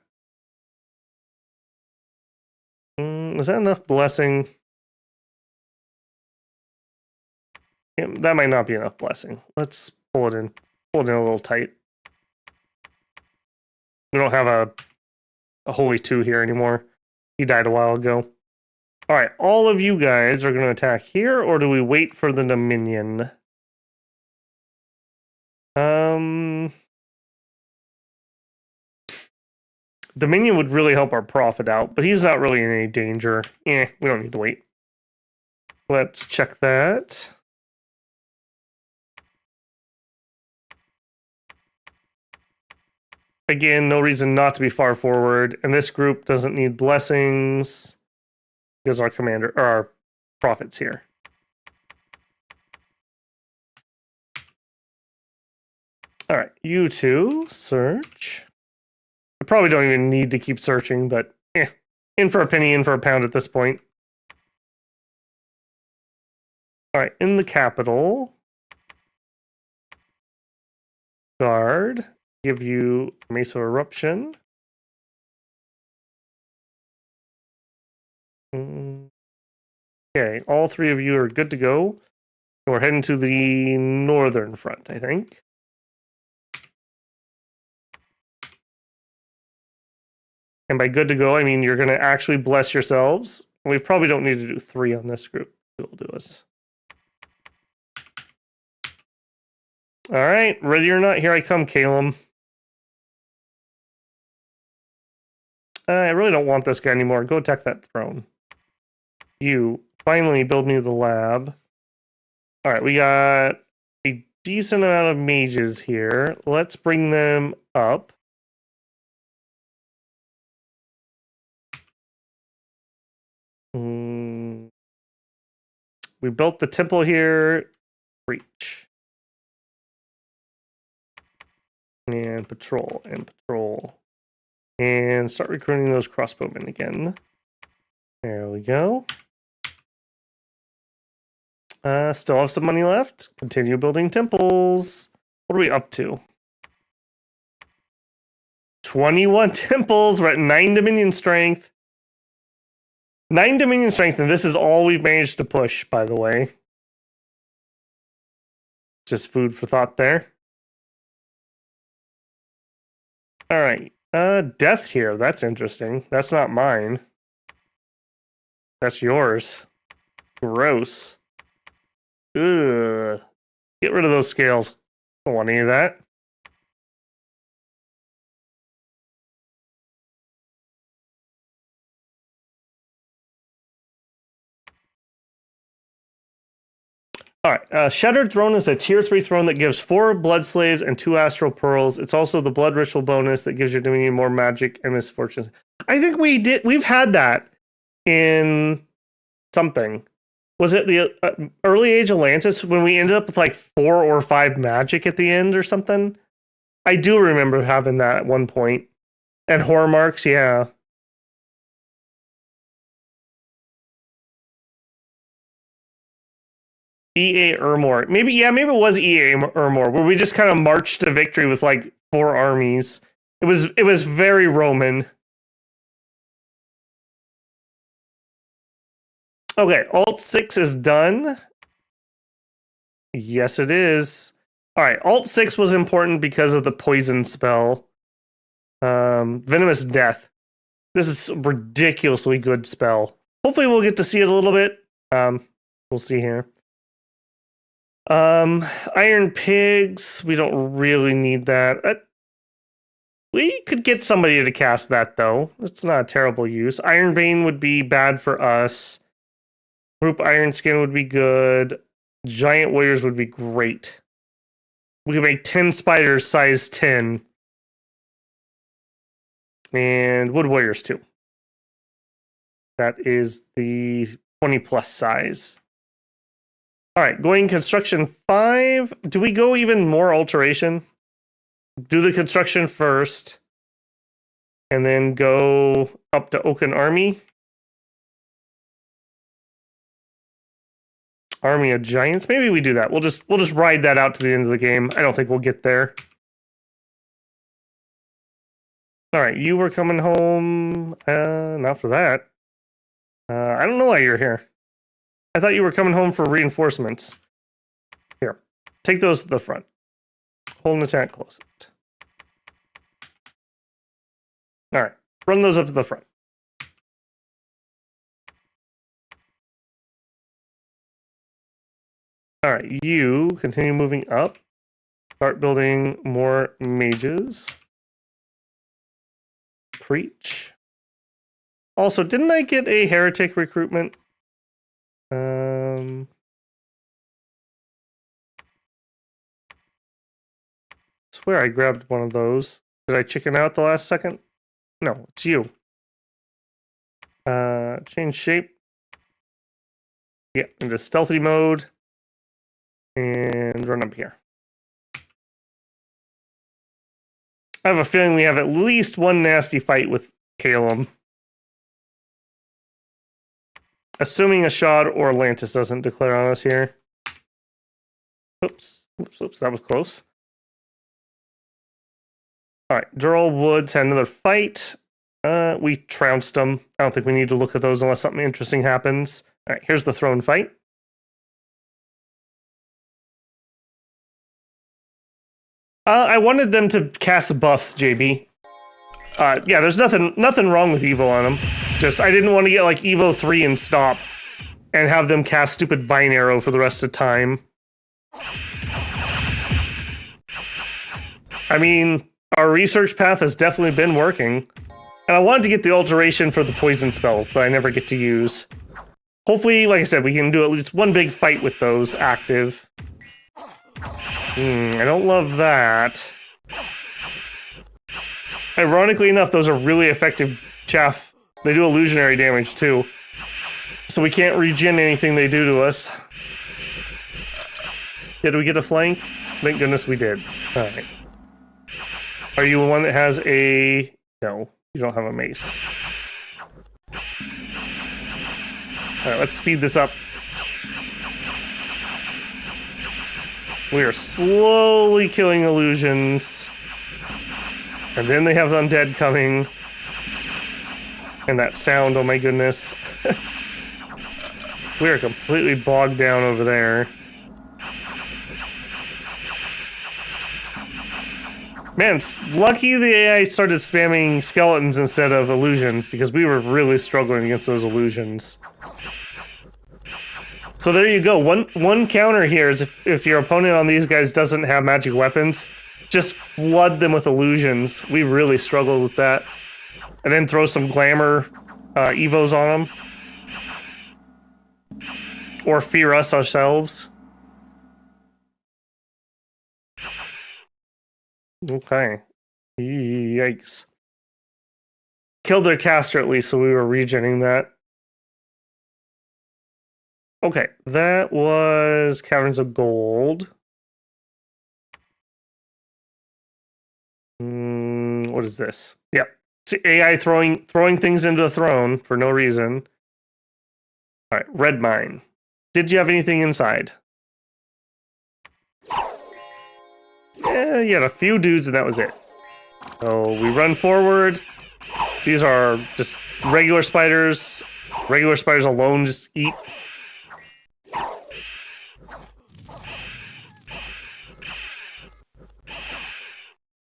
Speaker 1: Is that enough blessing? Yeah, that might not be enough blessing. Let's pull it in. Pull it in a little tight. We don't have a Holy 2 here anymore. He died a while ago. All right, all of you guys are going to attack here, or do we wait for the Dominion? Dominion would really help our profit out, but he's not really in any danger. We don't need to wait. Let's check that. Again, no reason not to be far forward, and this group doesn't need blessings because our commander or our profit's here. All right, you two search. I probably don't even need to keep searching, but in for a penny, in for a pound at this point. All right, in the capital, guard, give you Mesa Eruption. Okay, all 3 of you are good to go. We're heading to the northern front, I think. And by good to go, I mean you're going to actually bless yourselves. We probably don't need to do 3 on this group. It will do us. All right, ready or not, here I come, Calum. I really don't want this guy anymore. Go attack that throne. You finally build me the lab. All right, we got a decent amount of mages here. Let's bring them up. We built the temple here. Breach. And patrol, and patrol. And start recruiting those crossbowmen again. There we go. Still have some money left. Continue building temples. What are we up to? 21 temples. We're at 9 Dominion strength. 9 Dominion strength, and this is all we've managed to push, by the way. Just food for thought there. All right. Death here. That's interesting. That's not mine. That's yours. Gross. Ugh. Get rid of those scales. Don't want any of that. Alright, Shattered Throne is a tier 3 throne that gives 4 blood slaves and 2 astral pearls. It's also the blood ritual bonus that gives your dominion more magic and misfortunes. I think we've had that in something. Was it the early age Atlantis when we ended up with like 4 or 5 magic at the end or something? I do remember having that at one point. And horror marks, yeah. EA Ermor. Maybe it was EA Ermor, where we just kind of marched to victory with like 4 armies. It was very Roman. Okay, Alt 6 is done. Yes, it is. Alright, Alt 6 was important because of the poison spell. Venomous Death. This is a ridiculously good spell. Hopefully we'll get to see it a little bit. We'll see here. Iron Pigs, we don't really need that. We could get somebody to cast that, though. It's not a terrible use. Iron Bane would be bad for us. Group Iron Skin would be good. Giant Warriors would be great. We could make 10 spiders size 10. And Wood Warriors, too. That is the 20 plus size. All right, going construction 5. Do we go even more alteration? Do the construction first. And then go up to Oaken Army. Army of Giants. Maybe we do that. We'll just ride that out to the end of the game. I don't think we'll get there. All right, you were coming home. Not for that. I don't know why you're here. I thought you were coming home for reinforcements. Here, take those to the front. Hold an attack, close it. All right, run those up to the front. All right, you continue moving up. Start building more mages. Preach. Also, didn't I get a heretic recruitment? I swear I grabbed one of those. Did I chicken out the last second? No, it's you. Change shape. Yeah, into stealthy mode. And run up here. I have a feeling we have at least one nasty fight with Calum. Assuming Ashad or Atlantis doesn't declare on us here. Oops, that was close. Alright, Dural Woods had another fight. We trounced them. I don't think we need to look at those unless something interesting happens. Alright, here's the throne fight. I wanted them to cast buffs, JB. Yeah, there's nothing wrong with Evo on them. Just, I didn't want to get like Evo 3 and stop and have them cast stupid Vine Arrow for the rest of the time. I mean, our research path has definitely been working. And I wanted to get the alteration for the poison spells that I never get to use. Hopefully, like I said, we can do at least one big fight with those active. I don't love that. Ironically enough, those are really effective chaff. They do illusionary damage too. So we can't regen anything they do to us. Did we get a flank? Thank goodness we did. Alright. Are you the one that has a... No, you don't have a mace. Alright, let's speed this up. We are slowly killing illusions. And then they have undead coming. And that sound, oh my goodness. We are completely bogged down over there. Man, it's lucky the AI started spamming skeletons instead of illusions, because we were really struggling against those illusions. So there you go. One counter here is if your opponent on these guys doesn't have magic weapons, just flood them with illusions. We really struggled with that. And then throw some glamour evos on them. Or fear us ourselves. Okay. Yikes. Killed their caster at least, so we were regenning that. Okay, that was Caverns of Gold. What is this? Yep. See, AI throwing things into a throne for no reason. All right, Red Mine. Did you have anything inside? Yeah, you had a few dudes and that was it. So we run forward. These are just regular spiders. Regular spiders alone just eat.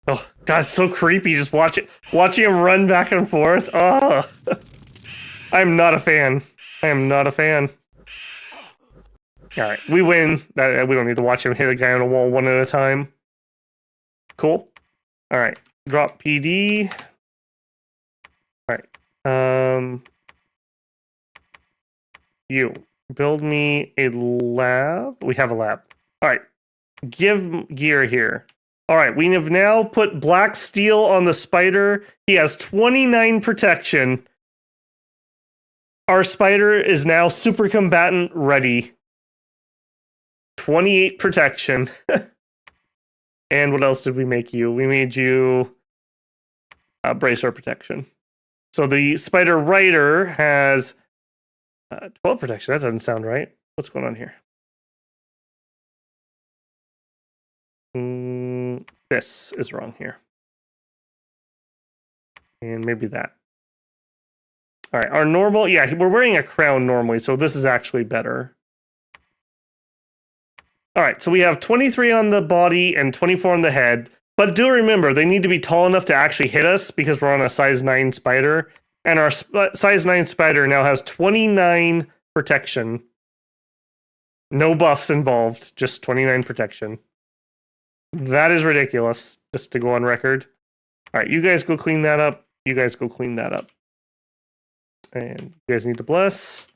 Speaker 1: Oh, God, it's so creepy. Just watching him run back and forth. Oh, I'm not a fan. I am not a fan. All right, we win. We don't need to watch him hit a guy on a wall one at a time. Cool. All right, drop PD. All right. You build me a lab. We have a lab. All right. Give gear here. All right, we have now put black steel on the spider. He has 29 protection. Our spider is now super combatant ready. 28 protection. And what else did we make you? We made you bracer protection. So the spider rider has 12 protection. That doesn't sound right. What's going on here? This is wrong here. And maybe that. All right, our normal, yeah, we're wearing a crown normally, so this is actually better. All right, so we have 23 on the body and 24 on the head. But do remember, they need to be tall enough to actually hit us because we're on a size 9 spider. And our size 9 spider now has 29 protection. No buffs involved, just 29 protection. That is ridiculous, just to go on record. All right, you guys go clean that up. You guys go clean that up. And you guys need to bless.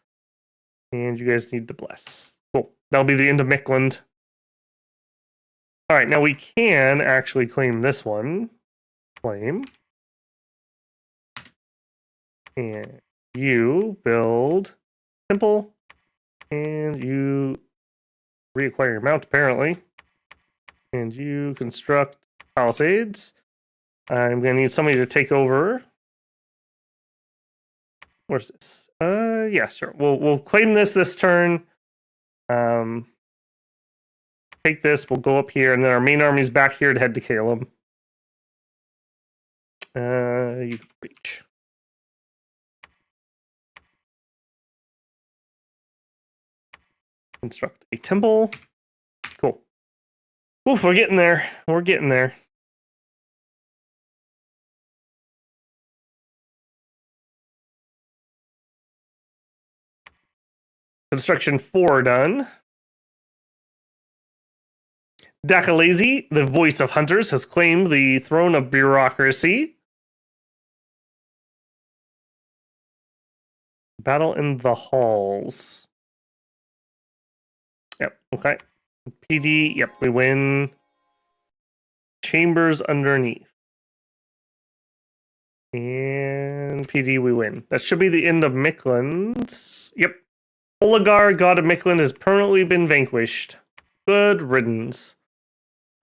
Speaker 1: And you guys need to bless. Cool. That'll be the end of Mickland. All right, now we can actually claim this one. Claim. And you build temple. And you reacquire your mount, apparently. And you construct palisades. I'm going to need somebody to take over. Where's this? Yeah, sure. We'll claim this turn. Take this. We'll go up here, and then our main army's back here to head to Caleb. You can reach. Construct a temple. Cool. Oof, we're getting there. We're getting there. Construction 4 done. Dakalazy, the voice of hunters, has claimed the throne of bureaucracy. Battle in the halls. Yep, okay. PD, yep, we win. Chambers underneath. And PD, we win. That should be the end of Mickland. Yep. Oligar, god of Mickland, has permanently been vanquished. Good riddance.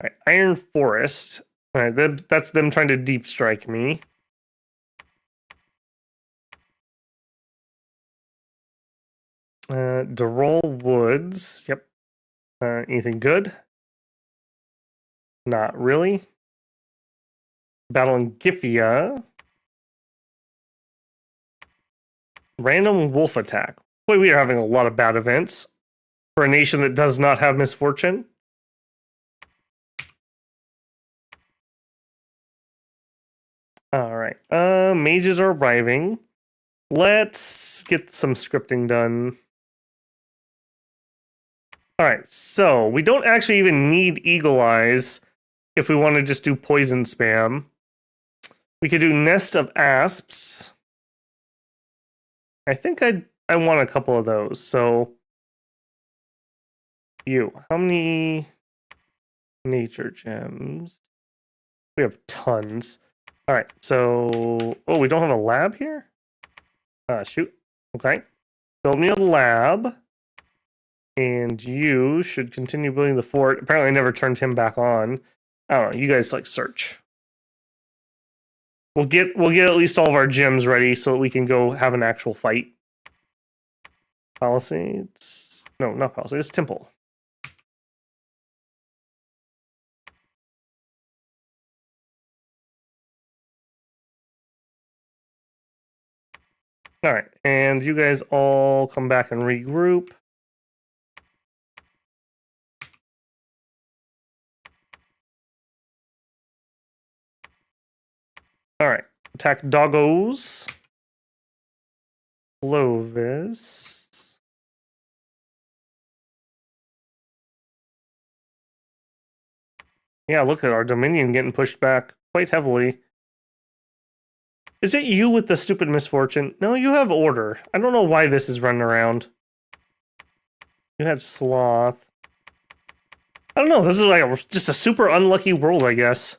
Speaker 1: All right, Iron Forest. All right, that's them trying to deep strike me. Durrell Woods. Yep. Anything good? Not really. Battle in Gifia. Random wolf attack. Boy, we are having a lot of bad events for a nation that does not have misfortune. All right. Mages are arriving. Let's get some scripting done. All right. So we don't actually even need Eagle Eyes if we want to just do poison spam. We could do Nest of Asps. I think I want a couple of those. So how many nature gems? We have tons. All right. So we don't have a lab here? Shoot. Okay. Build me a lab. And you should continue building the fort. Apparently I never turned him back on. I don't know. You guys like search. We'll get at least all of our gems ready so that we can go have an actual fight. Palisades. No, not Palisades, Temple. All right, and you guys all come back and regroup. All right, attack doggos. Clovis. Yeah, look at our Dominion getting pushed back quite heavily. Is it you with the stupid misfortune? No, you have order. I don't know why this is running around. You had sloth. I don't know. This is like just a super unlucky world, I guess.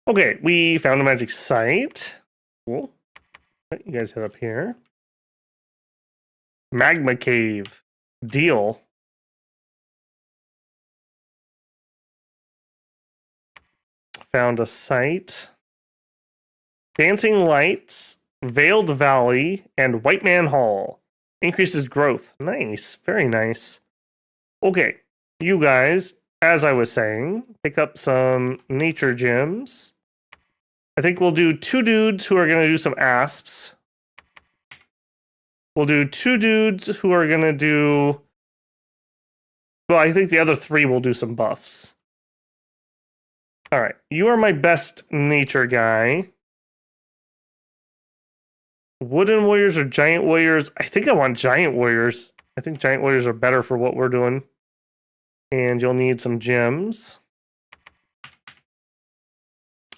Speaker 1: Okay, we found a magic site. Cool. You guys head up here. Magma cave. Deal. Found a site. Dancing Lights, Veiled Valley, and White Man Hall. Increases growth. Nice. Very nice. Okay, you guys, as I was saying, pick up some nature gems. I think we'll do 2 dudes who are going to do some asps. We'll do 2 dudes who are going to do... Well, I think the other 3 will do some buffs. All right, you are my best nature guy. Wooden warriors or giant warriors? I think I want giant warriors. I think giant warriors are better for what we're doing. And you'll need some gems.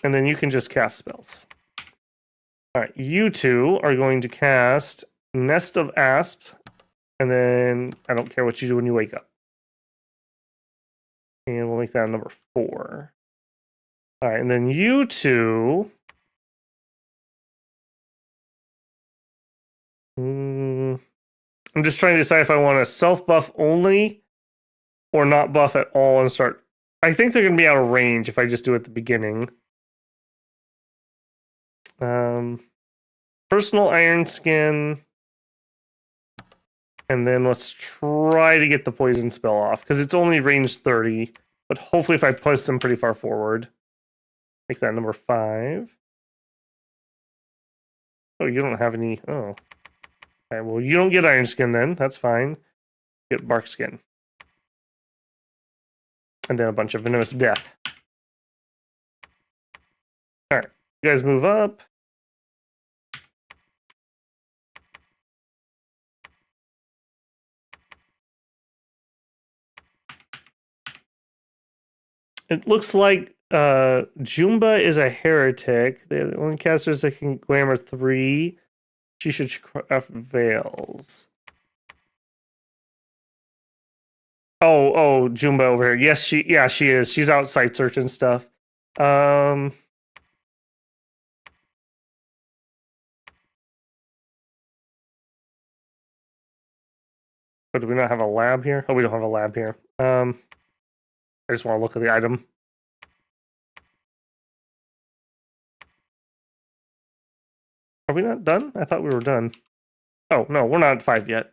Speaker 1: And then you can just cast spells. All right, you 2 are going to cast Nest of Asps. And then I don't care what you do when you wake up. And we'll make that number 4. All right, and then you 2... I'm just trying to decide if I want to self-buff only or not buff at all and start... I think they're going to be out of range if I just do it at the beginning. Personal Iron Skin. And then let's try to get the poison spell off, because it's only range 30. But hopefully if I push them pretty far forward. Make that number 5. Oh, you don't have any... Oh. Okay, well, you don't get Iron Skin then. That's fine. Get Bark Skin. And then a bunch of Venomous Death. Alright, you guys move up. It looks like Jumba is a heretic. They're the only casters that can glamour 3. She should craft veils. Oh, Jumba over here. Yes, she is. She's outside searching stuff. Oh, do we not have a lab here? Oh, we don't have a lab here. I just want to look at the item. Are we not done? I thought we were done. Oh, no, we're not at 5 yet.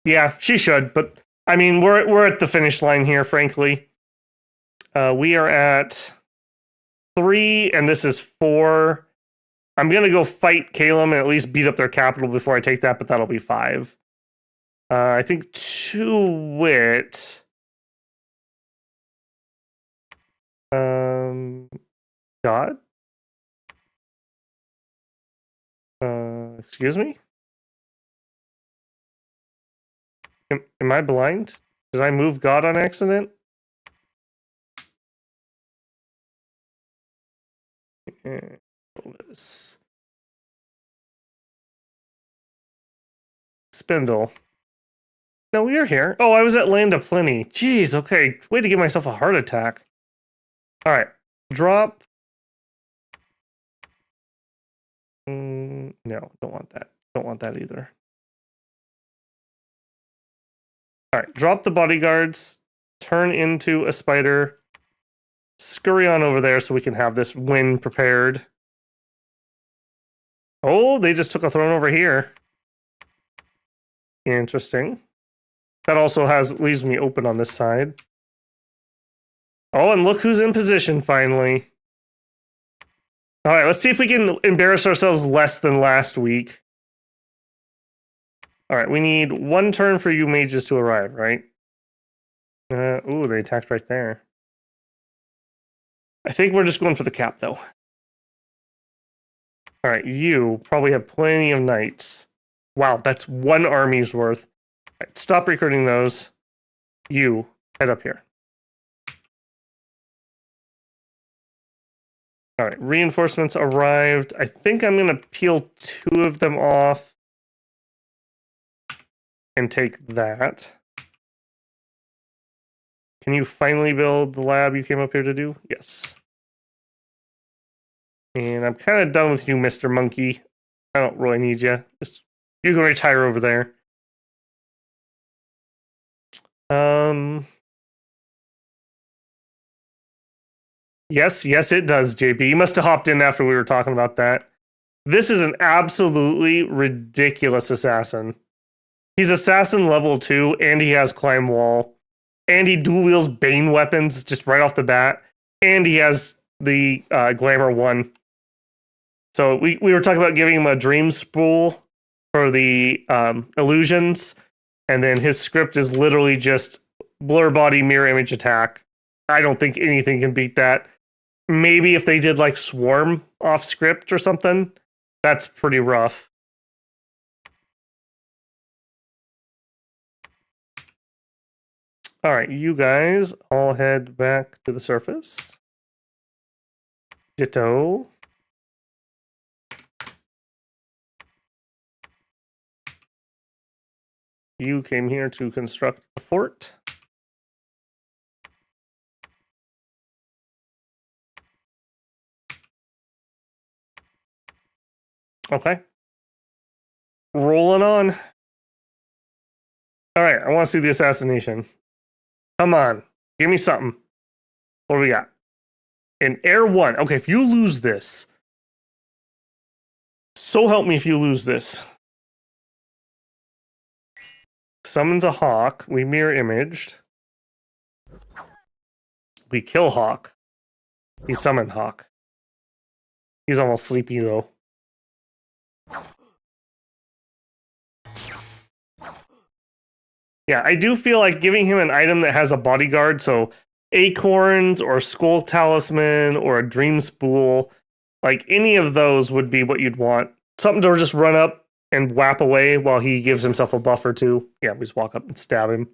Speaker 1: Yeah, she should, but I mean, we're at the finish line here, frankly. We are at 3, and this is 4. I'm gonna go fight Calum and at least beat up their capital before I take that, but that'll be 5. I think 2 wit. God? Excuse me? Am I blind? Did I move God on accident? Spindle. No, you're here. Oh, I was at Land of Plenty. Jeez, okay. Way to give myself a heart attack. Alright. Drop. No, don't want that. Don't want that either. Alright, drop the bodyguards. Turn into a spider. Scurry on over there so we can have this win prepared. Oh, they just took a throne over here. Interesting. That also leaves me open on this side. Oh, and look who's in position finally. All right, let's see if we can embarrass ourselves less than last week. All right, we need one turn for you mages to arrive, right? Ooh, they attacked right there. I think we're just going for the cap, though. All right, you probably have plenty of knights. Wow, that's one army's worth. All right, stop recruiting those. You, head up here. All right, reinforcements arrived. I think I'm going to peel 2 of them off and take that. Can you finally build the lab you came up here to do? Yes. And I'm kind of done with you, Mr. Monkey. I don't really need you. Just you can retire over there. Yes, it does, JP. You must have hopped in after we were talking about that. This is an absolutely ridiculous assassin. He's assassin level 2, and he has climb wall. And he dual wields Bane weapons just right off the bat. And he has the Glamour 1. So we were talking about giving him a dream spool for the illusions. And then his script is literally just blur body mirror image attack. I don't think anything can beat that. Maybe if they did like Swarm off script or something, that's pretty rough. All right, you guys all head back to the surface. Ditto. You came here to construct the fort. Okay. Rolling on. All right, I want to see the assassination. Come on, give me something. What do we got? An Air 1. Okay, if you lose this, so help me if you lose this. Summons a hawk. We mirror imaged. We kill hawk. He summoned hawk. He's almost sleepy though. Yeah, I do feel like giving him an item that has a bodyguard, so acorns or skull talisman or a dream spool, like any of those would be what you'd want. Something to just run up and whap away while he gives himself a buff or 2. Yeah, we just walk up and stab him.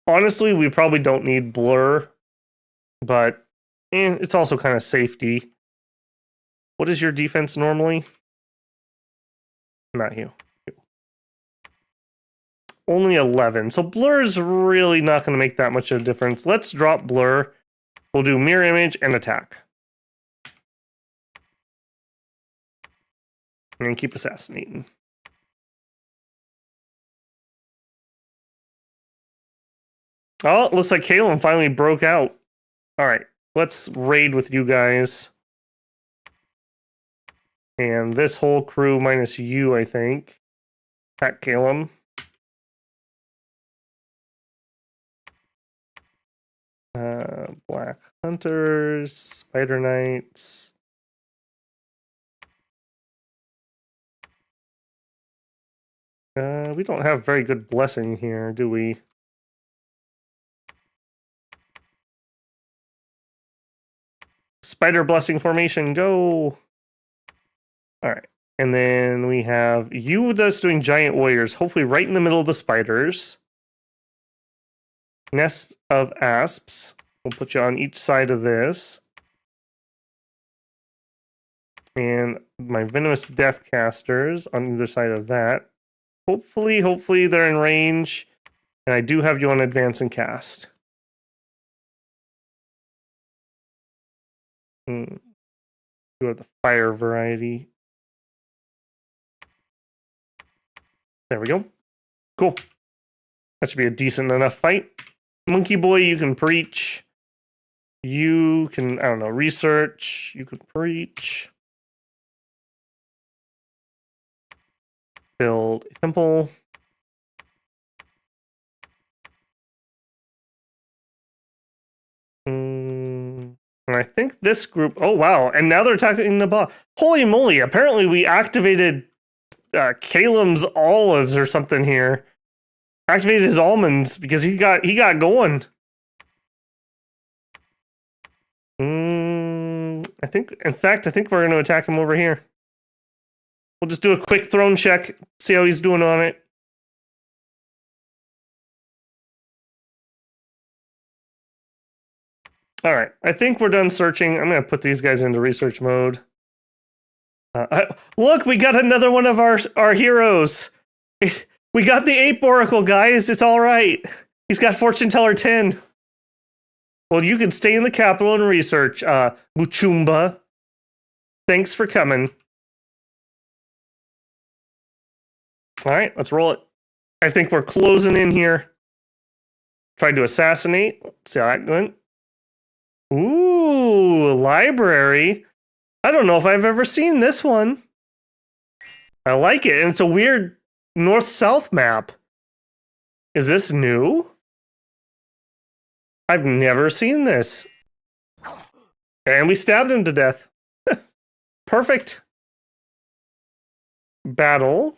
Speaker 1: Honestly, we probably don't need blur, but it's also kind of safety. What is your defense normally? Not you. Only 11. So blur is really not going to make that much of a difference. Let's drop blur. We'll do mirror image and attack. And keep assassinating. Oh, it looks like Kalen finally broke out. All right, let's raid with you guys. And this whole crew minus you, I think. Attack Calum. Black Hunters, Spider Knights. We don't have very good blessing here, do we? Spider blessing formation, go. All right. And then we have you that's doing giant warriors, hopefully right in the middle of the spiders. Nest of asps. We'll put you on each side of this. And my venomous death casters on either side of that. Hopefully they're in range. And I do have you on advance and cast. You have the fire variety. There we go. Cool. That should be a decent enough fight. Monkey boy, you can preach. You can, I don't know, research. You can preach. Build a temple. And I think this group, oh wow, and now they're attacking the boss. Holy moly, apparently we activated Calum's olives or something here. Activated his almonds because he got going. I think we're going to attack him over here. We'll just do a quick throne check, see how he's doing on it. All right, I think we're done searching. I'm going to put these guys into research mode. Look, we got another one of our heroes. We got the Ape Oracle, guys. It's all right. He's got Fortune Teller 10. Well, you can stay in the capital and research, Muchumba. Thanks for coming. All right, let's roll it. I think we're closing in here. Tried to assassinate. Let's see how that went. Ooh, library. I don't know if I've ever seen this one. I like it, and it's a weird north-south map. Is this new? I've never seen this. And we stabbed him to death. Perfect. Battle.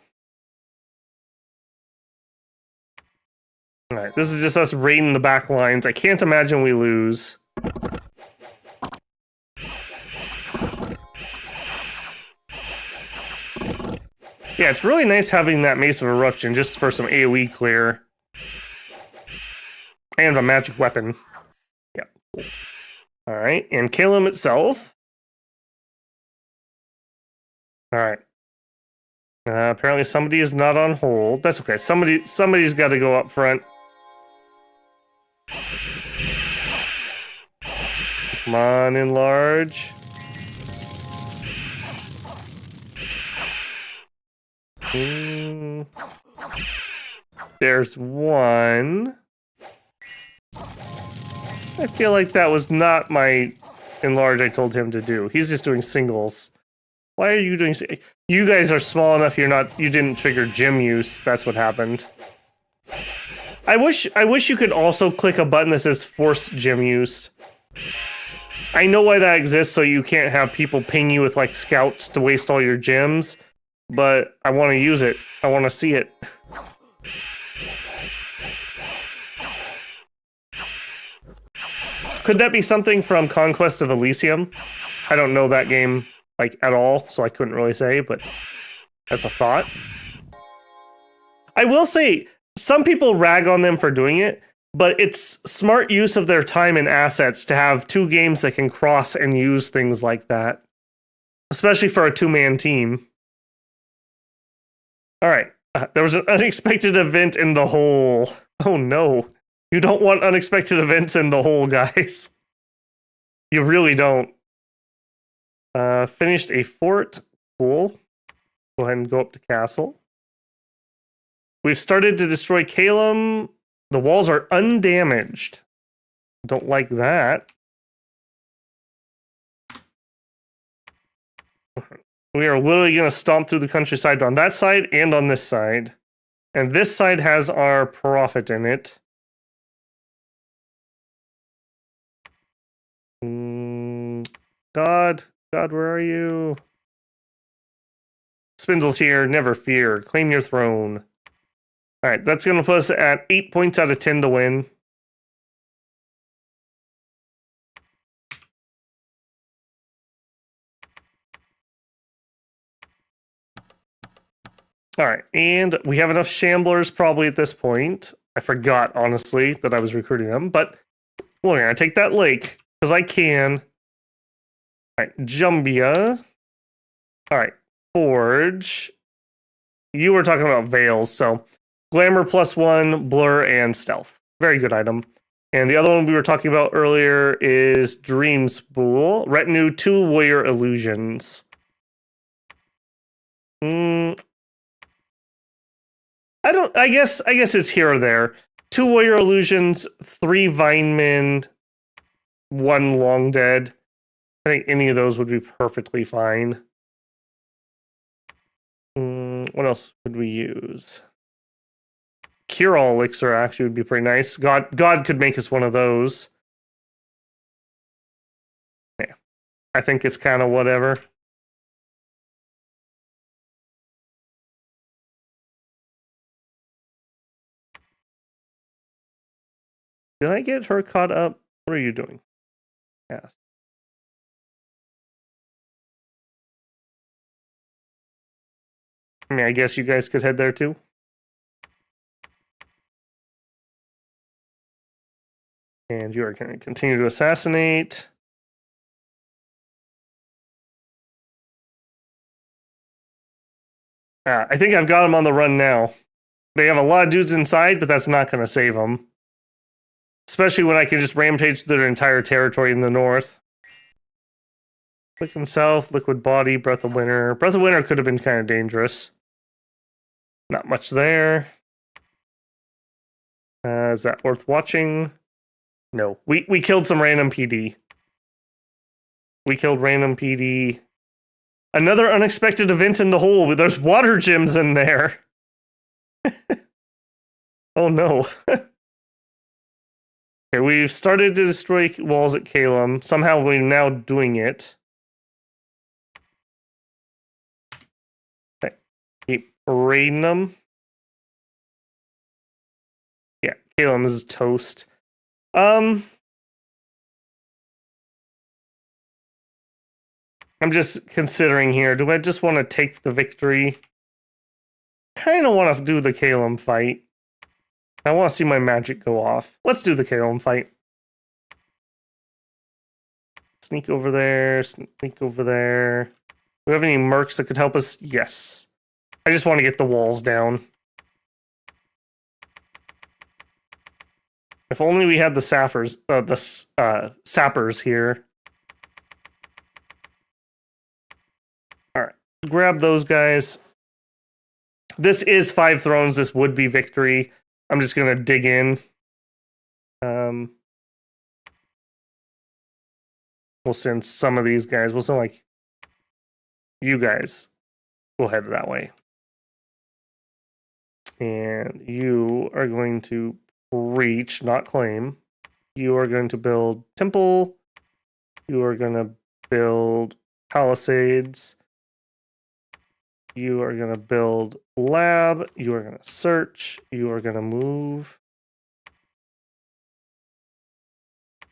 Speaker 1: All right, this is just us raiding the back lines. I can't imagine we lose. Yeah, it's really nice having that Mace of Eruption just for some AoE clear. And a magic weapon. Yeah. Cool. Alright, and Calum itself. Alright. Apparently somebody is not on hold. That's okay. Somebody's got to go up front. Come on, enlarge. There's one. I feel like that was not my enlarge I told him to do. He's just doing singles. Why are you doing... You guys are small enough you didn't trigger gym use. That's what happened. I wish you could also click a button that says force gym use. I know why that exists, so you can't have people ping you with like scouts to waste all your gems, but I want to use it. I want to see it. Could that be something from Conquest of Elysium? I don't know that game like at all, so I couldn't really say, but that's a thought. I will say, some people rag on them for doing it, but it's smart use of their time and assets to have two games that can cross and use things like that. Especially for a two-man team. Alright, there was an unexpected event in the hole. Oh no. You don't want unexpected events in the hole, guys. You really don't. Finished a fort. Cool. Go ahead and go up to castle. We've started to destroy Calum. The walls are undamaged. Don't like that. We are literally going to stomp through the countryside on that side and on this side. And this side has our prophet in it. God, where are you? Spindle's here, never fear. Claim your throne. Alright, that's going to put us at 8 points out of 10 to win. All right, and we have enough shamblers probably at this point. I forgot, honestly, that I was recruiting them, but we're gonna take that lake, because I can. All right, Jumbia. All right, Forge. You were talking about Veils, so Glamour +1, Blur, and Stealth. Very good item. And the other one we were talking about earlier is Dream Spool. Retinue, 2 Warrior Illusions. I guess it's here or there. 2 Warrior Illusions, 3 Vinemen, 1 Long Dead. I think any of those would be perfectly fine. What else could we use? Cure All Elixir actually would be pretty nice. God could make us one of those. Yeah. I think it's kind of whatever. Did I get her caught up? What are you doing? Yes. I mean, I guess you guys could head there too. And you are going to continue to assassinate. I think I've got them on the run now. They have a lot of dudes inside, but that's not going to save them. Especially when I can just rampage through their entire territory in the north. Quicken Self, Liquid Body, Breath of Winter. Breath of Winter could have been kind of dangerous. Not much there. Is that worth watching? No. We killed some random PD. We killed random PD. Another unexpected event in the hole. There's water gems in there. Oh no. Okay, we've started to destroy walls at Calum. Somehow we're now doing it. Okay. Keep raiding them. Yeah, Calum is toast. I'm just considering here. Do I just want to take the victory? Kind of want to do the Calum fight. I want to see my magic go off. Let's do the Calum fight. Sneak over there. Sneak over there. Do we have any mercs that could help us? Yes. I just want to get the walls down. If only we had the sappers here. All right, grab those guys. This is 5 thrones. This would be victory. I'm just gonna dig in. We'll send some of these guys. We'll send like you guys. We'll head that way. And you are going to reach, not claim. You are going to build temple. You are going to build palisades. You are going to build lab. You are going to search. You are going to move.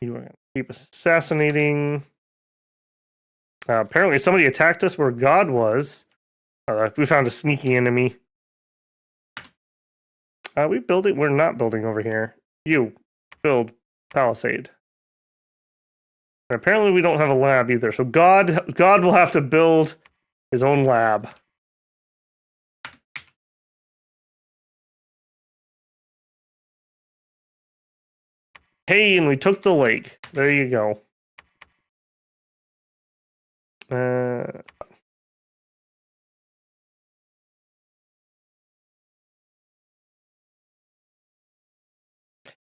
Speaker 1: You are going to keep assassinating. Apparently somebody attacked us where God was. We found a sneaky enemy. We're not building over here. You build palisade. And apparently we don't have a lab either. So God will have to build his own lab. Hey, and we took the lake. There you go.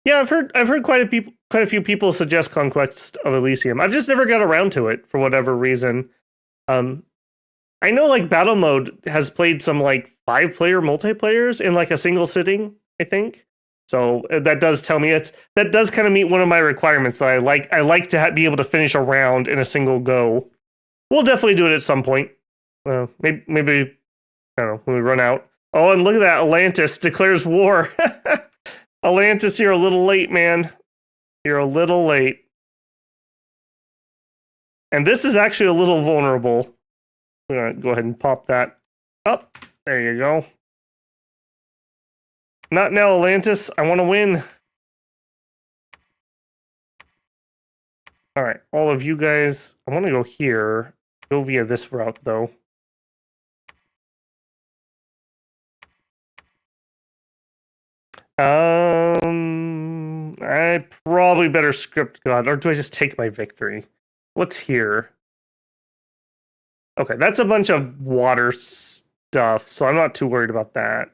Speaker 1: Yeah, I've heard quite a few people suggest Conquest of Elysium. I've just never got around to it for whatever reason. I know like battle mode has played some like 5-player multiplayers in like a single sitting, I think. So that does tell me that does kind of meet one of my requirements that I like to be able to finish a round in a single go. We'll definitely do it at some point. Maybe I don't know when we run out. Oh, and look at that! Atlantis declares war. Atlantis, you're a little late, man. You're a little late. And this is actually a little vulnerable. We're gonna go ahead and pop that up. There you go. Not now, Atlantis. I want to win. All right, all of you guys. I want to go here. Go via this route, though. I probably better script God, or do I just take my victory? What's here? Okay, that's a bunch of water stuff, so I'm not too worried about that.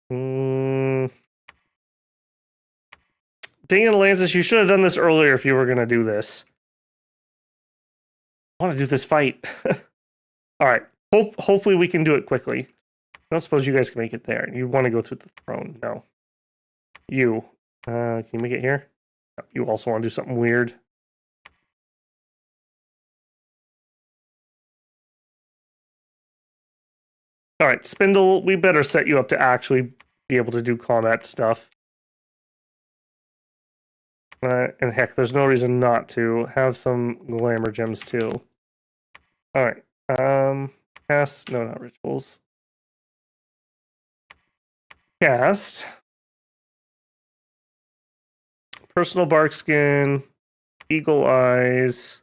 Speaker 1: Dang it, Atlantis, you should have done this earlier if you were going to do this. I want to do this fight. All right, hopefully we can do it quickly. I don't suppose you guys can make it there. You want to go through the throne? No. You. Can you make it here? No, you also want to do something weird. All right, Spindle, we better set you up to actually be able to do combat stuff. And heck, there's no reason not to. Have some glamour gems too. All right. Cast. No, not rituals. Cast. Personal bark skin. Eagle eyes.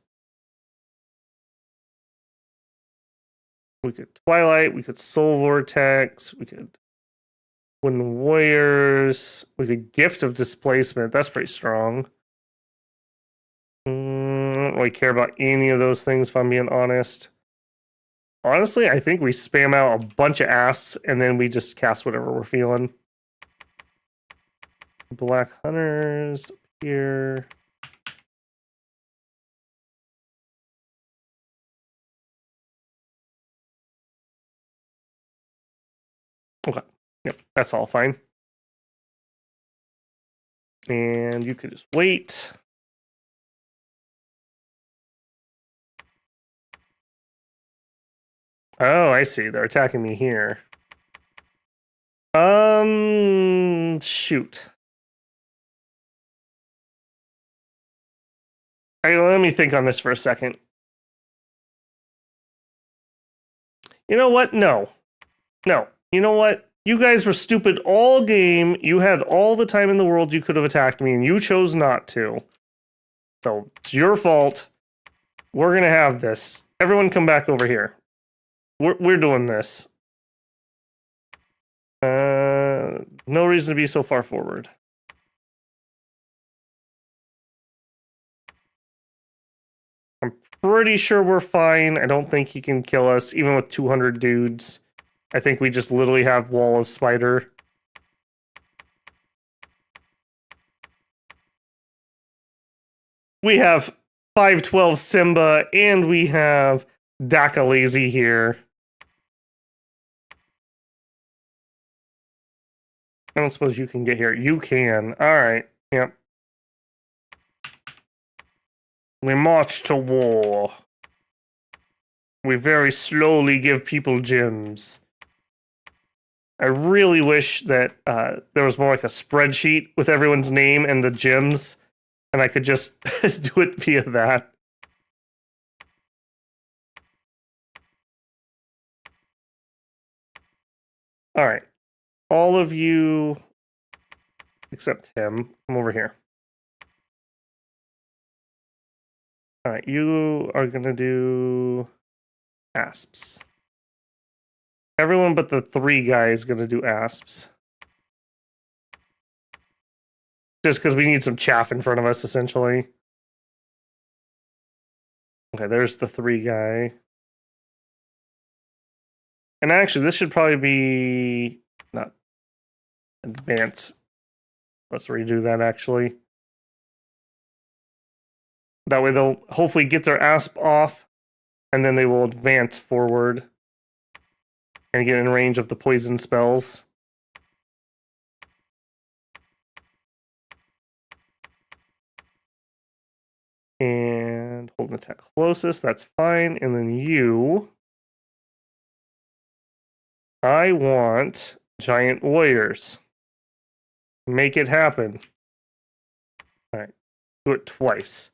Speaker 1: We could Twilight. We could Soul Vortex. We could Wooden Warriors. We could Gift of Displacement. That's pretty strong. I don't really care about any of those things, if I'm being honest. Honestly, I think we spam out a bunch of asps and then we just cast whatever we're feeling. Black Hunters here. Okay. Yep, that's all fine. And you could just wait. Oh, I see. They're attacking me here. Shoot. Let me think on this for a second. You know what? No. No. You know what? You guys were stupid all game. You had all the time in the world you could have attacked me, and you chose not to. So, it's your fault. We're gonna have this. Everyone come back over here. We're doing this. No reason to be so far forward. I'm pretty sure we're fine. I don't think he can kill us, even with 200 dudes. I think we just literally have Wall of Spider. We have 512 Simba, and we have Dakalazy here. I don't suppose you can get here. You can. All right. Yep. We march to war. We very slowly give people gems. I really wish that there was more like a spreadsheet with everyone's name and the gems, and I could just do it via that. All right. All of you, except him, come over here. All right, you are going to do asps. Everyone but the 3 guys going to do asps. Just because we need some chaff in front of us, essentially. Okay, there's the 3 guy. And actually, this should probably be not advanced. Let's redo that, actually. That way they'll hopefully get their asp off, and then they will advance forward and get in range of the poison spells. And hold an attack closest, that's fine. And then you... I want giant warriors. Make it happen. Alright, do it twice.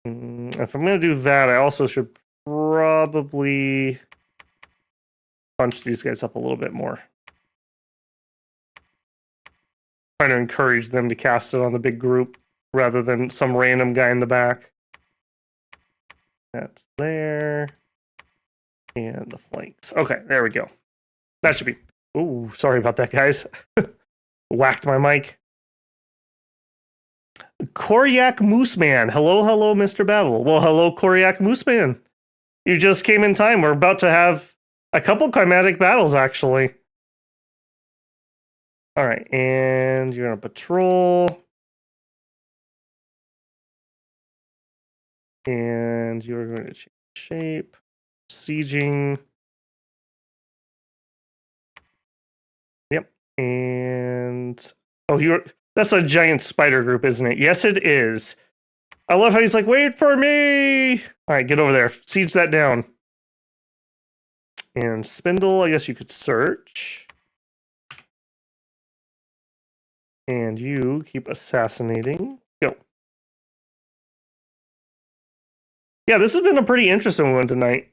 Speaker 1: If I'm going to do that, I also should probably punch these guys up a little bit more. Trying to encourage them to cast it on the big group rather than some random guy in the back. That's there. And the flanks. Okay, there we go. That should be... Ooh, sorry about that, guys. Whacked my mic. Koryak Mooseman. Hello, hello, Mr. Babel. Well, hello, Koryak Mooseman. You just came in time. We're about to have a couple climatic battles, actually. All right, and you're going to patrol. And you're going to change shape. Sieging. Yep. And... Oh, that's a giant spider group, isn't it? Yes, it is. I love how he's like, wait for me! All right, get over there. Siege that down. And Spindle, I guess you could search. And you keep assassinating. Go. Yeah, this has been a pretty interesting one tonight.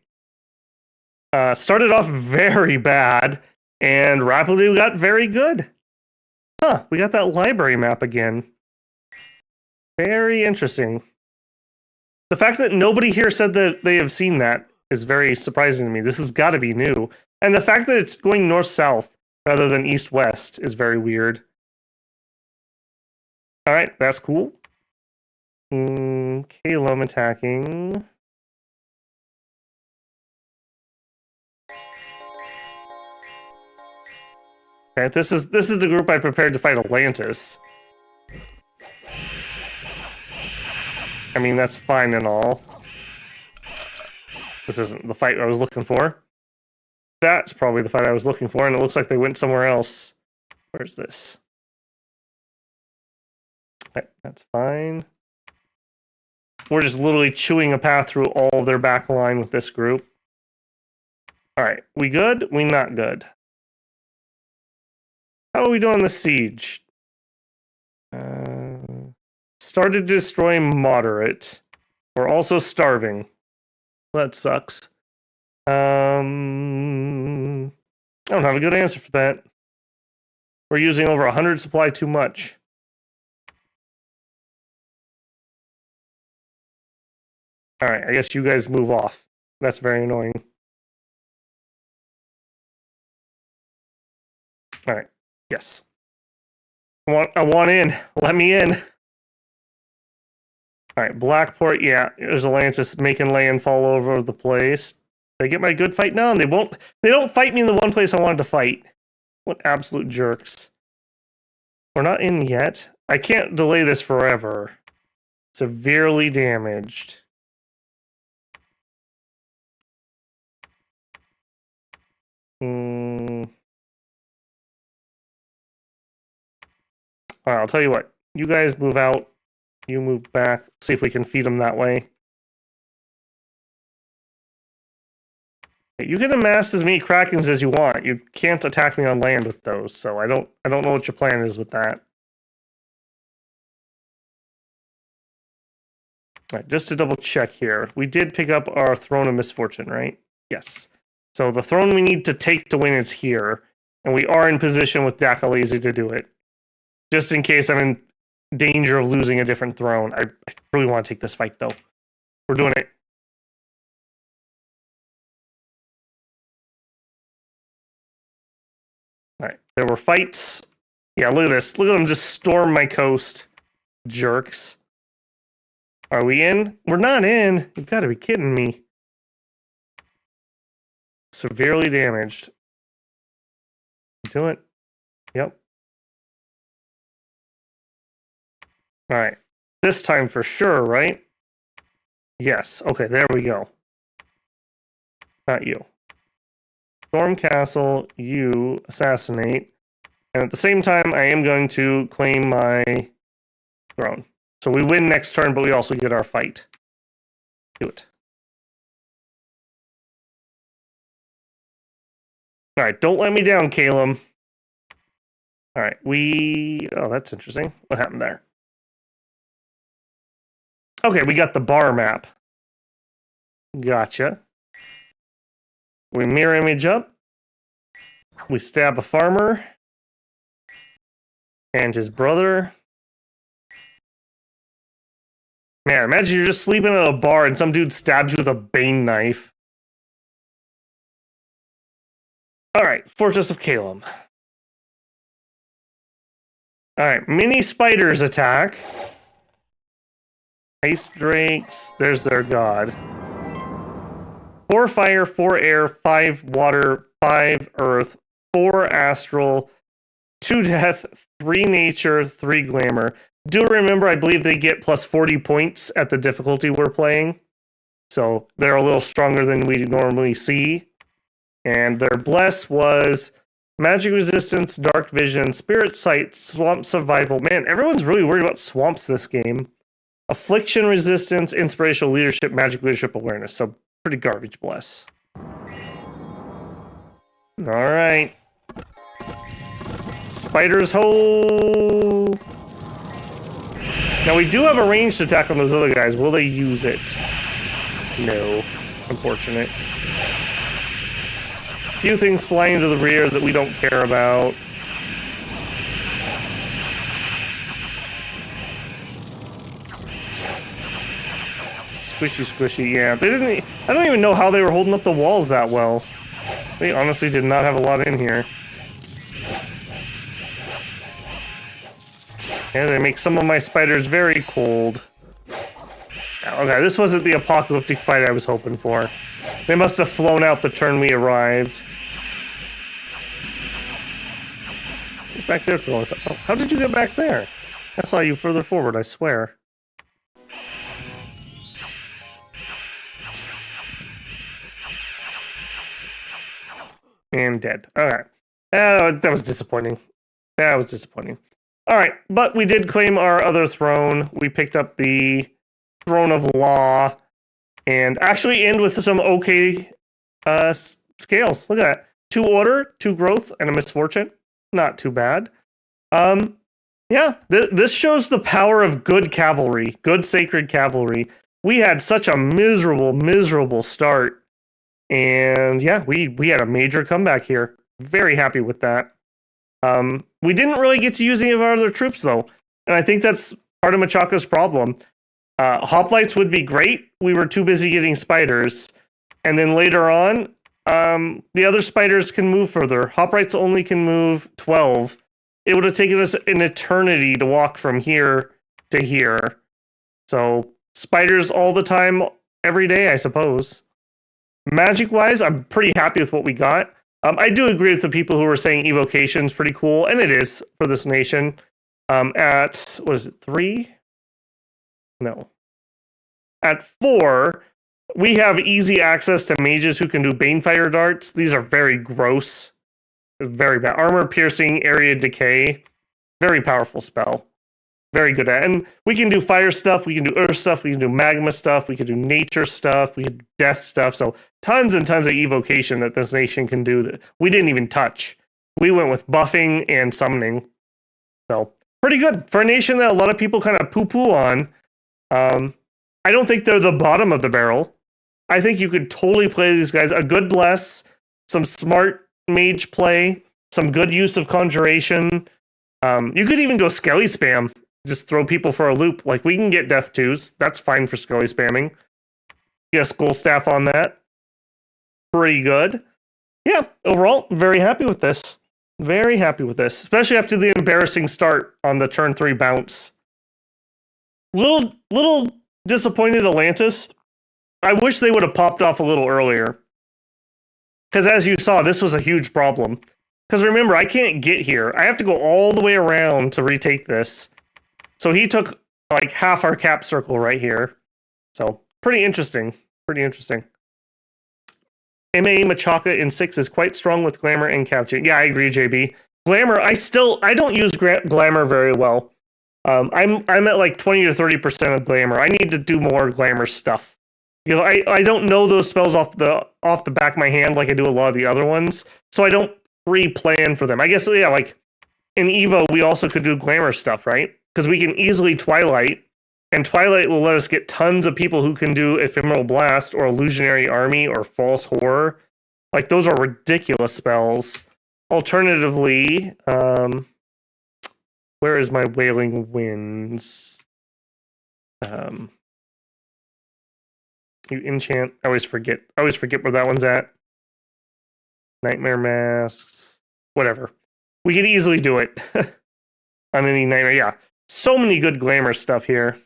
Speaker 1: Started off very bad, and rapidly got very good. Huh, we got that library map again. Very interesting. The fact that nobody here said that they have seen that is very surprising to me. This has got to be new. And the fact that it's going north-south rather than east-west is very weird. All right, that's cool. Calum attacking. Okay, this is the group I prepared to fight Atlantis. I mean, that's fine and all. This isn't the fight I was looking for. That's probably the fight I was looking for, and it looks like they went somewhere else. Where's this? Okay, that's fine. We're just literally chewing a path through all of their back line with this group. All right, we good? We not good. How are we doing on the siege? Started to destroy moderate. We're also starving. That sucks. I don't have a good answer for that. We're using over 100 supply too much. All right, I guess you guys move off. That's very annoying. All right, yes. I want in. Let me in. All right, Blackport, yeah, there's Atlantis making landfall all over the place. Did I get my good fight? No, they won't. They don't fight me in the one place I wanted to fight. What absolute jerks. We're not in yet. I can't delay this forever. Severely damaged. All right, I'll tell you what. You guys move out. You move back. See if we can feed them that way. You can amass as many Krakens as you want. You can't attack me on land with those, so I don't know what your plan is with that. All right, just to double check here. We did pick up our Throne of Misfortune, right? Yes. So the throne we need to take to win is here, and we are in position with Dakalazy to do it. Just in case I'm in danger of losing a different throne. I really want to take this fight, though. We're doing it. All right, there were fights. Yeah, look at this. Look at them just storm my coast. Jerks. Are we in? We're not in. You've got to be kidding me. Severely damaged. Do it. Yep. All right. This time for sure, right? Yes. Okay, there we go. Not you. Storm Castle, you assassinate. And at the same time, I am going to claim my throne. So we win next turn, but we also get our fight. Do it. All right, don't let me down, Calum. All right, oh, that's interesting. What happened there? Okay, we got the bar map. Gotcha. We mirror image up. We stab a farmer. And his brother. Man, imagine you're just sleeping at a bar and some dude stabs you with a bane knife. Alright, Fortress of Calum. Alright, mini spiders attack. Ice drakes, there's their god. 4 fire, 4 air, 5 water, 5 earth, 4 astral, 2 death, 3 nature, 3 glamour. Do remember, I believe they get plus 40 points at the difficulty we're playing. So they're a little stronger than we normally see. And their bless was magic resistance, dark vision, spirit sight, swamp survival. Man, everyone's really worried about swamps this game. Affliction resistance, inspirational leadership, magic leadership awareness. So pretty garbage bless. All right. Spider's hole. Now we do have a ranged attack on those other guys. Will they use it? No. Unfortunate. Few things flying into the rear that we don't care about. Squishy, squishy, yeah. They didn't. I don't even know how they were holding up the walls that well. They honestly did not have a lot in here. Yeah, they make some of my spiders very cold. Okay, this wasn't the apocalyptic fight I was hoping for. They must have flown out the turn we arrived. Who's back there throwing stuff? Oh, how did you get back there? I saw you further forward, I swear. And dead. Alright. That was disappointing. That was disappointing. Alright, but we did claim our other throne. We picked up the Throne of Law. And actually end with some okay scales. Look at that. 2 order, 2 growth, and a misfortune. Not too bad. Yeah, this shows the power of good cavalry. Good sacred cavalry. We had such a miserable start. And yeah, we had a major comeback here. Very happy with that. We didn't really get to use any of our other troops, though. And I think that's part of Machaka's problem. Hoplites would be great. We were too busy getting spiders. And then later on, the other spiders can move further. Hoplites only can move 12. It would have taken us an eternity to walk from here to here. So, spiders all the time, every day, I suppose. Magic-wise, I'm pretty happy with what we got. I do agree with the people who were saying Evocation's pretty cool, and it is for this nation. At, what is it, 3? No. At 4, we have easy access to mages who can do Banefire darts. These are very gross. Very bad. Armor piercing, area decay. Very powerful spell. Very good at it. And we can do fire stuff, we can do earth stuff, we can do magma stuff, we can do nature stuff, we can do death stuff. So tons and tons of evocation that this nation can do that we didn't even touch. We went with buffing and summoning. So pretty good for a nation that a lot of people kind of poo-poo on. I don't think they're the bottom of the barrel. I think you could totally play these guys. A good bless, some smart mage play, some good use of conjuration. You could even go skelly spam. Just throw people for a loop. Like, we can get death twos. That's fine for skelly spamming. Yeah, skull staff on that. Pretty good. Yeah, overall, very happy with this. Very happy with this. Especially after the embarrassing start on the turn 3 bounce. Little disappointed Atlantis. I wish they would have popped off a little earlier. Because as you saw, this was a huge problem. Because remember, I can't get here. I have to go all the way around to retake this. So he took like half our cap circle right here. So pretty interesting. Pretty interesting. MA Machaka in 6 is quite strong with glamour and capture. Yeah, I agree, JB. Glamour, I don't use glamour very well. I'm at like 20 to 30% of glamour. I need to do more glamour stuff. Because I don't know those spells off the back of my hand like I do a lot of the other ones. So I don't pre-plan for them. I guess, yeah, like in Evo, we also could do glamour stuff, right? Because we can easily Twilight And Twilight will let us get tons of people who can do Ephemeral Blast or Illusionary Army or False Horror. Like, those are ridiculous spells. Alternatively, where is my Wailing Winds? You enchant. I always forget where that one's at. Nightmare Masks. Whatever. We could easily do it on any nightmare. Yeah. So many good glamour stuff here.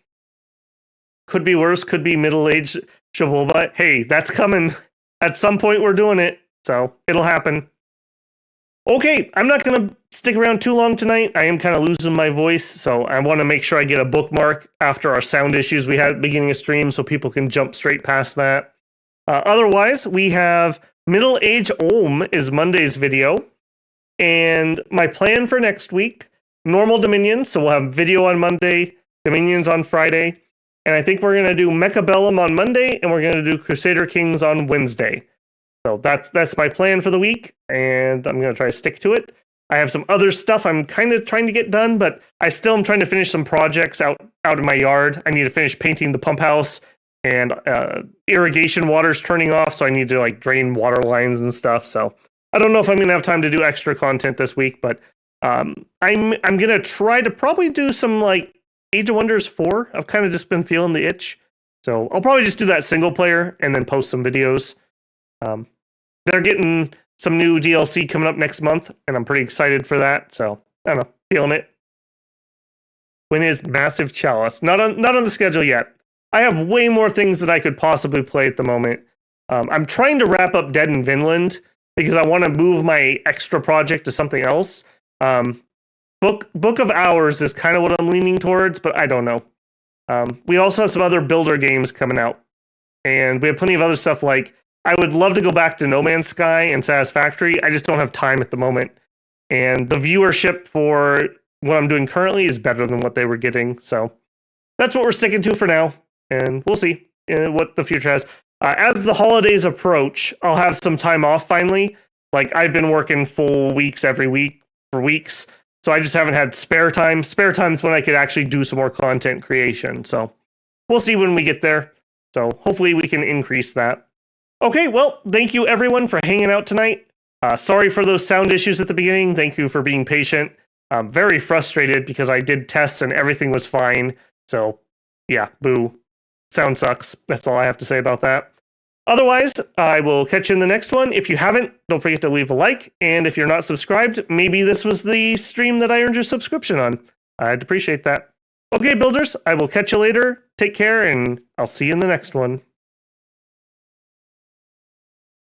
Speaker 1: Could be worse, could be middle-aged Shaboba. Hey, that's coming. At some point, we're doing it. So, it'll happen. Okay, I'm not going to stick around too long tonight. I am kind of losing my voice, so I want to make sure I get a bookmark after our sound issues we had at the beginning of stream so people can jump straight past that. Otherwise, we have Middle Age Olm is Monday's video. And my plan for next week, normal Dominions, so we'll have video on Monday, Dominions on Friday, and I think we're going to do Mechabellum on Monday, and we're going to do Crusader Kings on Wednesday. So that's my plan for the week, and I'm going to try to stick to it. I have some other stuff I'm kind of trying to get done, but I still am trying to finish some projects out in my yard. I need to finish painting the pump house, and irrigation water's turning off, so I need to like drain water lines and stuff. So I don't know if I'm going to have time to do extra content this week, but I'm going to try to probably do some like Age of Wonders 4. I've kind of just been feeling the itch. So I'll probably just do that single player and then post some videos. They're getting some new DLC coming up next month, and I'm pretty excited for that. So I don't know, feeling it. When is Massive Chalice? Not on the schedule yet. I have way more things that I could possibly play at the moment. I'm trying to wrap up Dead in Vinland because I want to move my extra project to something else. Book of Hours is kind of what I'm leaning towards, but I don't know. We also have some other builder games coming out, and we have plenty of other stuff. Like, I would love to go back to No Man's Sky and Satisfactory. I just don't have time at the moment, and the viewership for what I'm doing currently is better than what they were getting. So that's what we're sticking to for now, and we'll see what the future has. As the holidays approach, I'll have some time off finally. Like, I've been working full weeks every week for weeks, so I just haven't had spare time. Spare time is when I could actually do some more content creation. So we'll see when we get there. So hopefully we can increase that. Okay, well, thank you everyone for hanging out tonight. Sorry for those sound issues at the beginning. Thank you for being patient. I'm very frustrated because I did tests and everything was fine. So yeah, boo. Sound sucks. That's all I have to say about that. Otherwise, I will catch you in the next one. If you haven't, don't forget to leave a like. And if you're not subscribed, maybe this was the stream that I earned your subscription on. I'd appreciate that. Okay, builders, I will catch you later. Take care, and I'll see you in the next one.